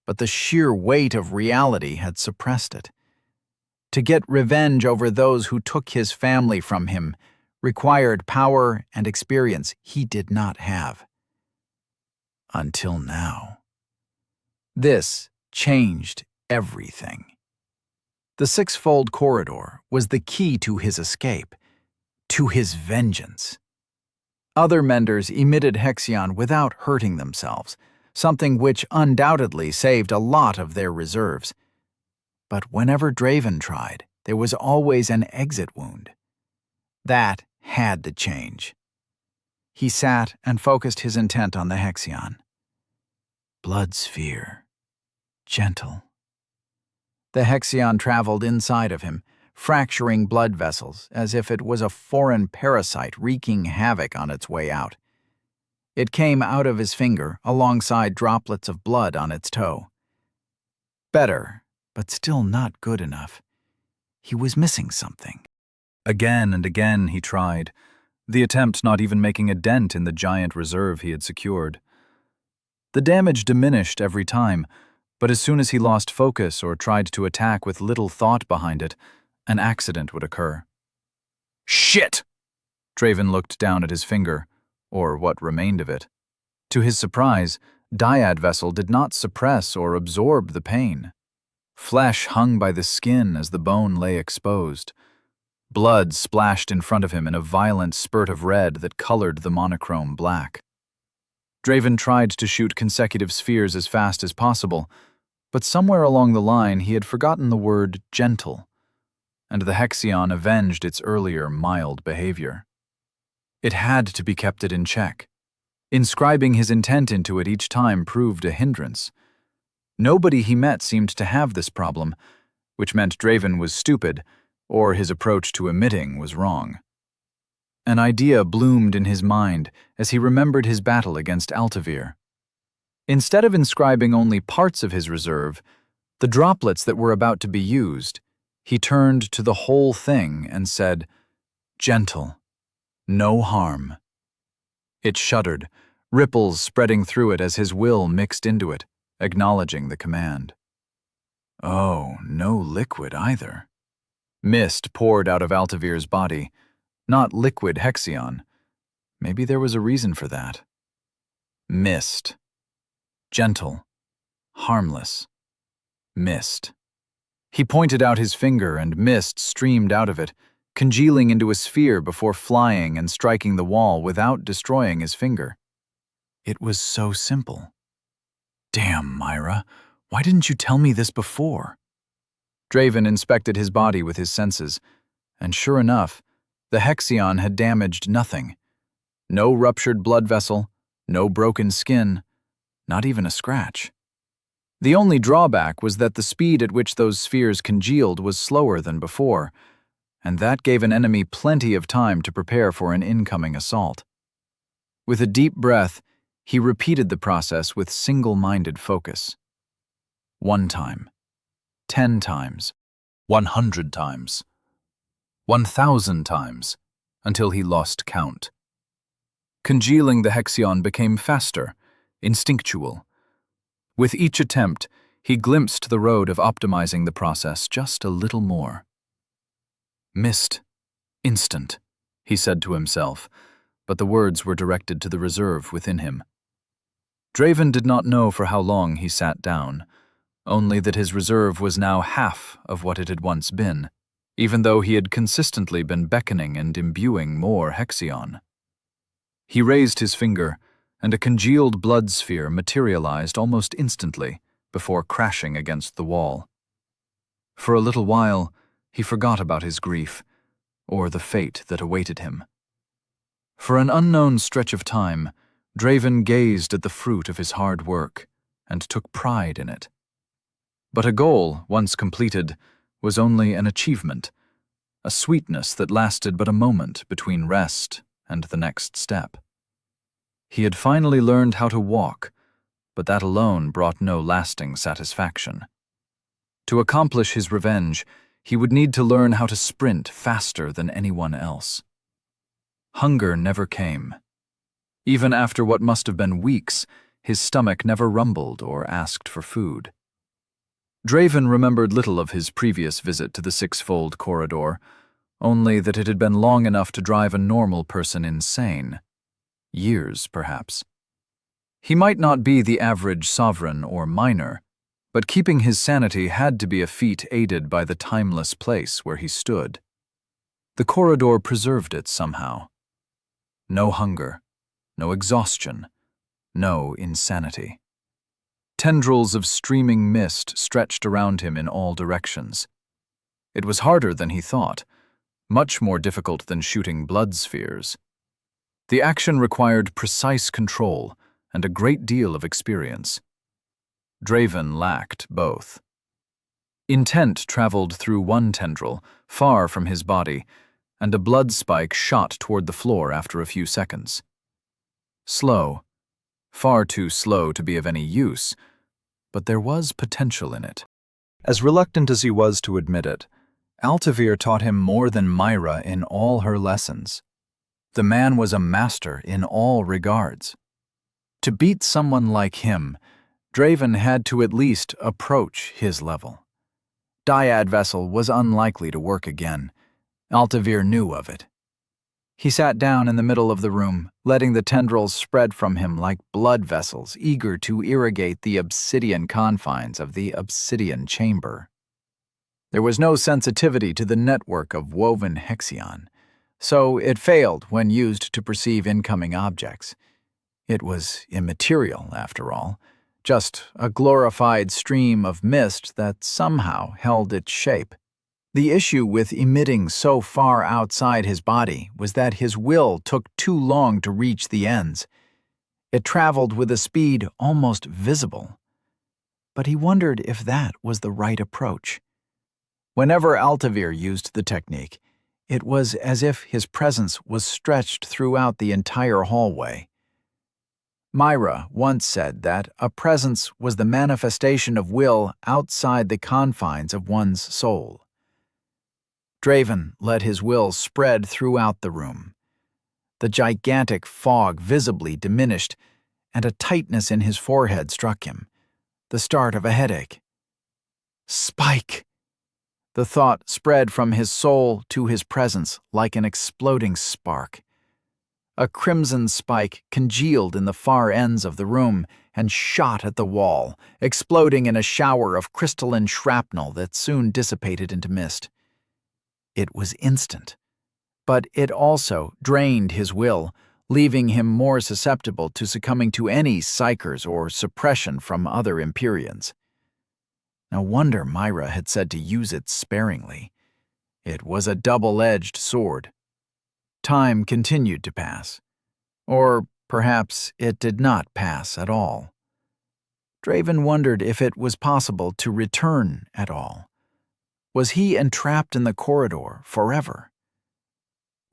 but the sheer weight of reality had suppressed it. To get revenge over those who took his family from him required power and experience he did not have. Until now. This changed everything. The sixfold corridor was the key to his escape, to his vengeance. Other menders emitted Hexion without hurting themselves, something which undoubtedly saved a lot of their reserves. But whenever Draven tried, there was always an exit wound. That had to change. He sat and focused his intent on the Hexion. Blood sphere. Gentle. The Hexion traveled inside of him, fracturing blood vessels as if it was a foreign parasite wreaking havoc on its way out. It came out of his finger alongside droplets of blood on its toe. Better, but still not good enough. He was missing something. Again and again he tried, the attempt not even making a dent in the giant reserve he had secured. The damage diminished every time, but as soon as he lost focus or tried to attack with little thought behind it, an accident would occur. Shit! Draven looked down at his finger, or what remained of it. To his surprise, Dyad Vessel did not suppress or absorb the pain. Flesh hung by the skin as the bone lay exposed. Blood splashed in front of him in a violent spurt of red that colored the monochrome black. Draven tried to shoot consecutive spheres as fast as possible, but somewhere along the line he had forgotten the word gentle. and the Hexion avenged its earlier mild behavior. It had to be kept in check. Inscribing his intent into it each time proved a hindrance. Nobody he met seemed to have this problem, which meant Draven was stupid, or his approach to emitting was wrong. An idea bloomed in his mind as he remembered his battle against Altavir. Instead of inscribing only parts of his reserve, the droplets that were about to be used, he turned to the whole thing and said, "Gentle, no harm." It shuddered, ripples spreading through it as his will mixed into it, acknowledging the command. Oh, no liquid either. Mist poured out of Altavir's body, not liquid Hexion. Maybe there was a reason for that. Mist. Gentle. Harmless. Mist. He pointed out his finger and mist streamed out of it, congealing into a sphere before flying and striking the wall without destroying his finger. It was so simple. Damn, Myra, why didn't you tell me this before? Draven inspected his body with his senses, and sure enough, the Hexion had damaged nothing. No ruptured blood vessel, no broken skin, not even a scratch. The only drawback was that the speed at which those spheres congealed was slower than before, and that gave an enemy plenty of time to prepare for an incoming assault. With a deep breath, he repeated the process with single-minded focus. 1 time, 10 times, 100 times, 1,000 times, until he lost count. Congealing the Hexion became faster, instinctual. With each attempt, he glimpsed the road of optimizing the process just a little more. Mist. Instant, he said to himself, but the words were directed to the reserve within him. Draven did not know for how long he sat down, only that his reserve was now half of what it had once been, even though he had consistently been beckoning and imbuing more Hexion. He raised his finger, and a congealed blood sphere materialized almost instantly before crashing against the wall. For a little while, he forgot about his grief, or the fate that awaited him. For an unknown stretch of time, Draven gazed at the fruit of his hard work and took pride in it. But a goal, once completed, was only an achievement, a sweetness that lasted but a moment between rest and the next step. He had finally learned how to walk, but that alone brought no lasting satisfaction. To accomplish his revenge, he would need to learn how to sprint faster than anyone else. Hunger never came. Even after what must have been weeks, his stomach never rumbled or asked for food. Draven remembered little of his previous visit to the six-fold corridor, only that it had been long enough to drive a normal person insane. Years, perhaps. He might not be the average sovereign or minor, but keeping his sanity had to be a feat aided by the timeless place where he stood. The corridor preserved it somehow. No hunger, no exhaustion, no insanity. Tendrils of streaming mist stretched around him in all directions. It was harder than he thought, much more difficult than shooting blood spheres. The action required precise control and a great deal of experience. Draven lacked both. Intent traveled through one tendril, far from his body, and a blood spike shot toward the floor after a few seconds. Slow, far too slow to be of any use, but there was potential in it. As reluctant as he was to admit it, Altavir taught him more than Myra in all her lessons. The man was a master in all regards. To beat someone like him, Draven had to at least approach his level. Dyad Vessel was unlikely to work again. Altavir knew of it. He sat down in the middle of the room, letting the tendrils spread from him like blood vessels eager to irrigate the obsidian confines of the obsidian chamber. There was no sensitivity to the network of woven Hexion, so it failed when used to perceive incoming objects. It was immaterial, after all, just a glorified stream of mist that somehow held its shape. The issue with emitting so far outside his body was that his will took too long to reach the ends. It traveled with a speed almost visible. But he wondered if that was the right approach. Whenever Altavir used the technique, it was as if his presence was stretched throughout the entire hallway. Myra once said that a presence was the manifestation of will outside the confines of one's soul. Draven let his will spread throughout the room. The gigantic fog visibly diminished, and a tightness in his forehead struck him, the start of a headache. Spike! The thought spread from his soul to his presence like an exploding spark. A crimson spike congealed in the far ends of the room and shot at the wall, exploding in a shower of crystalline shrapnel that soon dissipated into mist. It was instant, but it also drained his will, leaving him more susceptible to succumbing to any psychers or suppression from other Empyreans. No wonder Myra had said to use it sparingly. It was a double-edged sword. Time continued to pass. Or perhaps it did not pass at all. Draven wondered if it was possible to return at all. Was he entrapped in the corridor forever?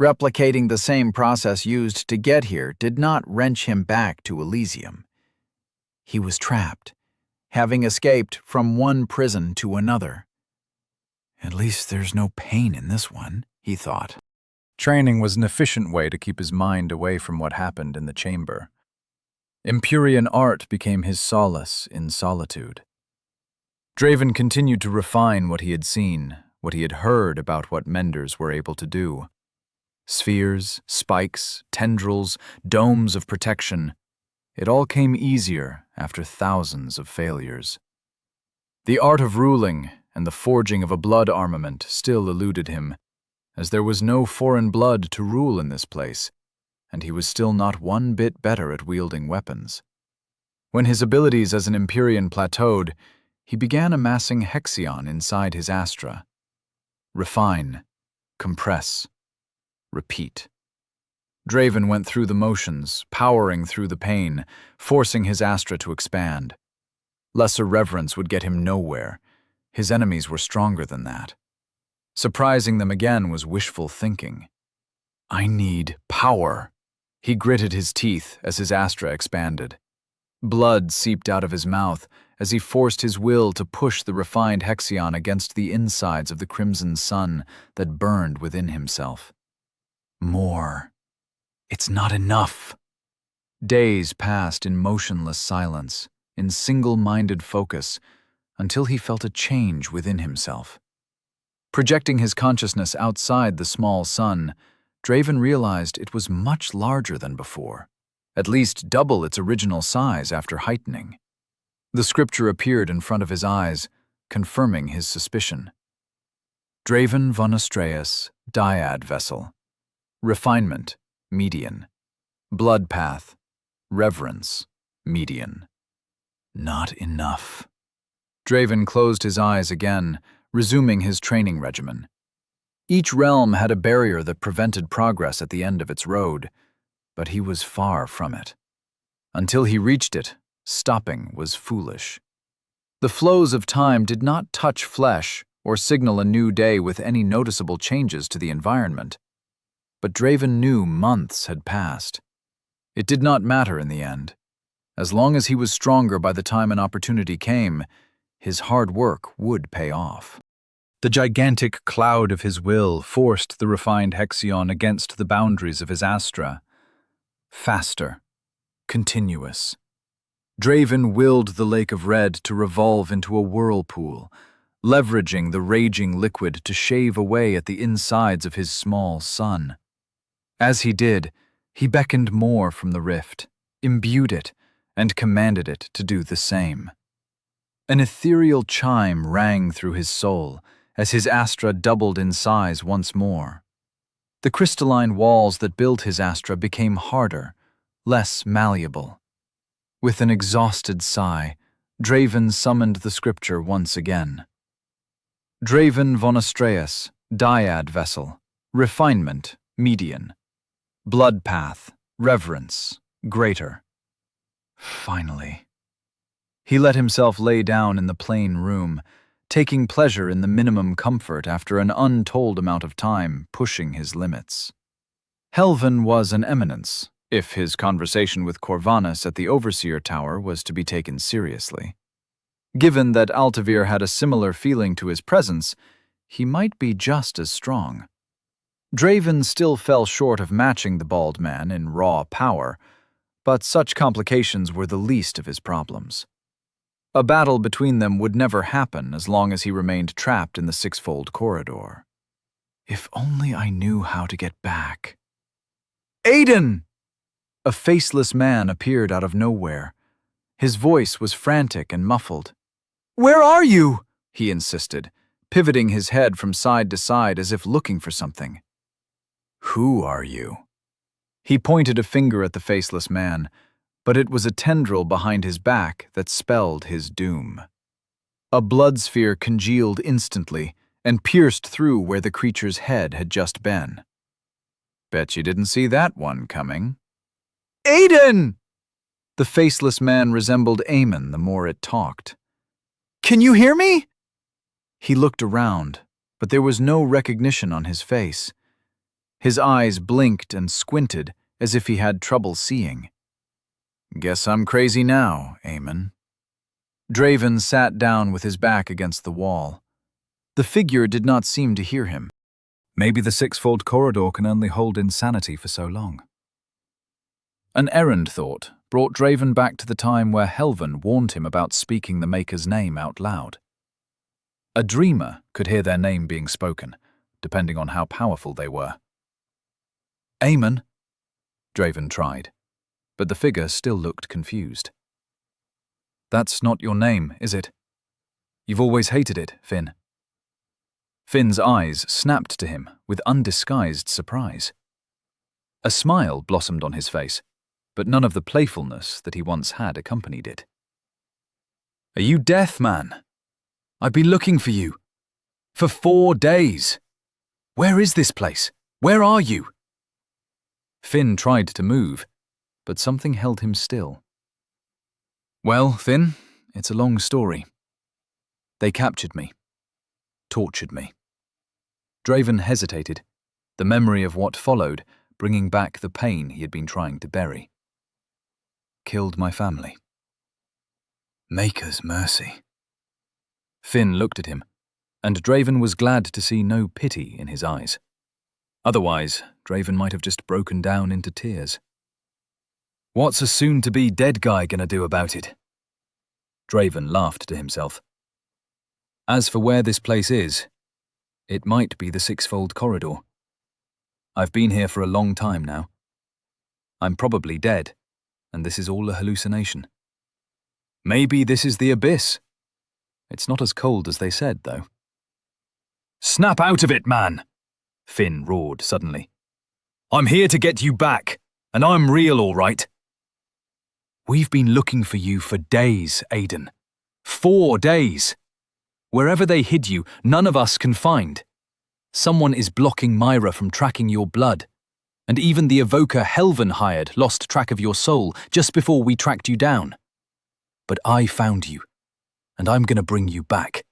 Replicating the same process used to get here did not wrench him back to Elysium. He was trapped, having escaped from one prison to another. At least there's no pain in this one, he thought. Training was an efficient way to keep his mind away from what happened in the chamber. Empyrean art became his solace in solitude. Draven continued to refine what he had seen, what he had heard about what menders were able to do. Spheres, spikes, tendrils, domes of protection. It all came easier after thousands of failures. The art of ruling and the forging of a blood armament still eluded him, as there was no foreign blood to rule in this place, and he was still not one bit better at wielding weapons. When his abilities as an Empyrean plateaued, he began amassing Hexion inside his Astra. Refine, compress, repeat. Draven went through the motions, powering through the pain, forcing his Astra to expand. Lesser reverence would get him nowhere. His enemies were stronger than that. Surprising them again was wishful thinking. I need power. He gritted his teeth as his Astra expanded. Blood seeped out of his mouth as he forced his will to push the refined Hexion against the insides of the crimson sun that burned within himself. More. It's not enough. Days passed in motionless silence, in single-minded focus, until he felt a change within himself. Projecting his consciousness outside the small sun, Draven realized it was much larger than before, at least double its original size after heightening. The scripture appeared in front of his eyes, confirming his suspicion. Draven von Astreus, Dyad Vessel. Refinement, median. Blood path, reverence, median. Not enough. Draven closed his eyes again, resuming his training regimen. Each realm had a barrier that prevented progress at the end of its road, but he was far from it. Until he reached it, stopping was foolish. The flows of time did not touch flesh or signal a new day with any noticeable changes to the environment. But Draven knew months had passed. It did not matter in the end. As long as he was stronger by the time an opportunity came, his hard work would pay off. The gigantic cloud of his will forced the refined Hexion against the boundaries of his Astra. Faster. Continuous. Draven willed the Lake of Red to revolve into a whirlpool, leveraging the raging liquid to shave away at the insides of his small sun. As he did, he beckoned more from the rift, imbued it, and commanded it to do the same. An ethereal chime rang through his soul as his Astra doubled in size once more. The crystalline walls that built his Astra became harder, less malleable. With an exhausted sigh, Draven summoned the scripture once again. Draven von Astreus, dyad vessel, refinement, median. Blood path, reverence, greater. Finally. He let himself lay down in the plain room, taking pleasure in the minimum comfort after an untold amount of time pushing his limits. Helven was an eminence, if his conversation with Corvanus at the Overseer Tower was to be taken seriously. Given that Altavir had a similar feeling to his presence, he might be just as strong. Draven still fell short of matching the bald man in raw power, but such complications were the least of his problems. A battle between them would never happen as long as he remained trapped in the sixfold corridor. If only I knew how to get back. Aiden! A faceless man appeared out of nowhere. His voice was frantic and muffled. "Where are you?" he insisted, pivoting his head from side to side as if looking for something. "Who are you?" He pointed a finger at the faceless man, but it was a tendril behind his back that spelled his doom. A blood sphere congealed instantly and pierced through where the creature's head had just been. Bet you didn't see that one coming. Aiden! The faceless man resembled Eamon the more it talked. "Can you hear me?" He looked around, but there was no recognition on his face. His eyes blinked and squinted as if he had trouble seeing. "Guess I'm crazy now, Eamon." Draven sat down with his back against the wall. The figure did not seem to hear him. Maybe the sixfold corridor can only hold insanity for so long. An errand thought brought Draven back to the time where Helven warned him about speaking the Maker's name out loud. A dreamer could hear their name being spoken, depending on how powerful they were. "Eamon," Draven tried, but the figure still looked confused. "That's not your name, is it? You've always hated it, Finn." Finn's eyes snapped to him with undisguised surprise. A smile blossomed on his face, but none of the playfulness that he once had accompanied it. "Are you deaf, man? I've been looking for you. For 4 days. Where is this place? Where are you?" Finn tried to move, but something held him still. "Well, Finn, it's a long story. They captured me. Tortured me." Draven hesitated, the memory of what followed bringing back the pain he had been trying to bury. "Killed my family." Maker's mercy. Finn looked at him, and Draven was glad to see no pity in his eyes. Otherwise, Draven might have just broken down into tears. "What's a soon-to-be dead guy gonna do about it?" Draven laughed to himself. "As for where this place is, it might be the sixfold corridor. I've been here for a long time now. I'm probably dead, and this is all a hallucination. Maybe this is the abyss. It's not as cold as they said, though." "Snap out of it, man!" Finn roared suddenly. "I'm here to get you back, and I'm real, all right." "We've been looking for you for days, Aiden. 4 days. Wherever they hid you, none of us can find. Someone is blocking Myra from tracking your blood, and even the evoker Helven hired lost track of your soul just before we tracked you down. But I found you, and I'm gonna bring you back.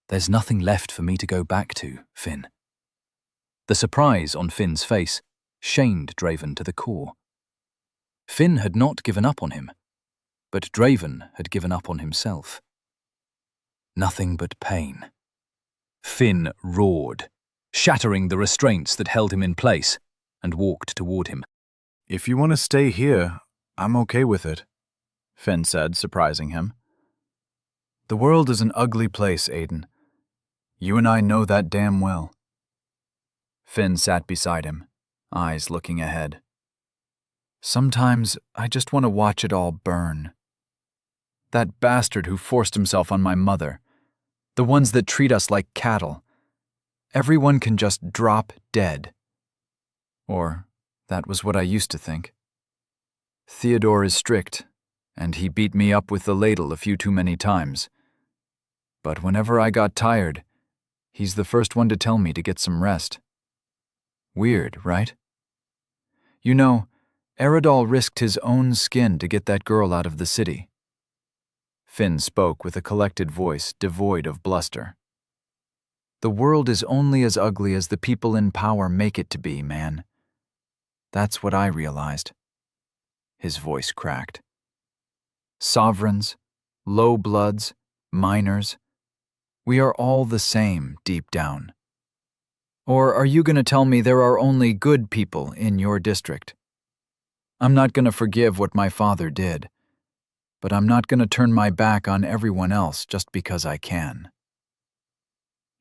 There's nothing left for me to go back to, Finn." The surprise on Finn's face shamed Draven to the core. Finn had not given up on him, but Draven had given up on himself. Nothing but pain. Finn roared, shattering the restraints that held him in place, and walked toward him. "If you want to stay here, I'm okay with it," Finn said, surprising him. "The world is an ugly place, Aiden. You and I know that damn well." Finn sat beside him, eyes looking ahead. "Sometimes I just want to watch it all burn. That bastard who forced himself on my mother, the ones that treat us like cattle. Everyone can just drop dead. Or that was what I used to think. Theodore is strict, and he beat me up with the ladle a few too many times. But whenever I got tired, He's the first one to tell me to get some rest. Weird, right? You know, Eridol risked his own skin to get that girl out of the city. Finn spoke with a collected voice devoid of bluster. The world is only as ugly as the people in power make it to be, man. That's what I realized. His voice cracked. Sovereigns, low bloods, minors, we are all the same deep down. Or are you going to tell me there are only good people in your district? I'm not going to forgive what my father did, but I'm not going to turn my back on everyone else just because I can.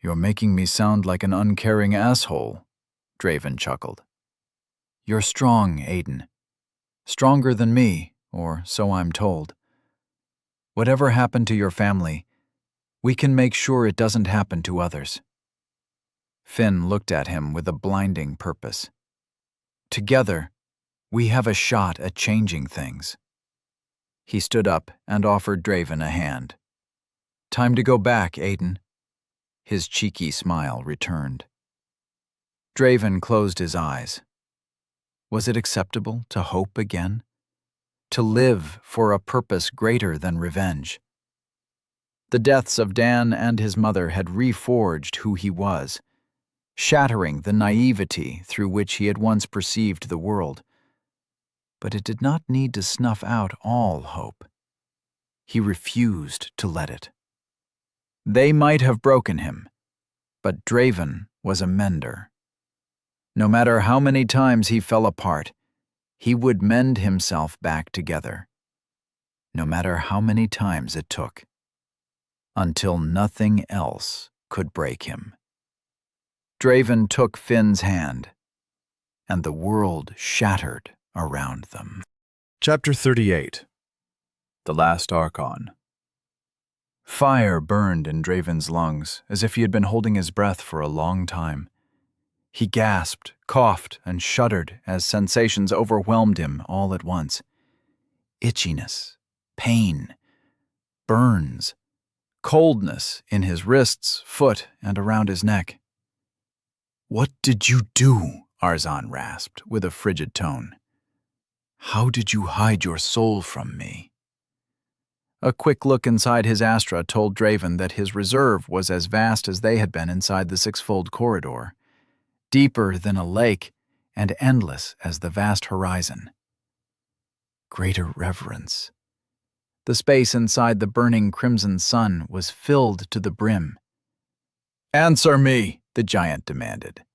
You're making me sound like an uncaring asshole, Draven chuckled. You're strong, Aiden. Stronger than me, or so I'm told. Whatever happened to your family, we can make sure it doesn't happen to others. Finn looked at him with a blinding purpose. Together, we have a shot at changing things. He stood up and offered Draven a hand. Time to go back, Aiden. His cheeky smile returned. Draven closed his eyes. Was it acceptable to hope again? To live for a purpose greater than revenge? The deaths of Dan and his mother had reforged who he was, shattering the naivety through which he had once perceived the world. But it did not need to snuff out all hope. He refused to let it. They might have broken him, but Draven was a mender. No matter how many times he fell apart, he would mend himself back together. No matter how many times it took. Until nothing else could break him. Draven took Finn's hand, and the world shattered around them. Chapter 38. The Last Archon. Fire burned in Draven's lungs as if he had been holding his breath for a long time. He gasped, coughed, and shuddered as sensations overwhelmed him all at once. Itchiness, pain, burns, coldness in his wrists, foot, and around his neck. "What did you do?" Arzon rasped with a frigid tone. "How did you hide your soul from me?" A quick look inside his Astra told Draven that his reserve was as vast as they had been inside the six-fold corridor, deeper than a lake and endless as the vast horizon. Greater reverence. The space inside the burning crimson sun was filled to the brim. "Answer me," the giant demanded.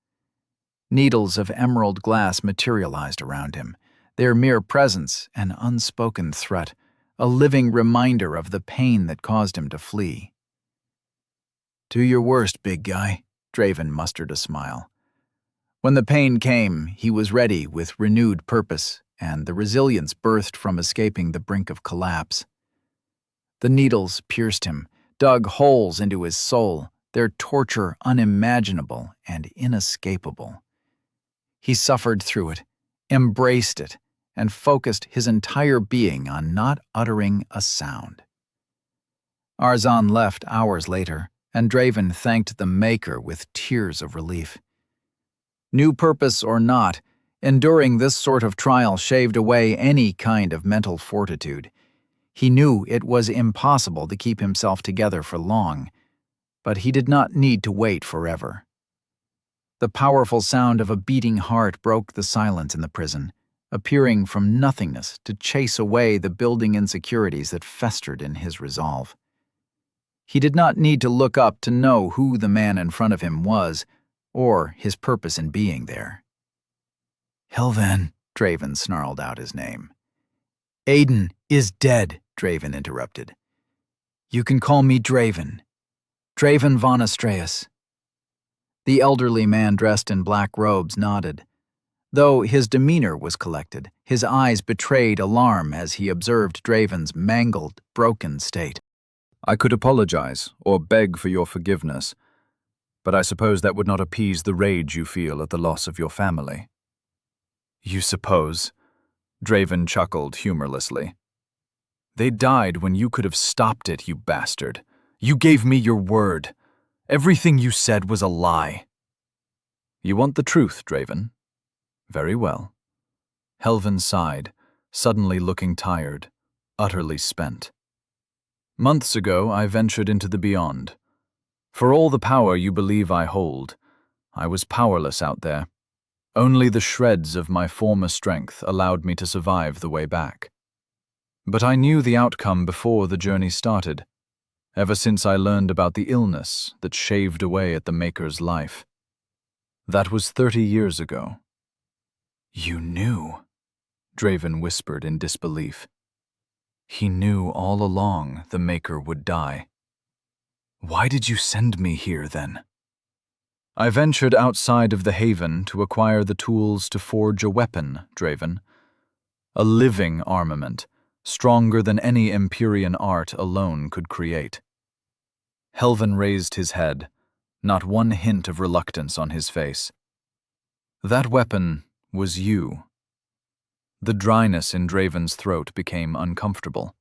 Needles of emerald glass materialized around him, their mere presence an unspoken threat, a living reminder of the pain that caused him to flee. "Do your worst, big guy," Draven mustered a smile. When the pain came, he was ready with renewed purpose, and the resilience birthed from escaping the brink of collapse. The needles pierced him, dug holes into his soul, their torture unimaginable and inescapable. He suffered through it, embraced it, and focused his entire being on not uttering a sound. Arzon left hours later, and Draven thanked the Maker with tears of relief. New purpose or not, enduring this sort of trial shaved away any kind of mental fortitude. He knew it was impossible to keep himself together for long, but he did not need to wait forever. The powerful sound of a beating heart broke the silence in the prison, appearing from nothingness to chase away the building insecurities that festered in his resolve. He did not need to look up to know who the man in front of him was, or his purpose in being there. "Hilvan," Draven snarled out his name. "Aiden is dead," Draven interrupted. "You can call me Draven. Draven von Astreus." The elderly man dressed in black robes nodded. Though his demeanor was collected, his eyes betrayed alarm as he observed Draven's mangled, broken state. I could apologize or beg for your forgiveness, but I suppose that would not appease the rage you feel at the loss of your family. "You suppose?" Draven chuckled humorlessly. "They died when you could have stopped it, you bastard. You gave me your word. Everything you said was a lie. You want the truth, Draven? Very well. Helvin sighed, suddenly looking tired, utterly spent. Months ago, I ventured into the beyond. For all the power you believe I hold, I was powerless out there. Only the shreds of my former strength allowed me to survive the way back. But I knew the outcome before the journey started, ever since I learned about the illness that shaved away at the Maker's life. That was 30 years ago. You knew, Draven whispered in disbelief. He knew all along the Maker would die. Why did you send me here, then? I ventured outside of the Haven to acquire the tools to forge a weapon, Draven. A living armament, stronger than any Empyrean art alone could create. Helvin raised his head, not one hint of reluctance on his face. That weapon was you. The dryness in Draven's throat became uncomfortable.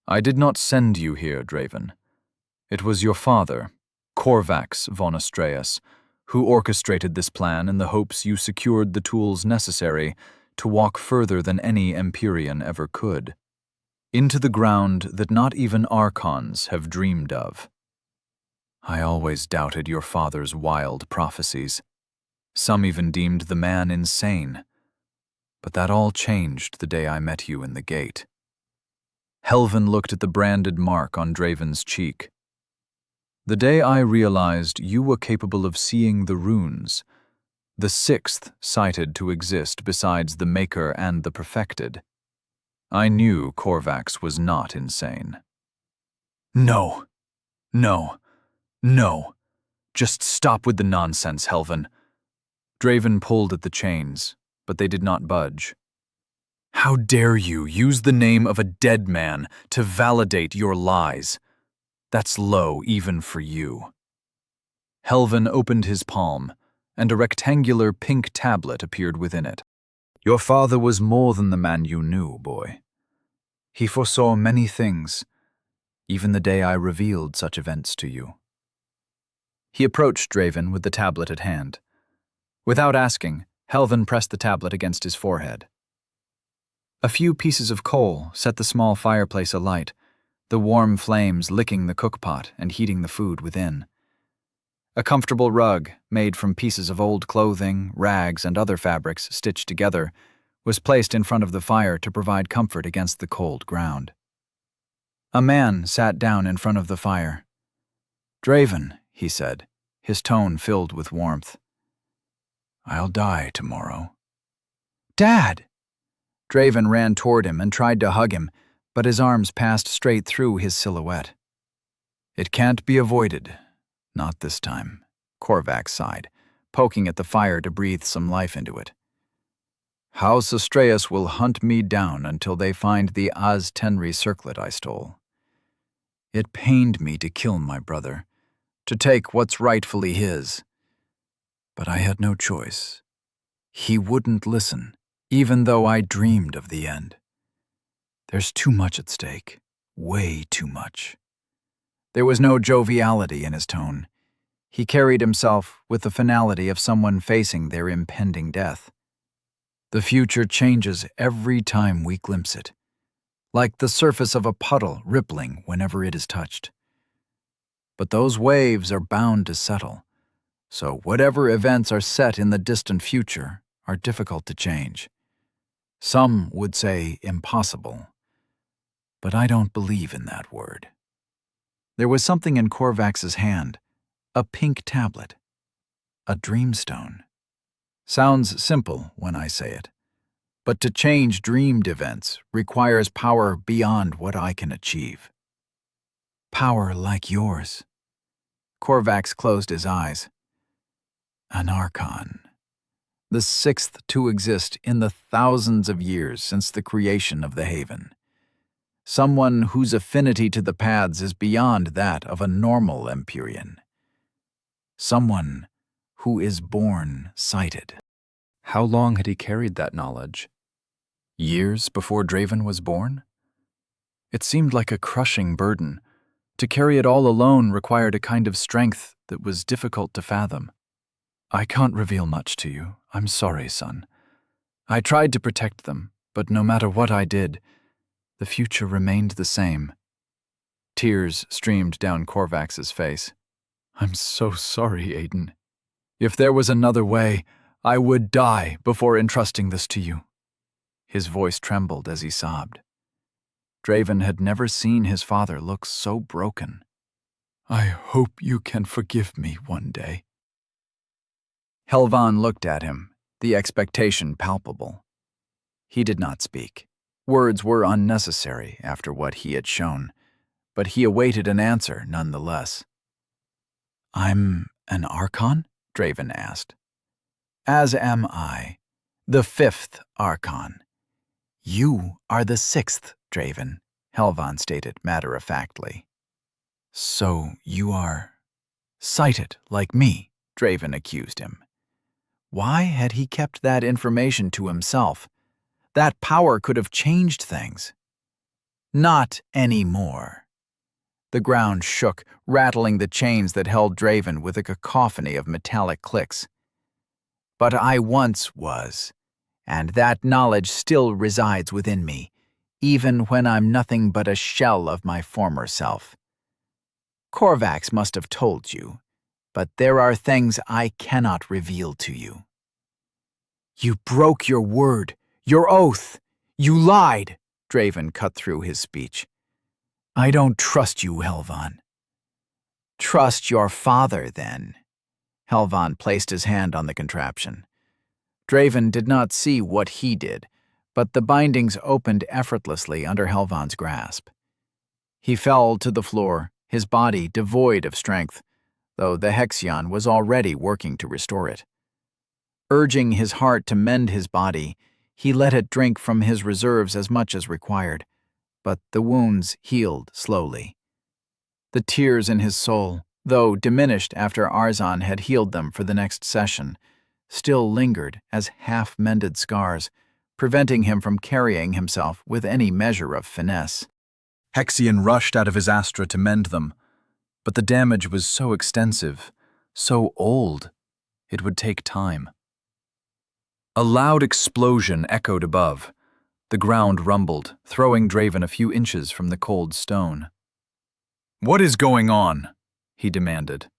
I did not send you here, Draven. It was your father, Corvax von Astreus, who orchestrated this plan in the hopes you secured the tools necessary to walk further than any Empyrean ever could, into the ground that not even Archons have dreamed of. I always doubted your father's wild prophecies. Some even deemed the man insane. But that all changed the day I met you in the gate. Helvin looked at the branded mark on Draven's cheek. The day I realized you were capable of seeing the runes, the sixth cited to exist besides the Maker and the Perfected. I knew Corvax was not insane. No. Just stop with the nonsense, Helvin. Draven pulled at the chains, but they did not budge. How dare you use the name of a dead man to validate your lies? That's low even for you. Helvin opened his palm, and a rectangular pink tablet appeared within it. Your father was more than the man you knew, boy. He foresaw many things, even the day I revealed such events to you. He approached Draven with the tablet at hand. Without asking, Helvin pressed the tablet against his forehead. A few pieces of coal set the small fireplace alight, the warm flames licking the cookpot and heating the food within. A comfortable rug, made from pieces of old clothing, rags, and other fabrics stitched together, was placed in front of the fire to provide comfort against the cold ground. A man sat down in front of the fire. Draven, he said, his tone filled with warmth. I'll die tomorrow. Dad! Draven ran toward him and tried to hug him, but his arms passed straight through his silhouette. It can't be avoided. Not this time, Corvax sighed, poking at the fire to breathe some life into it. House Astreus will hunt me down until they find the Az Tenri circlet I stole. It pained me to kill my brother, to take what's rightfully his. But I had no choice. He wouldn't listen, even though I dreamed of the end. There's too much at stake, way too much. There was no joviality in his tone. He carried himself with the finality of someone facing their impending death. The future changes every time we glimpse it, like the surface of a puddle rippling whenever it is touched. But those waves are bound to settle, so whatever events are set in the distant future are difficult to change. Some would say impossible, but I don't believe in that word. There was something in Corvax's hand, a pink tablet, a dreamstone. Sounds simple when I say it, but to change dreamed events requires power beyond what I can achieve. Power like yours. Corvax closed his eyes. An Archon. The sixth to exist in the thousands of years since the creation of the Haven. Someone whose affinity to the paths is beyond that of a normal Empyrean. Someone who is born sighted. How long had he carried that knowledge? Years before Draven was born? It seemed like a crushing burden, To carry it all alone required a kind of strength that was difficult to fathom. I can't reveal much to you. I'm sorry, son. I tried to protect them, but no matter what I did, the future remained the same. Tears streamed down Korvax's face. I'm so sorry, Aiden. If there was another way, I would die before entrusting this to you. His voice trembled as he sobbed. Draven had never seen his father look so broken. I hope you can forgive me one day. Helvan looked at him, the expectation palpable. He did not speak. Words were unnecessary after what he had shown, but he awaited an answer nonetheless. I'm an Archon? Draven asked. As am I, the 5th Archon. You are the 6th, Draven, Helvan stated matter-of-factly. So you are sighted like me, Draven accused him. Why had he kept that information to himself? That power could have changed things. Not anymore. The ground shook, rattling the chains that held Draven with a cacophony of metallic clicks. But I once was, and that knowledge still resides within me, even when I'm nothing but a shell of my former self. Korvax must have told you, but there are things I cannot reveal to you. You broke your word, your oath. You lied, Draven cut through his speech. I don't trust you, Helvan. Trust your father, then. Helvan placed his hand on the contraption. Draven did not see what he did, but the bindings opened effortlessly under Helvan's grasp. He fell to the floor, his body devoid of strength, though the Hexion was already working to restore it. Urging his heart to mend his body, he let it drink from his reserves as much as required, but the wounds healed slowly. The tears in his soul, though diminished after Arzon had healed them for the next session, still lingered as half-mended scars, preventing him from carrying himself with any measure of finesse. Hexion rushed out of his Astra to mend them, but the damage was so extensive, so old, it would take time. A loud explosion echoed above. The ground rumbled, throwing Draven a few inches from the cold stone. "What is going on?" he demanded.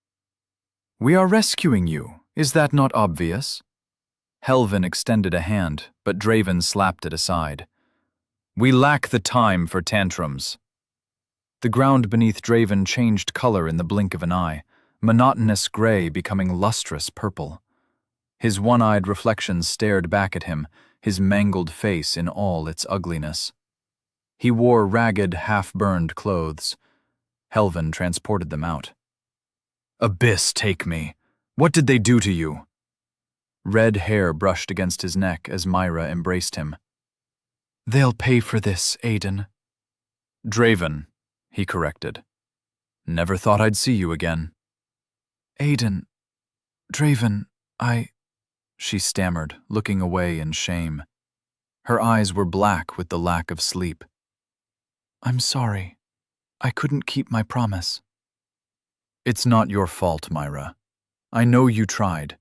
"We are rescuing you. Is that not obvious?" Helvan extended a hand, but Draven slapped it aside. "We lack the time for tantrums." The ground beneath Draven changed color in the blink of an eye, monotonous gray becoming lustrous purple. His one-eyed reflection stared back at him, his mangled face in all its ugliness. He wore ragged, half-burned clothes. Helvan transported them out. "Abyss, take me. What did they do to you?" Red hair brushed against his neck as Myra embraced him. "They'll pay for this, Aiden." "Draven," he corrected. "Never thought I'd see you again." "Aiden, Draven, she stammered, looking away in shame. Her eyes were black with the lack of sleep. "I'm sorry. I couldn't keep my promise." "It's not your fault, Myra. I know you tried.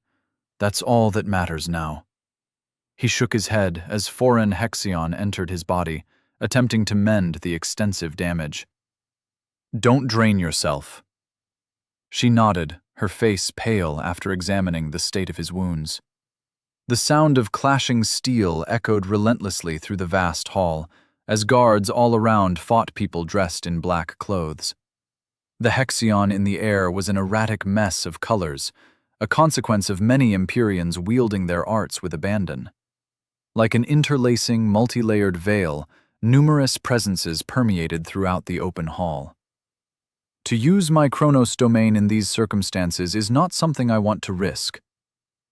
That's all that matters now." He shook his head as foreign Hexion entered his body, attempting to mend the extensive damage. "Don't drain yourself." She nodded, her face pale after examining the state of his wounds. The sound of clashing steel echoed relentlessly through the vast hall, as guards all around fought people dressed in black clothes. The Hexion in the air was an erratic mess of colors, a consequence of many Empyreans wielding their arts with abandon. Like an interlacing, multi-layered veil, numerous presences permeated throughout the open hall. To use my Chronos domain in these circumstances is not something I want to risk.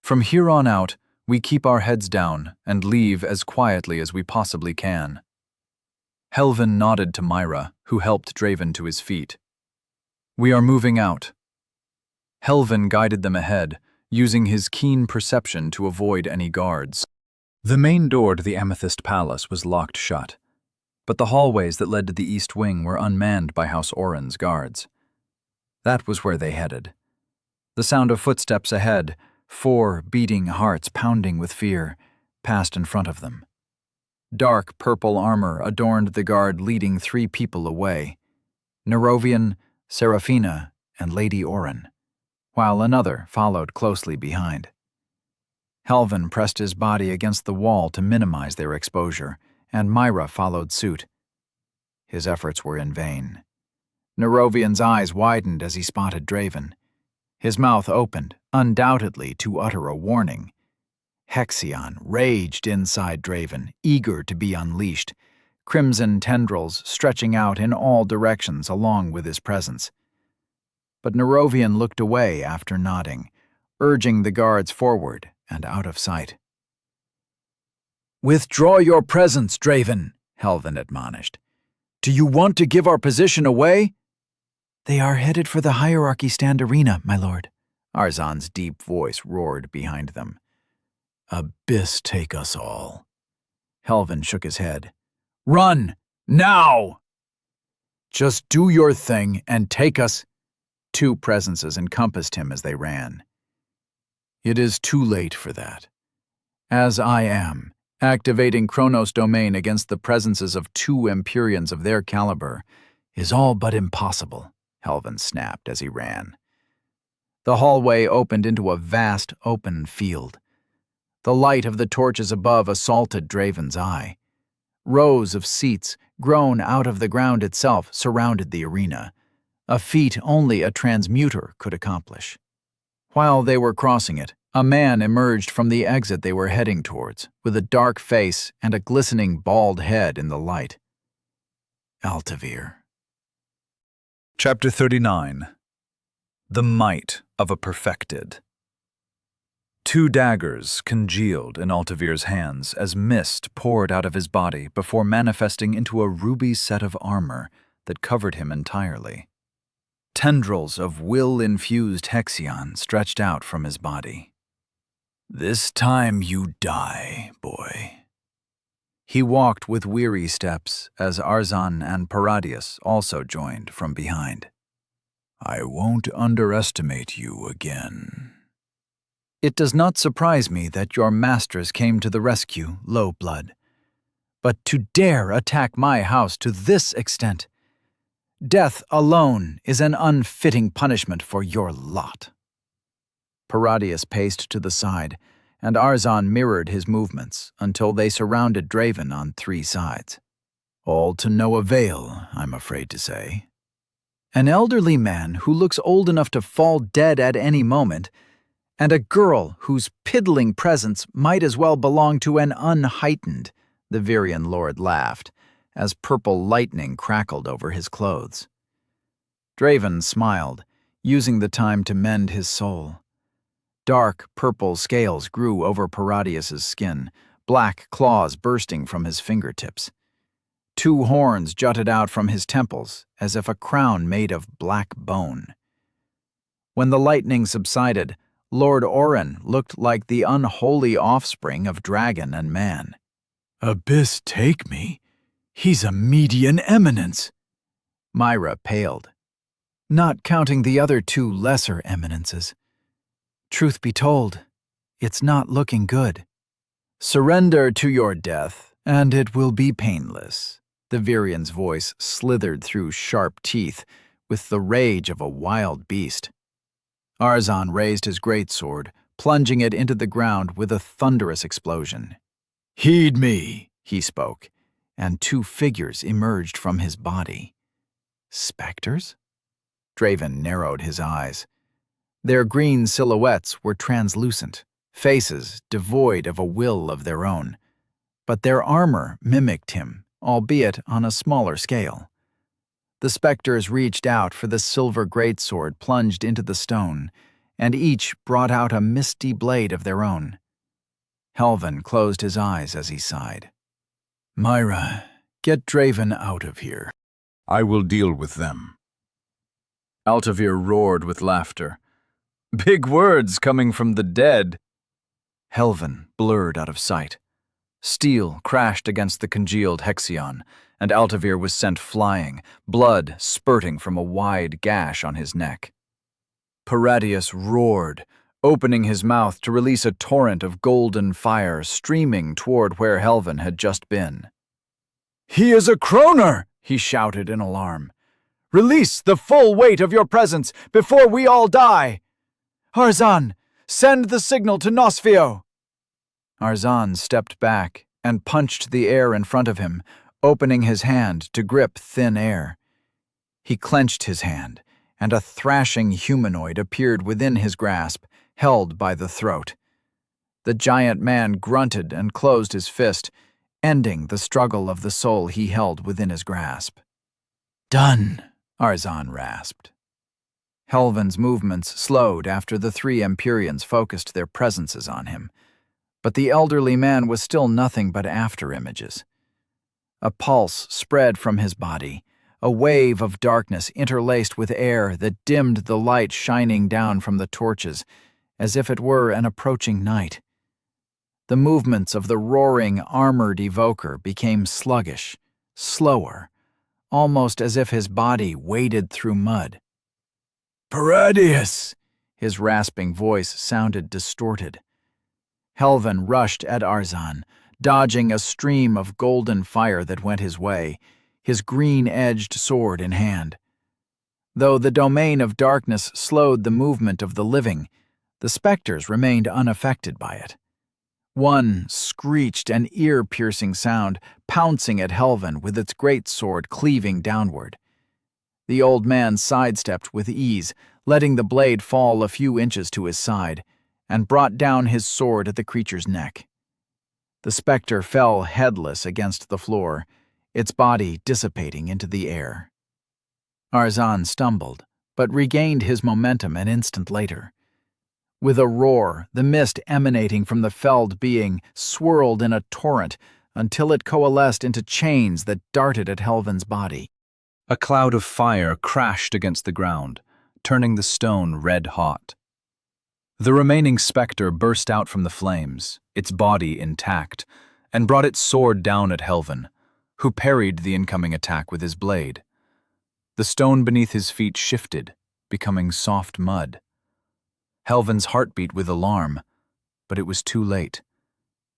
From here on out, we keep our heads down and leave as quietly as we possibly can. Helvan nodded to Myra, who helped Draven to his feet. "We are moving out." Helvan guided them ahead, using his keen perception to avoid any guards. The main door to the Amethyst Palace was locked shut. but the hallways that led to the east wing were unmanned by House Oren's guards. That was where they headed. The sound of footsteps ahead, 4 beating hearts pounding with fear, passed in front of them. Dark purple armor adorned the guard leading 3 people away, Nerovian, Seraphina, and Lady Oren, while another followed closely behind. Helvin pressed his body against the wall to minimize their exposure, and Myra followed suit. His efforts were in vain. Nerovian's eyes widened as he spotted Draven. His mouth opened, undoubtedly to utter a warning. Hexion raged inside Draven, eager to be unleashed, crimson tendrils stretching out in all directions along with his presence. But Nerovian looked away after nodding, urging the guards forward and out of sight. "Withdraw your presence, Draven," Helvin admonished. "Do you want to give our position away?" "They are headed for the Hierarchy Stand Arena, my lord," Arzan's deep voice roared behind them. "Abyss take us all." Helvin shook his head. "Run! Now! Just do your thing and take us." 2 presences encompassed him as they ran. "It is too late for that. As I am, activating Chronos domain against the presences of 2 Empyreans of their caliber is all but impossible," Helvin snapped as he ran. The hallway opened into a vast open field. The light of the torches above assaulted Draven's eye. Rows of seats, grown out of the ground itself, surrounded the arena, a feat only a transmuter could accomplish. While they were crossing it, a man emerged from the exit they were heading towards, with a dark face and a glistening bald head in the light. Altavir. Chapter 39. The Might of a Perfected. 2 daggers congealed in Altavir's hands as mist poured out of his body before manifesting into a ruby set of armor that covered him entirely. Tendrils of will-infused Hexion stretched out from his body. "This time you die, boy." He walked with weary steps as Arzan and Paradius also joined from behind. "I won't underestimate you again." "It does not surprise me that your masters came to the rescue, Low Blood. But to dare attack my house to this extent, death alone is an unfitting punishment for your lot." Paradius paced to the side, and Arzan mirrored his movements until they surrounded Draven on 3 sides. "All to no avail, I'm afraid to say. An elderly man who looks old enough to fall dead at any moment, and a girl whose piddling presence might as well belong to an unheightened," the Virian lord laughed, as purple lightning crackled over his clothes. Draven smiled, using the time to mend his soul. Dark purple scales grew over Paradius's skin, black claws bursting from his fingertips. 2 horns jutted out from his temples, as if a crown made of black bone. When the lightning subsided, Lord Oren looked like the unholy offspring of dragon and man. "Abyss take me. He's a median eminence." Myra paled. "Not counting the other 2 lesser eminences. Truth be told, it's not looking good." "Surrender to your death, and it will be painless." The Virian's voice slithered through sharp teeth with the rage of a wild beast. Arzan raised his greatsword, plunging it into the ground with a thunderous explosion. "Heed me," he spoke, and 2 figures emerged from his body. Specters? Draven narrowed his eyes. Their green silhouettes were translucent, faces devoid of a will of their own. But their armor mimicked him, albeit on a smaller scale. The specters reached out for the silver greatsword plunged into the stone, and each brought out a misty blade of their own. Helvin closed his eyes as he sighed. "Myra, get Draven out of here." I will deal with them. Altavir roared with laughter. "Big words coming from the dead." Helvin blurred out of sight. Steel crashed against the congealed Hexion, and Altavir was sent flying, blood spurting from a wide gash on his neck. Paradius roared, opening his mouth to release a torrent of golden fire streaming toward where Helvin had just been. "He is a Kroner!" he shouted in alarm. "Release the full weight of your presence before we all die! Arzan, send the signal to Nosfio!" Arzan stepped back and punched the air in front of him, opening his hand to grip thin air. He clenched his hand, and a thrashing humanoid appeared within his grasp, held by the throat. The giant man grunted and closed his fist, ending the struggle of the soul he held within his grasp. "Done," Arzan rasped. Helvin's movements slowed after the three Empyreans focused their presences on him, but the elderly man was still nothing but after-images. A pulse spread from his body, a wave of darkness interlaced with air that dimmed the light shining down from the torches, as if it were an approaching night. The movements of the roaring, armored evoker became sluggish, slower, almost as if his body waded through mud. "Paradius!" His rasping voice sounded distorted. Helvin rushed at Arzan, dodging a stream of golden fire that went his way, his green-edged sword in hand. Though the domain of darkness slowed the movement of the living, the specters remained unaffected by it. One screeched an ear-piercing sound, pouncing at Helvin with its greatsword cleaving downward. The old man sidestepped with ease, letting the blade fall a few inches to his side, and brought down his sword at the creature's neck. The specter fell headless against the floor, its body dissipating into the air. Arzan stumbled, but regained his momentum an instant later. With a roar, the mist emanating from the felled being swirled in a torrent until it coalesced into chains that darted at Helvin's body. A cloud of fire crashed against the ground, turning the stone red-hot. The remaining specter burst out from the flames, its body intact, and brought its sword down at Helvin, who parried the incoming attack with his blade. The stone beneath his feet shifted, becoming soft mud. Helvin's heart beat with alarm, but it was too late.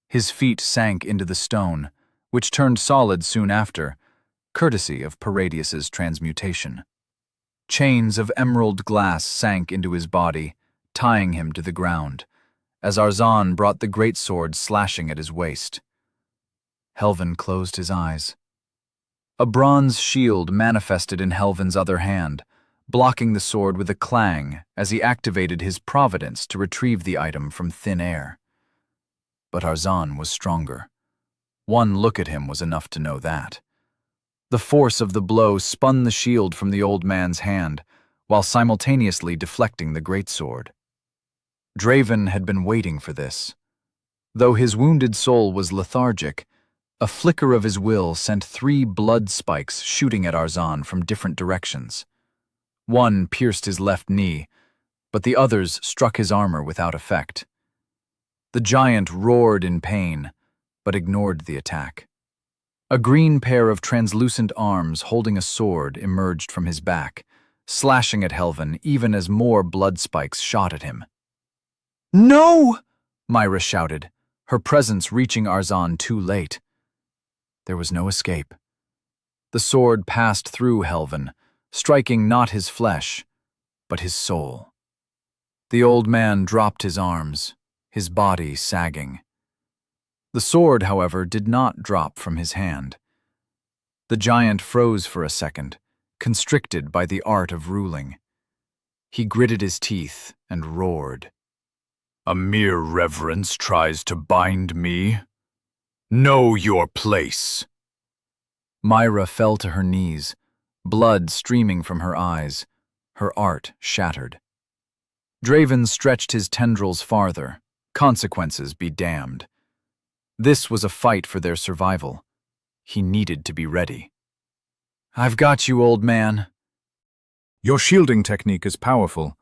His feet sank into the stone, which turned solid soon after, courtesy of Paradius's transmutation. Chains of emerald glass sank into his body, tying him to the ground, as Arzan brought the greatsword slashing at his waist. Helvin closed his eyes. A bronze shield manifested in Helvin's other hand, blocking the sword with a clang as he activated his providence to retrieve the item from thin air. But Arzan was stronger. One look at him was enough to know that. The force of the blow spun the shield from the old man's hand, while simultaneously deflecting the greatsword. Draven had been waiting for this. Though his wounded soul was lethargic, a flicker of his will sent 3 blood spikes shooting at Arzan from different directions. One pierced his left knee, but the others struck his armor without effect. The giant roared in pain, but ignored the attack. A green pair of translucent arms holding a sword emerged from his back, slashing at Helvin even as more blood spikes shot at him. "No!" Myra shouted, her presence reaching Arzan too late. There was no escape. The sword passed through Helvin, striking not his flesh, but his soul. The old man dropped his arms, his body sagging. The sword, however, did not drop from his hand. The giant froze for a second, constricted by the art of ruling. He gritted his teeth and roared. "A mere reverence tries to bind me? Know your place!" Myra fell to her knees, blood streaming from her eyes, her art shattered. Draven stretched his tendrils farther, consequences be damned. This was a fight for their survival. He needed to be ready. "I've got you, old man." "Your shielding technique is powerful.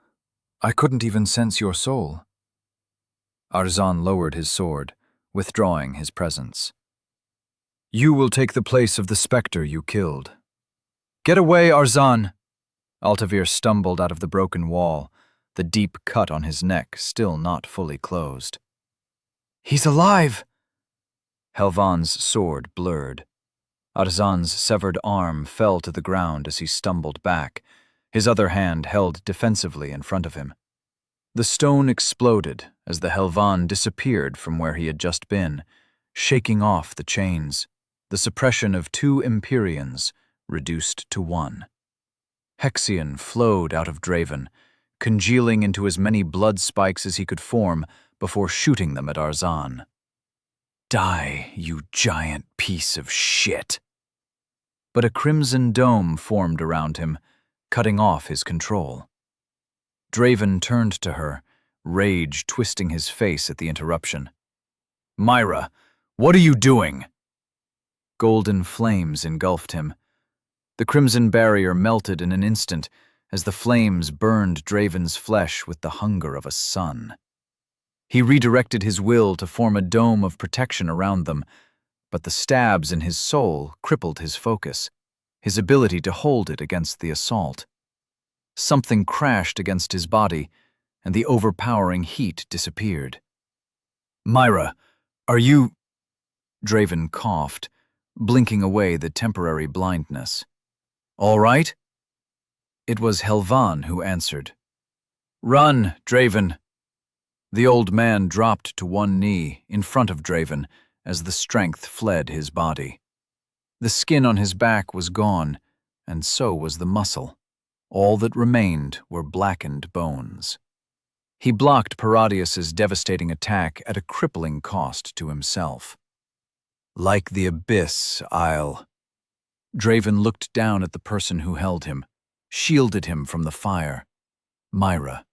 I couldn't even sense your soul." Arzan lowered his sword, withdrawing his presence. You will take the place of the specter you killed. Get away, Arzan! Altavir stumbled out of the broken wall, the deep cut on his neck still not fully closed. He's alive! Helvan's sword blurred. Arzan's severed arm fell to the ground as he stumbled back, his other hand held defensively in front of him. The stone exploded as the Helvan disappeared from where he had just been, shaking off the chains, the suppression of 2 Empyreans reduced to 1. Hexion flowed out of Draven, congealing into as many blood spikes as he could form before shooting them at Arzan. Die, you giant piece of shit! But a crimson dome formed around him, cutting off his control. Draven turned to her, rage twisting his face at the interruption. Myra, what are you doing? Golden flames engulfed him. The crimson barrier melted in an instant as the flames burned Draven's flesh with the hunger of a sun. He redirected his will to form a dome of protection around them, but the stabs in his soul crippled his focus, his ability to hold it against the assault. Something crashed against his body, and the overpowering heat disappeared. Myra, are you... Draven coughed, blinking away the temporary blindness. All right? It was Helvan who answered. Run, Draven! The old man dropped to one knee in front of Draven as the strength fled his body. The skin on his back was gone, and so was the muscle. All that remained were blackened bones. He blocked Paradius's devastating attack at a crippling cost to himself. Like the abyss, I'll... Draven looked down at the person who held him, shielded him from the fire. Myra,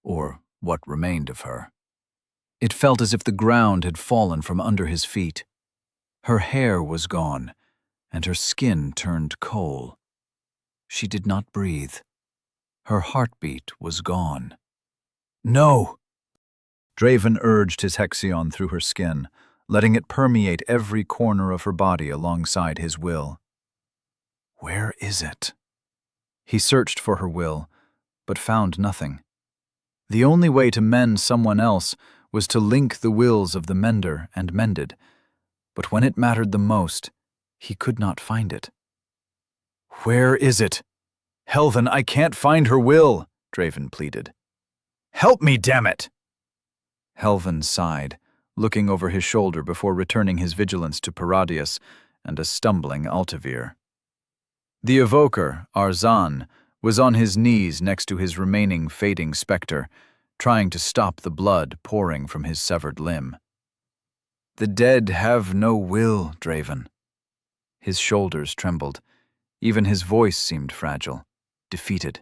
or what remained of her. It felt as if the ground had fallen from under his feet. Her hair was gone, and her skin turned coal. She did not breathe. Her heartbeat was gone. No! Draven urged his Hexion through her skin, letting it permeate every corner of her body alongside his will. Where is it? He searched for her will, but found nothing. The only way to mend someone else was to link the wills of the mender and mended, but when it mattered the most, he could not find it. Where is it? Helvan, I can't find her will, Draven pleaded. Help me, damn it! Helvan sighed, looking over his shoulder before returning his vigilance to Paradius and a stumbling Altavir. The evoker, Arzan, was on his knees next to his remaining fading specter, trying to stop the blood pouring from his severed limb. The dead have no will, Draven. His shoulders trembled. Even his voice seemed fragile, defeated.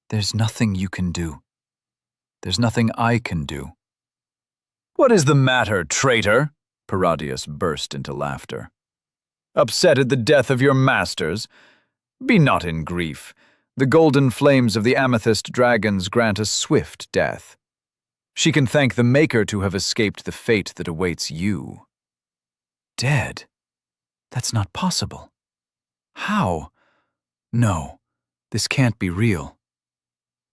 There's nothing you can do. There's nothing I can do. What is the matter, traitor? Paradius burst into laughter. Upset at the death of your masters? Be not in grief. The golden flames of the amethyst dragons grant a swift death. She can thank the Maker to have escaped the fate that awaits you. Dead? That's not possible. How? No, this can't be real.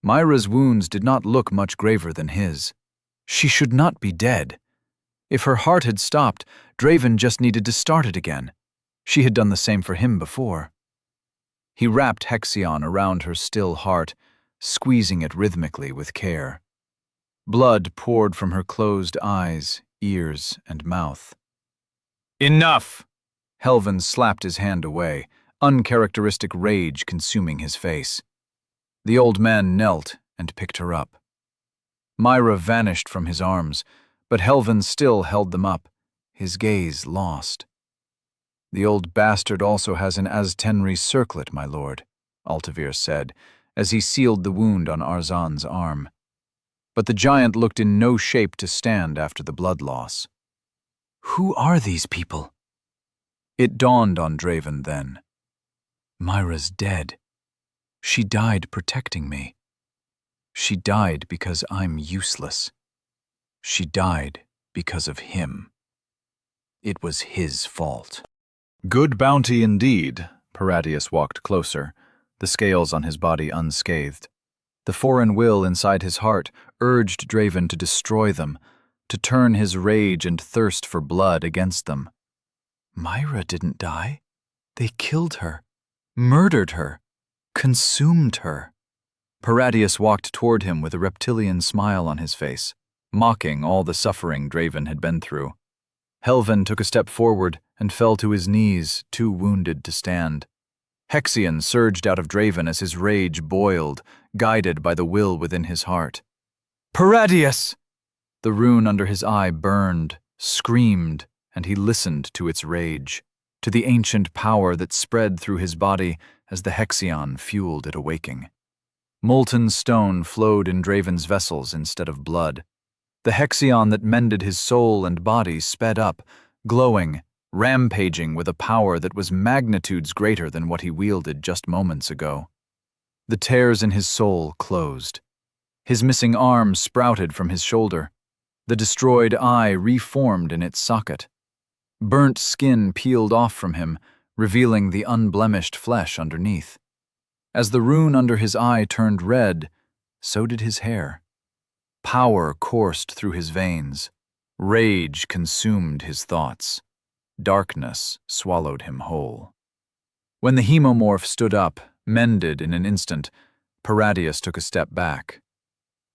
Myra's wounds did not look much graver than his. She should not be dead. If her heart had stopped, Draven just needed to start it again. She had done the same for him before. He wrapped Hexion around her still heart, squeezing it rhythmically with care. Blood poured from her closed eyes, ears, and mouth. Enough! Helvan slapped his hand away, uncharacteristic rage consuming his face. The old man knelt and picked her up. Myra vanished from his arms, but Helvan still held them up, his gaze lost. The old bastard also has an Aztenri circlet, my lord, Altavir said, as he sealed the wound on Arzan's arm. But the giant looked in no shape to stand after the blood loss. Who are these people? It dawned on Draven then. Myra's dead. She died protecting me. She died because I'm useless. She died because of him. It was his fault. Good bounty indeed. Paradius walked closer, the scales on his body unscathed. The foreign will inside his heart urged Draven to destroy them, to turn his rage and thirst for blood against them. Myra didn't die. They killed her, murdered her, consumed her. Paradius walked toward him with a reptilian smile on his face, mocking all the suffering Draven had been through. Helven took a step forward and fell to his knees, too wounded to stand. Hexion surged out of Draven as his rage boiled, guided by the will within his heart. Paradius! The rune under his eye burned, screamed, and he listened to its rage, to the ancient power that spread through his body as the Hexion fueled it awaking. Molten stone flowed in Draven's vessels instead of blood. The Hexion that mended his soul and body sped up, glowing, rampaging with a power that was magnitudes greater than what he wielded just moments ago. The tears in his soul closed. His missing arm sprouted from his shoulder. The destroyed eye reformed in its socket. Burnt skin peeled off from him, revealing the unblemished flesh underneath. As the rune under his eye turned red, so did his hair. Power coursed through his veins. Rage consumed his thoughts. Darkness swallowed him whole. When the hemomorph stood up, mended in an instant, Paradius took a step back.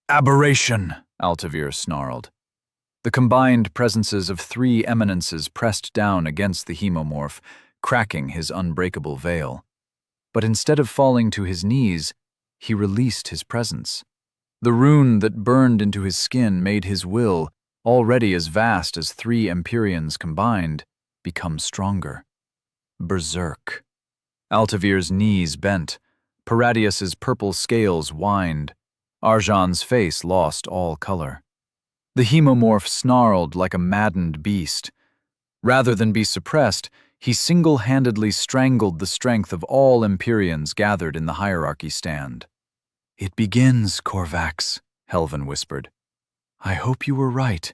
Aberration, Altavir snarled. The combined presences of three eminences pressed down against the hemomorph, cracking his unbreakable veil. But instead of falling to his knees, he released his presence. The rune that burned into his skin made his will, already as vast as three Empyreans combined, become stronger. Berserk. Altavir's knees bent. Paradius's purple scales whined. Arjan's face lost all color. The hemomorph snarled like a maddened beast. Rather than be suppressed, he single-handedly strangled the strength of all Empyreans gathered in the hierarchy stand. It begins, Korvax, Helven whispered. I hope you were right.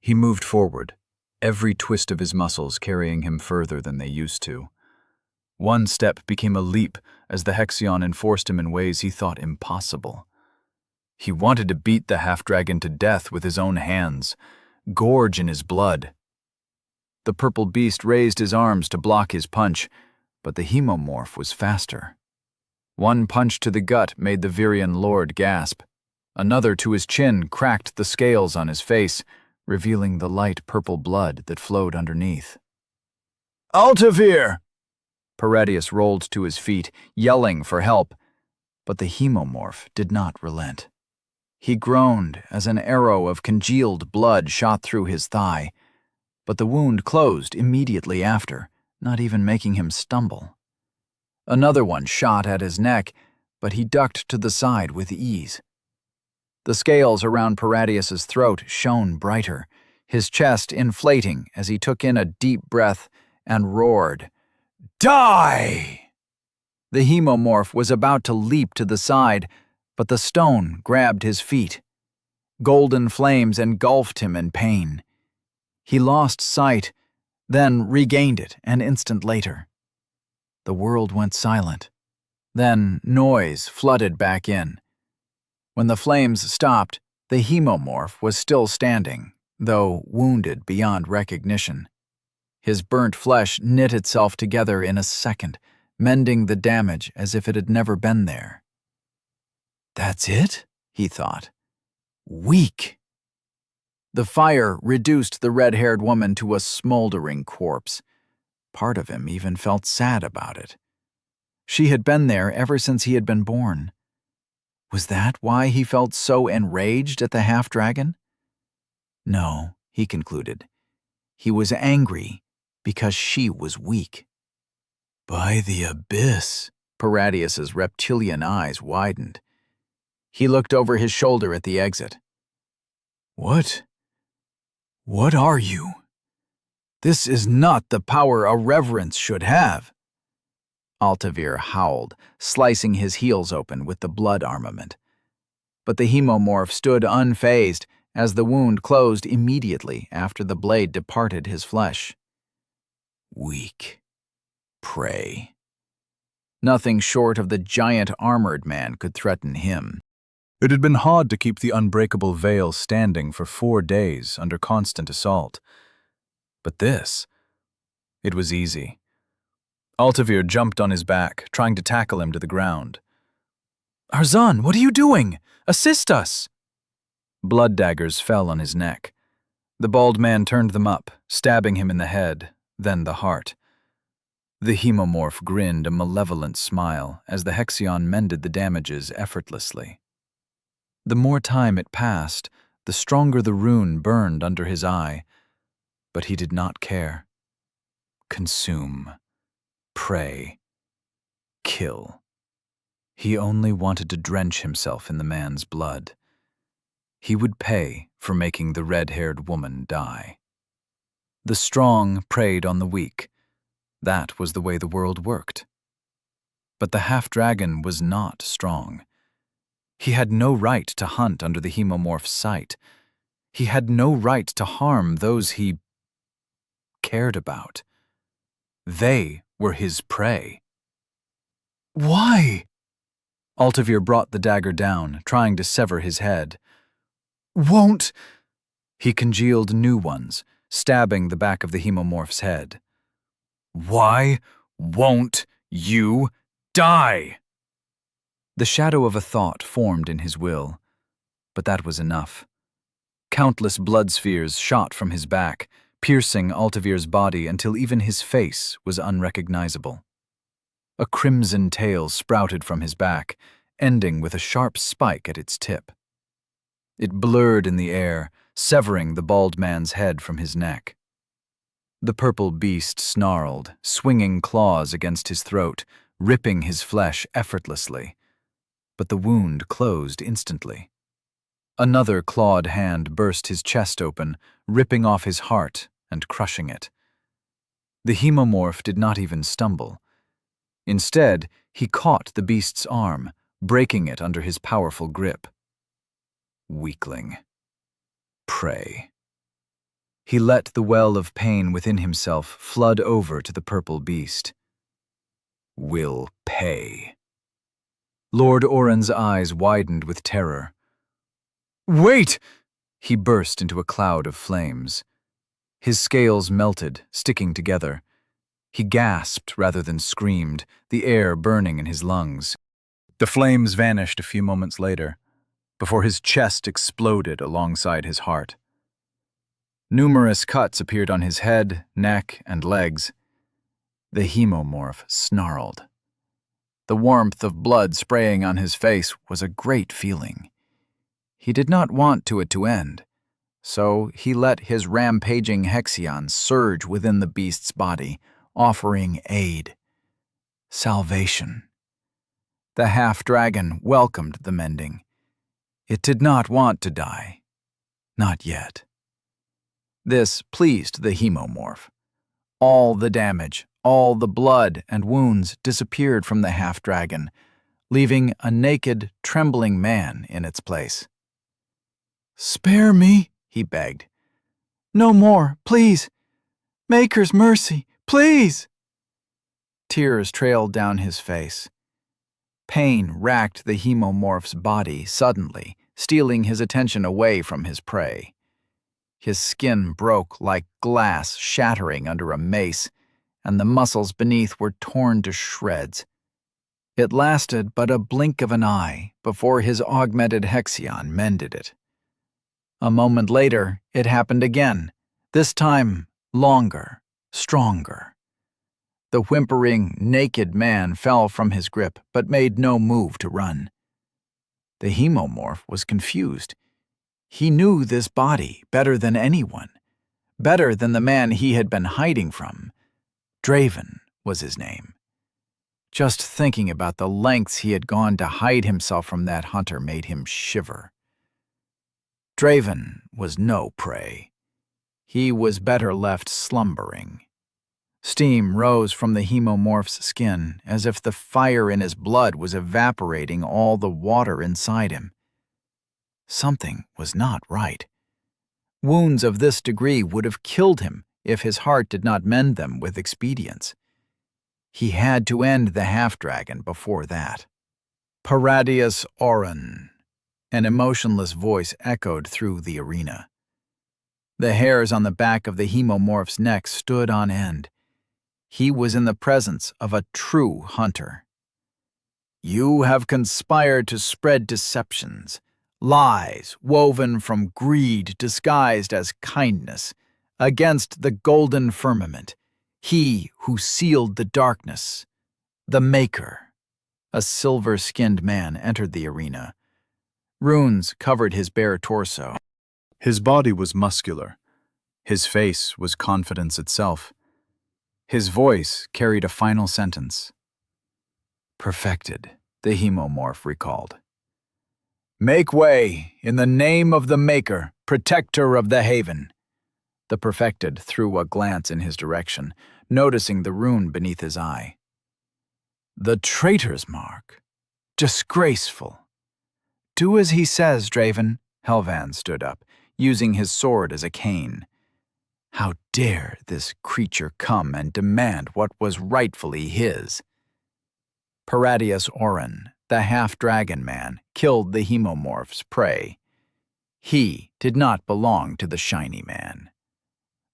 He moved forward, every twist of his muscles carrying him further than they used to. One step became a leap as the Hexion enforced him in ways he thought impossible. He wanted to beat the half-dragon to death with his own hands, gorge in his blood. The purple beast raised his arms to block his punch, but the hemomorph was faster. One punch to the gut made the Virian lord gasp. Another to his chin cracked the scales on his face, revealing the light purple blood that flowed underneath. Altavir! Paradius rolled to his feet, yelling for help, but the hemomorph did not relent. He groaned as an arrow of congealed blood shot through his thigh, but the wound closed immediately after, not even making him stumble. Another one shot at his neck, but he ducked to the side with ease. The scales around Paradius's throat shone brighter, his chest inflating as he took in a deep breath and roared, Die! The hemomorph was about to leap to the side, but the stone grabbed his feet. Golden flames engulfed him in pain. He lost sight, then regained it an instant later. The world went silent. Then noise flooded back in. When the flames stopped, the hemomorph was still standing, though wounded beyond recognition. His burnt flesh knit itself together in a second, mending the damage as if it had never been there. That's it, he thought. Weak. The fire reduced the red-haired woman to a smoldering corpse. Part of him even felt sad about it. She had been there ever since he had been born. Was that why he felt so enraged at the half-dragon? No, he concluded. He was angry because she was weak. By the abyss, Paradius's reptilian eyes widened. He looked over his shoulder at the exit. What are you? This is not the power a reverence should have. Altavir howled, slicing his heels open with the blood armament. But the hemomorph stood unfazed, as the wound closed immediately after the blade departed his flesh. Weak. Prey. Nothing short of the giant armored man could threaten him. It had been hard to keep the unbreakable veil standing for 4 days under constant assault. But this, it was easy. Altavir jumped on his back, trying to tackle him to the ground. "Arzan, what are you doing? Assist us!" Blood daggers fell on his neck. The bald man turned them up, stabbing him in the head, then the heart. The hemomorph grinned a malevolent smile as the Hexion mended the damages effortlessly. The more time it passed, the stronger the rune burned under his eye, but he did not care. Consume. Prey. Kill. He only wanted to drench himself in the man's blood. He would pay for making the red-haired woman die. The strong preyed on the weak. That was the way the world worked. But the half-dragon was not strong. He had no right to hunt under the hemomorph's sight. He had no right to harm those he cared about. They were his prey. Why? Altavir brought the dagger down, trying to sever his head. Won't... He congealed new ones, stabbing the back of the hemomorph's head. Why won't you die? The shadow of a thought formed in his will, but that was enough. Countless blood spheres shot from his back, piercing Altavir's body until even his face was unrecognizable. A crimson tail sprouted from his back, ending with a sharp spike at its tip. It blurred in the air, severing the bald man's head from his neck. The purple beast snarled, swinging claws against his throat, ripping his flesh effortlessly. But the wound closed instantly. Another clawed hand burst his chest open, ripping off his heart and crushing it. The hemomorph did not even stumble. Instead, he caught the beast's arm, breaking it under his powerful grip. Weakling. Prey. He let the well of pain within himself flood over to the purple beast. Will pay. Lord Oren's eyes widened with terror. Wait! He burst into a cloud of flames. His scales melted, sticking together. He gasped rather than screamed, the air burning in his lungs. The flames vanished a few moments later, before his chest exploded alongside his heart. Numerous cuts appeared on his head, neck, and legs. The hemomorph snarled. The warmth of blood spraying on his face was a great feeling. He did not want it to end, so he let his rampaging Hexion surge within the beast's body, offering aid. Salvation. The half-dragon welcomed the mending. It did not want to die. Not yet. This pleased the hemomorph. All the damage, all the blood and wounds disappeared from the half-dragon, leaving a naked, trembling man in its place. "Spare me," he begged. "No more, please. Maker's mercy, please." Tears trailed down his face. Pain racked the hemomorph's body suddenly, stealing his attention away from his prey. His skin broke like glass shattering under a mace, and the muscles beneath were torn to shreds. It lasted but a blink of an eye before his augmented Hexion mended it. A moment later, it happened again, this time longer, stronger. The whimpering, naked man fell from his grip but made no move to run. The hemomorph was confused. He knew this body better than anyone, better than the man he had been hiding from. Draven was his name. Just thinking about the lengths he had gone to hide himself from that hunter made him shiver. Draven was no prey. He was better left slumbering. Steam rose from the hemomorph's skin as if the fire in his blood was evaporating all the water inside him. Something was not right. Wounds of this degree would have killed him if his heart did not mend them with expedience. He had to end the half-dragon before that. Paradius Auron, an emotionless voice echoed through the arena. The hairs on the back of the hemomorph's neck stood on end. He was in the presence of a true hunter. You have conspired to spread deceptions, lies woven from greed disguised as kindness, against the golden firmament, he who sealed the darkness, the Maker. A silver-skinned man entered the arena. Runes covered his bare torso. His body was muscular. His face was confidence itself. His voice carried a final sentence. Perfected, the hemomorph recalled. Make way, in the name of the Maker, protector of the haven. The perfected threw a glance in his direction, noticing the rune beneath his eye. The traitor's mark. Disgraceful. Do as he says, Draven. Helvan stood up, using his sword as a cane. How dare this creature come and demand what was rightfully his? Paradius Auron, the half-dragon man, killed the hemomorph's prey. He did not belong to the shiny man.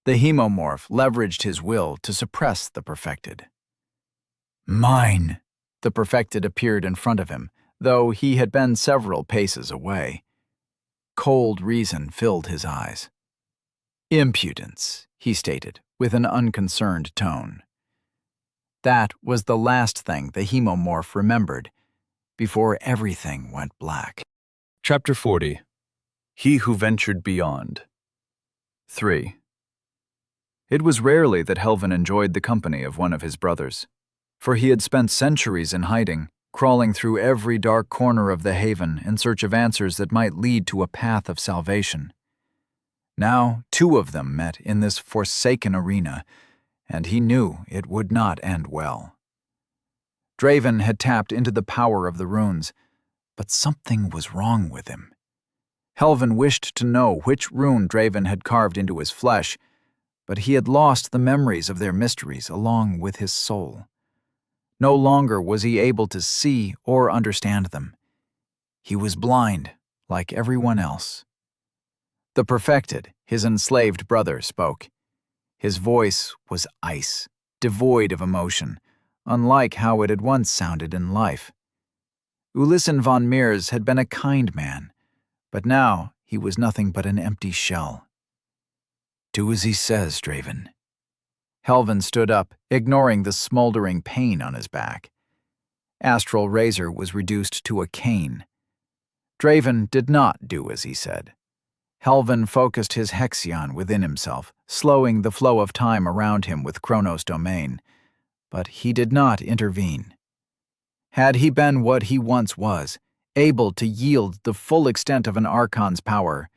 The hemomorph leveraged his will to suppress the perfected. Mine! The perfected appeared in front of him, though he had been several paces away. Cold reason filled his eyes. Impudence, he stated, with an unconcerned tone. That was the last thing the hemomorph remembered, before everything went black. Chapter 40. He Who Ventured Beyond. 3. It was rarely that Helvan enjoyed the company of one of his brothers, for he had spent centuries in hiding, crawling through every dark corner of the haven in search of answers that might lead to a path of salvation. Now 2 of them met in this forsaken arena, and he knew it would not end well. Draven had tapped into the power of the runes, but something was wrong with him. Helvan wished to know which rune Draven had carved into his flesh, but he had lost the memories of their mysteries along with his soul. No longer was he able to see or understand them. He was blind, like everyone else. The perfected, his enslaved brother, spoke. His voice was ice, devoid of emotion, unlike how it had once sounded in life. Ulisson von Meers had been a kind man, but now he was nothing but an empty shell. Do as he says, Draven. Helvan stood up, ignoring the smoldering pain on his back. Astral Razor was reduced to a cane. Draven did not do as he said. Helvan focused his Hexion within himself, slowing the flow of time around him with Chronos' domain, but he did not intervene. Had he been what he once was, able to yield the full extent of an Archon's power,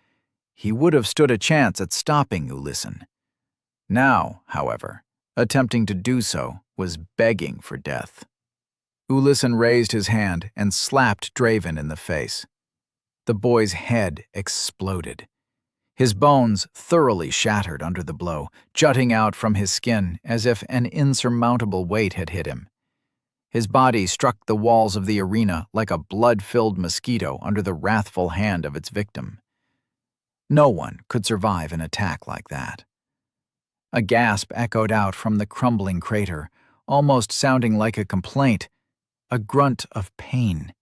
he would have stood a chance at stopping Ulisson. Now, however, attempting to do so was begging for death. Ulisson raised his hand and slapped Draven in the face. The boy's head exploded. His bones thoroughly shattered under the blow, jutting out from his skin as if an insurmountable weight had hit him. His body struck the walls of the arena like a blood-filled mosquito under the wrathful hand of its victim. No one could survive an attack like that. A gasp echoed out from the crumbling crater, almost sounding like a complaint, a grunt of pain.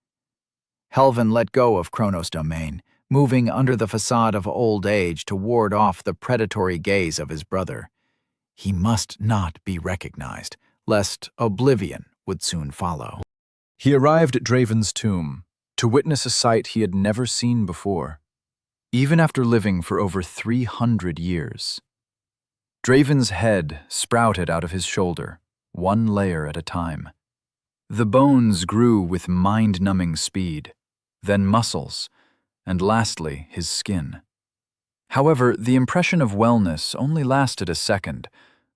Helvan let go of Chronos' domain, moving under the facade of old age to ward off the predatory gaze of his brother. He must not be recognized, lest oblivion would soon follow. He arrived at Draven's tomb, to witness a sight he had never seen before, even after living for over 300 years. Draven's head sprouted out of his shoulder, one layer at a time. The bones grew with mind-numbing speed, then muscles, and lastly his skin. However, the impression of wellness only lasted a second,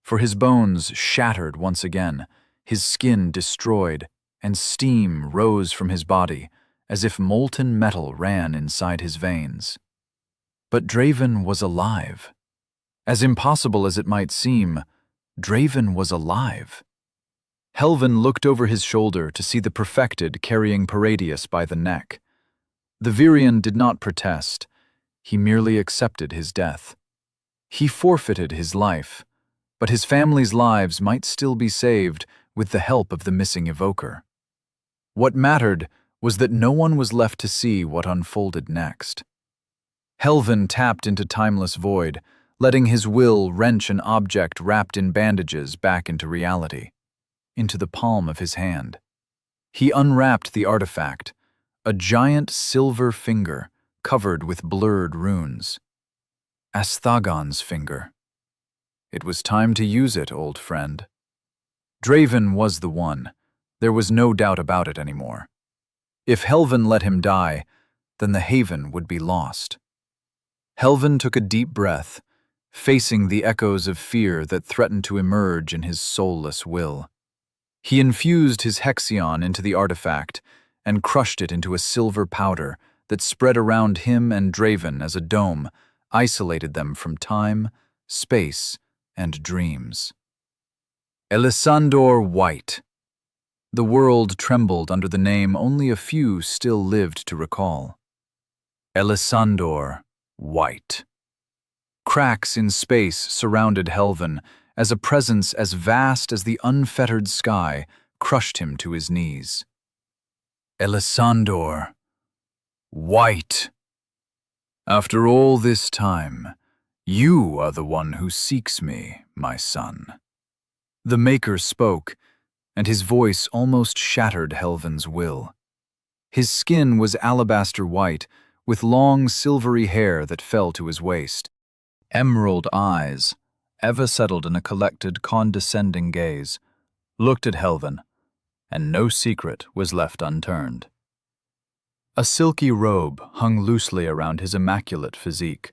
for his bones shattered once again, his skin destroyed, and steam rose from his body as if molten metal ran inside his veins. But Draven was alive. As impossible as it might seem, Draven was alive. Helvin looked over his shoulder to see the perfected carrying Paradius by the neck. The Virian did not protest. He merely accepted his death. He forfeited his life, but his family's lives might still be saved with the help of the missing evoker. What mattered was that no one was left to see what unfolded next. Helvin tapped into timeless void, letting his will wrench an object wrapped in bandages back into reality, into the palm of his hand. He unwrapped the artifact, a giant silver finger covered with blurred runes. Asthagon's finger. It was time to use it, old friend. Draven was the one. There was no doubt about it anymore. If Helvin let him die, then the haven would be lost. Helvin took a deep breath, facing the echoes of fear that threatened to emerge in his soulless will. He infused his Hexion into the artifact and crushed it into a silver powder that spread around him and Draven as a dome, isolated them from time, space, and dreams. Elisandor White. The world trembled under the name only a few still lived to recall. Elisandor White. Cracks in space surrounded Helvin as a presence as vast as the unfettered sky crushed him to his knees. Elisandor White. After all this time, you are the one who seeks me, my son. The Maker spoke, and his voice almost shattered Helvin's will. His skin was alabaster white, with long silvery hair that fell to his waist. Emerald eyes, ever settled in a collected, condescending gaze, looked at Helvin, and no secret was left unturned. A silky robe hung loosely around his immaculate physique,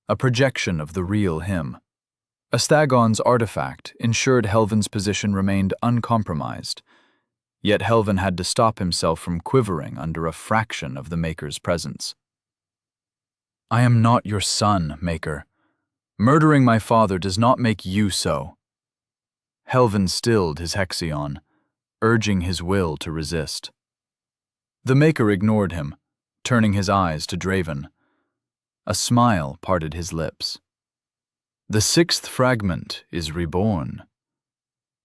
a projection of the real him. Asthagon's artifact ensured Helvin's position remained uncompromised, yet Helvin had to stop himself from quivering under a fraction of the Maker's presence. I am not your son, Maker. Murdering my father does not make you so. Helvin stilled his Hexion, urging his will to resist. The Maker ignored him, turning his eyes to Draven. A smile parted his lips. The sixth fragment is reborn.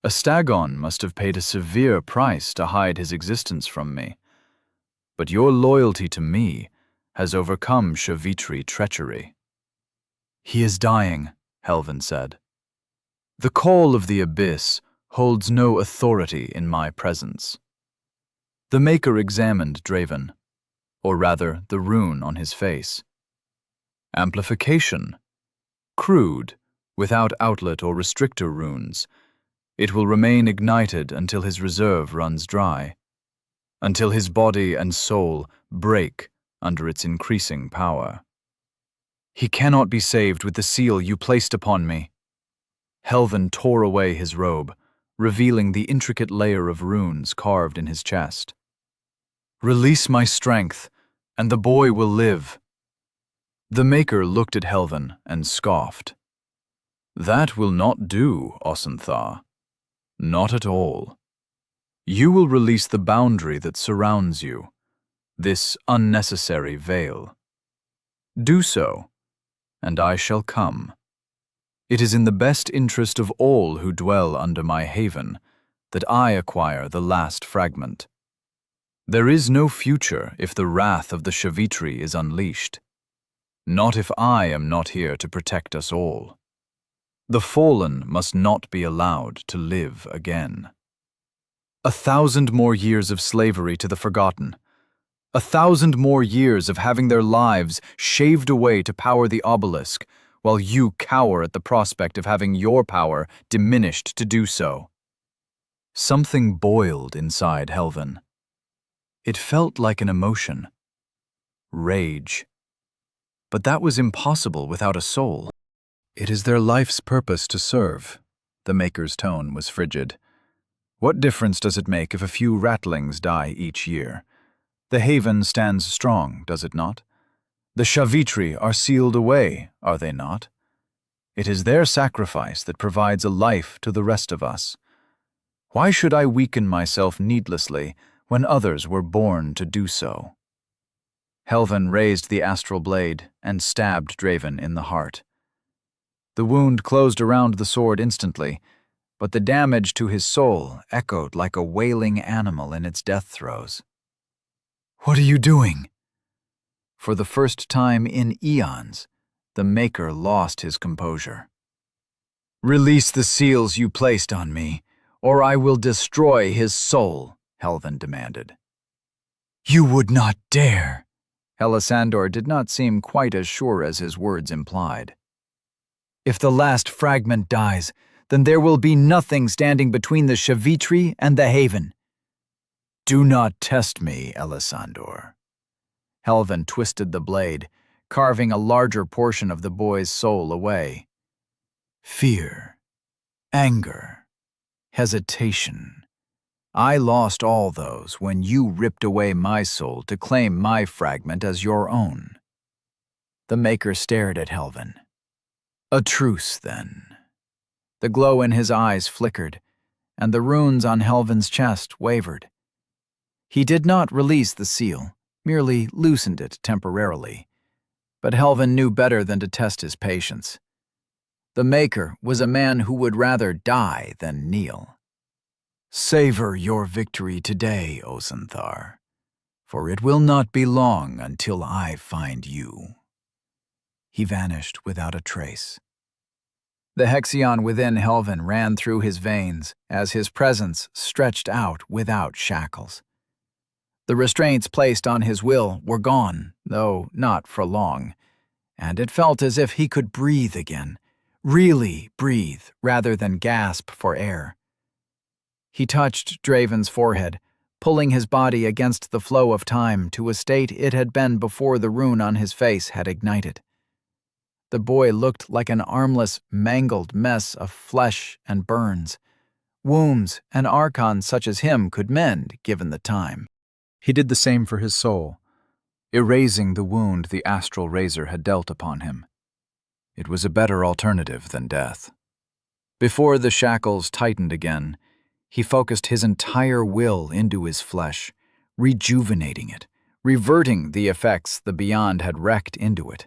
Asthagon must have paid a severe price to hide his existence from me, but your loyalty to me has overcome Shavitri treachery. He is dying, Helvin said. The call of the abyss holds no authority in my presence. The Maker examined Draven, or rather the rune on his face. Amplification. Crude, without outlet or restrictor runes. It will remain ignited until his reserve runs dry, until his body and soul break under its increasing power. He cannot be saved with the seal you placed upon me. Helvin tore away his robe, revealing the intricate layer of runes carved in his chest. Release my strength, and the boy will live. The Maker looked at Helvin and scoffed. That will not do, Osenthar. Not at all. You will release the boundary that surrounds you, this unnecessary veil. Do so, and I shall come. It is in the best interest of all who dwell under my haven that I acquire the last fragment. There is no future if the wrath of the Shavitri is unleashed. Not if I am not here to protect us all. The fallen must not be allowed to live again. 1,000 more years of slavery to the forgotten. 1,000 more years of having their lives shaved away to power the obelisk, while you cower at the prospect of having your power diminished to do so. Something boiled inside Helvin. It felt like an emotion. Rage. But that was impossible without a soul. It is their life's purpose to serve. The Maker's tone was frigid. What difference does it make if a few ratlings die each year? The haven stands strong, does it not? The Shavitri are sealed away, are they not? It is their sacrifice that provides a life to the rest of us. Why should I weaken myself needlessly when others were born to do so? Helvan raised the astral blade and stabbed Draven in the heart. The wound closed around the sword instantly, but the damage to his soul echoed like a wailing animal in its death throes. "What are you doing?" For the first time in eons, the Maker lost his composure. "Release the seals you placed on me, or I will destroy his soul," Helvan demanded. "You would not dare." Elisandor did not seem quite as sure as his words implied. "If the last fragment dies, then there will be nothing standing between the Shavitri and the Haven." "Do not test me, Elisandor." Helvan twisted the blade, carving a larger portion of the boy's soul away. "Fear, anger, hesitation. I lost all those when you ripped away my soul to claim my fragment as your own." The Maker stared at Helvan. "A truce, then." The glow in his eyes flickered, and the runes on Helvan's chest wavered. He did not release the seal, merely loosened it temporarily. But Helvan knew better than to test his patience. The Maker was a man who would rather die than kneel. "Savor your victory today, Osenthar, for it will not be long until I find you." He vanished without a trace. The Hexion within Helvan ran through his veins as his presence stretched out without shackles. The restraints placed on his will were gone, though not for long, and it felt as if he could breathe again, really breathe rather than gasp for air. He touched Draven's forehead, pulling his body against the flow of time to a state it had been before the rune on his face had ignited. The boy looked like an armless, mangled mess of flesh and burns. Wounds an archon such as him could mend, given the time. He did the same for his soul, erasing the wound the astral razor had dealt upon him. It was a better alternative than death. Before the shackles tightened again, he focused his entire will into his flesh, rejuvenating it, reverting the effects the Beyond had wrecked into it.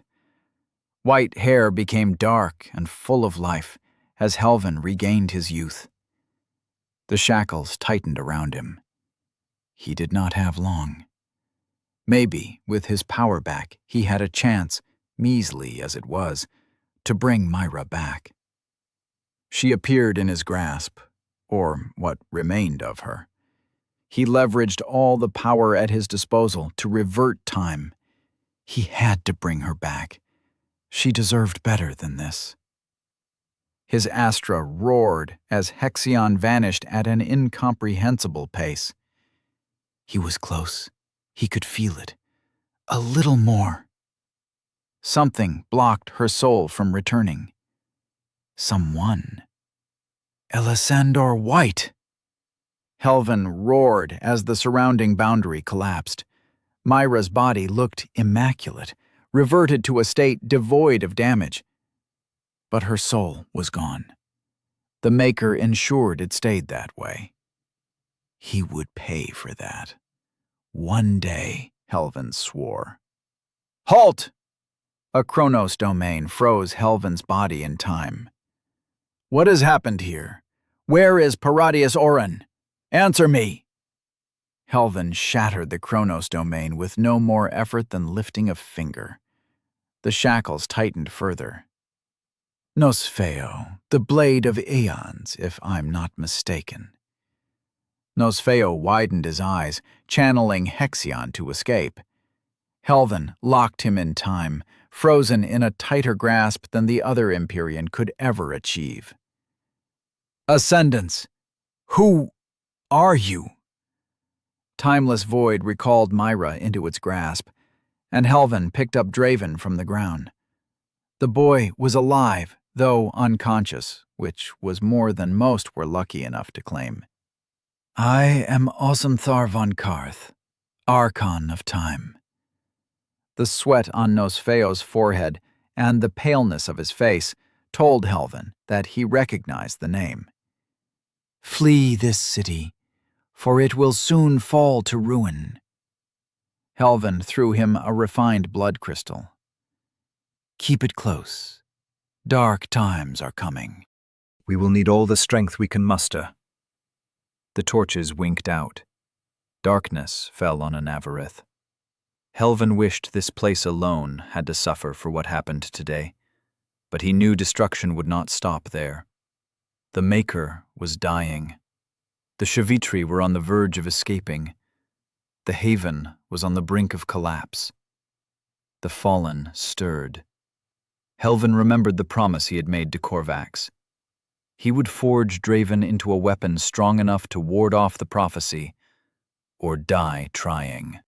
White hair became dark and full of life as Helvan regained his youth. The shackles tightened around him. He did not have long. Maybe, with his power back, he had a chance, measly as it was, to bring Myra back. She appeared in his grasp, or what remained of her. He leveraged all the power at his disposal to revert time. He had to bring her back. She deserved better than this. His Astra roared as Hexion vanished at an incomprehensible pace. He was close. He could feel it. A little more. Something blocked her soul from returning. Someone. Elisandor White! Helvan roared as the surrounding boundary collapsed. Myra's body looked immaculate, reverted to a state devoid of damage. But her soul was gone. The Maker ensured it stayed that way. He would pay for that. One day, Helvan swore. "Halt!" A Chronos domain froze Helvan's body in time. "What has happened here? Where is Paradius Oren? Answer me!" Helvan shattered the Chronos domain with no more effort than lifting a finger. The shackles tightened further. "Nosfeo, the blade of aeons, if I'm not mistaken." Nosfeo widened his eyes, channeling Hexion to escape. Helvan locked him in time, frozen in a tighter grasp than the other Empyrean could ever achieve. "Ascendants, who are you?" Timeless void recalled Myra into its grasp, and Helvan picked up Draven from the ground. The boy was alive, though unconscious, which was more than most were lucky enough to claim. "I am Osenthar von Karth, Archon of Time." The sweat on Nosfeo's forehead and the paleness of his face told Helvin that he recognized the name. Flee this city, for it will soon fall to ruin. Helvin threw him a refined blood crystal. Keep it close. Dark times are coming. We will need all the strength we can muster. The torches winked out. Darkness fell on Anavarith. Helvin wished this place alone had to suffer for what happened today, but he knew destruction would not stop there. The Maker was dying. The Shavitri were on the verge of escaping. The Haven was on the brink of collapse. The Fallen stirred. Helvin remembered the promise he had made to Korvax. He would forge Draven into a weapon strong enough to ward off the prophecy, or die trying.